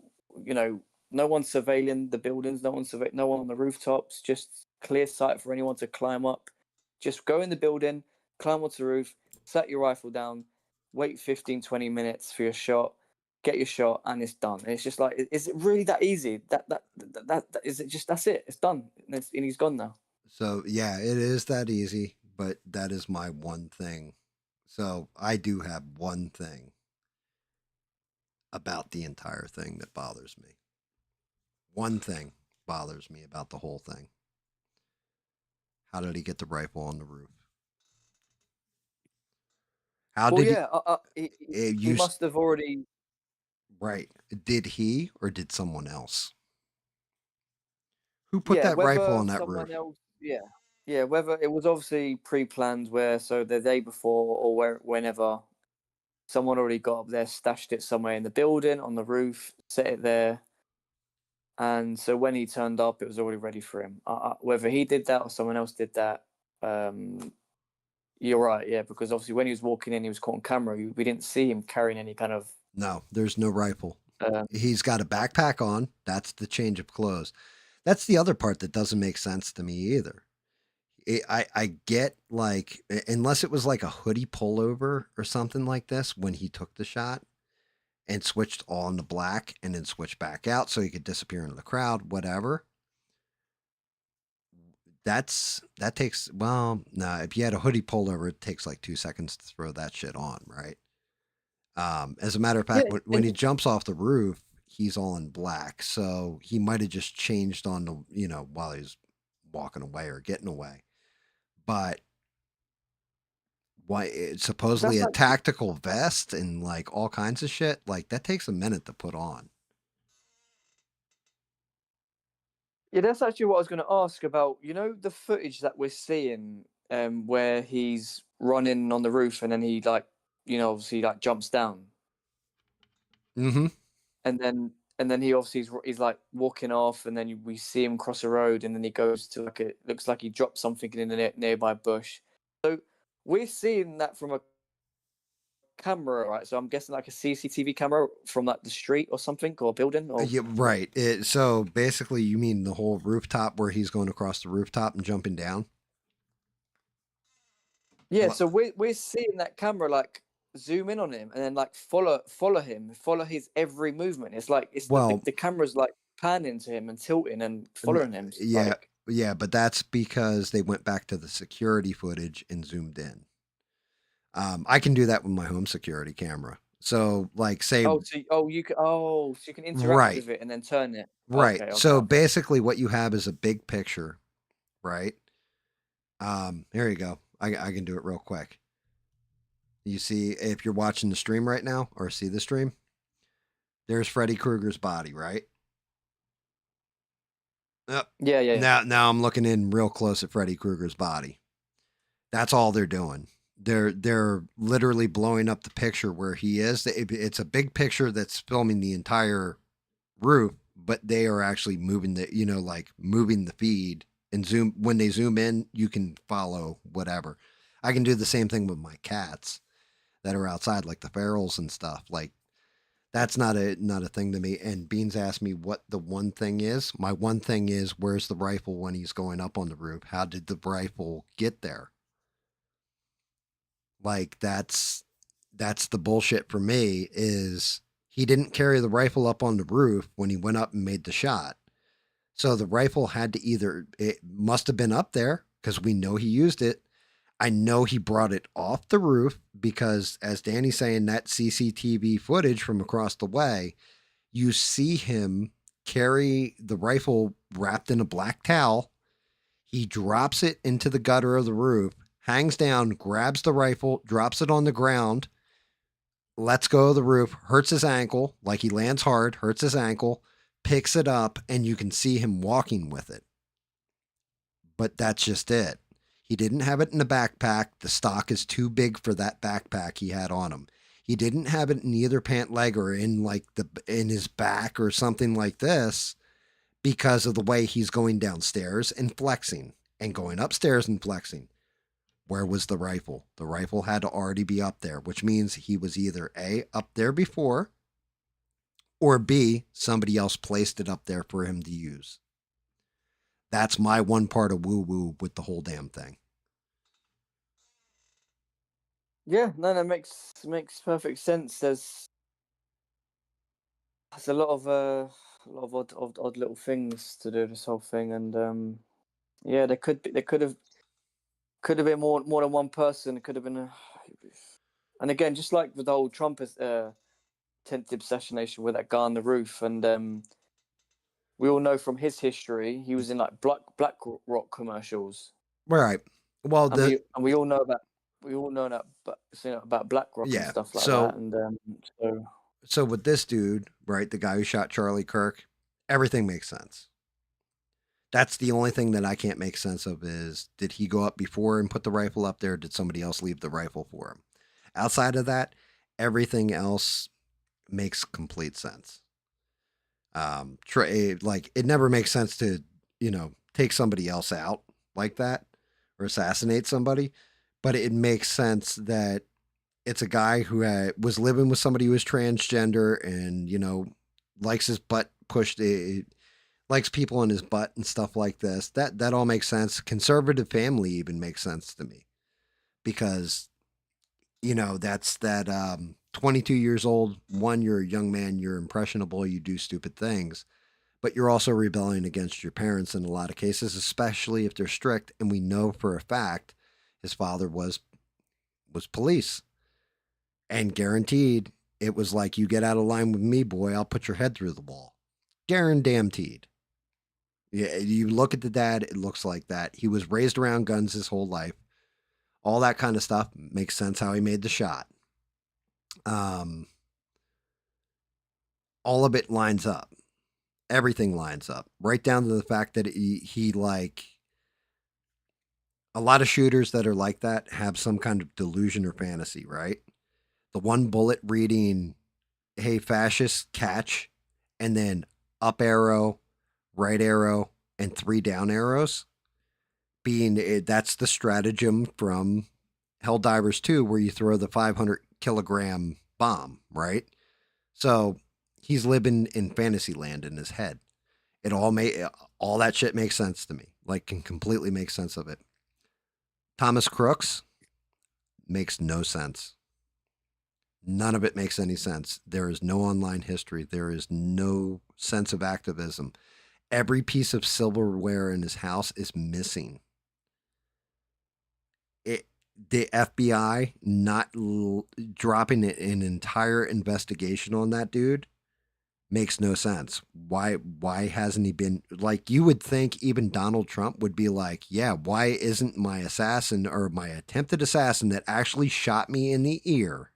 one surveilling the buildings, no one on the rooftops, just clear sight for anyone to climb up. Just go in the building, climb onto the roof, set your rifle down, wait 15, 20 minutes for your shot, get your shot, and it's done. And it's just like, is it really that easy? That is it? Just that's it. It's done, and he's gone now. So, yeah, it is that easy, but that is my one thing. So, I do have one thing about the entire thing that bothers me. One thing bothers me about the whole thing. How did he get the rifle on the roof? How Well, did yeah, he you must have already. right? Did he or did someone else? Who put Yeah, that rifle whether on that someone roof? else, yeah, whether it was obviously pre-planned, where so the day before or whenever someone already got up there, stashed it somewhere in the building on the roof, set it there, and so when he turned up, it was already ready for him. Whether he did that or someone else did that, you're right, yeah, because obviously when he was walking in, he was caught on camera. We didn't see him carrying any kind of. No, there's no rifle. Um, He's got a backpack on. That's the change of clothes. That's the other part that doesn't make sense to me either. I get like unless it was like a hoodie pullover or something like this when he took the shot. and switched on to black and then switched back out so he could disappear into the crowd, whatever. That takes, well, nah, if you had a hoodie pulled over, it takes like 2 seconds to throw that shit on, right? As a matter of Yeah, fact, when he jumps off the roof, he's all in black, so he might have just changed on the, while he's walking away or getting away. But why it's supposedly that's a actually tactical vest and like all kinds of shit, like that takes a minute to put on. that's actually what I was going to ask about. You know, the footage that we're seeing, where he's running on the roof and then he like, obviously like jumps down, Mm-hmm. and then he obviously he's like walking off, and then we see him cross a road, and then he goes to like it looks like he dropped something in the nearby bush. So we're seeing that from a camera, right? So I'm guessing like a CCTV camera from like the street or something, or a building, or Yeah, right. So basically, you mean the whole rooftop where he's going across the rooftop and jumping down? yeah. Well, So we're seeing that camera like zoom in on him and then like follow him, follow his every movement. It's like it's well, the camera's like panning to him and tilting and n- following him. yeah, Like, yeah, but that's because they went back to the security footage and zoomed in. I can do that with my home security camera. So, like, say, so you can interact right, with it and then turn it. right. Okay, okay, So okay. basically, what you have is a big picture, right? Here you go. I can do it real quick. You see, if you're watching the stream right now or see the stream, there's Freddy Krueger's body, right? Yep. Yeah, yeah, yeah. Now I'm looking in real close at Freddy Krueger's body. That's all they're doing. They're literally blowing up the picture where he is. It's a big picture that's filming the entire roof, but they are actually moving the, like moving the feed and zoom. When they zoom in, you can follow whatever. I can do the same thing with my cats that are outside, like the ferals and stuff. Like that's not a thing to me. And Beans asked me what the one thing is. My one thing is where's the rifle when he's going up on the roof? How did the rifle get there? Like that's the bullshit for me is he didn't carry the rifle up on the roof when he went up and made the shot. So the rifle had to either it must have been up there because we know he used it. I know he brought it off the roof because as Danny's saying that CCTV footage from across the way, you see him carry the rifle wrapped in a black towel. He drops it into the gutter of the roof, hangs down, grabs the rifle, drops it on the ground, lets go of the roof, hurts his ankle, like he lands hard, hurts his ankle, picks it up, and you can see him walking with it. But that's just it. He didn't have it in a backpack. The stock is too big for that backpack he had on him. He didn't have it in either pant leg or in like in his back or something like this because of the way he's going downstairs and flexing and going upstairs and flexing. Where was the rifle? The rifle had to already be up there, which means he was either A, up there before, or B, somebody else placed it up there for him to use. That's my one part of woo woo with the whole damn thing. Yeah, no, that makes perfect sense. There's a lot of odd little things to do this whole thing, and yeah, there could have been more than one person. It could have been and again, just like with the whole Trump attempted assassination with that guy on the roof, and we all know from his history he was in like Black Rock commercials, Right. Well, and we all know that, but about Black Rock and yeah. stuff like that, So and so so with this dude, right, the guy who shot Charlie Kirk, everything makes sense. That's the only thing that I can't make sense of is did he go up before and put the rifle up there? Or did somebody else leave the rifle for him? Outside of that, everything else makes complete sense. Like it never makes sense to take somebody else out like that or assassinate somebody, but it makes sense that it's a guy who was living with somebody who is transgender and likes his butt pushed. Likes people in his butt and stuff like this. That all makes sense. Conservative family even makes sense to me because that's that 22 years old. One, you're a young man, you're impressionable, you do stupid things, but you're also rebelling against your parents in a lot of cases, especially if they're strict. And we know for a fact his father was police, and guaranteed it was like, you get out of line with me, boy, I'll put your head through the wall. Guaranteed. Yeah, you look at the dad, it looks like that. He was raised around guns his whole life. All that kind of stuff makes sense how he made the shot. Um, all of it lines up. Everything lines up. Right down to the fact that he like, a lot of shooters that are like that have some kind of delusion or fantasy, right? The one bullet reading, hey, fascist, catch, and then up arrow, right arrow, and 3 down arrows. That's the stratagem from Helldivers 2, where you throw the 500-kilogram bomb, right? So he's living in fantasy land in his head. All that shit makes sense to me. Like, can completely make sense of it. Thomas Crooks makes no sense. None of it makes any sense. There is no online history. There is no sense of activism. Every piece of silverware in his house is missing. The FBI not dropping an entire investigation on that dude makes no sense. Why hasn't he been, like, you would think even Donald Trump would be like, yeah, why isn't my assassin, or my attempted assassin that actually shot me in the ear,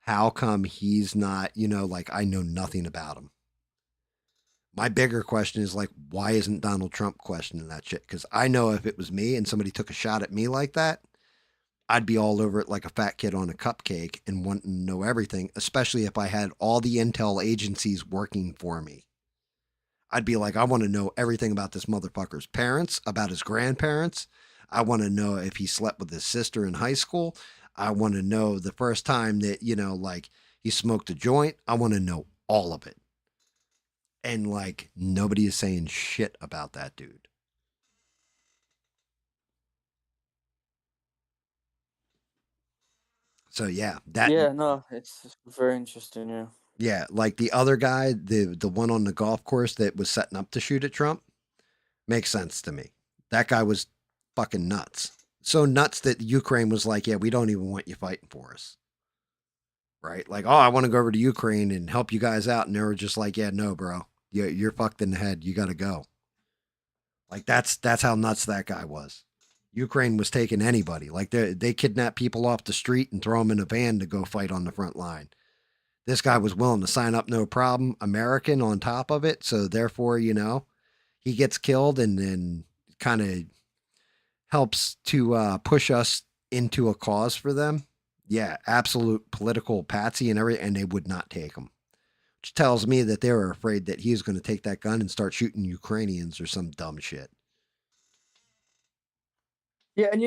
how come he's not, like, I know nothing about him? My bigger question is, like, why isn't Donald Trump questioning that shit? Because I know if it was me and somebody took a shot at me like that, I'd be all over it like a fat kid on a cupcake and wanting to know everything, especially if I had all the intel agencies working for me. I'd be like, I want to know everything about this motherfucker's parents, about his grandparents. I want to know if he slept with his sister in high school. I want to know the first time that, like, he smoked a joint. I want to know all of it. And, like, nobody is saying shit about that dude. So yeah, Yeah, no, it's very interesting. Yeah. yeah, like the other guy, the one on the golf course that was setting up to shoot at Trump, makes sense to me. That guy was fucking nuts. So nuts that Ukraine was like, yeah, we don't even want you fighting for us. Right? Like, oh, I want to go over to Ukraine and help you guys out. And they were just like, yeah, no, bro. You're fucked in the head. You got to go. Like, that's how nuts that guy was. Ukraine was taking anybody. Like, they kidnap people off the street and throw them in a van to go fight on the front line. This guy was willing to sign up, no problem. American on top of it. So therefore, he gets killed and then kind of helps to push us into a cause for them. Yeah, absolute political patsy and everything, and they would not take him. Which tells me that they were afraid that he was going to take that gun and start shooting Ukrainians or some dumb shit. Yeah, and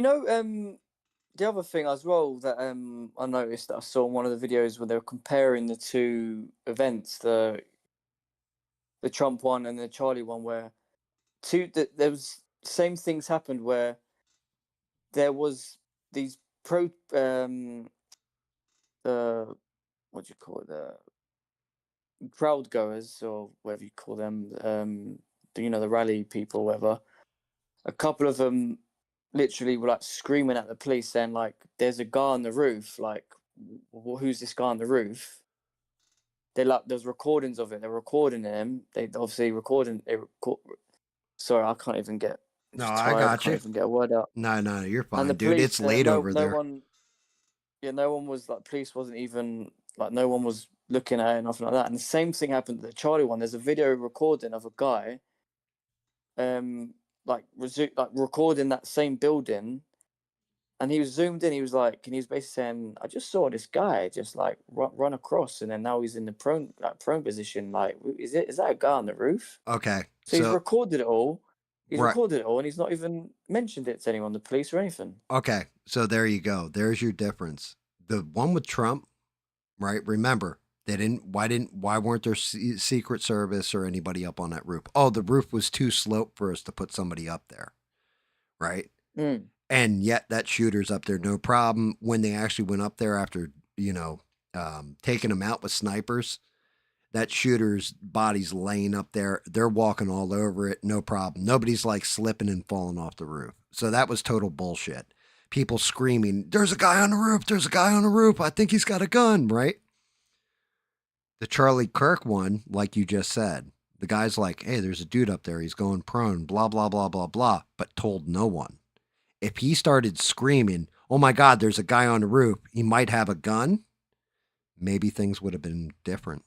the other thing as well that I noticed that I saw in one of the videos where they were comparing the two events, the Trump one and the Charlie one, where there was same things happened where there was these what do you call it, the crowd goers, or whatever you call them, the rally people, whatever. A couple of them literally were like screaming at the police, saying like, "There's a guy on the roof. Like, who's this guy on the roof?" There's recordings of it. They're recording him. They obviously recording. Sorry, I can't even get. I'm No, just I tired. I got can't you. even get a word out. No, you're And the fine, dude. police, It's late over no there. one, yeah, no one was like, police wasn't even like, no one was looking at it, nothing like that. And the same thing happened to the Charlie one. There's a video recording of a guy, like recording that same building, and he was zoomed in. He was like, and he was basically saying, "I just saw this guy just like run across, and then now he's in the prone position. Like, is that a guy on the roof?" Okay, So he's so recorded it all. He's right. recorded it all, and he's not even mentioned it to anyone, the police or anything. Okay, so there you go. There's your difference. The one with Trump, right? Remember, why weren't there Secret Service or anybody up on that roof? Oh, the roof was too sloped for us to put somebody up there, right? Mm. And yet that shooter's up there, no problem. When they actually went up there after, taking them out with snipers. That shooter's body's laying up there. They're walking all over it, no problem. Nobody's like slipping and falling off the roof. So that was total bullshit. People screaming, "There's a guy on the roof! There's a guy on the roof! I think he's got a gun!" Right? The Charlie Kirk one, like you just said, the guy's like, "Hey, there's a dude up there. He's going prone." Blah blah blah blah blah. But told no one. If he started screaming, "Oh my God, there's a guy on the roof. He might have a gun," maybe things would have been different.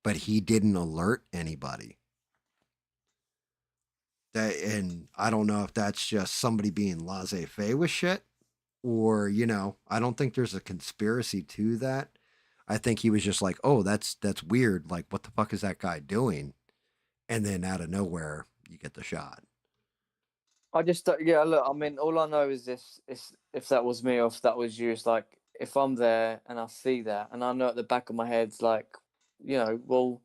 But he didn't alert anybody. And I don't know if that's just somebody being laissez-faire with shit, or I don't think there's a conspiracy to that. I think he was just like, "Oh, that's weird. Like, what the fuck is that guy doing?" And then out of nowhere, you get the shot. I just yeah. Look, I mean, all I know is this: is if that was me or if that was you, it's like if I'm there and I see that, and I know at the back of my head's like, well,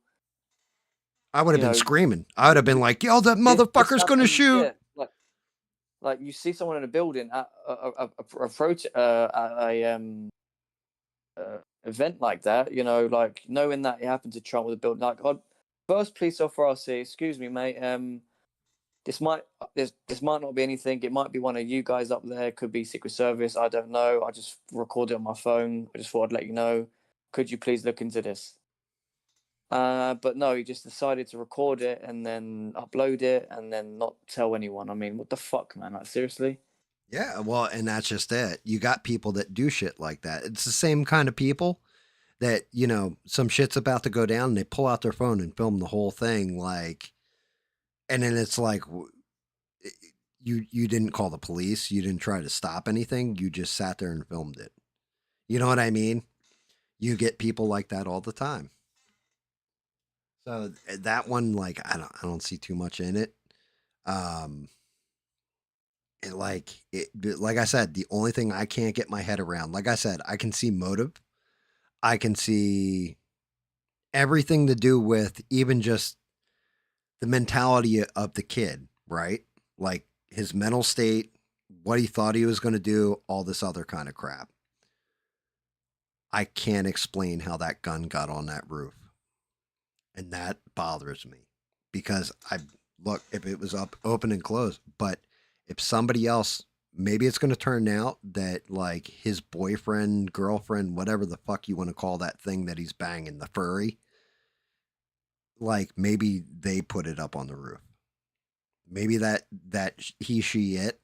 I would have you been know, screaming. I would have been like, "Yo, that this motherfucker's gonna happened, shoot!" yeah, like you see someone in a building at a event like that, like knowing that it happened to Trump with a building, like first police officer I see, excuse me, mate, this might not be anything. It might be one of you guys up there. Could be Secret Service. I don't know. I just recorded it on my phone. I just thought I'd let you know. Could you please look into this? But no, he just decided to record it and then upload it and then not tell anyone. I mean, what the fuck, man? Like, seriously? Yeah, well, and that's just it. You got people that do shit like that. It's the same kind of people that, some shit's about to go down and they pull out their phone and film the whole thing, like, and then it's like, you didn't call the police, you didn't try to stop anything, you just sat there and filmed it. You know what I mean? You get people like that all the time. So that one, like, I don't see too much in it. Um, like I said, the only thing I can't get my head around, like I said, I can see motive. I can see everything to do with even just the mentality of the kid, right? Like his mental state, what he thought he was going to do, all this other kind of crap. I can't explain how that gun got on that roof. And that bothers me because I look, if it was up open and closed, but if somebody else, maybe it's going to turn out that like his boyfriend, girlfriend, whatever the fuck you want to call that thing that he's banging, the furry, like maybe they put it up on the roof. Maybe that he, she, it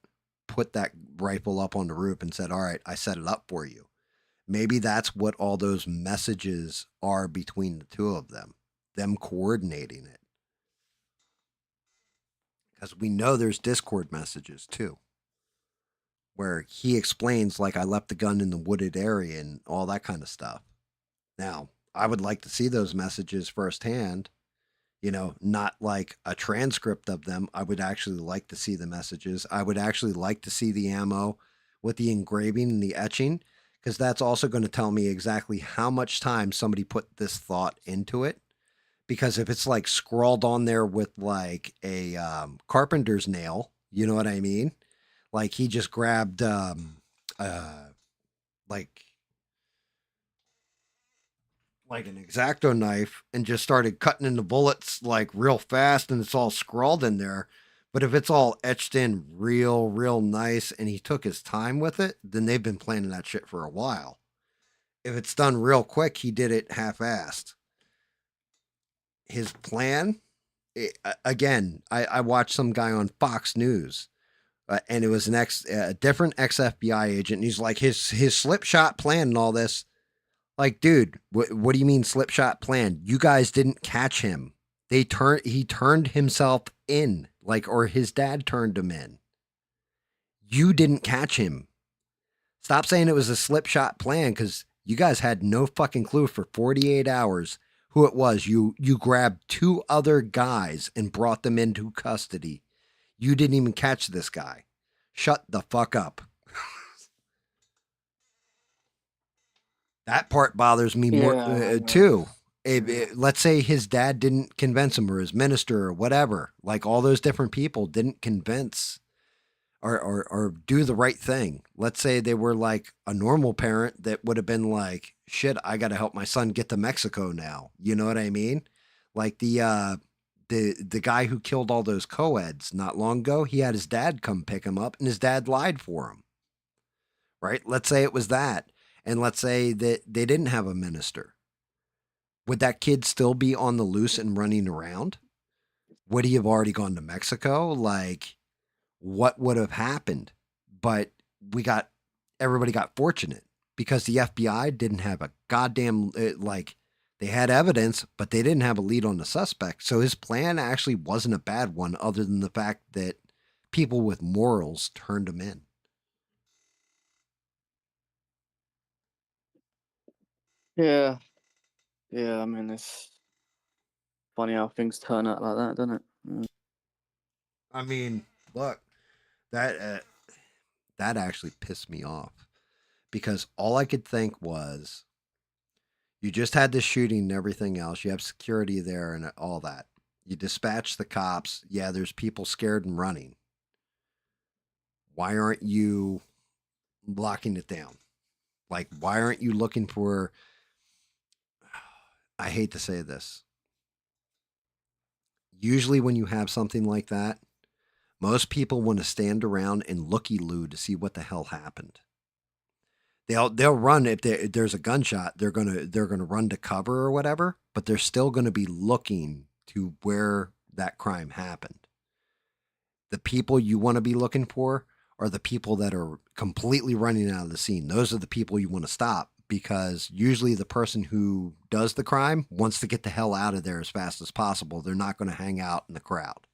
put that rifle up on the roof and said, "All right, I set it up for you." Maybe that's what all those messages are between the two of them coordinating it. Because we know there's Discord messages too, where he explains, like, "I left the gun in the wooded area," and all that kind of stuff. Now, I would like to see those messages firsthand, not like a transcript of them. I would actually like to see the messages. I would actually like to see the ammo with the engraving and the etching, because that's also going to tell me exactly how much time somebody put this thought into it. Because if it's like scrawled on there with like a carpenter's nail, you know what I mean? Like he just grabbed like an X-Acto knife and just started cutting into bullets like real fast, and it's all scrawled in there. But if it's all etched in real nice and he took his time with it, then they've been planning that shit for a while. If it's done real quick, he did it half-assed. His plan, again, I watched some guy on Fox News, and it was a different ex FBI agent. And he's like, his slip shot plan and all this. Like, dude, what do you mean slip shot plan? You guys didn't catch him. He turned himself in, like, or his dad turned him in. You didn't catch him. Stop saying it was a slip shot plan, because you guys had no fucking clue for 48 hours who it was. You grabbed two other guys and brought them into custody. You didn't even catch this guy. Shut the fuck up. That part bothers me more too. Let's say his dad didn't convince him, or his minister, or whatever. Like all those different people didn't convince, or do the right thing. Let's say they were like a normal parent that would have been like, shit, I got to help my son get to Mexico now. You know what I mean? Like the guy who killed all those co-eds not long ago, he had his dad come pick him up and his dad lied for him. Right? Let's say it was that. And let's say that they didn't have a minister. Would that kid still be on the loose and running around? Would he have already gone to Mexico? Like, what would have happened? But we got everybody got fortunate because the FBI didn't have a goddamn like they had evidence, but they didn't have a lead on the suspect. So his plan actually wasn't a bad one, other than the fact that people with morals turned him in. Yeah, yeah. I mean, it's funny how things turn out like that, doesn't it? I mean, look, that that actually pissed me off because all I could think was you just had this shooting and everything else. You have security there and all that. You dispatch the cops. Yeah, there's people scared and running. Why aren't you locking it down? Like, why aren't you looking for? I hate to say this. Usually, when you have something like that, most people want to stand around and looky loo to see what the hell happened. They'll run if there's a gunshot. They're gonna run to cover or whatever, but they're still gonna be looking to where that crime happened. The people you want to be looking for are the people that are completely running out of the scene. Those are the people you want to stop because usually the person who does the crime wants to get the hell out of there as fast as possible. They're not going to hang out in the crowd.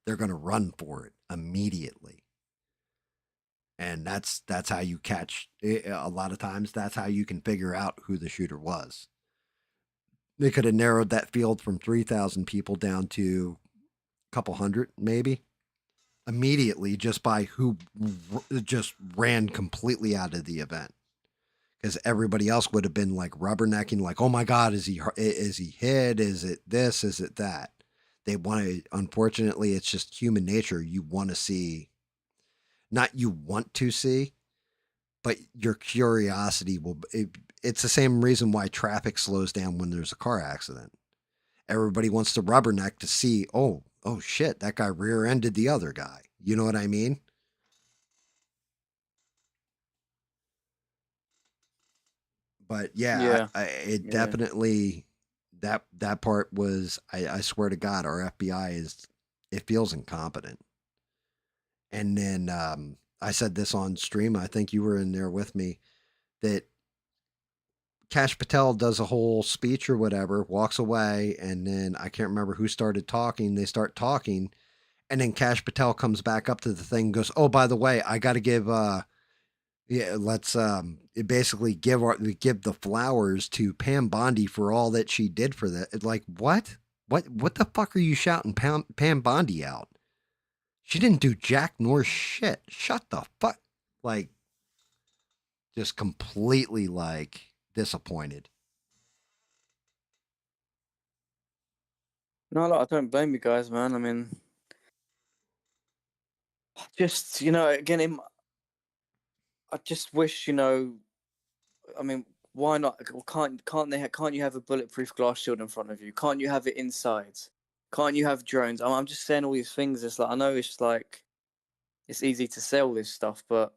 They're going to run for it immediately. And that's how you catch a lot of times that's how you can figure out who the shooter was. They could have narrowed that field from 3,000 people down to a couple hundred maybe immediately just by who just ran completely out of the event because everybody else would have been like rubbernecking like oh my god is he hit, is it this, is it that. They want to, unfortunately it's just human nature, you want to see, not you want to see, but your curiosity it's the same reason why traffic slows down when there's a car accident. Everybody wants to rubberneck to see, oh shit, that guy rear-ended the other guy. You know what I mean? But yeah, Yeah, it yeah. definitely that part was. I swear to God, our FBI is it feels incompetent. And then I said this on stream. I think you were in there with me. That Cash Patel does a whole speech or whatever, walks away, and then I can't remember who started talking. They start talking, and then Cash Patel comes back up to the thing, and goes, "Oh, by the way, I got to give yeah, let's basically give the flowers to Pam Bondi for all that she did for that." Like what? What the fuck are you shouting Pam Bondi out? She didn't do jack nor shit. Shut the fuck. Like just completely like disappointed. No, look, I don't blame you guys, man. I mean, just again, I just wish, I mean, why not? Can't you have a bulletproof glass shield in front of you? Can't you have it inside? Can't you have drones? I'm just saying all these things. It's like I know it's like it's easy to say all this stuff, but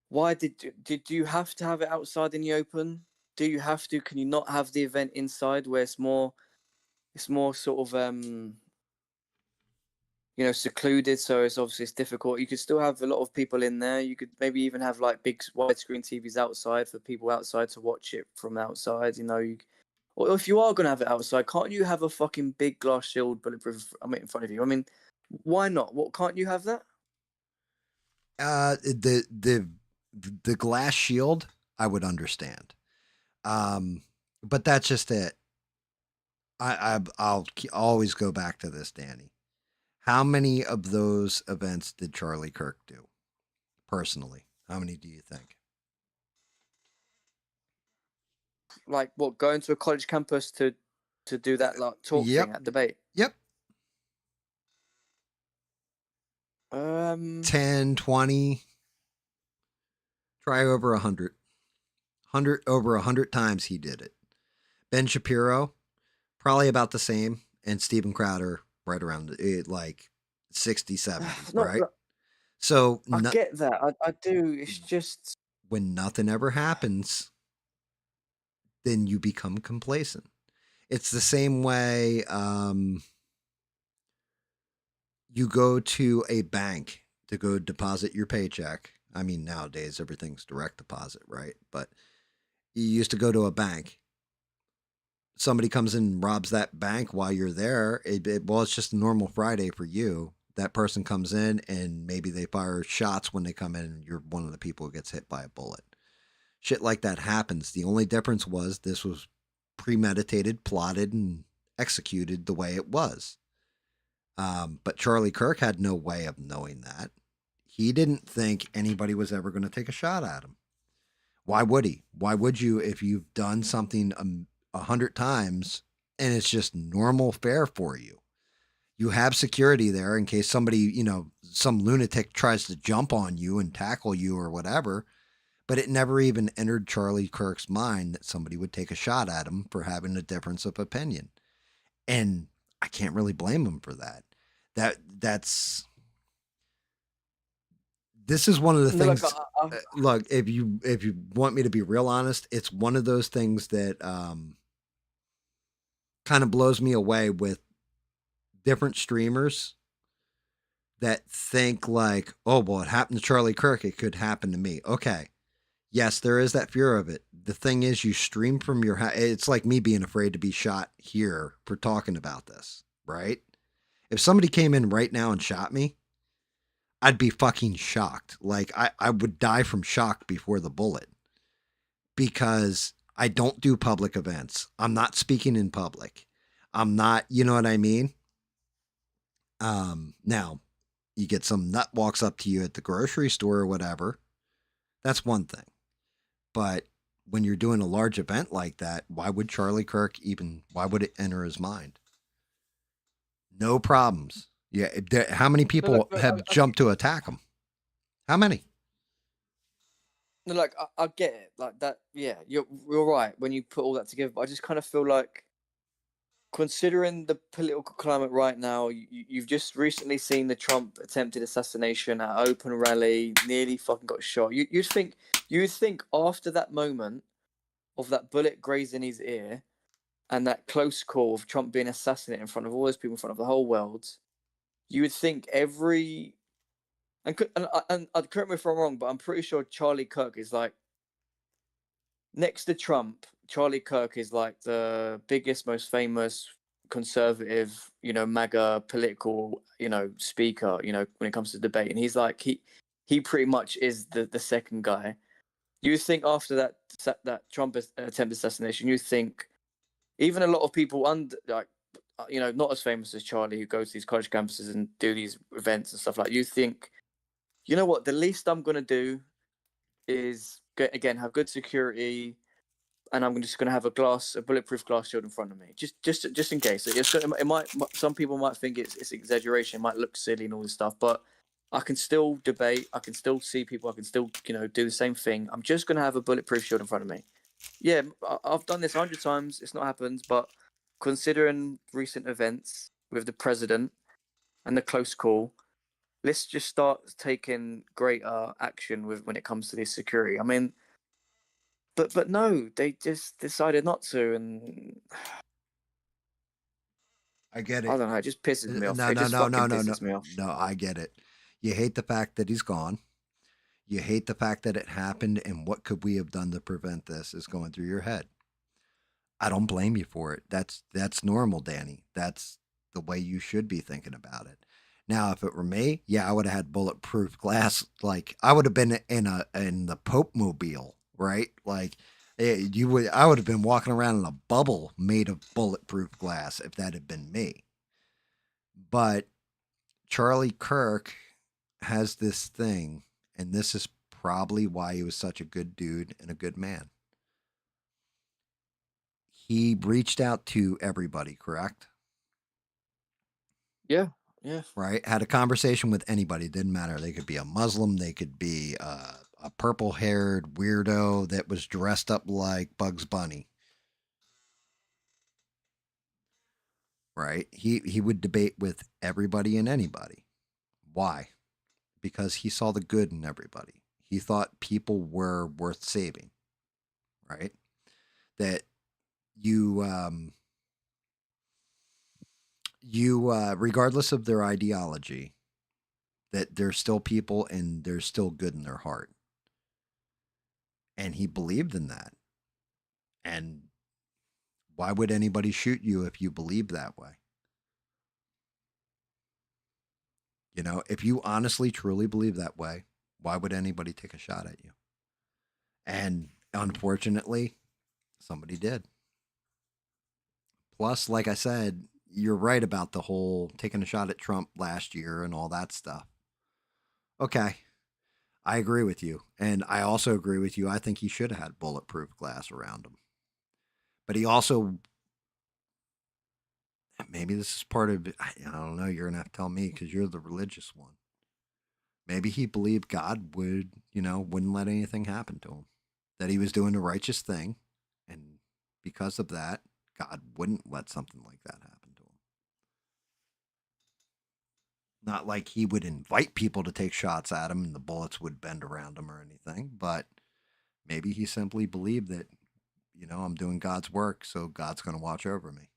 why did you have to have it outside in the open? Do you have to? Can you not have the event inside where it's more sort of secluded, so it's difficult. You could still have a lot of people in there. You could maybe even have like big widescreen TVs outside for people outside to watch it from outside. Or if you are gonna have it outside, can't you have a fucking big glass shield bulletproof? I mean, in front of you. I mean, why not? What can't you have that? The glass shield I would understand. Um, but that's just it. I'll always go back to this, Danny. How many of those events did Charlie Kirk do personally? How many do you think? Like what? Going to a college campus to do that like talk thing Yep. at debate? Yep. Um, 10, 20. Try over 100. 100 over 100 times he did it. Ben Shapiro, probably about the same, and Steven Crowder right around it, like 60, 70, not. right? So I get that. I do. It's just. when nothing ever happens, then you become complacent. It's the same way you go to a bank to go deposit your paycheck. I mean, nowadays everything's direct deposit, right? But you used to go to a bank. Somebody comes in and robs that bank while you're there. Well, it's just a normal Friday for you. That person comes in and maybe they fire shots when they come in, and you're one of the people who gets hit by a bullet. Shit like that happens. The only difference was this was premeditated, plotted, and executed the way it was. But Charlie Kirk had no way of knowing that. He didn't think anybody was ever going to take a shot at him. Why would he? Why would you if you've done something 100 times and it's just normal fare for you? You have security there in case somebody, some lunatic tries to jump on you and tackle you or whatever. But it never even entered Charlie Kirk's mind that somebody would take a shot at him for having a difference of opinion. And I can't really blame him for that. That's this is one of the No, like, things. Look, if you want me to be real honest, it's one of those things that kind of blows me away with different streamers that think like, oh well, it happened to Charlie Kirk, it could happen to me. Okay, yes, there is that fear of it. The thing is, you stream from your house. It's like me being afraid to be shot here for talking about this, right? If somebody came in right now and shot me, I'd be fucking shocked. Like I would die from shock before the bullet because I don't do public events. I'm not speaking in public. I'm not, you know what I mean? Now you get some nut walks up to you at the grocery store or whatever. That's one thing. But when you're doing a large event like that, why would Charlie Kirk even, why would it enter his mind? No problems. Yeah. How many No, like, people have jumped to attack him? How many? no, like I get it. Like that. Yeah, you're right when you put all that together. But I just kind of feel like, considering the political climate right now, you've just recently seen the Trump attempted assassination at an open rally, nearly fucking got shot. You'd think after that moment of that bullet grazing his ear and that close call of Trump being assassinated in front of all those people, in front of the whole world, you would think every and correct me if I'm wrong, but I'm pretty sure Charlie Kirk is like, next to Trump, Charlie Kirk is like the biggest, most famous conservative, MAGA political, speaker, when it comes to debate. And he's like, he pretty much is the second guy. You think after that Trump attempted assassination, you think even a lot of people like, not as famous as Charlie, who goes to these college campuses and do these events and stuff like, you think, you know what, the least I'm gonna do is again have good security, and I'm just going to have a bulletproof glass shield in front of me, just in case. It might, some people might think it's exaggeration, it might look silly and all this stuff, but I can still debate, I can still see people, I can still do the same thing. I'm just going to have a bulletproof shield in front of me. Yeah, I've done this 100 times. It's not happened, but considering recent events with the president and the close call, let's just start taking greater action with when it comes to this security. I mean, but no, they just decided not to, and I get I it. don't know. It just pisses me off. No, It no, just no, fucking no, no, no, pisses me off. no. I get it. You hate the fact that he's gone. You hate the fact that it happened, and what could we have done to prevent this is going through your head. I don't blame you for it. That's normal, Danny. That's the way you should be thinking about it. Now, if it were me, yeah, I would have had bulletproof glass. Like I would have been in the Pope mobile, right? Like I would have been walking around in a bubble made of bulletproof glass if that had been me. But Charlie Kirk has this thing, and this is probably why he was such a good dude and a good man. He reached out to everybody, correct? Yeah, Yeah. right? Had a conversation with anybody. Didn't matter. They could be a Muslim. They could be a purple-haired weirdo that was dressed up like Bugs Bunny, right? He would debate with everybody and anybody. Why? Because he saw the good in everybody. He thought people were worth saving, right? That you regardless of their ideology, that there's still people and there's still good in their heart. And he believed in that. And why would anybody shoot you if you believe that way? You know, if you honestly, truly believe that way, why would anybody take a shot at you? And unfortunately, somebody did. Plus, like I said, you're right about the whole taking a shot at Trump last year and all that stuff. Okay, I agree with you. And I also agree with you. I think he should have had bulletproof glass around him. But he also, maybe this is part of, I don't know, you're going to have to tell me because you're the religious one. Maybe he believed God would, wouldn't let anything happen to him, that he was doing the righteous thing. And because of that, God wouldn't let something like that happen to him. Not like he would invite people to take shots at him and the bullets would bend around him or anything, but maybe he simply believed that, I'm doing God's work, so God's going to watch over me.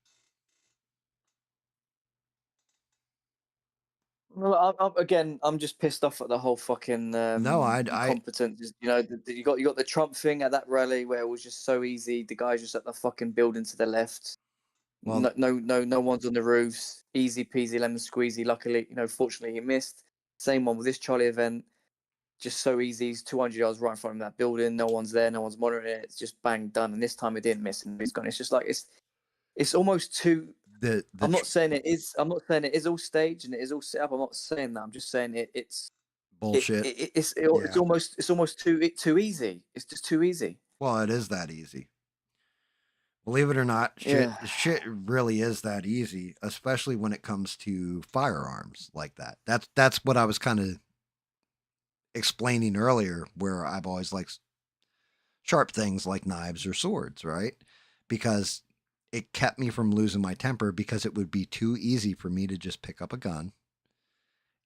Well, again, I'm just pissed off at the whole fucking No, incompetence. You know, you got the Trump thing at that rally where it was just so easy. The guy's just at the fucking building to the left. well, No one's on the roofs. Easy peasy lemon squeezy. Luckily, fortunately he missed. Same one with this Charlie event. Just so easy. He's 200 yards right in front of that building. No one's there. No one's monitoring it. It's just bang done. And this time it didn't miss, and he's gone. It's just like it's almost too. the I'm not saying it is. I'm not saying it is all staged and it is all set up. I'm not saying that. I'm just saying bullshit. it's Yeah. almost too easy. It's just too easy. Well, it is that easy. Believe it or not, Yeah. shit really is that easy, especially when it comes to firearms like that. That's what I was kind of explaining earlier, where I've always liked sharp things like knives or swords, right? Because it kept me from losing my temper because it would be too easy for me to just pick up a gun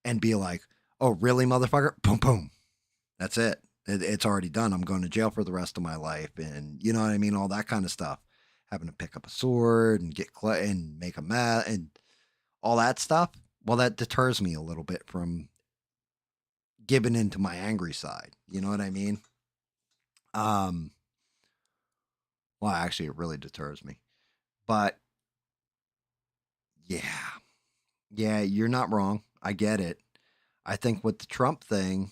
and be like, "Oh, really, motherfucker? Boom, boom. That's it. It's already done. I'm going to jail for the rest of my life." And you know what I mean? All that kind of stuff. Having to pick up a sword and and make a mess and all that stuff. Well, that deters me a little bit from giving into my angry side. You know what I mean? Um, well, actually, it really deters me. But yeah, yeah, you're not wrong. I get it. I think with the Trump thing,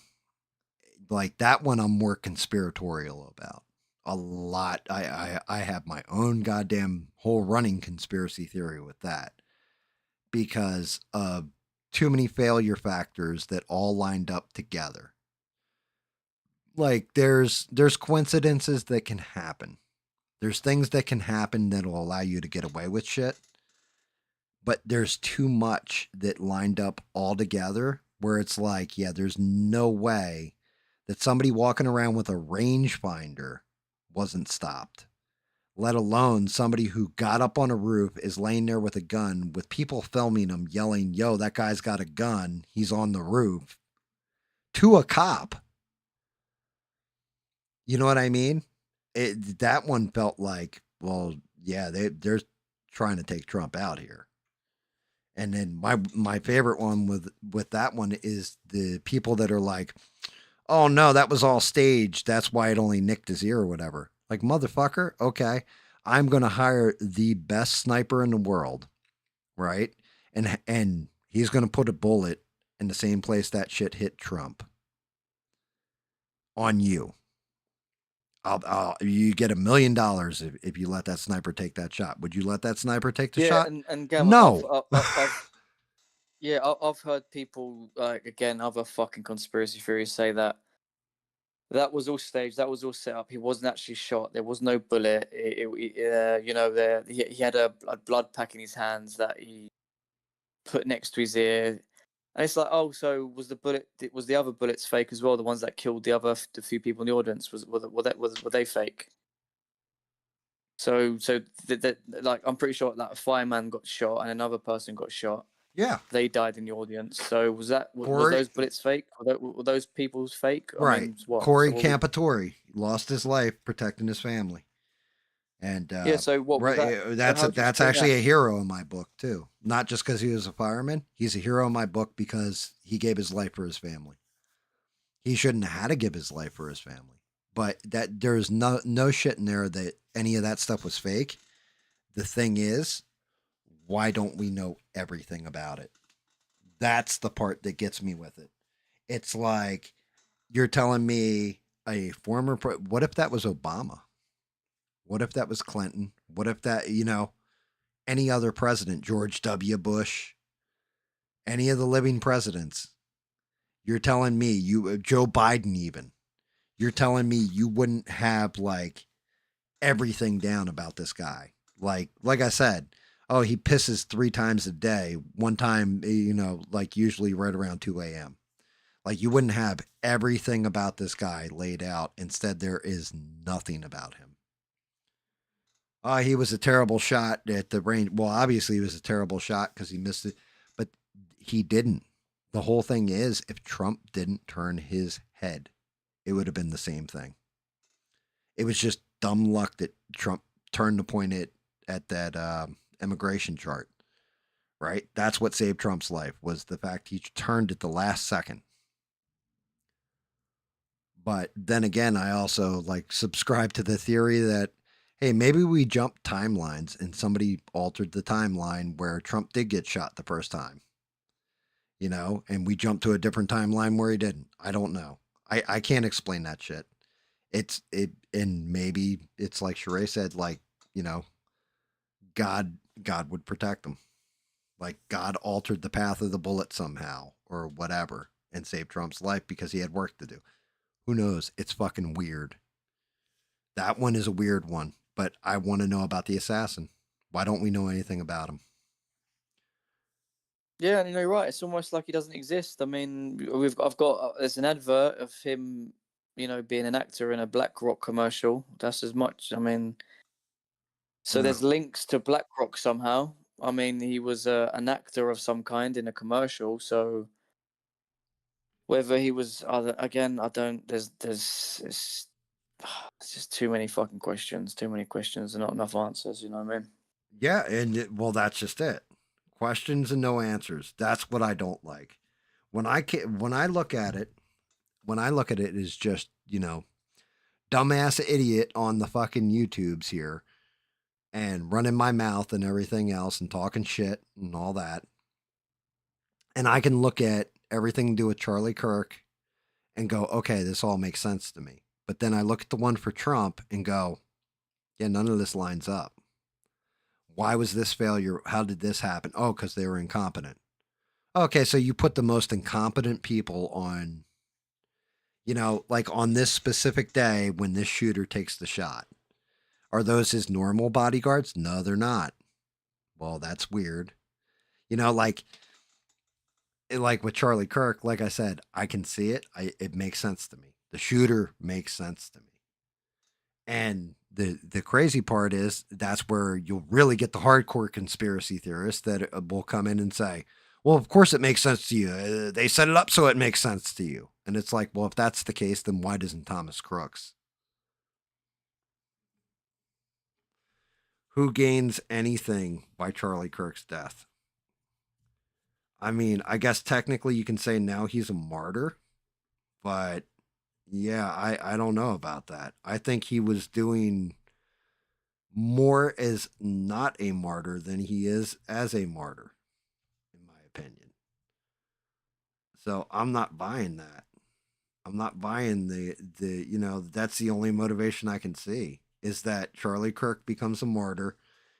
like that one, I'm more conspiratorial about. A lot. I have my own goddamn whole running conspiracy theory with that because of too many failure factors that all lined up together. Like there's coincidences that can happen. There's things that can happen that'll allow you to get away with shit, but there's too much that lined up all together where it's like, yeah, there's no way that somebody walking around with a rangefinder wasn't stopped. Let alone somebody who got up on a roof is laying there with a gun with people filming him yelling, "Yo, that guy's got a gun. He's on the roof." To a cop. You know what I mean? That one felt like, well, yeah, they're trying to take Trump out here. And then my favorite one with that one is the people that are like, "Oh no, that was all staged. That's why it only nicked his ear or whatever." Like, motherfucker, okay. I'm going to hire the best sniper in the world, right? And he's going to put a bullet in the same place that shit hit Trump on you. You get $1 million if you let that sniper take that shot. Would you let that sniper take the Yeah, shot? and Gam, No. I've heard people like again other fucking conspiracy theories say that was all staged, that was all set up. He wasn't actually shot. There was no bullet. He had a blood pack in his hands that put next to his ear. And it's like, oh, so was the other bullets fake as well? The ones that killed the few people in the audience were they fake? So like I'm pretty sure that a fireman got shot and another person got shot. Yeah. They died in the audience. So was Corey, those bullets fake? Were those people's fake? I right. mean, what? Corey So Campatori lost his life protecting his family. And yeah. So what was that? right, So how do you that's explain actually that? a hero in my book too. Not just because he was a fireman. He's a hero in my book because he gave his life for his family. He shouldn't have had to give his life for his family. But that there's no shit in there that any of that stuff was fake. The thing is, why don't we know everything about it? That's the part that gets me with it. It's like you're telling me a former what if that was Obama? What if that was Clinton? What if that, any other president, George W. Bush, any of the living presidents? You're telling me Joe Biden even. You're telling me you wouldn't have like everything down about this guy. Like I said, oh, he pisses 3 times a day. One time, like usually right around 2 a.m. Like you wouldn't have everything about this guy laid out. Instead, there is nothing about him. He was a terrible shot at the range. Well, obviously, he was a terrible shot because he missed it, but he didn't. The whole thing is, if Trump didn't turn his head, it would have been the same thing. It was just dumb luck that Trump turned to point it at that immigration chart, right? That's what saved Trump's life was the fact he turned at the last second. But then again, I also like subscribe to the theory that hey, maybe we jumped timelines and somebody altered the timeline where Trump did get shot the first time, and we jumped to a different timeline where he didn't. I don't know. I can't explain that shit. And maybe it's like Sheree said, like, you know, God would protect him. Like God altered the path of the bullet somehow or whatever and saved Trump's life because he had work to do. Who knows? It's fucking weird. That one is a weird one, but I want to know about the assassin. Why don't we know anything about him? Yeah, and you're right. It's almost like he doesn't exist. I mean, I've got there's an advert of him, being an actor in a BlackRock commercial. That's as much. I mean, so No. there's links to BlackRock somehow. I mean, he was an actor of some kind in a commercial. So whether he was again, I don't. It's just too many fucking questions. Too many questions and not enough answers. You know what I mean? Yeah, well, that's just it. Questions and no answers. That's what I don't like. When I look at it, is just dumbass idiot on the fucking YouTubes here and running my mouth and everything else and talking shit and all that. And I can look at everything to do with Charlie Kirk and go, okay, this all makes sense to me. But then I look at the one for Trump and go, yeah, none of this lines up. Why was this failure? How did this happen? Oh, because they were incompetent. Okay, so you put the most incompetent people on, like on this specific day when this shooter takes the shot. Are those his normal bodyguards? No, they're not. Well, that's weird. Like with Charlie Kirk, like I said, I can see it. It makes sense to me. The shooter makes sense to me. And the crazy part is that's where you'll really get the hardcore conspiracy theorists that will come in and say, "Well, of course it makes sense to you. They set it up so it makes sense to you." And it's like, well, if that's the case, then why doesn't Thomas Crooks? Who gains anything by Charlie Kirk's death? I mean, I guess technically you can say now he's a martyr, but yeah, I don't know about that. I think he was doing more as not a martyr than he is as a martyr, in my opinion. So I'm not buying that. I'm not buying that's the only motivation I can see is that Charlie Kirk becomes a martyr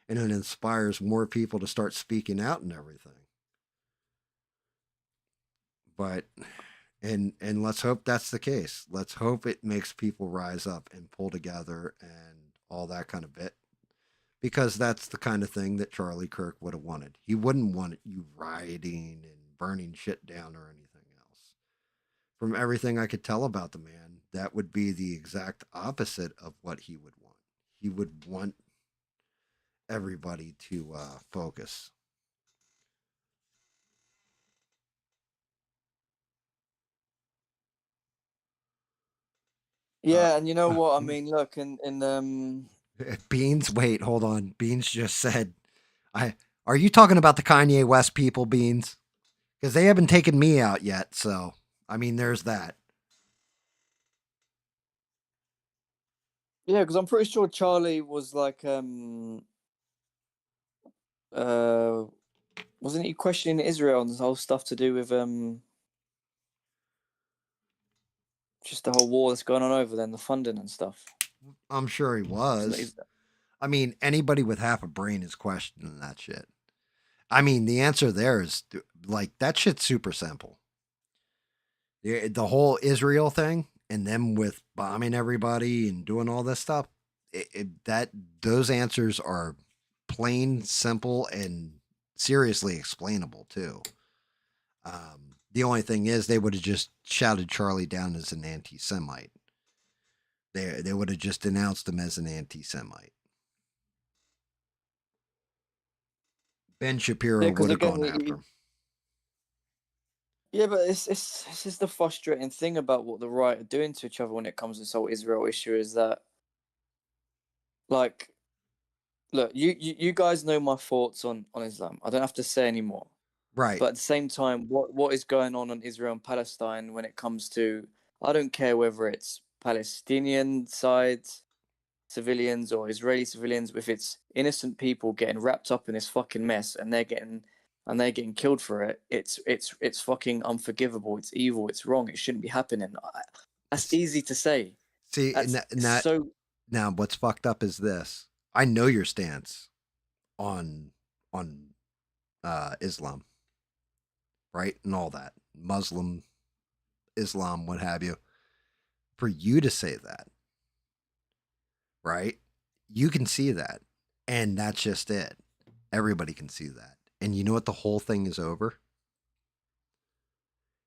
and it inspires more people to start speaking out and everything. But and let's hope that's the case. Let's hope it makes people rise up and pull together and all that kind of bit. because that's the kind of thing that Charlie Kirk would have wanted. He wouldn't want you rioting and burning shit down or anything else. From everything I could tell about the man, that would be the exact opposite of what he would want. He would want everybody to focus. Uh, Yeah, and you know what I mean. Look, in Beans, wait, hold on. Beans just said, "I are you talking about the Kanye West people, Beans? Because they haven't taken me out yet. So, I mean, there's that." yeah, because I'm pretty sure Charlie was like uh wasn't he questioning Israel and this whole stuff to do with just the whole war that's going on over there and the funding and stuff. I'm sure he was. I mean, anybody with half a brain is questioning that shit. I mean, the answer there is like that shit's super simple. The whole Israel thing and them with bombing everybody and doing all this stuff, that those answers are plain, simple, and seriously explainable too. The only thing is, they would have just shouted Charlie down as an anti-Semite. They would have just denounced him as an anti-Semite. Ben Yeah, Shapiro because would have again, gone after him. yeah, but it's this is the frustrating thing about what the right are doing to each other when it comes to this whole Israel issue is that like look, you guys know my thoughts on Islam. I don't have to say anymore. Right. But at the same time, what is going on Israel and Palestine when it comes to I don't care whether it's Palestinian side civilians or Israeli civilians, if it's innocent people getting wrapped up in this fucking mess and they're getting killed for it, it's fucking unforgivable. It's evil. It's wrong. It shouldn't be happening. That's easy to say. See, That's so. now what's fucked up is this. I know your stance on on Islam, right, and all that Muslim Islam, what have you. For you to say that, right? You can see that, and that's just it. Everybody can see that, and you know what? The whole thing is over.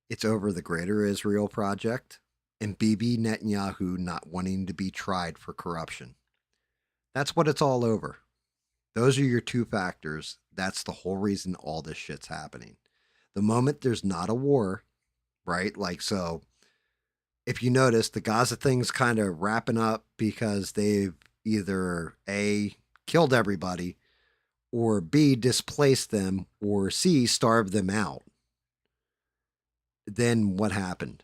It's over the Greater Israel Project and Bibi Netanyahu not wanting to be tried for corruption. That's what it's all over. Those are your two factors. That's the whole reason all this shit's happening. The moment there's not a war, right? Like, so if you notice, the Gaza thing's kind of wrapping up because they've either A, killed everybody, or B, displaced them, or C, starved them out. Then what happened?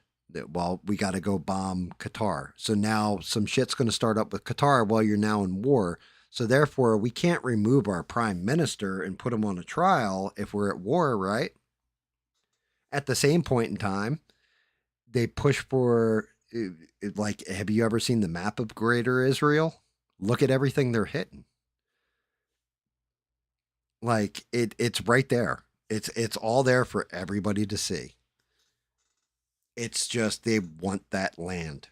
Well, we got to go bomb Qatar. So now some shit's going to start up with Qatar while you're now in war. So therefore, we can't remove our prime minister and put him on a trial if we're at war, right? At the same point in time, they push for like, have you ever seen the map of Greater Israel? Look at everything they're hitting. Like it's right there. It's all there for everybody to see. It's just they want that land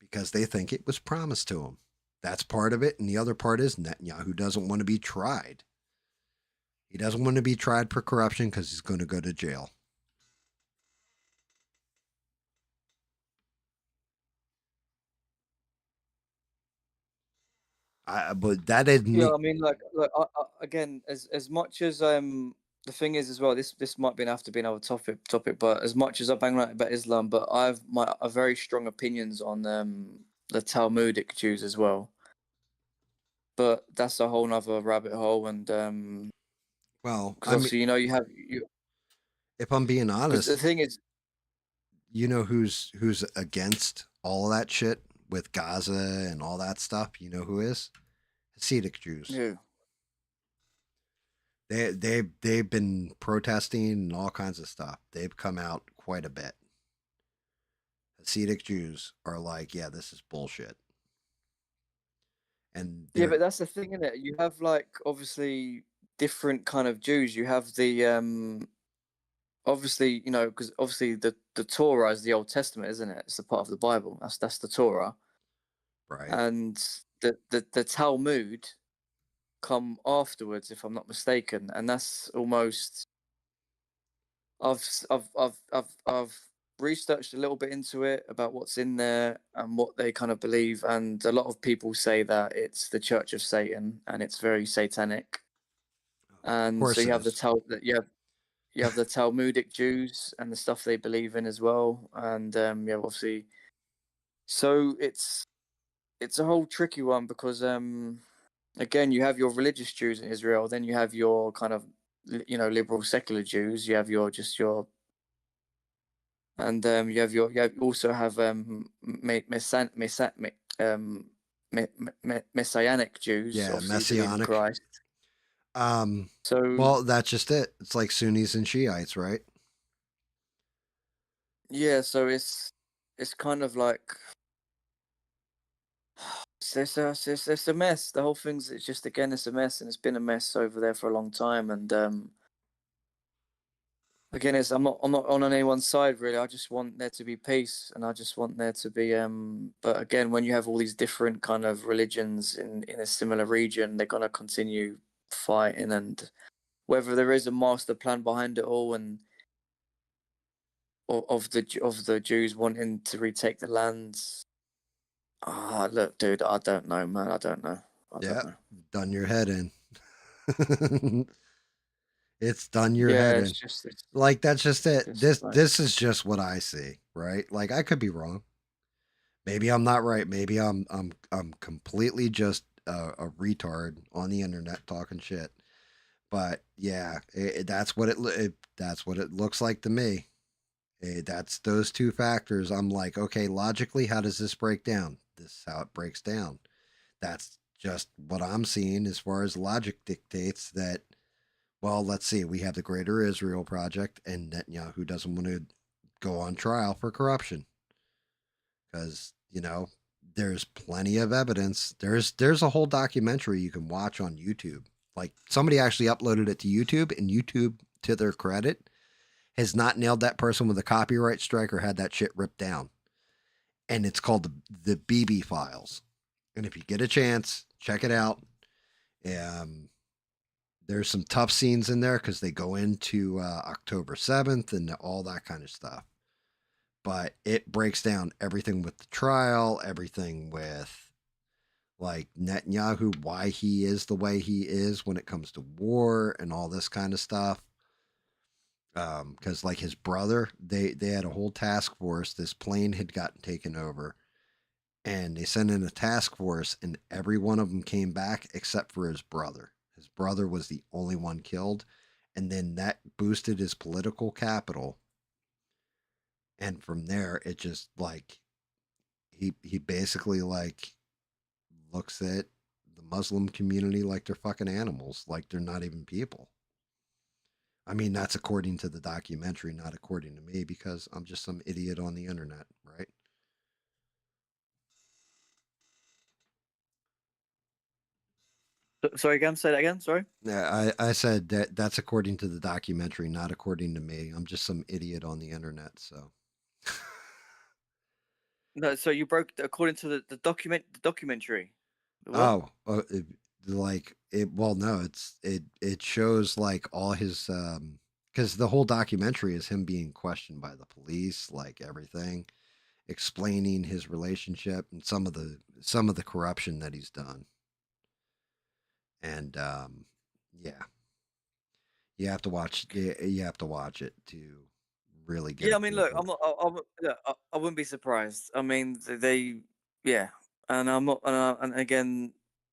because they think it was promised to them. That's part of it, and the other part is Netanyahu doesn't want to be tried. He doesn't want to be tried for corruption because he's going to go to jail. But that Yeah, isn't. I mean, like, look, again, as much as the thing is as well, this might be have to be another topic, but as much as I bang right about Islam, but I've my very strong opinions on the Talmudic Jews as well. But that's a whole nother rabbit hole, and Well, because I mean, obviously you know you if I'm being because the honest, thing is, you know who's against all of that shit with Gaza and all that stuff. You know who is? Hasidic Jews. yeah, They've been protesting and all kinds of stuff. They've come out quite a bit. Hasidic Jews are like, yeah, this is bullshit, and yeah, they're but that's the thing, isn't it? You have like obviously different kind of Jews. You have the obviously, you know, because obviously the Torah is the Old Testament, isn't it? It's the part of the Bible. That's the Torah, right. and the Talmud come afterwards, if I'm not mistaken, and that's almost I've researched a little bit into it about what's in there and what they kind of believe, and a lot of people say that it's the Church of Satan and it's very satanic. Of And so course you it have is. you have the Talmudic Jews and the stuff they believe in as well, and yeah, obviously, so it's a whole tricky one because again, you have your religious Jews in Israel, then you have your kind of liberal secular Jews, you have your just your and you also have messianic Jews, Yeah, obviously believe in messianic. Christ. Um, So well, that's just it. It's like Sunnis and Shiites, right? yeah, so it's kind of like it's a mess. The whole thing's it's just again it's a mess, and it's been a mess over there for a long time. And again, I'm not on anyone's side really. I just want there to be peace, and I just want there to be But again, when you have all these different kind of religions in a similar region, they're gonna continue fighting, and whether there is a master plan behind it all, and of the Jews wanting to retake the lands. Ah, look, dude, I don't know, man. I don't know. I don't Yeah, know. done your head in. It's done your Yeah, head it's in. just Like that's just it. just This like this is just what I see, right? Like I could be wrong. Maybe I'm not right. Maybe I'm completely just a retard on the internet talking shit. But yeah, that's what that's what it looks like to me. That's those two factors. I'm like, okay, logically, how does this break down? This is how it breaks down. That's just what I'm seeing as far as logic dictates that. Well, let's see. We have the Greater Israel Project, and Netanyahu doesn't want to go on trial for corruption because there's plenty of evidence. There's a whole documentary you can watch on YouTube. Like somebody actually uploaded it to YouTube, and YouTube, to their credit, has not nailed that person with a copyright strike or had that shit ripped down. And it's called the BB Files. And if you get a chance, check it out. Um, there's some tough scenes in there because they go into October 7th and all that kind of stuff. But it breaks down everything with the trial, everything with like Netanyahu, why he is the way he is when it comes to war and all this kind of stuff. Because like his brother, they had a whole task force. This plane had gotten taken over, and they sent in a task force, and every one of them came back except for his brother. His brother was the only one killed, and then that boosted his political capital. And from there, it just like he basically like looks at the Muslim community like they're fucking animals, like they're not even people. I mean, that's according to the documentary, not according to me, because I'm just some idiot on the internet, right? sorry again. Say that again. Sorry. Yeah, I said that that's according to the documentary, not according to me. I'm just some idiot on the internet, so. No, so you broke according to the documentary. The what? Oh, like it. Well, no, it shows like all his because the whole documentary is him being questioned by the police, like everything, explaining his relationship and some of the corruption that he's done, and yeah, you have to watch it to really get Yeah, a I mean, feel look, for it. I wouldn't be surprised. I mean, yeah, and I'm not, and again,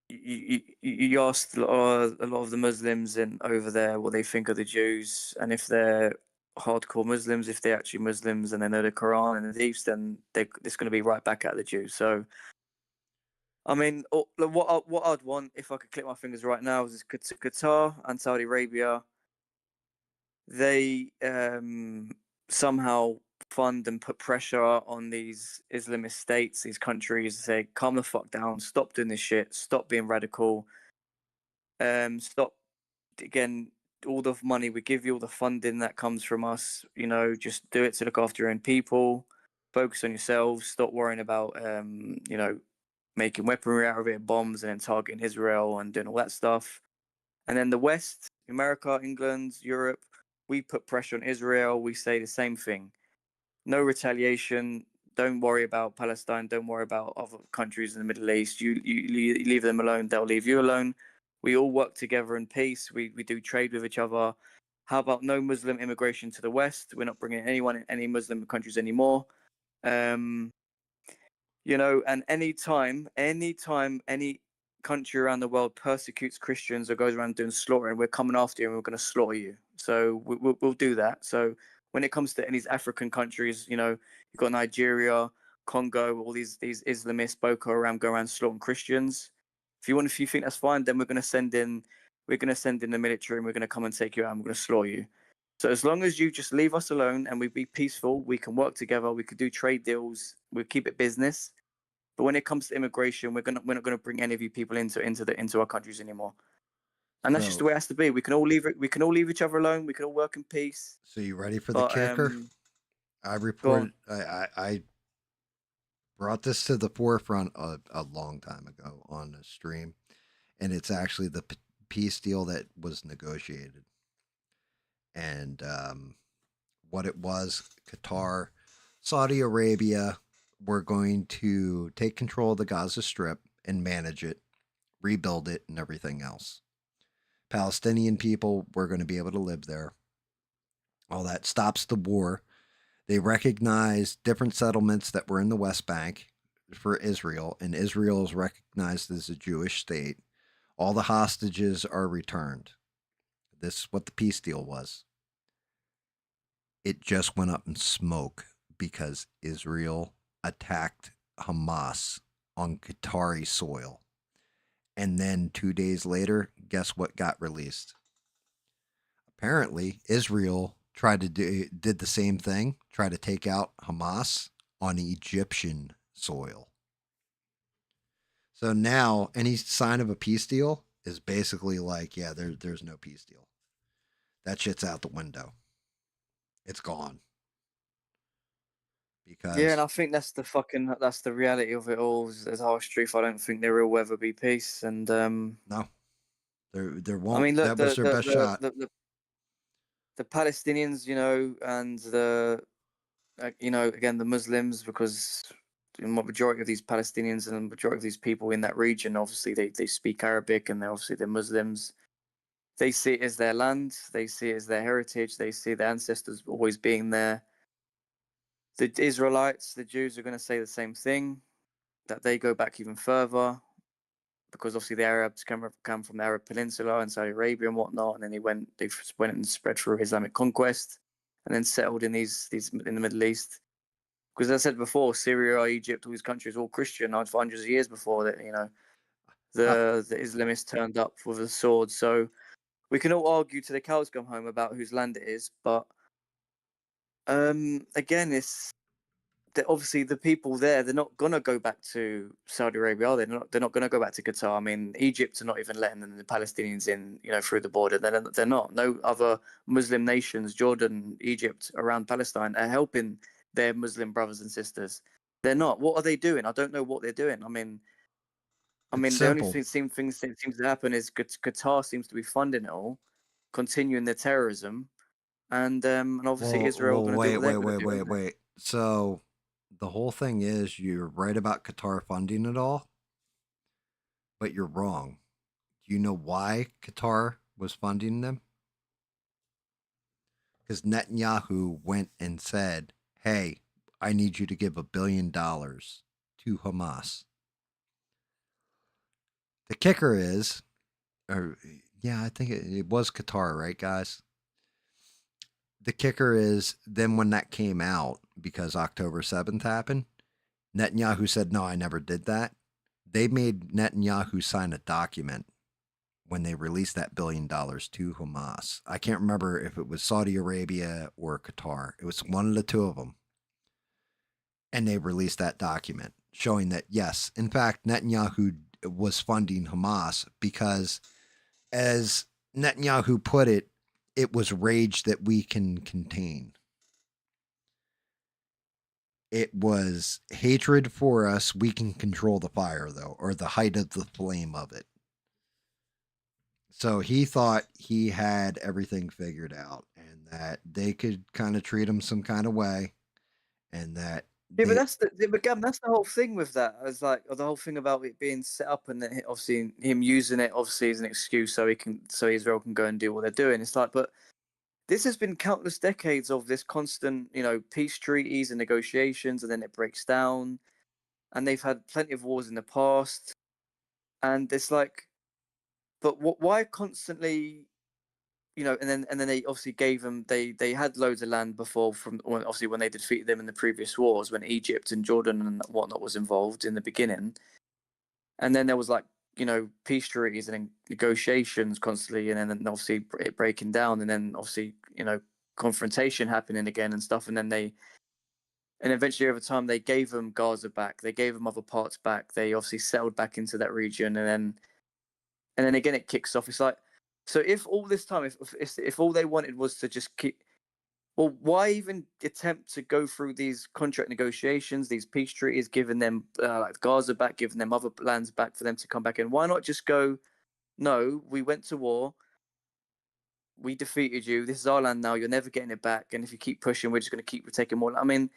you asked a lot of the Muslims in over there what they think of the Jews, and if they're hardcore Muslims, if they're actually Muslims and they know the Quran and the Hadiths, then it's going to be right back at the Jews. So, I mean, look, what I'd want if I could click my fingers right now is Qatar and Saudi Arabia. They somehow fund and put pressure on these Islamist states, these countries, to say, calm the fuck down, stop doing this shit, stop being radical, stop again all the money we give you, all the funding that comes from us, just do it to look after your own people, focus on yourselves, stop worrying about making weaponry out of it, bombs, and then targeting Israel and doing all that stuff. And then the West, America, England, Europe, we put pressure on Israel. We say the same thing: no retaliation. Don't worry about Palestine. Don't worry about other countries in the Middle East. You leave them alone. They'll leave you alone. We all work together in peace. We do trade with each other. How about no Muslim immigration to the West? We're not bringing anyone in any Muslim countries anymore. Um, and anytime any country around the world persecutes Christians or goes around doing slaughtering, we're coming after you and we're going to slaughter you. So we'll do that. So when it comes to any African countries, you've got Nigeria, Congo, all these Islamists, Boko Haram go around slaughtering Christians. If you think that's fine, then we're going to send in the military and we're going to come and take you out and we're going to slaughter you. So as long as you just leave us alone and we be peaceful, we can work together. We could do trade deals. We keep it business. But when it comes to immigration, we're not gonna bring any of you people into our countries anymore. And that's just the way it has to be. We can all leave each other alone. We can all work in peace. So you ready for the But kicker? I reported. I brought this to the forefront a long time ago on a stream, and it's actually the peace deal that was negotiated. And what it was, Qatar, Saudi Arabia were going to take control of the Gaza Strip and manage it, rebuild it, and everything else. Palestinian people were going to be able to live there. All that stops the war. They recognized different settlements that were in the West Bank for Israel, and Israel is recognized as a Jewish state. All the hostages are returned. This is what the peace deal was. It just went up in smoke because Israel attacked Hamas on Qatari soil. And then 2 days later, guess what got released? Apparently, Israel did the same thing, tried to take out Hamas on Egyptian soil. So now any sign of a peace deal is basically like, yeah, there's no peace deal. That shit's out the window. It's gone. yeah, and Because I think that's the reality of it all. As harsh truth, I don't think there will ever be peace. And no, there I won't. mean, look, That was their best shot. the Palestinians, and again the Muslims, because the majority of these Palestinians and the majority of these people in that region, obviously they speak Arabic and they're Muslims. They see it as their land. They see it as their heritage. They see their ancestors always being there. The Israelites, the Jews, are going to say the same thing, that they go back even further, because obviously the Arabs come from the Arab Peninsula and Saudi Arabia and whatnot, and then they went and spread through Islamic conquest, and then settled in these in the Middle East. Because as I said before, Syria, Egypt, all these countries all Christian for hundreds of years before that. The Islamists turned up with a sword. So we can all argue till the cows come home about whose land it is, but again, it's obviously the people there. They're not gonna go back to Saudi Arabia, are they? They're not gonna go back to Qatar. I mean, Egypt are not even letting the Palestinians in, through the border. They're not. No other Muslim nations, Jordan, Egypt, around Palestine, are helping their Muslim brothers and sisters. They're not. What are they doing? I don't know what they're doing. I mean, It's the only simple. thing that seems to happen is Qatar seems to be funding it all, continuing their terrorism, and obviously Israel are going to do what they're going to do. Wait. So the whole thing is you're right about Qatar funding it all, but you're wrong. Do you know why Qatar was funding them? Because Netanyahu went and said, hey, I need you to give $1 billion to Hamas. The kicker is, I think it was Qatar, right, guys? The kicker is, then when that came out, because October 7th happened, Netanyahu said, no, I never did that. They made Netanyahu sign a document when they released that $1 billion to Hamas. I can't remember if it was Saudi Arabia or Qatar. It was one of the two of them. And they released that document showing that, yes, in fact, Netanyahu was funding Hamas because, as Netanyahu put it, it was rage that we can contain. It was hatred for us. We can control the fire, though, or the height of the flame of it. So he thought he had everything figured out and that they could kind of treat him some kind of way and that Yeah, but they but Gavin, that's the whole thing with that. As like the whole thing about it being set up and then obviously him using it obviously as an excuse so Israel can go and do what they're doing. It's like, but this has been countless decades of this constant, peace treaties and negotiations, and then it breaks down. And they've had plenty of wars in the past, and it's like, but why constantly? And then they obviously gave them they had loads of land before obviously when they defeated them in the previous wars when Egypt and Jordan and whatnot was involved in the beginning, and then there was like peace treaties and negotiations constantly, and then obviously it breaking down, and then obviously confrontation happening again and stuff, and eventually over time they gave them Gaza back, they gave them other parts back, they obviously settled back into that region, and then again it kicks off. It's like, so if all this time, if all they wanted was to just keep, well, why even attempt to go through these contract negotiations, these peace treaties, giving them like Gaza back, giving them other lands back for them to come back in? Why not just go, no, we went to war, we defeated you, this is our land now, you're never getting it back, and if you keep pushing, we're just going to keep taking more. I mean,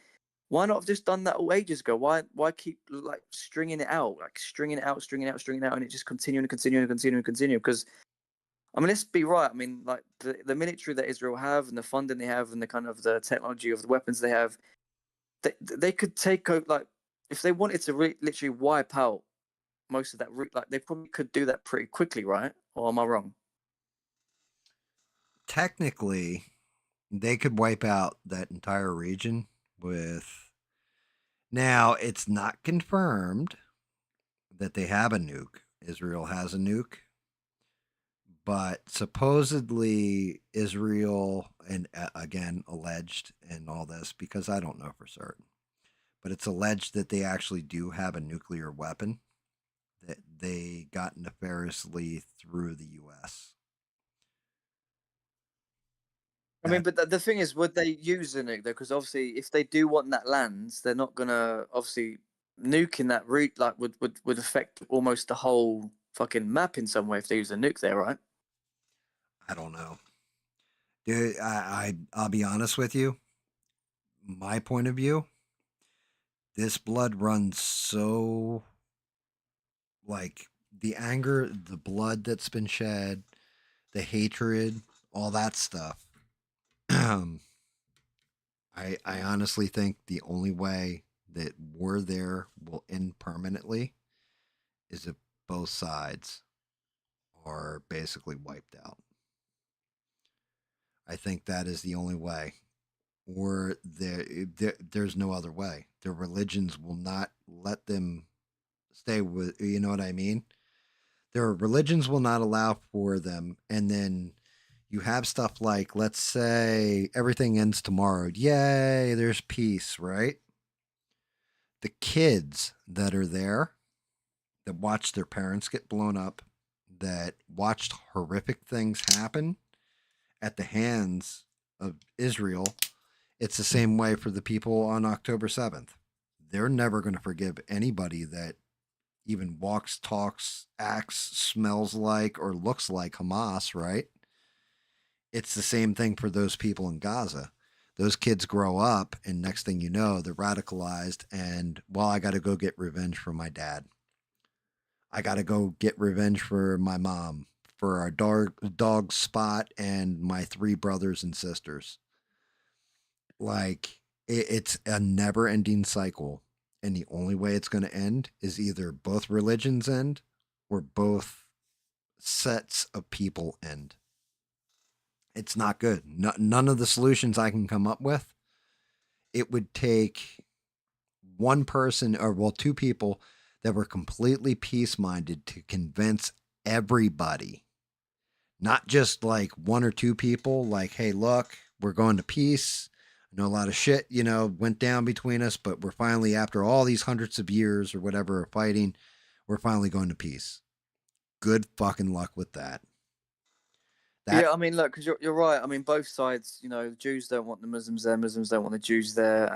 why not have just done that all ages ago? Why keep like stringing it out, and it just continuing and continuing and continuing and continuing? Because I mean, let's be right. I mean, like the military that Israel have and the funding they have and the kind of the technology of the weapons they have, they could take out, like, if they wanted to literally wipe out most of that route, like they probably could do that pretty quickly, right? Or am I wrong? technically they could wipe out that entire region with. Now it's not confirmed that they have a nuke. Israel has a nuke, but supposedly Israel, and again alleged in all this because I don't know for certain, but it's alleged that they actually do have a nuclear weapon that they got nefariously through the U.S. I mean, That but the thing is, would they use the nuke though? Because obviously, if they do want that land, they're not gonna obviously nuking that route. Like, would affect almost the whole fucking map in some way if they use a nuke there, right? I don't know. Dude, I'll be honest with you. My point of view, this blood runs so, like, the anger, the blood that's been shed, the hatred, all that stuff. I honestly think the only way that war there will end permanently is if both sides are basically wiped out. I think that is the only way, or there's no other way. Their religions will not let them stay with. You know what I mean? Their religions will not allow for them, and then you have stuff like, let's say everything ends tomorrow. Yay, there's peace, right? The kids that are there that watched their parents get blown up, that watched horrific things happen at the hands of Israel, it's the same way for the people on October 7th. They're never going to forgive anybody that even walks, talks, acts, smells like, or looks like Hamas, right? It's the same thing for those people in Gaza. Those kids grow up, and next thing you know, they're radicalized, and, well, I got to go get revenge for my dad. I got to go get revenge for my mom, for our dog Spot, and my three brothers and sisters. Like, it's a never ending cycle. And the only way it's going to end is either both religions end or both sets of people end. It's not good. None of the solutions I can come up with, it would take one person, or, well, two people that were completely peace minded to convince everybody, not just like one or two people, like, hey, look, we're going to peace. I know a lot of shit, went down between us, but we're finally, after all these hundreds of years or whatever of fighting, we're finally going to peace. Good fucking luck with that. That Yeah, I mean, look, because you're right. I mean, both sides. Jews don't want the Muslims there. Muslims don't want the Jews there.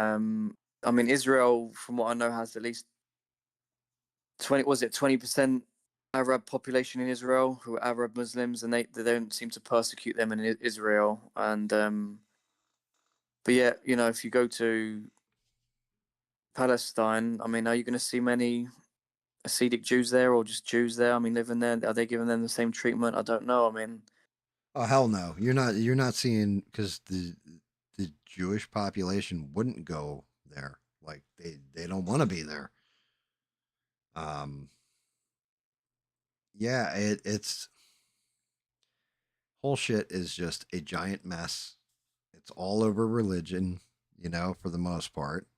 I mean, Israel, from what I know, has at least 20% Arab population in Israel who are Arab Muslims, and they don't seem to persecute them in Israel. And but yeah, if you go to Palestine, I mean, are you going to see many Hasidic Jews there, or just Jews there? I mean, living there, are they giving them the same treatment? I don't know. I mean, Oh hell no, you're not seeing because the Jewish population wouldn't go there. Like they don't want to be there. Um, yeah, it's whole shit is just a giant mess. It's all over religion, for the most part.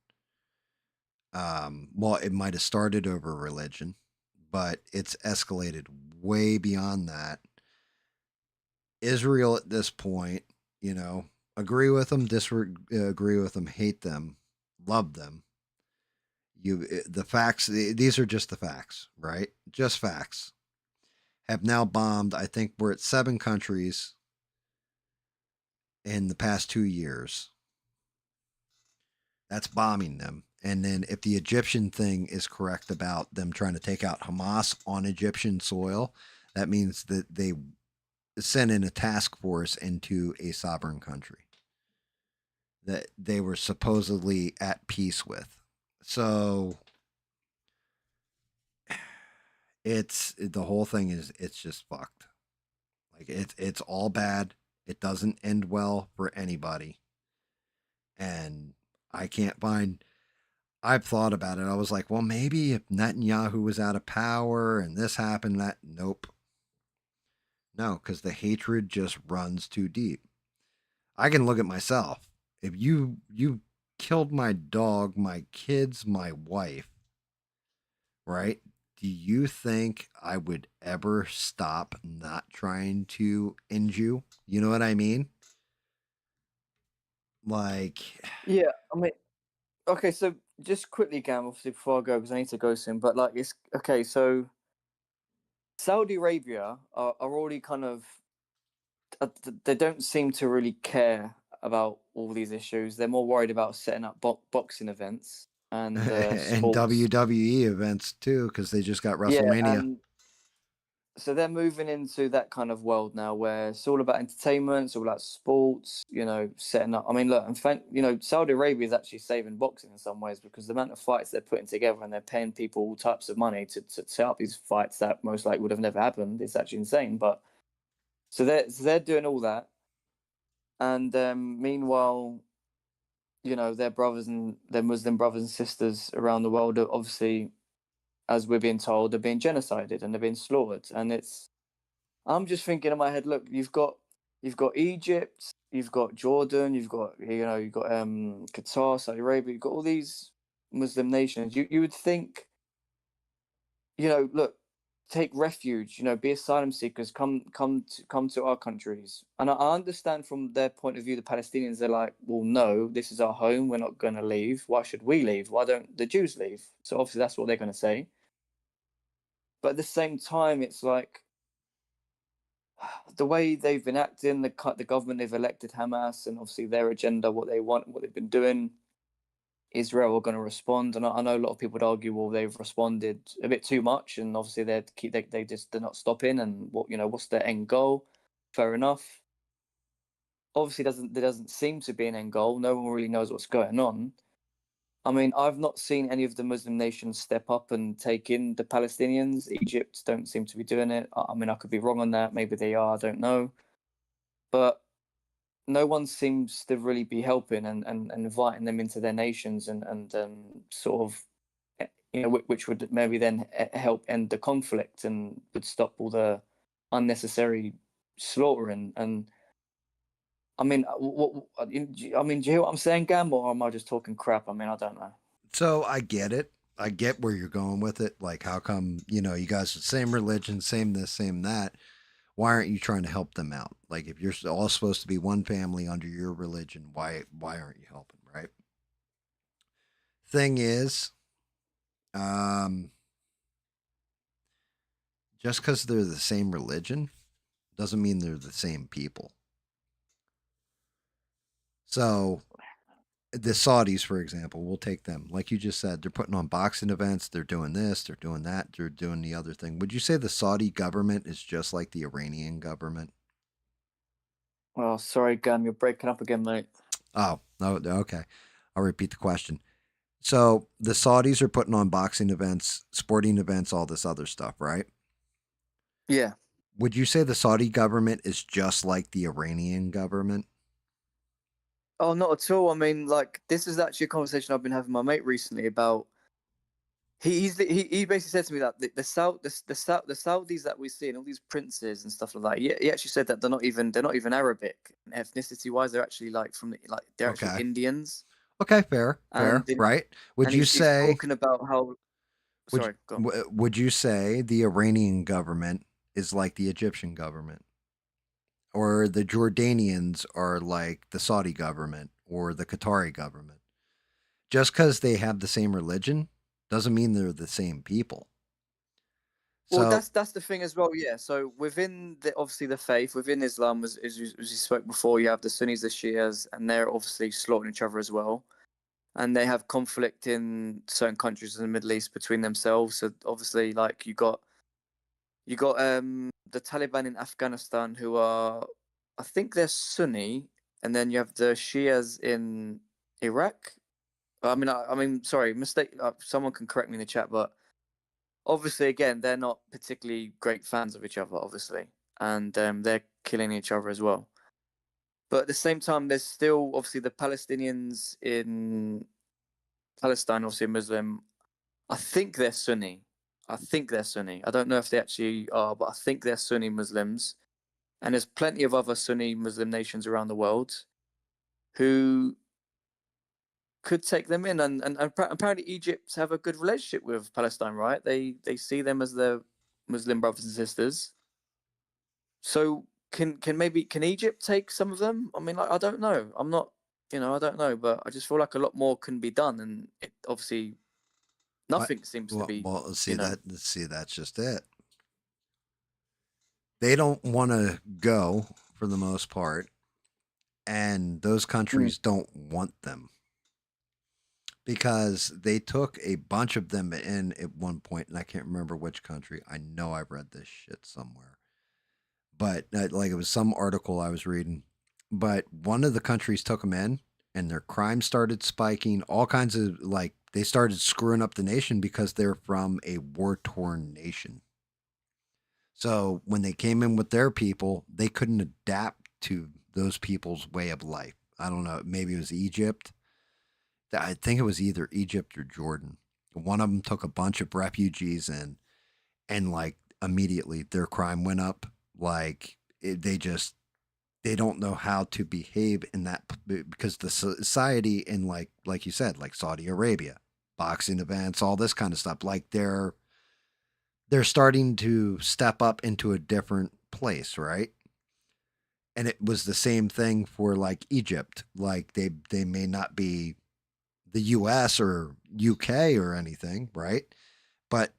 Well, it might have started over religion, but it's escalated way beyond that. Israel at this point, agree with them, disagree with them, hate them, love them. The facts. These are just the facts, right? Just facts. Have now bombed. I think we're at 7 countries in the past 2 years. That's bombing them. And then if the Egyptian thing is correct about them trying to take out Hamas on Egyptian soil, that means that they sent in a task force into a sovereign country that they were supposedly at peace with. So it's the whole thing is it's just fucked. Like it's all bad. It doesn't end well for anybody. And I can't find I've thought about it. I was like, well, maybe if Netanyahu was out of power and this happened, that nope. No, because the hatred just runs too deep. I can look at myself. If you killed my dog, my kids, my wife, right? Do you think I would ever stop not trying to end you? You know what I mean? Like, yeah, I mean, okay, so just quickly, Gam, obviously before I go, because I need to go soon. But like, it's okay. So Saudi Arabia are already kind of they don't seem to really care about all these issues. They're more worried about setting up boxing events and and sports. WWE events too, because they just got Yeah, WrestleMania. and so they're moving into that kind of world now where it's all about entertainment, it's all about sports, setting up. I mean, look, Saudi Arabia is actually saving boxing in some ways because the amount of fights they're putting together and they're paying people all types of money to set up these fights that most likely would have never happened. It's actually insane. But so they're doing all that. And meanwhile, their brothers and their Muslim brothers and sisters around the world are obviously, as we're being told, are being genocided and they're being slaughtered. And I'm just thinking in my head, look, you've got Egypt, you've got Jordan, you've got Qatar, Saudi Arabia, you've got all these Muslim nations. You would think, look, take refuge, be asylum seekers, come to our countries. And I understand from their point of view, the Palestinians, they're like, well, no, this is our home, we're not going to leave. Why should we leave? Why don't the Jews leave? So obviously that's what they're going to say. But at the same time, it's like the way they've been acting, the government they've elected, Hamas, and obviously their agenda, what they want, what they've been doing. Israel are going to respond, and I know a lot of people would argue, well, they've responded a bit too much, and obviously they're not stopping, and what's their end goal? Fair enough. Obviously, there doesn't seem to be an end goal. No one really knows what's going on. I mean, I've not seen any of the Muslim nations step up and take in the Palestinians. Egypt don't seem to be doing it. I mean, I could be wrong on that. Maybe they are. I don't know. But no one seems to really be helping and inviting them into their nations and sort of which would maybe then help end the conflict and would stop all the unnecessary slaughtering. And I mean, I mean, do you hear what I'm saying, Gam, or am I just talking crap? I mean, I don't know. So I get it. I get where you're going with it. Like, how come, you guys are the same religion, same this, same that. Why aren't you trying to help them out? Like, if you're all supposed to be one family under your religion, why aren't you helping, right? Thing is, um, just because they're the same religion doesn't mean they're the same people. So the Saudis, for example, we'll take them. Like you just said, they're putting on boxing events. They're doing this. They're doing that. They're doing the other thing. Would you say the Saudi government is just like the Iranian government? Oh, sorry, Gam, you're breaking up again, mate. Oh, no, okay. I'll repeat the question. So the Saudis are putting on boxing events, sporting events, all this other stuff, right? Yeah. Would you say the Saudi government is just like the Iranian government? Oh, not at all. I mean, like, this is actually a conversation I've been having with my mate recently about. He basically said to me that the Saudis that we see and all these princes and stuff like that. He actually said that they're not even Arabic ethnicity wise. They're actually like they're actually Okay. Indians. Okay, fair, And fair, right? Would and you he's say talking about how. would you, Sorry, go on. would you say the Iranian government is like the Egyptian government, or the Jordanians are like the Saudi government or the Qatari government? Just because they have the same religion doesn't mean they're the same people. Well, So, that's the thing as well. Yeah. So within obviously the faith within Islam, as you spoke before, you have the Sunnis, the Shias, and they're obviously slaughtering each other as well. And they have conflict in certain countries in the Middle East between themselves. So obviously, like you got the Taliban in Afghanistan who are, I think they're Sunni, and then you have the Shias in Iraq. I mean, sorry, mistake. Someone can correct me in the chat, but obviously, again, they're not particularly great fans of each other, obviously, and they're killing each other as well. But at the same time, there's still obviously the Palestinians in Palestine, obviously Muslim. I think they're Sunni. I think they're Sunni. I don't know if they actually are, but I think they're Sunni Muslims. And there's plenty of other Sunni Muslim nations around the world who could take them in. And apparently, Egypt have a good relationship with Palestine, right? They see them as their Muslim brothers and sisters. So can Egypt take some of them? I mean, like, I don't know. I'm not, I don't know, but I just feel like a lot more can be done, and obviously what? nothing seems to be, Well, you know. see, that's just it. They don't want to go for the most part, and those Mm. countries don't want them because they took a bunch of them in at one point, and I can't remember which country. I know I read this shit somewhere, but like it was some article I was reading. But one of the countries took them in, and their crime started spiking. All kinds of like they started screwing up the nation because they're from a war torn nation. So when they came in with their people, they couldn't adapt to those people's way of life. I don't know. Maybe it was Egypt. I think it was either Egypt or Jordan. One of them took a bunch of refugees in, and like immediately their crime went up. Like they don't know how to behave in that because the society in like you said, like Saudi Arabia, boxing events, all this kind of stuff. Like they're starting to step up into a different place, right? And it was the same thing for like Egypt. Like they may not be the US or UK or anything, right? But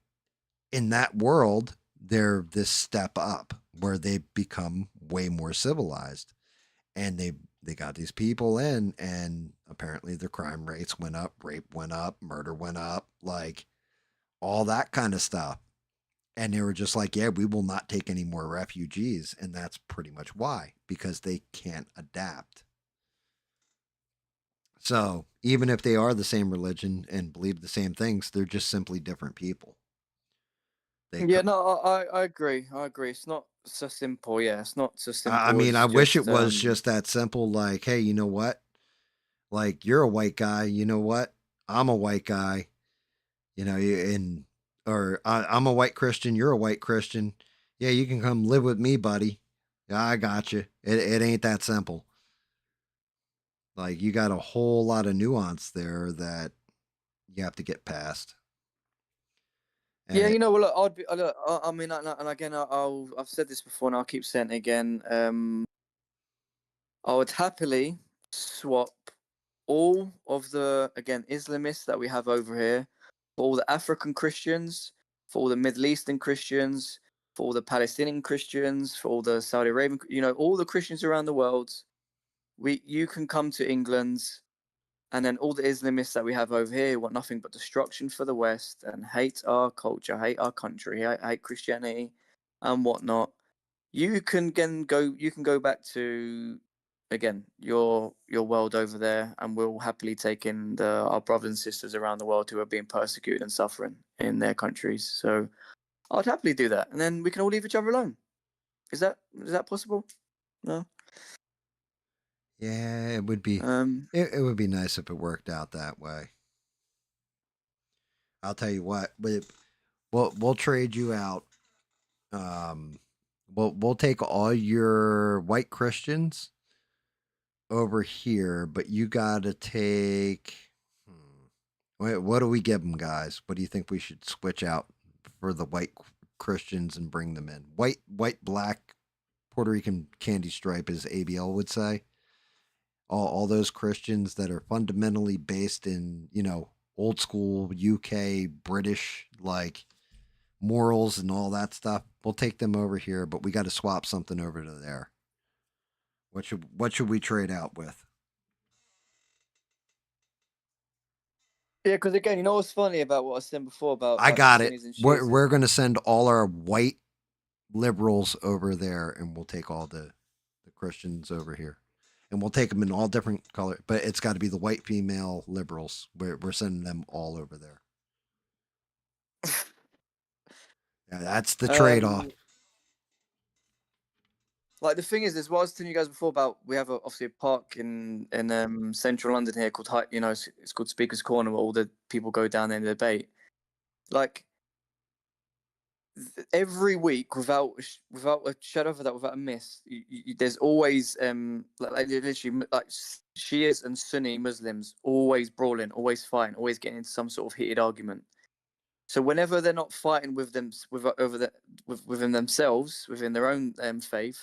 in that world, they're this step up where they become way more civilized. And they got these people in, and apparently their crime rates went up, rape went up, murder went up, like all that kind of stuff. And they were just like, yeah, we will not take any more refugees. And that's pretty much why, because they can't adapt. So even if they are the same religion and believe the same things, they're just simply different people. They, Yeah, no, I agree. I agree. It's not so simple. Yeah, it's not so I simple mean, I as wish it just was just that simple. Like, hey, you know what? Like, you're a white guy. You know what? I'm a white guy. You know, and or I'm a white Christian. You're a white Christian. Yeah, you can come live with me, buddy. Yeah, I got you. It ain't that simple. Like, you got a whole lot of nuance there that you have to get past. Yeah, And well, look, I mean, and again, I've said this before, and I'll keep saying it again. I would happily swap all of the again Islamists that we have over here for all the African Christians, for all the Middle Eastern Christians, for all the Palestinian Christians, for all the Saudi Arabian, all the Christians around the world. You can come to England And then all the Islamists that we have over here want nothing but destruction for the West and hate our culture, hate our country, hate Christianity, and whatnot. You can go back to again your world over there, and we'll happily take in our brothers and sisters around the world who are being persecuted and suffering in their countries. So I'd happily do that, and then we can all leave each other alone. Is that possible? No. Yeah, it would be. Um. It would be nice if it worked out that way. I'll tell you what. We'll trade you out. Um, we'll take all your white Christians over here, but you gotta take. Wait, what do we give them, guys? What do you think we should switch out for the white Christians and bring them in? White, black, Puerto Rican candy stripe, as ABL would say. All those Christians that are fundamentally based in, old school UK, British, like morals and all that stuff. We'll take them over here, but we got to swap something over to there. What should we trade out with? Yeah, because again, you know what's funny about what I said before about I like the got it. Sunnis and We're, Shias is we're going to send all our white liberals over there, and we'll take all the Christians over here. And we'll take them in all different colors, but it's got to be the white female liberals. We're sending them all over there. Yeah, that's the trade off. Like the thing is what I was telling you guys before about we have obviously a park in central London here called it's called Speaker's Corner where all the people go down there and debate. Like every week without a shadow of a doubt, without a miss, there's always like literally like Shias and Sunni Muslims always brawling, always fighting, always getting into some sort of heated argument. So whenever they're not fighting within themselves, within their own faith,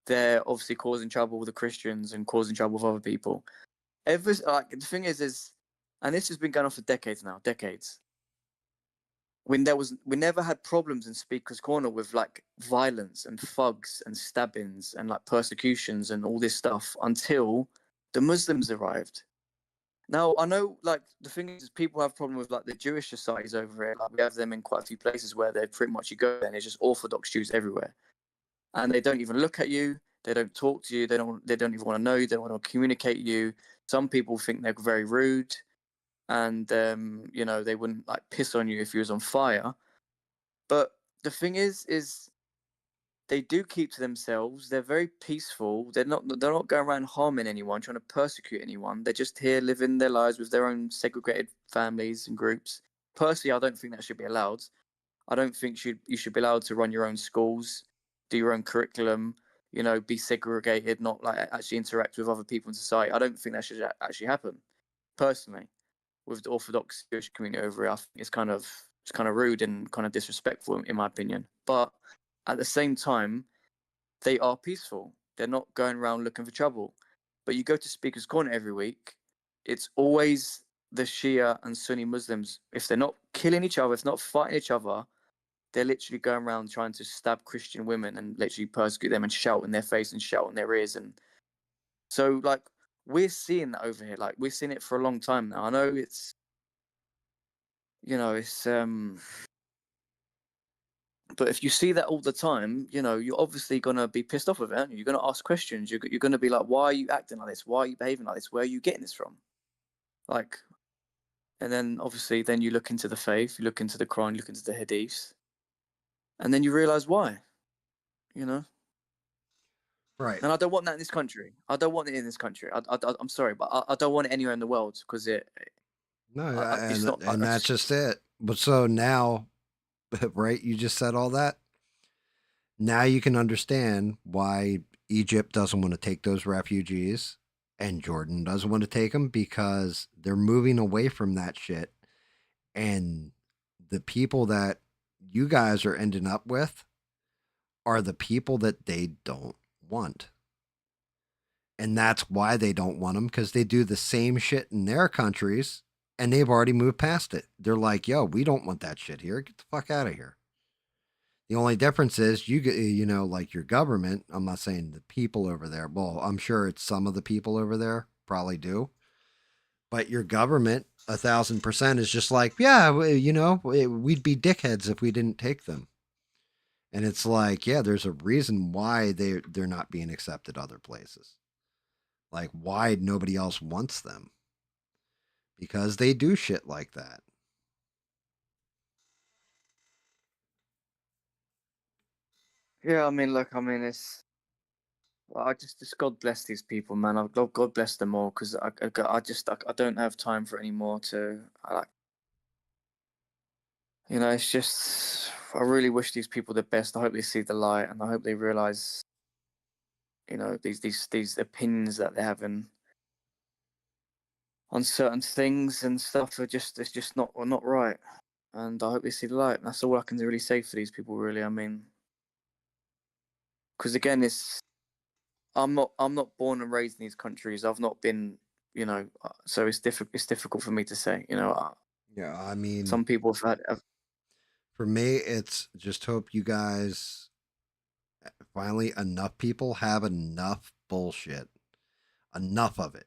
they're obviously causing trouble with the Christians and causing trouble with other people. The thing is, and this has been going on for decades now, decades. We never had problems in Speaker's Corner with like violence and thugs and stabbings and like persecutions and all this stuff until the Muslims arrived. Now I know, like the thing is, people have problem with like the Jewish societies over here. Like we have them in quite a few places where they're pretty much you go there and it's just Orthodox Jews everywhere, and they don't even look at you. They don't talk to you. They don't even want to know you. They don't want to communicate you. Some people think they're very rude, and they wouldn't like piss on you if you was on fire. But the thing is they do keep to themselves. They're very peaceful. They're not going around harming anyone, trying to persecute anyone. They're just here living their lives with their own segregated families and groups. Personally, I don't think that should be allowed. I don't think you should be allowed to run your own schools, do your own curriculum, be segregated, not like actually interact with other people in society. I don't think that should actually happen. Personally, with the Orthodox Jewish community over here, I think it's kind of rude and kind of disrespectful in my opinion. But at the same time, they are peaceful. They're not going around looking for trouble. But you go to Speaker's Corner every week, it's always the Shia and Sunni Muslims. If they're not killing each other, if they're not fighting each other, they're literally going around trying to stab Christian women and literally persecute them and shout in their face and shout in their ears. And so, like, we're seeing that over here. Like, we're seeing it for a long time now. I know it's, but if you see that all the time, you're obviously going to be pissed off with it, aren't you? You're going to ask questions. You're going to be like, why are you acting like this? Why are you behaving like this? Where are you getting this from? Like, and then obviously, then you look into the faith, you look into the Quran, you look into the Hadiths, and then you realize why, you know? Right. And I don't want that in this country. I don't want it in this country. I'm sorry, but I don't want it anywhere in the world because No, it's not. and that's just it. But so now, right? You just said all that. Now you can understand why Egypt doesn't want to take those refugees and Jordan doesn't want to take them because they're moving away from that shit. And the people that you guys are ending up with are the people that they don't want. And that's why they don't want them because they do the same shit in their countries and they've already moved past it. They're like, yo, we don't want that shit here. Get the fuck out of here. The only difference is like your government. I'm not saying the people over there. Well, I'm sure it's some of the people over there probably do. But your government, 1,000% is just like, yeah, we'd be dickheads if we didn't take them. And it's like, yeah, there's a reason why they're not being accepted other places. Like, why nobody else wants them? Because they do shit like that. Yeah, I mean, look, I mean, well, I just God bless these people, man. God bless them all, because I don't have time for it anymore. It's just I really wish these people the best. I hope they see the light, and I hope they realize, these opinions that they're having on certain things and stuff it's just not right. And I hope they see the light. And that's all I can really say for these people, really. I mean, because again, I'm not born and raised in these countries. I've not been, so it's difficult for me to say. Yeah, I mean, Some people have had. for me, it's just hope you guys finally, enough people have enough bullshit, enough of it.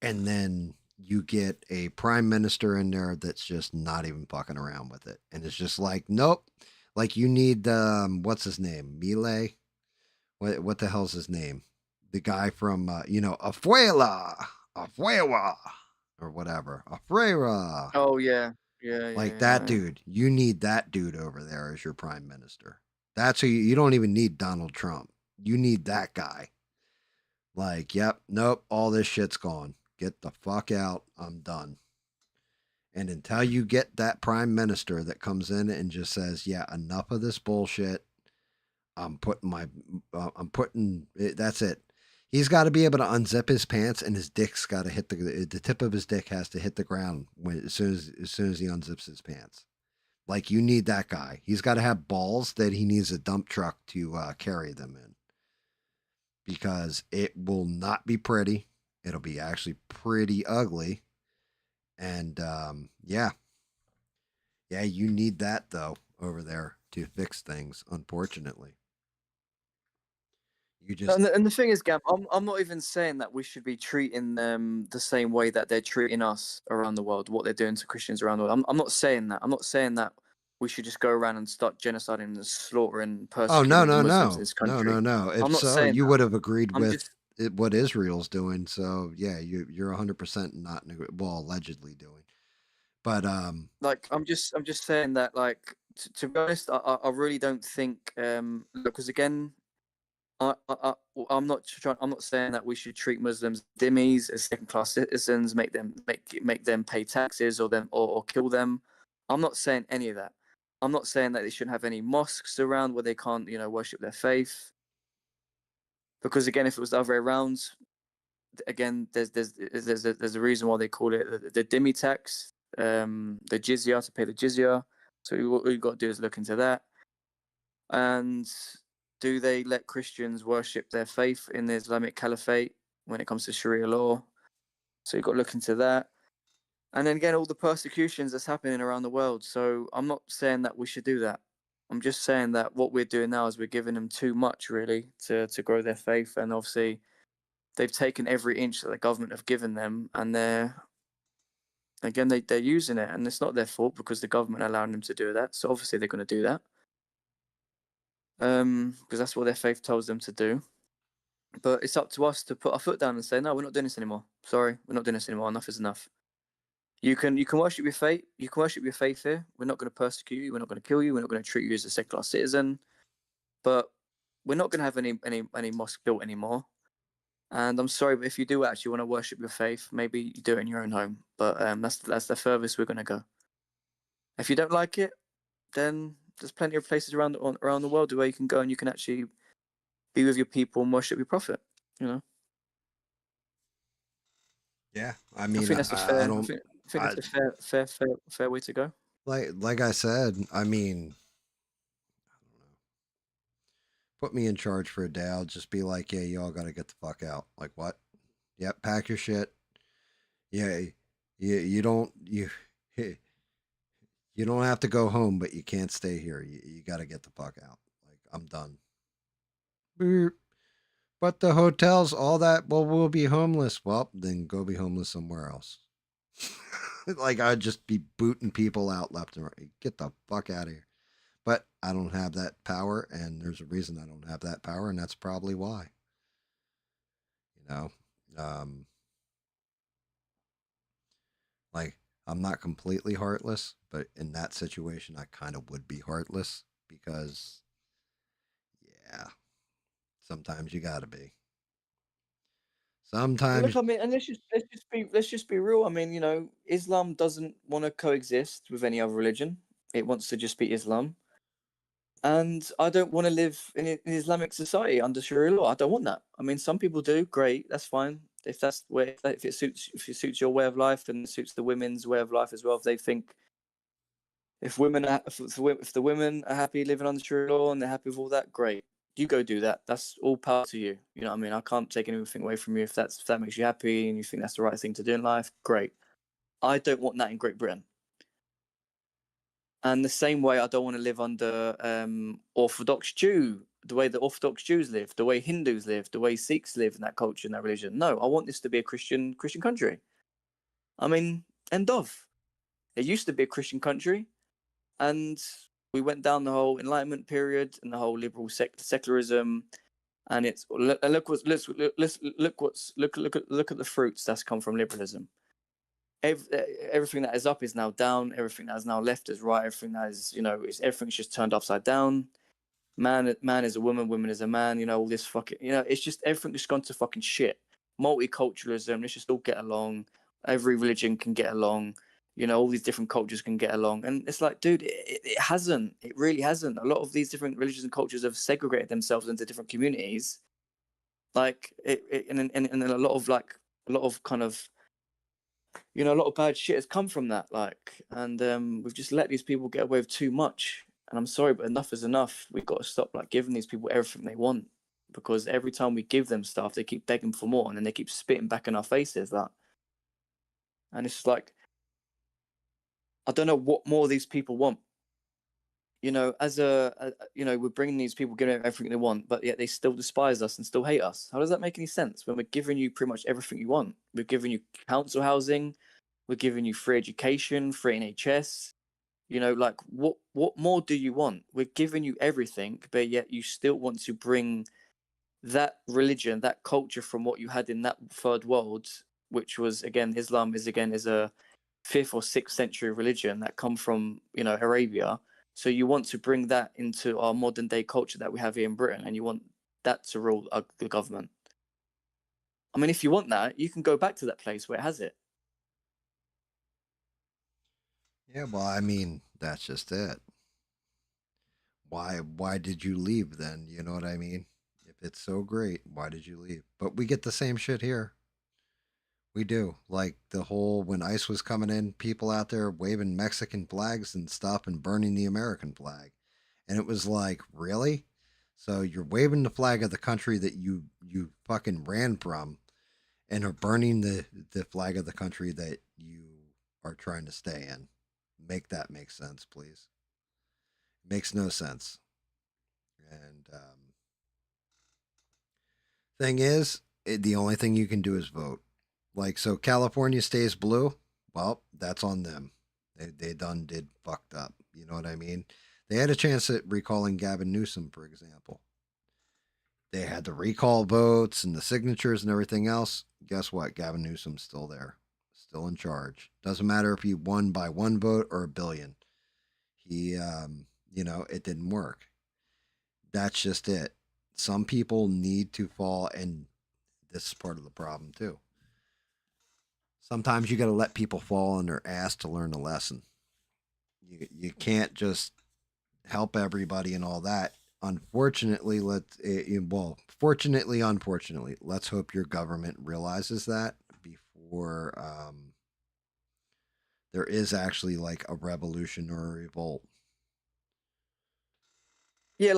And then you get a prime minister in there that's just not even fucking around with it. And it's just like, nope. Like you need what's his name? Mile? What the hell's his name? The guy from Afuela, Afuela, or whatever. Afuera. Oh yeah, yeah, yeah, Like that yeah. dude. You need that dude over there as your prime minister. That's who you don't even need Donald Trump. You need that guy. Like, yep, nope, all this shit's gone. Get the fuck out. I'm done. And until you get that prime minister that comes in and just says, yeah, enough of this bullshit. I'm putting, that's it. He's got to be able to unzip his pants and his dick's got to hit the tip of his dick has to hit the ground as soon as he unzips his pants. Like you need that guy. He's got to have balls that he needs a dump truck to carry them in because it will not be pretty. It'll be actually pretty ugly. And yeah, you need that though over there to fix things. Unfortunately, you just And the thing is, Gab, I'm not even saying that we should be treating them the same way that they're treating us around the world, what they're doing to Christians around the world. I'm not saying that. I'm not saying that we should just go around and start genociding and slaughtering, Oh no persecuting the no Muslims in no this no country. no no! If I'm not so, saying you that. would have agreed I'm with just what Israel's doing. So yeah, you're 100% not well allegedly doing. But I'm just saying that, like, to be honest, I really don't think, because again, I'm not saying that we should treat Muslims dhimmis as second class citizens, make them pay taxes or kill them. I'm not saying any of that. I'm not saying that they shouldn't have any mosques around where they can't, worship their faith. Because again, if it was the other way around, again, there's a reason why they call it the dhimmi tax, the jizya, to pay the jizya. So what we've got to do is look into that. And do they let Christians worship their faith in the Islamic Caliphate when it comes to Sharia law? So you've got to look into that. And then again, all the persecutions that's happening around the world. So I'm not saying that we should do that. I'm just saying that what we're doing now is we're giving them too much, really, to grow their faith. And obviously, they've taken every inch that the government have given them, and they're using it, and it's not their fault because the government allowing them to do that. So obviously, they're going to do that, because that's what their faith tells them to do. But it's up to us to put our foot down and say, no, we're not doing this anymore. Sorry, we're not doing this anymore. Enough is enough. You can worship your faith. You can worship your faith here. We're not going to persecute you. We're not going to kill you. We're not going to treat you as a second class citizen. But we're not going to have any mosque built anymore. And I'm sorry, but if you do actually want to worship your faith, maybe you do it in your own home. But that's the furthest we're going to go. If you don't like it, then there's plenty of places around the world where you can go and you can actually be with your people and worship your prophet. You know. yeah, I I mean, think that's a I fair. don't. I think I that's a fair way to go. like I said. I mean, put me in charge for a day. I'll just be like, yeah, y'all got to get the fuck out. Like what? Yep, pack your shit. Yeah, you don't you don't have to go home, but you can't stay here. You got to get the fuck out. Like I'm done. Boop. But the hotels, all that, well, we'll be homeless. Well, then go be homeless somewhere else. Like I'd just be booting people out left and right. Get the fuck out of here. But I don't have that power, and there's a reason I don't have that power, and that's probably why. You know, um, like I'm not completely heartless, but in that situation, I kind of would be heartless because, yeah, sometimes you gotta be. Well, look, Sometimes, I mean, and let's just be real. I mean, Islam doesn't want to coexist with any other religion. It wants to just be Islam. And I don't want to live in an Islamic society under Sharia law. I don't want that. I mean, some people do. Great, that's fine. If that's where if it suits your way of life and it suits the women's way of life as well. If they think if the women are happy living under Sharia law and they're happy with all that, great. You go do that. That's all power to you. You know what I mean? I can't take anything away from you if that makes you happy and you think that's the right thing to do in life. Great. I don't want that in Great Britain. And the same way, I don't want to live under Orthodox Jew, the way the Orthodox Jews live, the way Hindus live, the way Sikhs live in that culture and that religion. No, I want this to be a Christian country. I mean, end of. It used to be a Christian country, and we went down the whole Enlightenment period and the whole liberal secularism. And look at the fruits that's come from liberalism. Everything that is up is now down. Everything that is now left is right. Everything that is, everything's just turned upside down. Man is a woman, woman is a man. All this fucking, it's just everything just gone to fucking shit. Multiculturalism. Let's just all get along. Every religion can get along. All these different cultures can get along, and it's like, dude, it hasn't. It really hasn't. A lot of these different religions and cultures have segregated themselves into different communities. Like and a lot of kind of a lot of bad shit has come from that, and we've just let these people get away with too much. And I'm sorry, but enough is enough. We've got to stop giving these people everything they want, because every time we give them stuff, they keep begging for more, and then they keep spitting back in our faces and it's like, I don't know what more these people want. We're bringing these people, giving them everything they want, but yet they still despise us and still hate us. How does that make any sense when we're giving you pretty much everything you want? We're giving you council housing, we're giving you free education, free NHS. What more do you want? We're giving you everything, but yet you still want to bring that religion, that culture from what you had in that third world, which was, again, Islam is a 5th or 6th century religion that come from Arabia. So you want to bring that into our modern day culture that we have here in Britain, and you want that to rule the government. I mean, if you want that, you can go back to that place where it has it. yeah, well, I mean, that's just it. Why did you leave then? You know what I mean? If it's so great, why did you leave? But we get the same shit here. We do. Like the whole when ICE was coming in, people out there waving Mexican flags and stuff and burning the American flag. And it was like, really? So you're waving the flag of the country that you fucking ran from and are burning the flag of the country that you are trying to stay in. Make that make sense, please. Makes no sense. And thing is, the only thing you can do is vote. Like, so California stays blue. Well, that's on them. They done did fucked up. You know what I mean? They had a chance at recalling Gavin Newsom, for example. They had the recall votes and the signatures and everything else. Guess what? Gavin Newsom's still there, still in charge. Doesn't matter if he won by one vote or a billion. He, it didn't work. That's just it. Some people need to fall, and this is part of the problem too. Sometimes you got to let people fall on their ass to learn a lesson. You can't just help everybody and all that. Unfortunately, unfortunately, let's hope your government realizes that before there is actually like a revolution or a revolt. Yeah,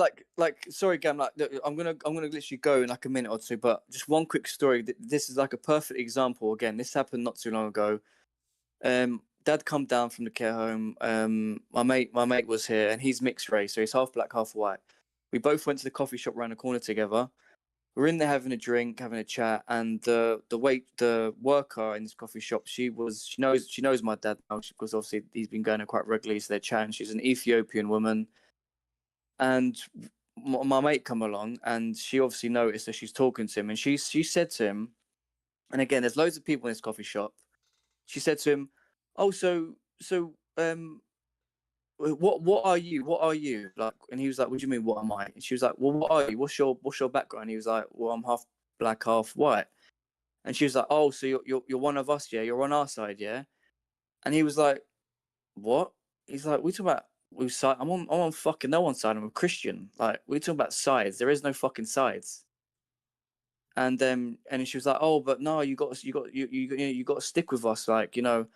sorry, Gam. I'm gonna literally go in like a minute or two, but just one quick story. This is like a perfect example. Again, this happened not too long ago. Dad come down from the care home. My mate was here, and he's mixed race, so he's half black, half white. We both went to the coffee shop around the corner together, we're in there having a drink, having a chat, and the worker in this coffee shop, she knows my dad now because obviously he's been going there quite regularly. So they're chatting. She's an Ethiopian woman, and my mate come along, and she obviously noticed that she's talking to him, and she said to him, and again, there's loads of people in this coffee shop. She said to him, "Oh, what are you? What are you like?" And he was like, "What do you mean? What am I?" And she was like, "Well, what are you? What's your background?" And he was like, "Well, I'm half black, half white." And she was like, "Oh, so you're one of us, yeah? You're on our side, yeah?" And he was like, "What?" He's like, "We talking about we side? I'm on fucking no one's side. I'm a Christian. Like, we talking about sides. There is no fucking sides." And she was like, "Oh, but no, you got to stick with us, like, you know."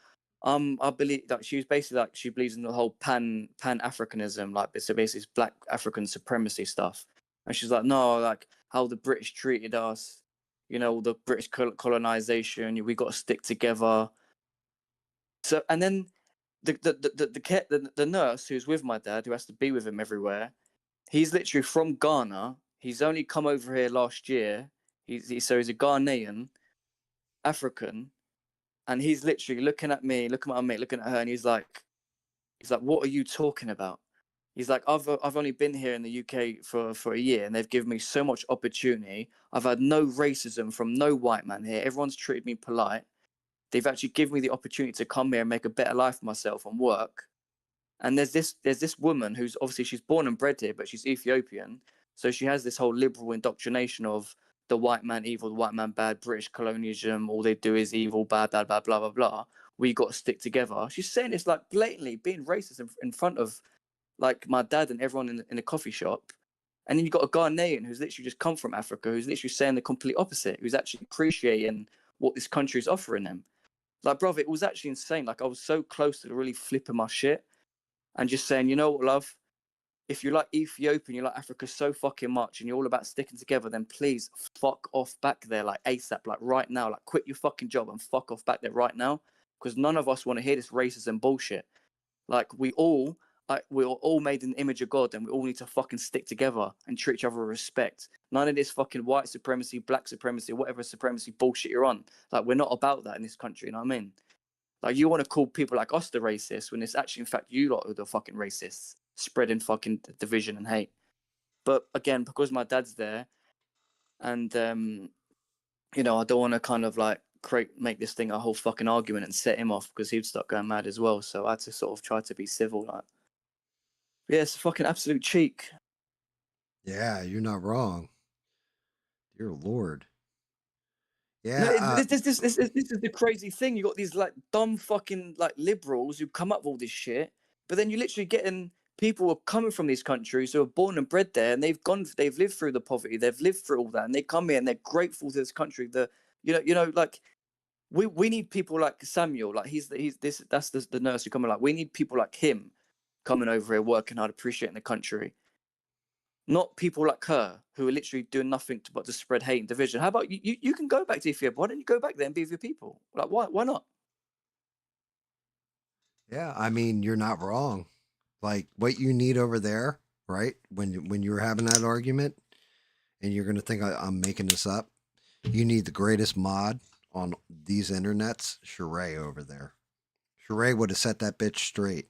I believe that she was basically like she believes in the whole pan Africanism, like, so basically it's black African supremacy stuff. And she's like, "No, like how the British treated us, you know, the British colonization. We got to stick together." So, and then the nurse who's with my dad, who has to be with him everywhere, he's literally from Ghana. He's only come over here last year. So he's a Ghanaian, African, and he's literally looking at me, looking at my mate, looking at her, and he's like, "What are you talking about?" He's like, I've only been here in the UK for a year, and they've given me so much opportunity. I've had no racism from no white man here. Everyone's treated me polite. They've actually given me the opportunity to come here and make a better life for myself and work. And there's this woman who's obviously she's born and bred here, but she's Ethiopian, so she has this whole liberal indoctrination of the white man evil, the white man bad, British colonialism, all they do is evil, bad, bad, bad, blah blah blah. We got to stick together. She's saying this like blatantly, being racist in front of like my dad and everyone in the coffee shop. And then you've got a Ghanaian who's literally just come from Africa, who's literally saying the complete opposite, who's actually appreciating what this country is offering them. Like, bro, it was actually insane. Like, I was so close to really flipping my shit and just saying, you know what, love, if you like Ethiopia and you like Africa so fucking much and you're all about sticking together, then please fuck off back there, like ASAP, like right now, like quit your fucking job and fuck off back there right now, because none of us want to hear this racism bullshit. Like, we're all made in the image of God, and we all need to fucking stick together and treat each other with respect. None of this fucking white supremacy, black supremacy, whatever supremacy bullshit you're on. Like, we're not about that in this country, you know what I mean? Like, you want to call people like us the racists when it's actually, in fact, you lot who are the fucking racists, spreading fucking division and hate. But again, because my dad's there, and you know, I don't want to kind of like make this thing a whole fucking argument and set him off because he'd start going mad as well. So I had to sort of try to be civil, like, yeah, it's a fucking absolute cheek. Yeah, you're not wrong. Dear Lord. No, Yeah, this is the crazy thing. You got these like dumb fucking like liberals who come up with all this shit, but then you literally getting people who are coming from these countries who are born and bred there, and they've lived through the poverty, they've lived through all that, and they come here and they're grateful to this country. Like we need people like Samuel, like he's this that's the nurse who coming, like we need people like him coming over here working hard, appreciating the country. Not people like her who are literally doing nothing but to spread hate and division. How about you? You can go back to Ethiopia. Why don't you go back there and be with your people? Like, why? Why not? yeah. I mean, you're not wrong. Like what you need over there, right? When you're having that argument, and you're gonna think I'm making this up, you need the greatest mod on these internets, Sheree over there. Sheree would have set that bitch straight.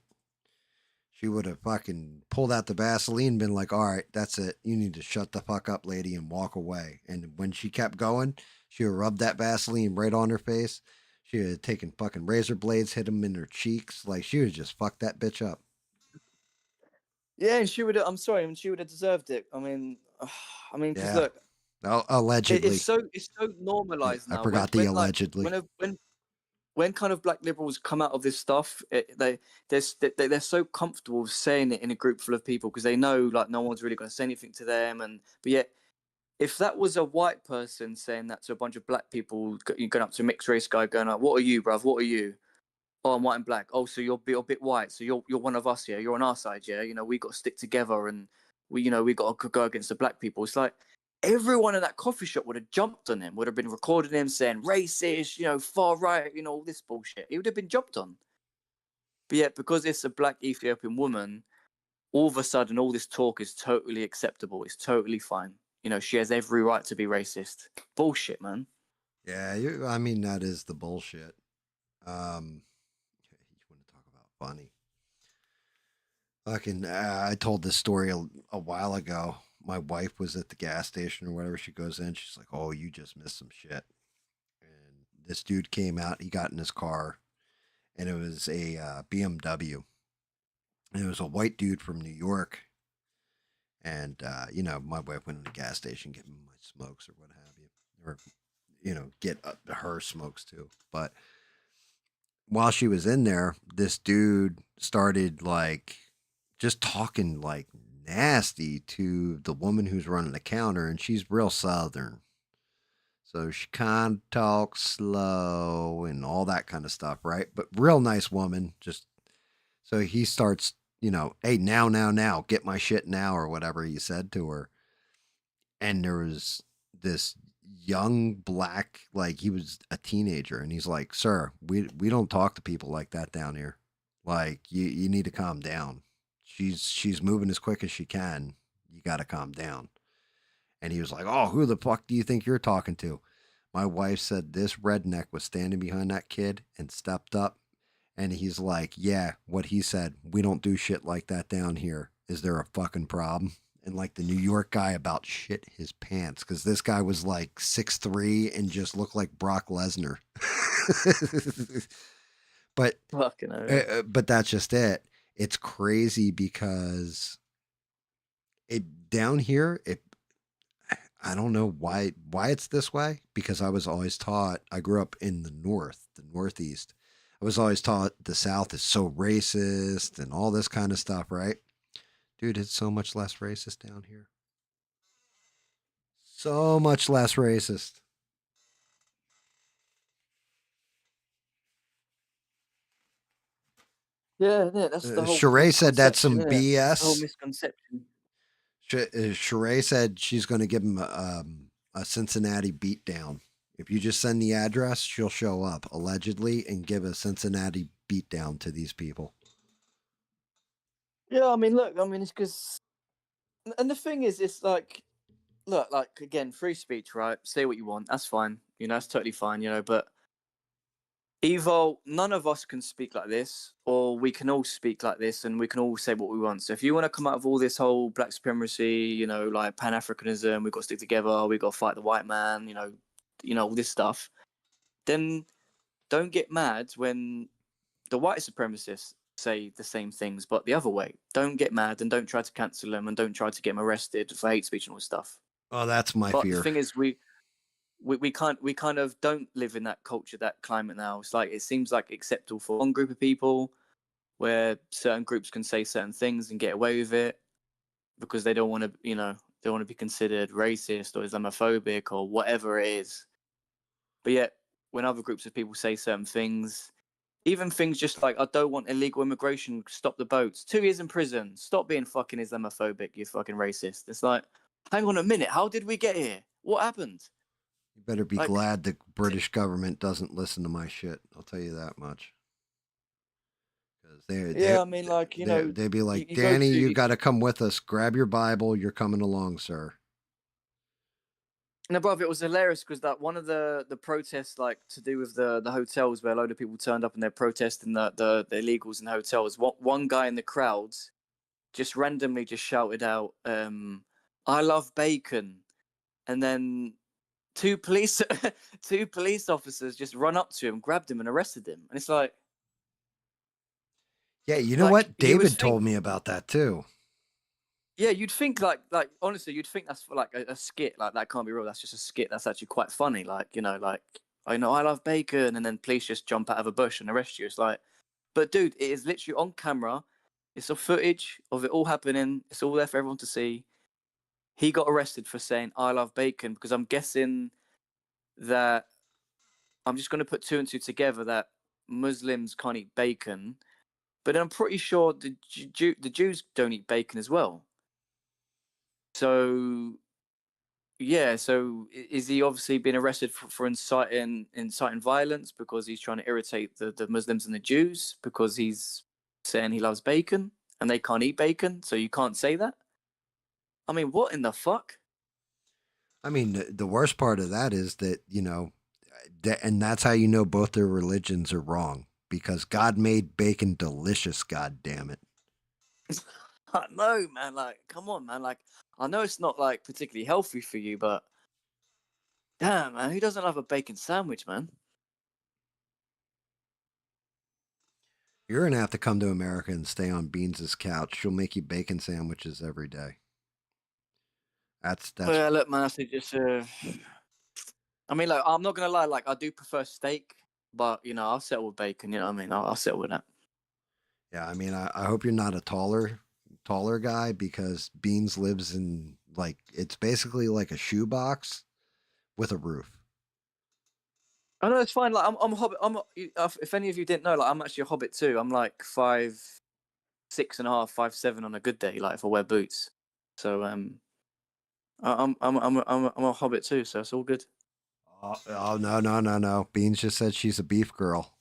She would have fucking pulled out the Vaseline and been like, all right, that's it. You need to shut the fuck up, lady, and walk away. And when she kept going, she would rub that Vaseline right on her face. She would have taken fucking razor blades, hit them in her cheeks. Like, she would just fuck that bitch up. Yeah, and she would. I'm sorry, I mean, she would have deserved it. Because Yeah. look, Allegedly. it's so Yeah, normalized I now. forgot the allegedly. When kind of black liberals come out of this stuff, they're so comfortable with saying it in a group full of people because they know like no one's really going to say anything to them. And but yet, if that was a white person saying that to a bunch of black people, going up to a mixed race guy, going like, "What are you, bruv? What are you?" "Oh, I'm white and black." "Oh, so you're a bit white. So you're one of us, yeah? You're on our side, yeah? You know, we got to stick together, and we got to go against the black people." It's like everyone in that coffee shop would have jumped on him, would have been recording him saying racist, far right, all this bullshit. He would have been jumped on. But yet, because it's a black Ethiopian woman, all of a sudden, all this talk is totally acceptable. It's totally fine. she has every right to be racist. Bullshit, man. Yeah, I mean that is the bullshit. You want to talk about funny? Fucking, I told this story a while ago. My wife was at the gas station or whatever. She goes in. She's like, "Oh, you just missed some shit." And this dude came out. He got in his car, and it was a BMW. And it was a white dude from New York. And my wife went to the gas station, get me my smokes or what have you, or get her smokes too. But while she was in there, this dude started like just talking like nasty to the woman who's running the counter, and she's real southern. So she kind of talks slow and all that kind of stuff, right? But real nice woman. Just so he starts, hey, now, get my shit now, or whatever he said to her. And there was this young black, like he was a teenager, and he's like, "Sir, we don't talk to people like that down here. Like you need to calm down. She's moving as quick as she can. You got to calm down." And he was like, "Oh, who the fuck do you think you're talking to?" My wife said this redneck was standing behind that kid and stepped up, and he's like, "Yeah, what he said. We don't do shit like that down here. Is there a fucking problem?" And like the New York guy about shit his pants because this guy was like 6'3" and just looked like Brock Lesnar. but Fucking hell. but that's just it. It's crazy because it down here. I don't know why it's this way because I was always taught. I grew up in the north, the northeast. I was always taught the South is so racist and all this kind of stuff, right? Dude, it's so much less racist down here. So much less racist. Yeah, yeah, that's the whole Sheree said that's misconception, some isn't it? That's the whole BS. misconception. Sheree said she's going to give him a Cincinnati beatdown. If you just send the address, she'll show up allegedly and give a Cincinnati beatdown to these people. Yeah, I mean, look, I mean, it's because, and the thing is, it's like, look, like again, free speech, right? Say what you want, that's fine, that's totally fine, but Evo, none of us can speak like this, or we can all speak like this, and we can all say what we want. So if you want to come out of all this whole black supremacy, like Pan Africanism, we've got to stick together, we've got to fight the white man, all this stuff, then don't get mad when the white supremacists say the same things, but the other way. Don't get mad and don't try to cancel them and don't try to get them arrested for hate speech and all this stuff. Oh, that's my But the fear. thing is, we kind of don't live in that culture, that climate now. It's like it seems like acceptable for one group of people, where certain groups can say certain things and get away with it because they don't want to, they want to be considered racist or Islamophobic or whatever it is. But yet, when other groups of people say certain things, even things just like, I don't want illegal immigration, stop the boats, 2 years in prison, stop being fucking Islamophobic, you fucking racist. It's like, hang on a minute, how did we get here? What happened? You better be Like, glad the British government doesn't listen to my shit. I'll tell you that much. Because yeah, I mean, like, they'd be like, you go "Danny, to, you got to come with us. Grab your Bible. You're coming along, sir." no, brother, it was hilarious because that one of the protests, like to do with the hotels, where a load of people turned up and they're protesting the illegals in the hotels. One guy in the crowds just randomly just shouted out, "I love bacon," and then two police two police officers just run up to him, grabbed him, and arrested him. And it's Yeah, you know like what? you would David think, told me about that too. yeah, you'd think like honestly, you'd think that's like a skit. Like that can't be real. That's just a skit. That's actually quite funny. Like like I love bacon, and then police just jump out of a bush and arrest you. It's like, but dude, it is literally on camera. It's a footage of it all happening. It's all there for everyone to see. He got arrested for saying "I love bacon" because I'm guessing that I'm just going to put two and two together that Muslims can't eat bacon, but I'm pretty sure the Jews don't eat bacon as well. So yeah, so is he obviously been arrested for inciting violence because he's trying to irritate the Muslims and the Jews because he's saying he loves bacon and they can't eat bacon, so you can't say that? I mean, what in the fuck? I mean, the worst part of that is that, and that's how you know both their religions are wrong because God made bacon delicious, god damn it. I know, man. Like, come on, man. Like, I know it's not like particularly healthy for you, but damn, man, who doesn't love a bacon sandwich, man? You're going to have to come to America and stay on Beans' couch. She'll make you bacon sandwiches every day. That's Well, look, man, I said just. I mean, like, I'm not gonna lie. Like, I do prefer steak, but I'll settle with bacon. You know what I mean? I'll settle with that. Yeah, I mean, I hope you're not a taller guy because Beans lives in like it's basically like a shoebox with a roof. I know it's fine. Like, I'm a hobbit. If any of you didn't know, like, I'm actually a hobbit too. I'm like 5'6.5", 5'7" on a good day. Like, if I wear boots. So I'm a hobbit too. So it's all good. Oh no, no, no, no. Beans just said she's a beef girl.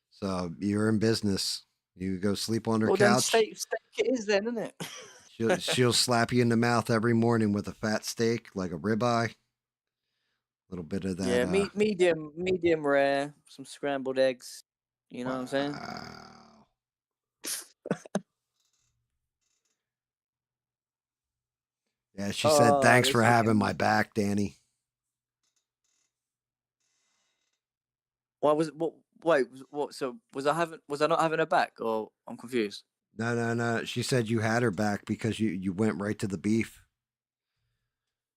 So you're in business. You go sleep on her Well, then couch. steak it is then, isn't it? She'll slap you in the mouth every morning with a fat steak, like a ribeye. A little bit of that. Yeah, medium rare, some scrambled eggs. You know what I'm saying? Wow. Yeah, she said Oh, thanks for this having weekend. my back, Danny. Why was it? What? Wait, what? So Was I not having her back, or I'm confused? No, no, no. She said you had her back because you went right to the beef.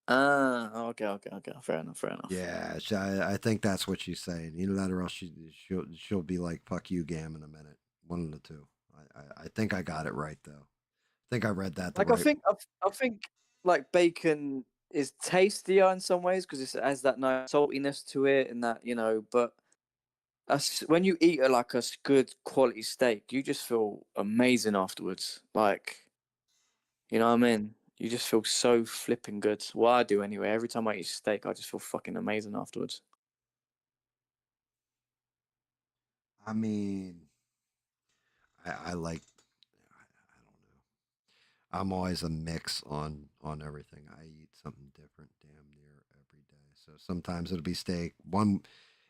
Ah, okay. Fair enough. Fair enough. Yeah, I think that's what she's saying. You let her else she'll be like fuck you, Gam, in a minute. One of the two. I think I got it right though. I think I read that the Like I right. think I think like bacon is tastier in some ways because it has that nice saltiness to it and that but when you eat like a good quality steak, you just feel amazing afterwards. Like, you know what I mean? You just feel so flipping good. Well, I do anyway. Every time I eat steak, I just feel fucking amazing afterwards. I mean, I like. I don't know. I'm always a mix on everything. I eat something different damn near every day. So sometimes it'll be steak.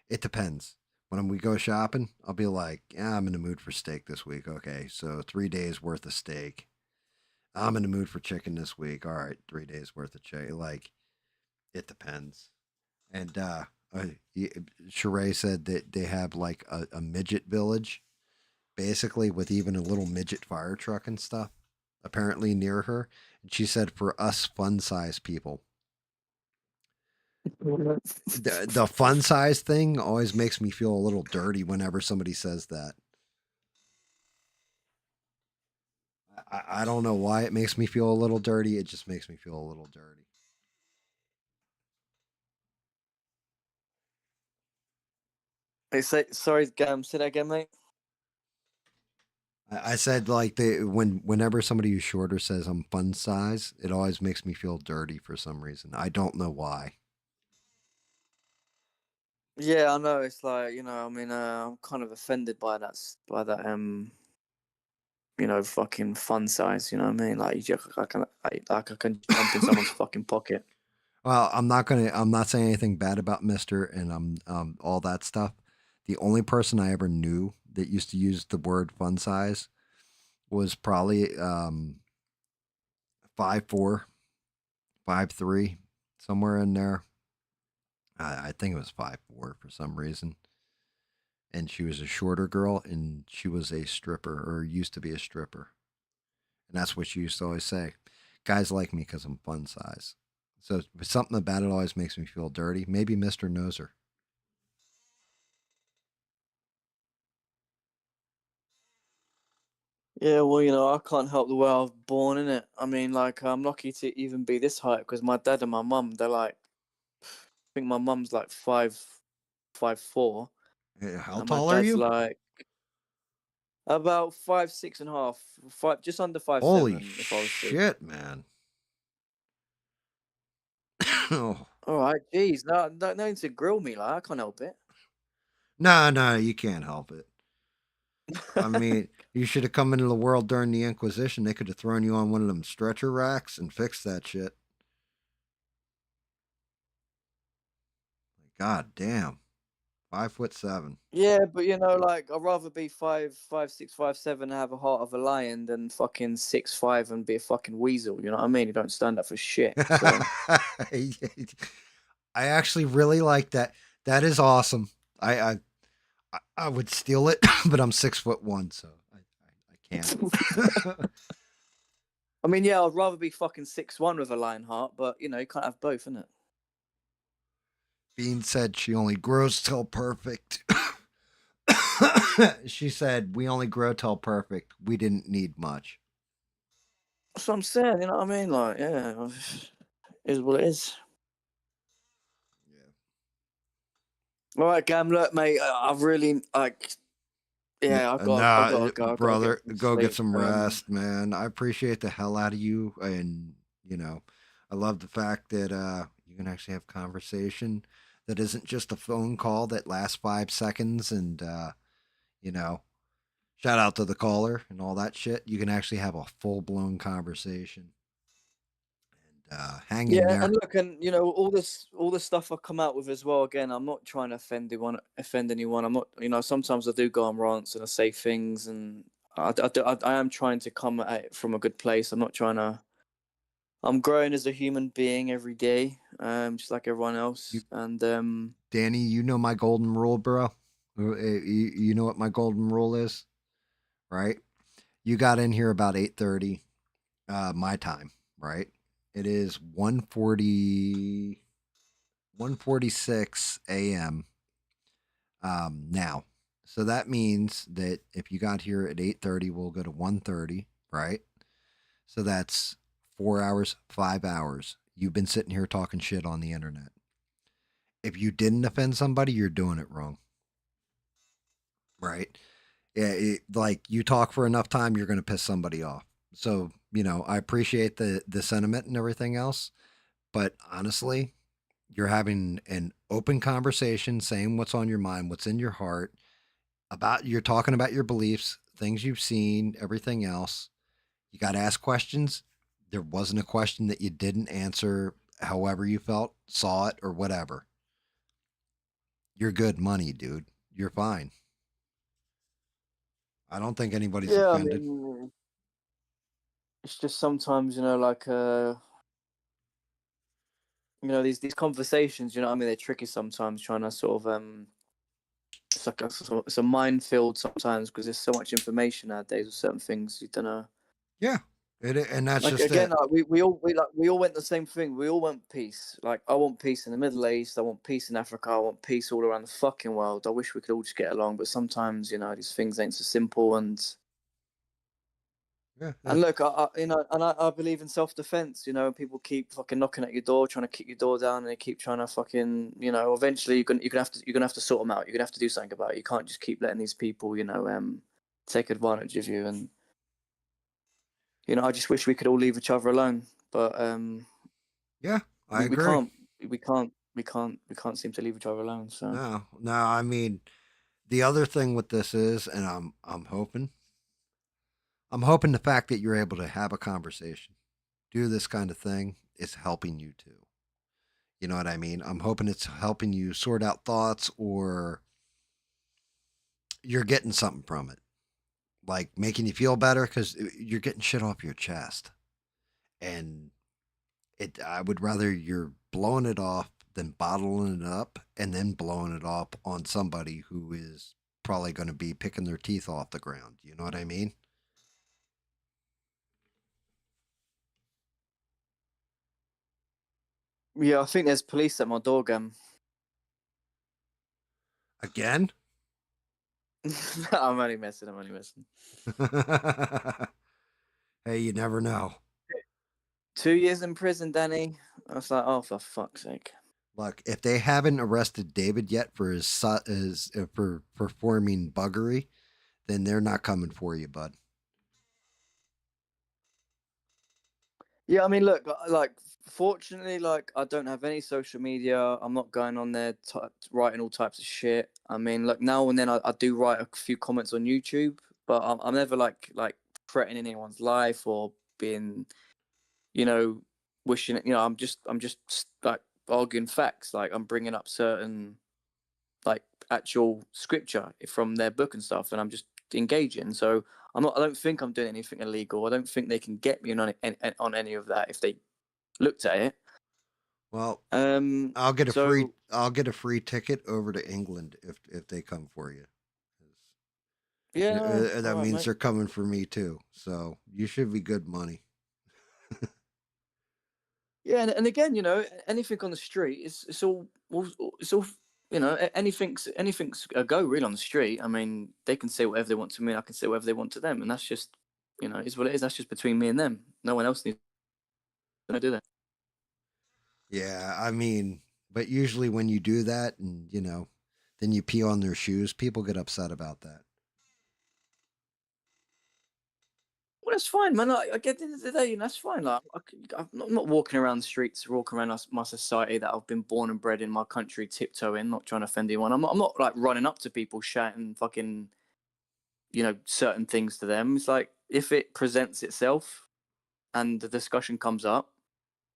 It depends. When we go shopping, I'll be like, yeah, I'm in the mood for steak this week. Okay, so 3 days worth of steak. I'm in the mood for chicken this week. All right, 3 days worth of chicken. Like it depends. And Sheree said that they have like a midget village, basically with even a little midget fire truck and stuff. Apparently near her, and she said for us fun size people, the fun size thing always makes me feel a little dirty whenever somebody says that. I don't know why it makes me feel a little dirty. It just makes me feel a little dirty. Hey, sorry, Gam, say that again, mate. I said like whenever somebody who's shorter says I'm fun size, it always makes me feel dirty for some reason. I don't know why. Yeah, I know. It's like I mean, I'm kind of offended by that fucking fun size. You know what I mean? Like, I can jump in someone's fucking pocket. Well, I'm not saying anything bad about Mister and all that stuff. The only person I ever knew that used to use the word fun size was probably 5'4", 5'3", somewhere in there. I think it was 5'4" for some reason. And she was a shorter girl, and she was a stripper or used to be a stripper. And that's what she used to always say. Guys like me because I'm fun size. So something about it always makes me feel dirty. Maybe Mister knows her. Yeah, well, I can't help the way I was born in it. I mean, like, I'm lucky to even be this height because my dad and my mum, they're like, I think my mum's like 5'4", How and my tall are dad's you? like about 5'6.5", just under five Holy seven. If I was to. shit, man. Oh. All right, geez, no need to grill me, like I can't help it. No, no, you can't help it. I mean, you should have come into the world during the Inquisition. They could have thrown you on one of them stretcher racks and fixed that shit. God damn. 5'7". Yeah, but you know, like I'd rather be 5'6", 5'7", and have a heart of a lion than fucking 6'5" and be a fucking weasel. You know what I mean? You don't stand up for shit. So I actually really like that. That is awesome. I would steal it, but I'm 6'1", so I can't. I mean, yeah, I'd rather be fucking 6'1" with a lion heart, but you know, you can't have both, innit? Bean said she only grows till perfect. She said we only grow till perfect. We didn't need much. That's what I'm saying. You know what I mean? Like, yeah, it is what it is. Yeah. All right, Gam. Look, mate, I've really like. Yeah, I've got Nah, to go. I've got to get brother, some go get sleep. some rest, man. I appreciate the hell out of you, and you know, I love the fact that you can actually have conversation that isn't just a phone call that lasts 5 seconds, and you know, shout out to the caller and all that shit. You can actually have a full blown conversation, and hang in Yeah, and there. look, and you know, all this stuff I come out with as well. Again, I'm not trying to offend anyone. I'm not, you know, sometimes I do go on rants and I say things, and I am trying to come at it from a good place. I'm not trying to. I'm growing as a human being every day, just like everyone You, else, and Danny, you know my golden rule, bro. You know what my golden rule is, right? You got in here about 8:30 my time, right? It is 1:46 a.m. Now. So that means that if you got here at 8:30, we'll go to 1:30, right? So that's 4 hours, 5 hours. You've been sitting here talking shit on the internet. If you didn't offend somebody, you're doing it wrong, right? Yeah, like you talk for enough time, you're going to piss somebody off. So, I appreciate the sentiment and everything else, but honestly, you're having an open conversation, saying what's on your mind, what's in your heart, you're talking about your beliefs, things you've seen, everything else. You got to ask questions. There wasn't a question that you didn't answer however you felt, saw it, or whatever. You're good money, dude. You're fine. I don't think anybody's yeah, I offended. mean, it's just sometimes, you know, like you know, these conversations, you know what I mean, they're tricky sometimes, trying to sort of it's like it's a minefield sometimes because there's so much information nowadays with certain things you don't know. Yeah. And that's Like just again, it. like we all went the same thing. We all want peace. Like I want peace in the Middle East. I want peace in Africa. I want peace all around the fucking world. I wish we could all just get along, but sometimes you know these things ain't so simple. Yeah. And look, you know, and I believe in self defense. You know, people keep fucking knocking at your door, trying to kick your door down, and they keep trying to fucking, you know, eventually you're gonna have to sort them out. You're gonna have to do something about it. You can't just keep letting these people, you know, take advantage of you. And you know, I just wish we could all leave each other alone, but Yeah. I we agree. can't, we can't seem to leave each other alone. So No. No, I mean, the other thing with this is, and I'm hoping the fact that you're able to have a conversation, do this kind of thing is helping you too. You know what I mean? I'm hoping it's helping you sort out thoughts, or you're getting something from it, like making you feel better because you're getting shit off your chest. And I would rather you're blowing it off than bottling it up and then blowing it off on somebody who is probably going to be picking their teeth off the ground. You know what I mean? yeah, I think there's police at my door, Gam. Again? I'm only messing. I'm only messing. Hey, you never know. 2 years in prison, Danny. I was like, oh, for fuck's sake. Look, if they haven't arrested David yet for for performing buggery, then they're not coming for you, bud. Yeah, I mean, look, like, fortunately, like, I don't have any social media. I'm not going on there writing all types of shit. I mean, look, now and then I do write a few comments on YouTube, but I'm never like threatening anyone's life or being, you know, wishing. You know, I'm just like arguing facts. Like I'm bringing up certain like actual scripture from their book and stuff, and I'm just engaging. So I'm not. I don't think I'm doing anything illegal. I don't think they can get me on any of that if they looked at it. Well, Um. So I'll get a free ticket over to England if they come for you. yeah, all That right, means mate. they're coming for me too. So you should be good money. Yeah, and again, anything on the street, it's all anything's a go really on the street. I mean, they can say whatever they want to me. I can say whatever they want to them, and that's just is what it is. That's just between me and them. No one else needs to do that. Yeah, I mean, but usually when you do that and then you pee on their shoes, people get upset about that. Well, that's fine, man. I get the end of the day, and that's fine. Like, I'm not walking around the streets, walking around my society that I've been born and bred in my country, tiptoeing, not trying to offend anyone. I'm not like running up to people, shouting fucking, certain things to them. It's like if it presents itself and the discussion comes up,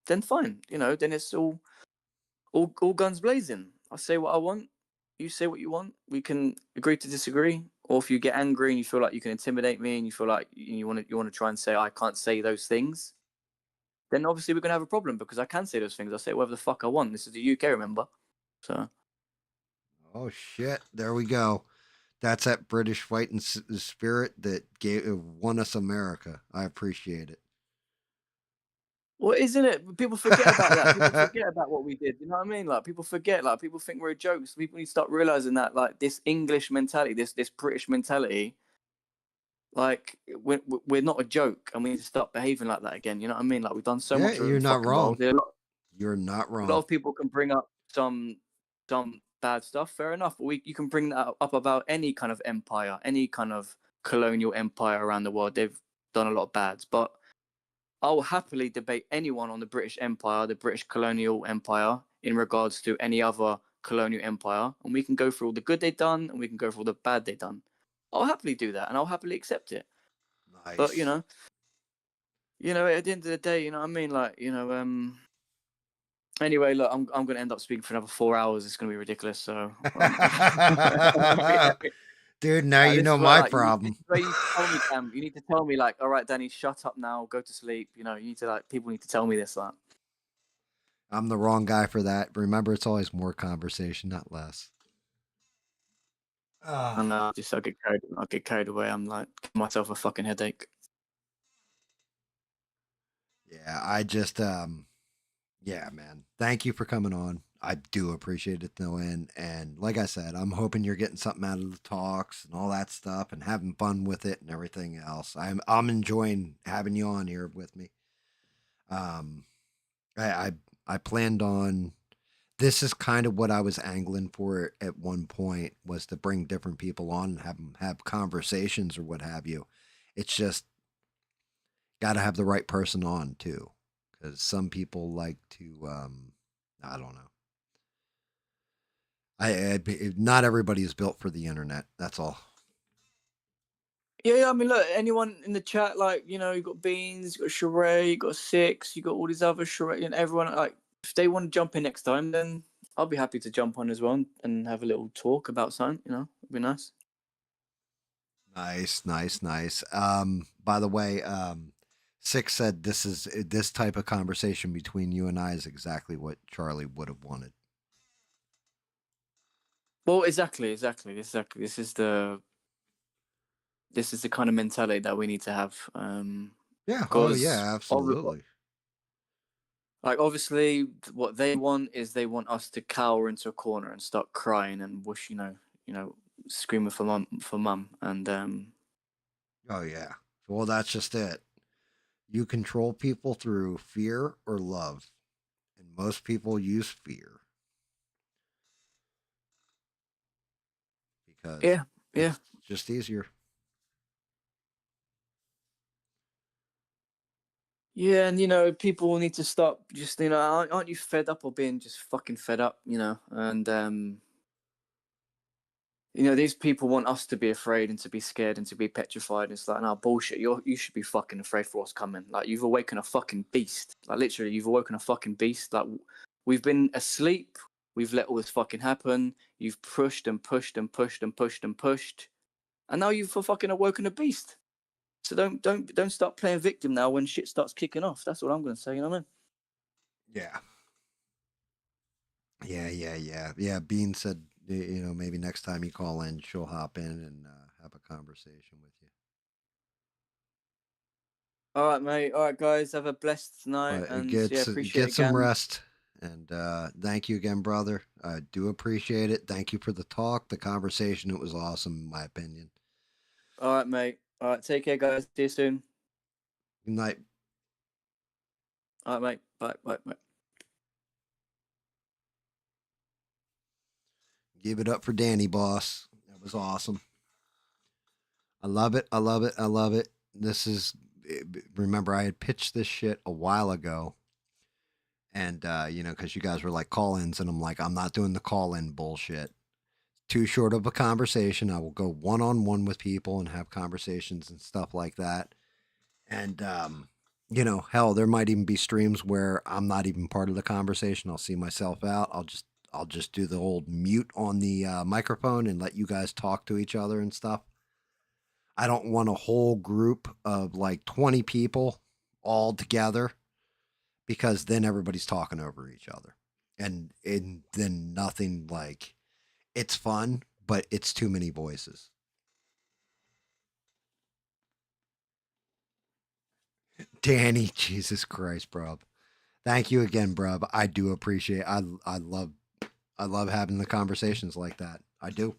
then fine. Then it's all guns blazing. I say what I want. You say what you want. We can agree to disagree. Or if you get angry and you feel like you can intimidate me and you feel like you want to try and say I can't say those things, then obviously we're gonna have a problem because I can say those things. I say whatever the fuck I want. This is the UK, remember? So Oh shit! There we go. That's that British fighting spirit that won us America. I appreciate it. well, isn't it? People forget about that. People forget about what we did. You know what I mean? Like people forget. Like people think we're a joke. So people need to start realizing that, like this English mentality, this British mentality, like we're not a joke, and we need to start behaving like that again. You know what I mean? Like we've done so Yeah, much in you're the not fucking world. wrong. You're not A lot wrong. of people can bring up some bad stuff. Fair enough. But you can bring that up about any kind of empire, any kind of colonial empire around the world. They've done a lot of bads, but I'll happily debate anyone on the British Empire, the British colonial empire, in regards to any other colonial empire, and we can go through all the good they've done, and we can go through all the bad they've done. I'll happily do that, and I'll happily accept it. But Nice. at the end of the day, you know what I mean? Like, anyway, look, I'm going to end up speaking for another 4 hours. It's going to be ridiculous. So, Dude, now you this know is where my like this problem. is where you need to tell me, Cam. You need to tell me like, all right, Danny, shut up now, go to sleep. You need to like people need to tell me this. Like, I'm the wrong guy for that. Remember, it's always more conversation, not less. and Ah. I get carried away. I'm like, give myself a fucking headache. Yeah, yeah, man. Thank you for coming on. I do appreciate it though, and like I said, I'm hoping you're getting something out of the talks and all that stuff, and having fun with it and everything else. I'm enjoying having you on here with me. Um, I planned on this is kind of what I was angling for at one point was to bring different people on and have them have conversations or what have you. It's just got to have the right person on too, because some people like to I don't know. Not everybody is built for the internet. That's all. Yeah, I mean, look, anyone in the chat, like, you got Beans, you got Sheree, you got Six, you got all these other Sheree, and everyone, like, if they want to jump in next time, then I'll be happy to jump on as well and have a little talk about something, it'd be nice. Nice, nice, nice. By the way, Six said this type of conversation between you and I is exactly what Charlie would have wanted. Well, exactly. This is the kind of mentality that we need to have. Yeah. Oh, Because yeah. Absolutely. like obviously what they want is they want us to cower into a corner and start crying and wish screaming for mum and Oh, yeah. Well, that's just it. You control people through fear or love, and most people use fear because yeah, yeah. it's just easier. Yeah, and people need to stop just aren't you fed up or being just fucking fed up, and these people want us to be afraid and to be scared and to be petrified. It's like, no, bullshit. You should be fucking afraid for what's coming. Like, you've awakened a fucking beast. Like, literally, you've awoken a fucking beast. Like, We've been asleep. We've let all this fucking happen. You've pushed and pushed and pushed and pushed and pushed, and now you've fucking awoken a beast. So don't start playing victim now when shit starts kicking off. That's what I'm gonna say. You know what I mean? Yeah. Yeah. Bean said, maybe next time you call in, she'll hop in and have a conversation with you. All right, mate. All right, guys. Have a blessed night, But and yeah, appreciate get it, some GAM. rest, and thank you again, brother. I do appreciate it. Thank you for the talk, the conversation. It was awesome, in my opinion. All right, mate. All right, take care, guys. See you soon. Good night. All right, mate. Bye, bye, bye. Give it up for Danny, boss. That was awesome. I love it. I love it. I love it. This is, remember, I had pitched this shit a while ago. And, because you guys were like call ins, and I'm like, I'm not doing the call in bullshit. Too short of a conversation. I will go one on one with people and have conversations and stuff like that. And, hell, there might even be streams where I'm not even part of the conversation. I'll see myself out. I'll just do the old mute on the microphone and let you guys talk to each other and stuff. I don't want a whole group of like 20 people all together, because then everybody's talking over each other. And then nothing, like, it's fun, but it's too many voices. Danny, Jesus Christ, bro. Thank you again, bro. I do appreciate. I love having the conversations like that. I do.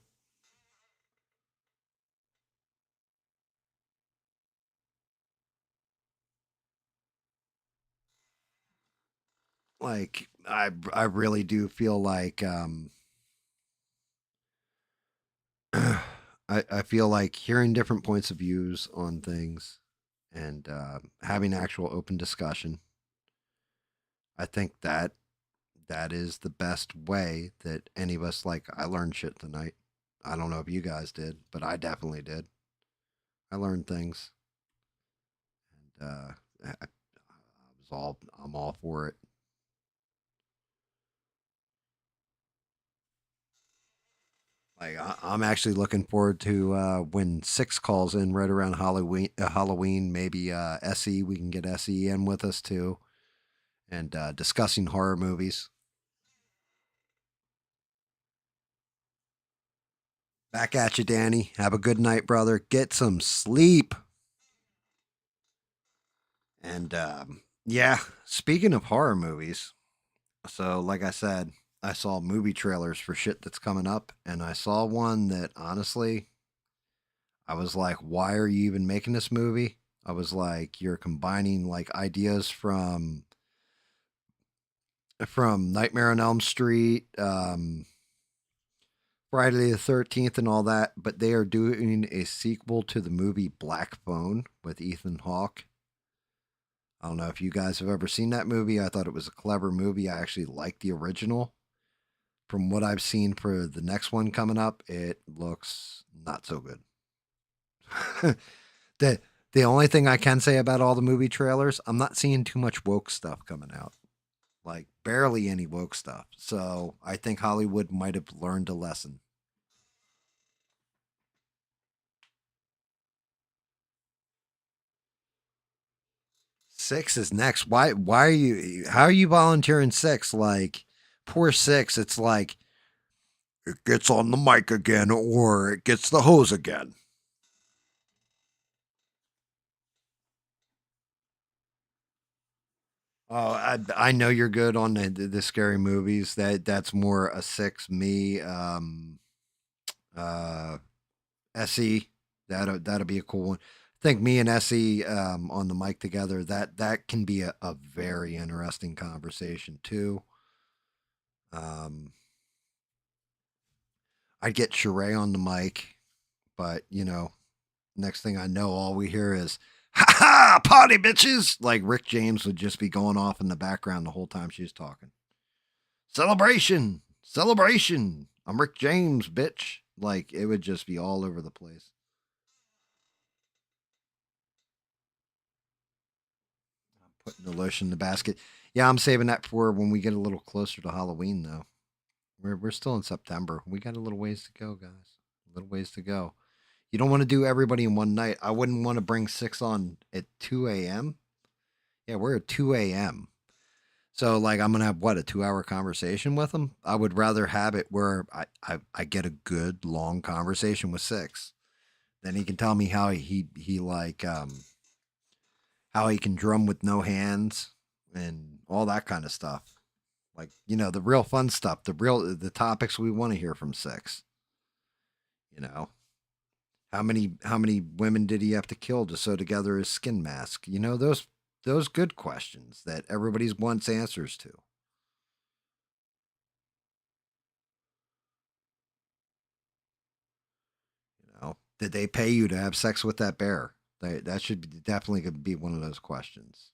Like, I really do feel like I feel like hearing different points of views on things, and having actual open discussion. I think that is the best way that any of us, like, I learned shit tonight. I don't know if you guys did, but I definitely did. I learned things, and I'm all for it. Like, I'm actually looking forward to when Six calls in right around Halloween. Halloween, maybe Se, we can get Se in with us too, and discussing horror movies. Back at you, Danny. Have a good night, brother. Get some sleep. And yeah, speaking of horror movies, so like I said, I saw movie trailers for shit that's coming up, and I saw one that honestly, I was like, why are you even making this movie? I was like, you're combining like ideas from Nightmare on Elm Street, Friday the 13th, and all that, but they are doing a sequel to the movie Black Phone with Ethan Hawke. I don't know if you guys have ever seen that movie. I thought it was a clever movie. I actually like the original. From what I've seen for the next one coming up, it looks not so good. the the only thing I can say about all the movie trailers, I'm not seeing too much woke stuff coming out. Like, barely any woke stuff. So I think Hollywood might have learned a lesson. Six is next. Why are you, how are you volunteering Six? Like, poor Six, it's like it gets on the mic again or it gets the hose again. Oh, I know you're good on the scary movies. That's more a Six me. Uh, Se, that'll be a cool one. I think me and Se on the mic together, that can be a very interesting conversation too. Um, I'd get Sheree on the mic, but next thing I know, all we hear is "Ha ha, party bitches!" Like Rick James would just be going off in the background the whole time she's talking. Celebration, celebration! I'm Rick James, bitch. Like, it would just be all over the place. Putting the lotion in the basket. Yeah, I'm saving that for when we get a little closer to Halloween, though. We're still in September. We got a little ways to go, guys. A little ways to go. You don't want to do everybody in one night. I wouldn't want to bring six on at 2 a.m. Yeah, we're at 2 a.m. So like I'm gonna have what, a 2 hour conversation with him. I would rather have it where I get a good long conversation with six. Then he can tell me how he like how he can drum with no hands and all that kind of stuff. Like, the real fun stuff, the topics we want to hear from six. You know, how many women did he have to kill to sew together his skin mask? Those good questions that everybody wants answers to. Did they pay you to have sex with that bear? That should definitely be one of those questions.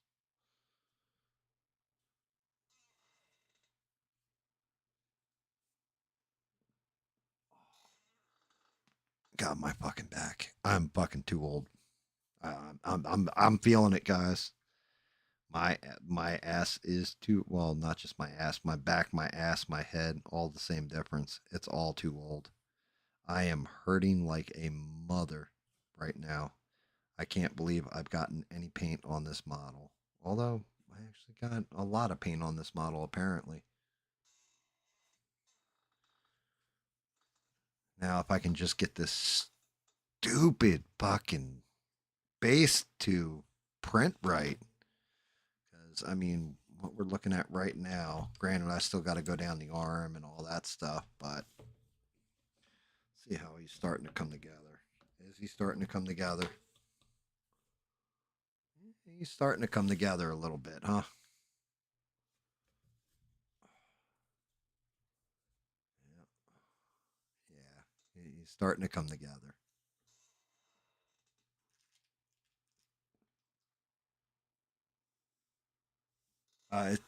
God, my fucking back. I'm fucking too old. I'm feeling it, guys. My ass is too, well, not just my ass, my back, my ass, my head, all the same difference. It's all too old. I am hurting like a mother right now. I can't believe I've gotten any paint on this model. Although I actually got a lot of paint on this model apparently. Now if I can just get this stupid fucking base to print right, because I mean what we're looking at right now, granted I still got to go down the arm and all that stuff, but see how he's starting to come together. Is he starting to come together? He's starting to come together a little bit, huh? Yeah, he's starting to come together.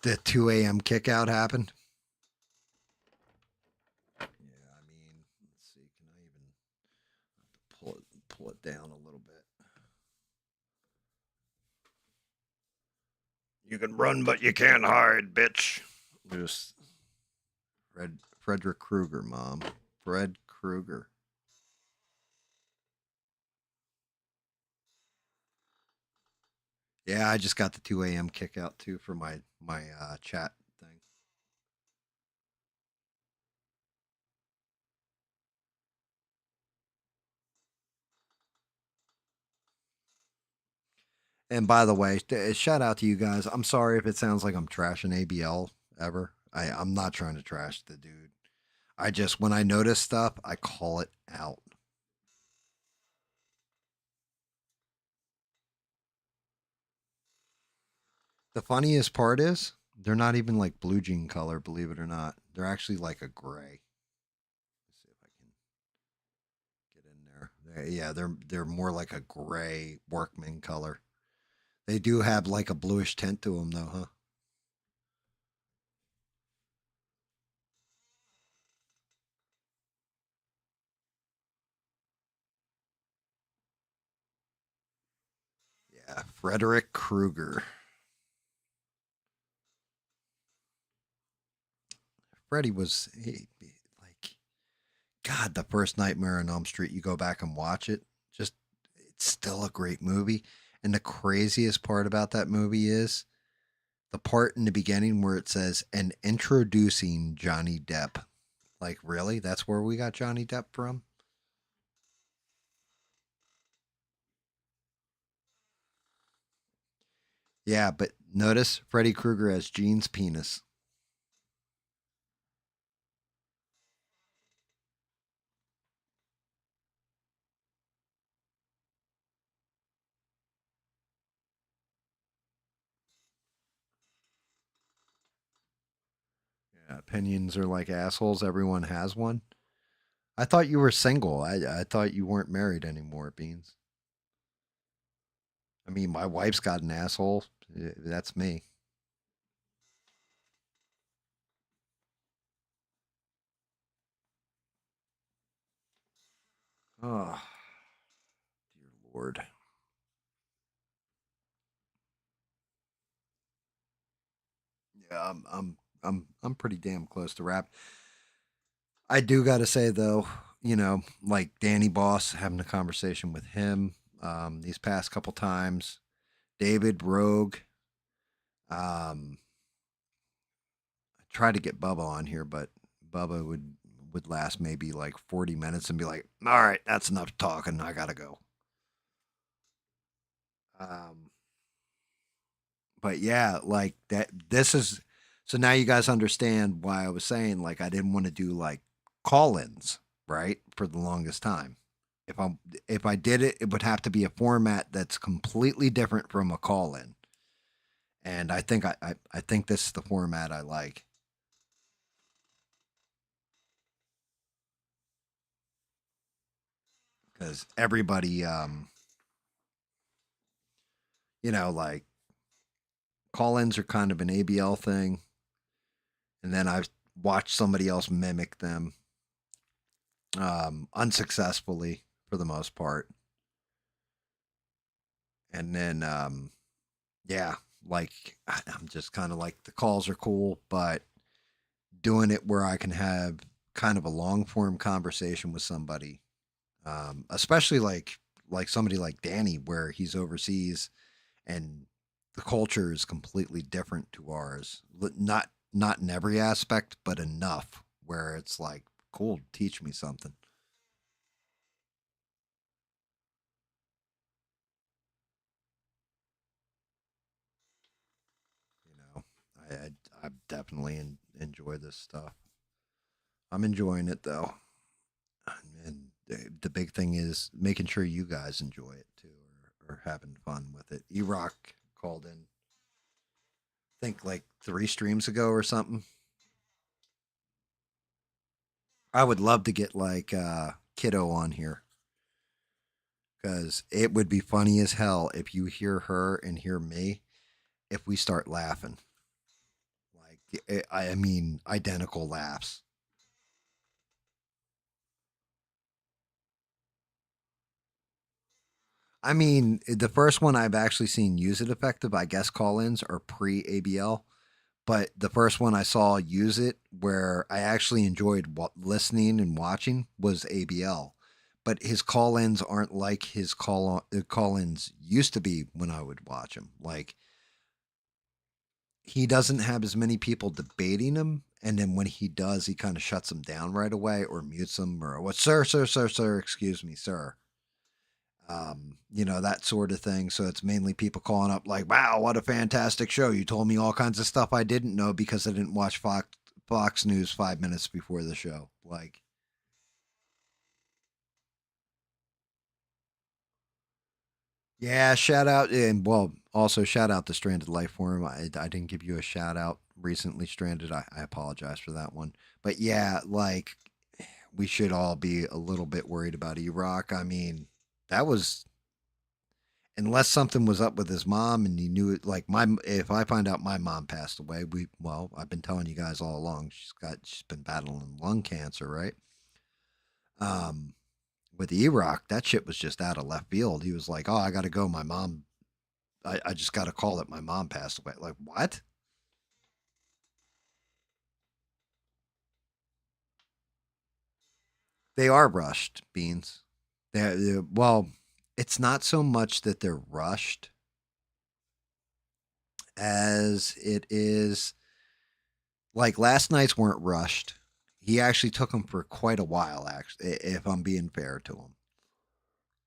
The 2 a.m. kick out happened. Yeah, I mean, let's see. Can I even pull it down a little bit? You can run, but you can't hide, bitch. Just Frederick Kreuger, mom. Fred Kreuger. Yeah, I just got the 2 a.m. kick out too for my chat thing. And by the way, shout out to you guys. I'm sorry if it sounds like I'm trashing ABL ever. I'm not trying to trash the dude. I just, when I notice stuff, I call it out. The funniest part is they're not even like blue jean color, believe it or not. They're actually like a gray. Let's see if I can get in there. Yeah, they're more like a gray workman color. They do have like a bluish tint to them, though, huh? Yeah, Frederick Krueger. Freddy was like, God. The first Nightmare on Elm Street. You go back and watch it. Just, it's still a great movie. And the craziest part about that movie is the part in the beginning where it says, "and introducing Johnny Depp." Like, really? That's where we got Johnny Depp from? Yeah, but notice Freddy Krueger has Gene's penis. Yeah, opinions are like assholes. Everyone has one. I thought you were single. I thought you weren't married anymore, Beans. I mean, my wife's got an asshole. That's me. Oh, dear Lord. Yeah, I'm pretty damn close to rap. I do got to say though, like Danny Boss, having a conversation with him these past couple times. David Rogue. Um, I tried to get Bubba on here, but Bubba would last maybe like 40 minutes and be like, "All right, that's enough talking. I gotta go." Um, but yeah, like that. This is so now you guys understand why I was saying like I didn't want to do like call-ins, right, for the longest time. If I did it, it would have to be a format that's completely different from a call-in, and I think this is the format I like because everybody, like call-ins are kind of an ABL thing, and then I've watched somebody else mimic them unsuccessfully for the most part. And then, yeah, like I'm just kind of like the calls are cool, but doing it where I can have kind of a long form conversation with somebody, especially like somebody like Danny, where he's overseas and the culture is completely different to ours. Not in every aspect, but enough where it's like, cool, teach me something. You know, I definitely enjoy this stuff. I'm enjoying it though, and the big thing is making sure you guys enjoy it too, or having fun with it. E-Rock called in, I think like 3 streams ago or something. I would love to get like Kiddo on here because it would be funny as hell if you hear her and hear me if we start laughing. Like, I mean, identical laughs. I mean, the first one I've actually seen use it effective, I guess call ins are pre ABL. But the first one I saw use it where I actually enjoyed listening and watching was ABL. But his call ins aren't like his call ins used to be when I would watch him. Like, he doesn't have as many people debating him. And then when he does, he kind of shuts them down right away or mutes them or what, sir, excuse me, sir. That sort of thing. So it's mainly people calling up like, "Wow, what a fantastic show! You told me all kinds of stuff I didn't know because I didn't watch Fox News 5 minutes before the show." Like, yeah, shout out and well, also shout out to Stranded Life Forum. I didn't give you a shout out recently, Stranded. I apologize for that one. But yeah, like we should all be a little bit worried about Iraq. I mean, that was unless something was up with his mom and he knew it. Like my if I find out my mom passed away, I've been telling you guys all along. She's been battling lung cancer, right? Um, with E-Rock, that shit was just out of left field. He was like, "Oh, I got to go. My mom. I just got a call that my mom passed away." Like what? They are rushed beans. Well, it's not so much that they're rushed as it is like last night's weren't rushed. He actually took them for quite a while. Actually, if I'm being fair to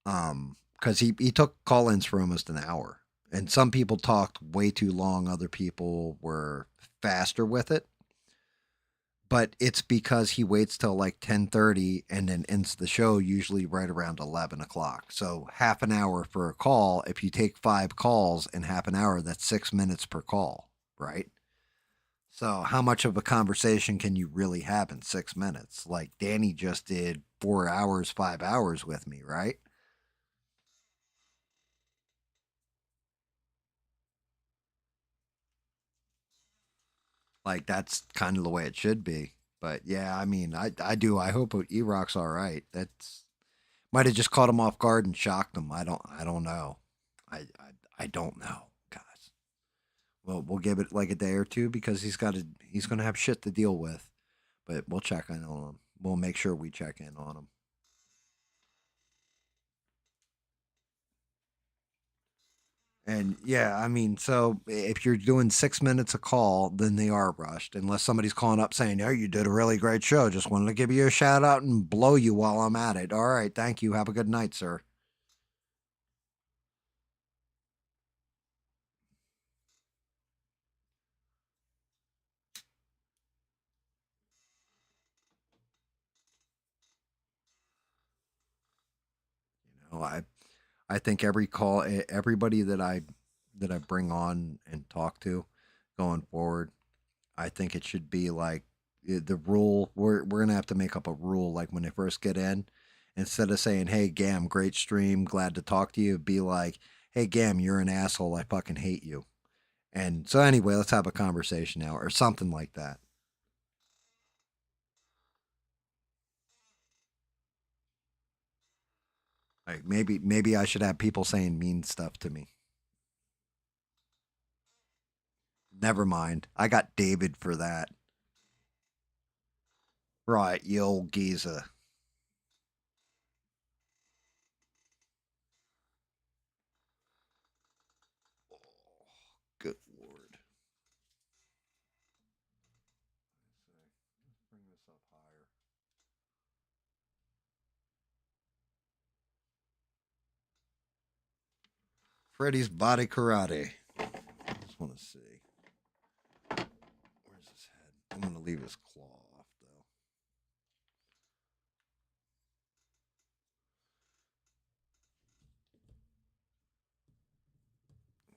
him, because he took call-ins for almost an hour, and some people talked way too long. Other people were faster with it, but it's because he waits till like 10:30 and then ends the show usually right around 11 o'clock. So half an hour for a call. If you take 5 calls in half an hour, that's 6 minutes per call, right? So, how much of a conversation can you really have in 6 minutes? Like Danny just did 4 hours, 5 hours with me, right? Like that's kind of the way it should be. But yeah, I mean, I do. I hope E-Rock's all right. That's might have just caught him off guard and shocked him. I don't know. I don't know, guys. Well, we'll give it like a day or two because he's going to have shit to deal with. But we'll check in on him. We'll make sure we check in on him. And yeah, I mean, so if you're doing 6 minutes a call, then they are rushed. Unless somebody's calling up saying, "Oh, you did a really great show. Just wanted to give you a shout out and blow you while I'm at it." All right, thank you. Have a good night, sir. You know, I think every call, everybody that I bring on and talk to, going forward, I think it should be like the rule. We're gonna have to make up a rule. Like when they first get in, instead of saying, "Hey Gam, great stream, glad to talk to you," be like, "Hey Gam, you're an asshole. I fucking hate you." And so anyway, let's have a conversation now, or something like that. Like maybe I should have people saying mean stuff to me. Never mind. I got David for that. Right, you old geezer. Oh, good lord. Let's bring this up higher. Freddy's body karate. Just want to see. Where's his head? I'm gonna leave his claw off though.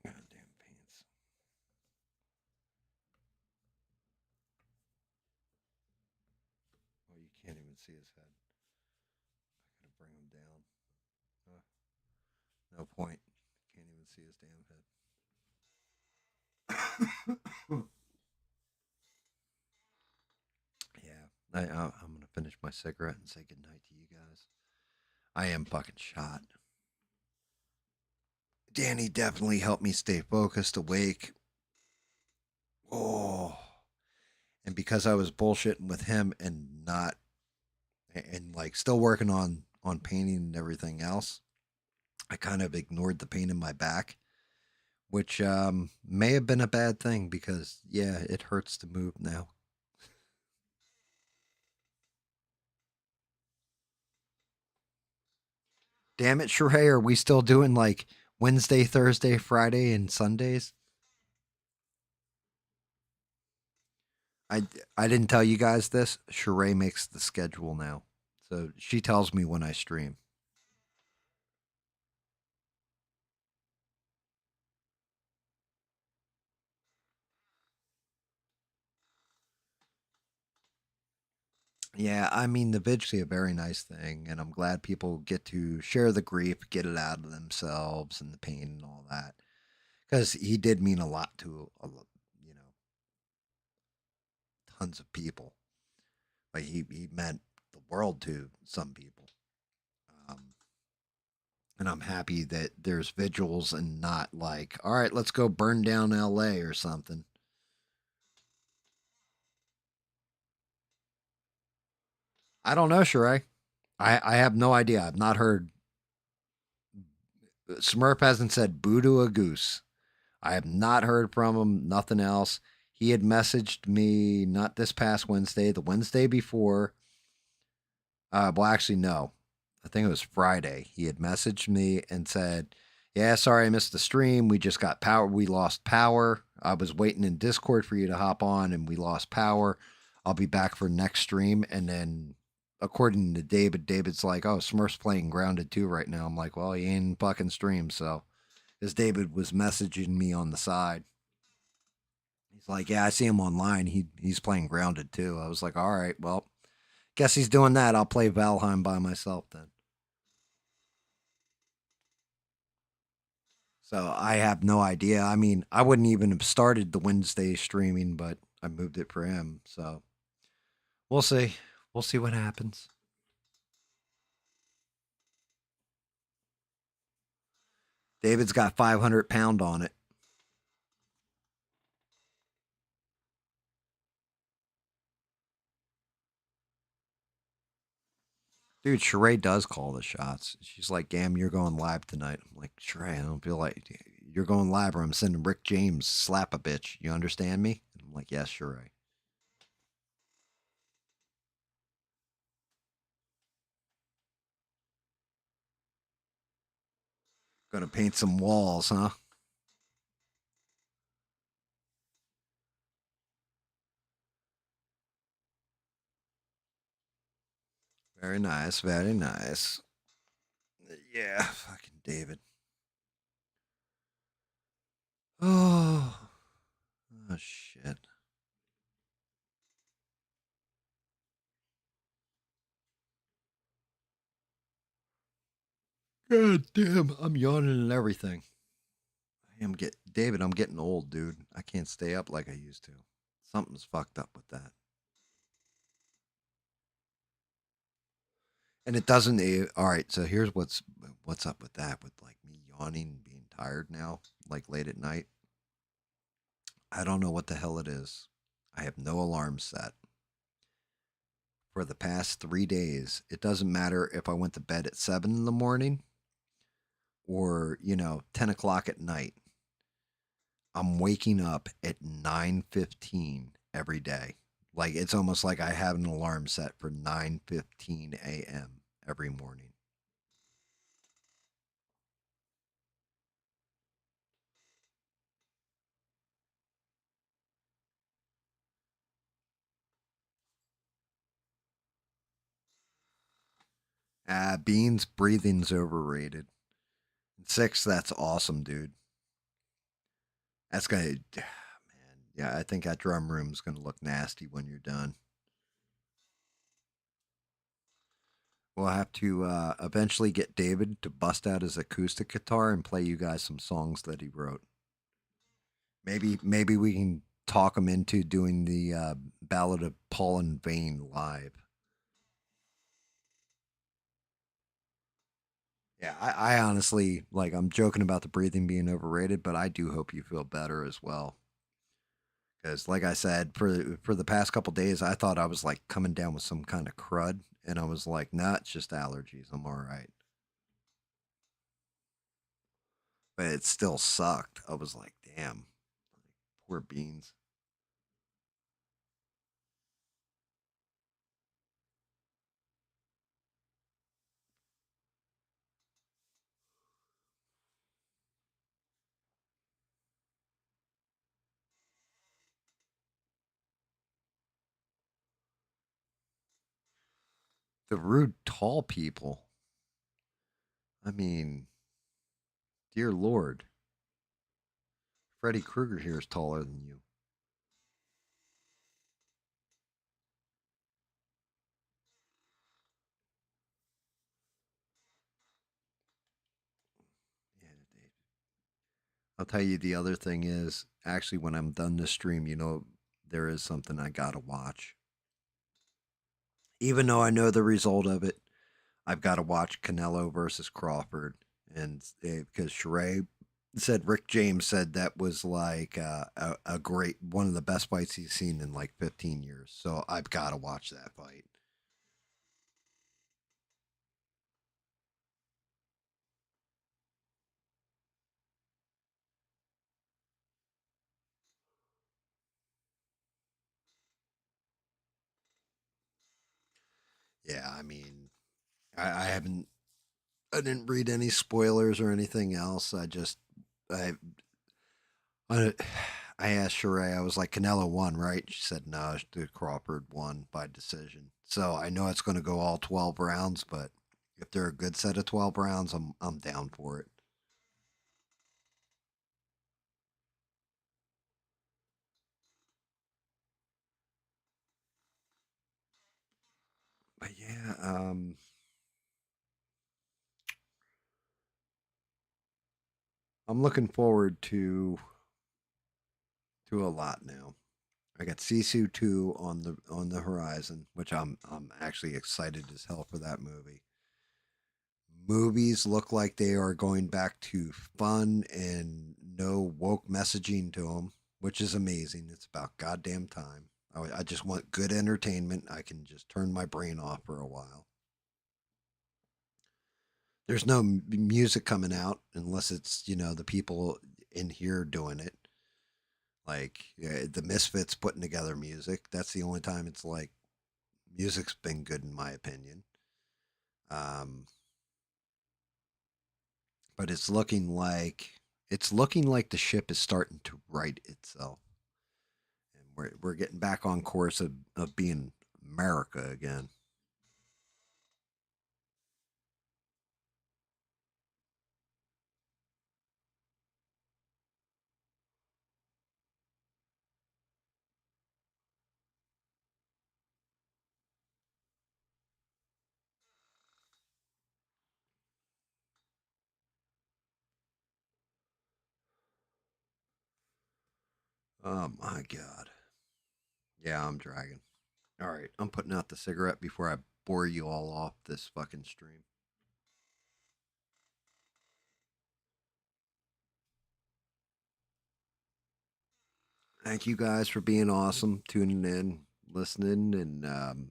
Goddamn pants. Oh, you can't even see his head. I gotta bring him down. Uh, no point. Can't even see his damn head. Yeah, I'm gonna finish my cigarette and say goodnight to you guys. I am fucking shot. Danny definitely helped me stay focused, awake. Oh, and because I was bullshitting with him and not and like still working on painting and everything else, I kind of ignored the pain in my back, which may have been a bad thing because yeah, it hurts to move now. Damn it, Sheree, are we still doing like Wednesday, Thursday, Friday, and Sundays? I I didn't tell you guys this. Sheree makes the schedule now, so she tells me when I stream. Yeah, I mean the vid's a very nice thing, and I'm glad people get to share the grief, get it out of themselves, and the pain and all that. Because he did mean a lot to you know tons of people. Like he meant the world to some people. Um, and I'm happy that there's vigils and not like, all right, let's go burn down L.A. or something. I don't know, Sheree. I have no idea. I've not heard. Smurf hasn't said boo to a goose. I have not heard from him. Nothing else. He had messaged me not this past Wednesday, the Wednesday before. Well, actually, no. I think it was Friday. He had messaged me and said, "Yeah, sorry I missed the stream. We just got power. We lost power. I was waiting in Discord for you to hop on, and we lost power. I'll be back for next stream." And then, according to David, David's like, "Oh, Smurf's playing Grounded 2 right now." I'm like, "Well, he ain't fucking stream." So, as David was messaging me on the side, he's like, "Yeah, I see him online. He's playing Grounded 2." I was like, "All right, well, guess he's doing that. I'll play Valheim by myself then." So I have no idea. I mean, I wouldn't even have started the Wednesday streaming, but I moved it for him. So we'll see. We'll see what happens. David's got 500 pound on it. Dude, Sheree does call the shots. She's like, Gam, you're going live tonight. I'm like, Sheree, I don't feel like you're going live or I'm sending Rick James slap a bitch. You understand me? I'm like, yes, Sheree. Gonna paint some walls, huh? Very nice, very nice. Yeah, fucking David. Oh, oh shit. God damn, I'm yawning and everything. I am get David. I'm getting old, dude. I can't stay up like I used to. Something's fucked up with that. And it doesn't. All right, so here's what's up with that. With like me yawning, and being tired now, like late at night. I don't know what the hell it is. I have no alarm set for the past 3 days. It doesn't matter if I went to bed at 7 in the morning or 10 o'clock at night. I'm waking up at 9:15 every day. Like it's almost like I have an alarm set for 9:15 a.m. every morning. Beans breathing's overrated. Six, that's awesome, dude. That's gonna, man. Yeah, I think that drum room's gonna look nasty when you're done. We'll have to eventually get David to bust out his acoustic guitar and play you guys some songs that he wrote. Maybe we can talk him into doing the Ballad of Paul and Vane live. Yeah, I honestly like. I'm joking about the breathing being overrated, but I do hope you feel better as well. Because, like I said, for the past couple days, I thought I was like coming down with some kind of crud, and I was like, nah, it's just allergies. I'm all right, but it still sucked. I was like, damn, poor beans. The rude tall people. I mean, dear Lord, Freddy Krueger here is taller than you. Yeah, I'll tell you the other thing is actually when I'm done this stream, there is something I gotta watch. Even though I know the result of it, I've got to watch Canelo versus Crawford, and because Sheree said Rick James said that was like a great one of the best fights he's seen in like 15 years. So I've got to watch that fight. Yeah, I mean, I haven't, I didn't read any spoilers or anything else. I, I, I asked Sheree, I was like, Canelo won, right? She said, no, dude, Crawford won by decision. So I know it's going to go all 12 rounds, but if they're a good set of 12 rounds, I'm down for it. But yeah, I'm looking forward to a lot now. I got Sisu 2 on the horizon, which I'm actually excited as hell for that movie. Movies look like they are going back to fun and no woke messaging to them, which is amazing. It's about goddamn time. I just want good entertainment. I can just turn my brain off for a while. There's no music coming out unless it's, the people in here doing it. Like the Misfits putting together music. That's the only time it's like music's been good in my opinion. Um, but it's looking like the ship is starting to right itself, and we're getting back on course of being America again. Oh my god. Yeah, I'm dragging. All right, I'm putting out the cigarette before I bore you all off this fucking stream. Thank you guys for being awesome, tuning in, listening, and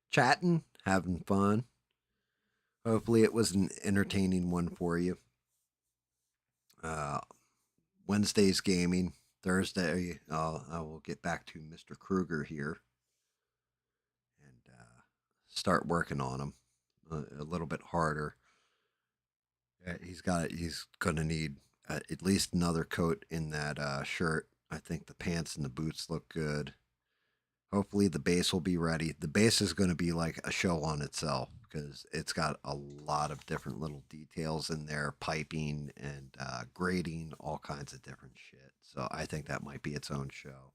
chatting, having fun. Hopefully, it was an entertaining one for you. Uh, Wednesday's gaming. Thursday, I will get back to Mr. Kreuger here and start working on him a little bit harder. He's going to need at least another coat in that shirt. I think the pants and the boots look good. Hopefully, the base will be ready. The base is going to be like a show on itself because it's got a lot of different little details in there, piping and grading, all kinds of different shit. So I think that might be its own show.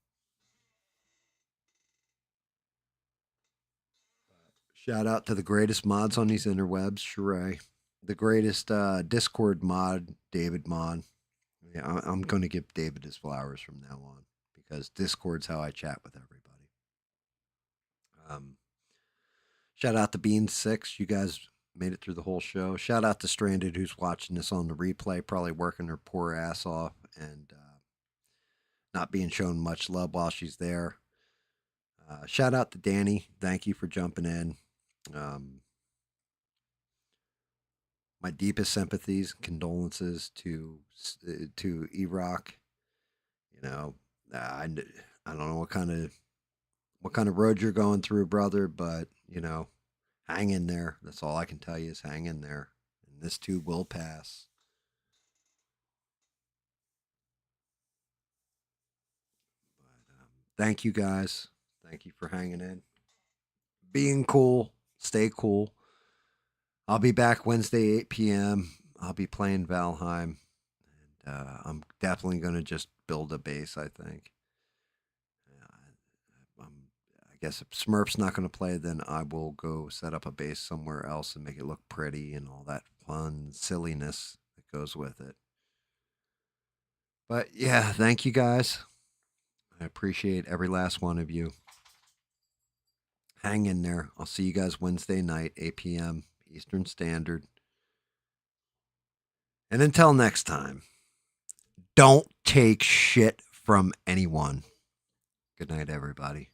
Shout out to the greatest mods on these interwebs, Sheree. The greatest Discord mod, David Mod. Yeah, I'm going to give David his flowers from now on because Discord's how I chat with everybody. Um, Shout out to Bean6. You guys made it through the whole show. Shout out to Stranded, who's watching this on the replay, probably working her poor ass off and not being shown much love while she's there. Shout out to Danny. Thank you for jumping in. Um, my deepest sympathies, condolences to Erock. You know, I don't know what kind of road you're going through, brother, but hang in there. That's all I can tell you is hang in there, and this too will pass. But thank you guys. Thank you for hanging in, being cool. Stay cool. I'll be back Wednesday 8 p.m. I'll be playing Valheim, and I'm definitely gonna just build a base. I think. I guess if Smurf's not going to play, then I will go set up a base somewhere else and make it look pretty and all that fun silliness that goes with it. But yeah, thank you guys. I appreciate every last one of you. Hang in there. I'll see you guys Wednesday night, 8 p.m. Eastern Standard. And until next time, don't take shit from anyone. Good night, everybody.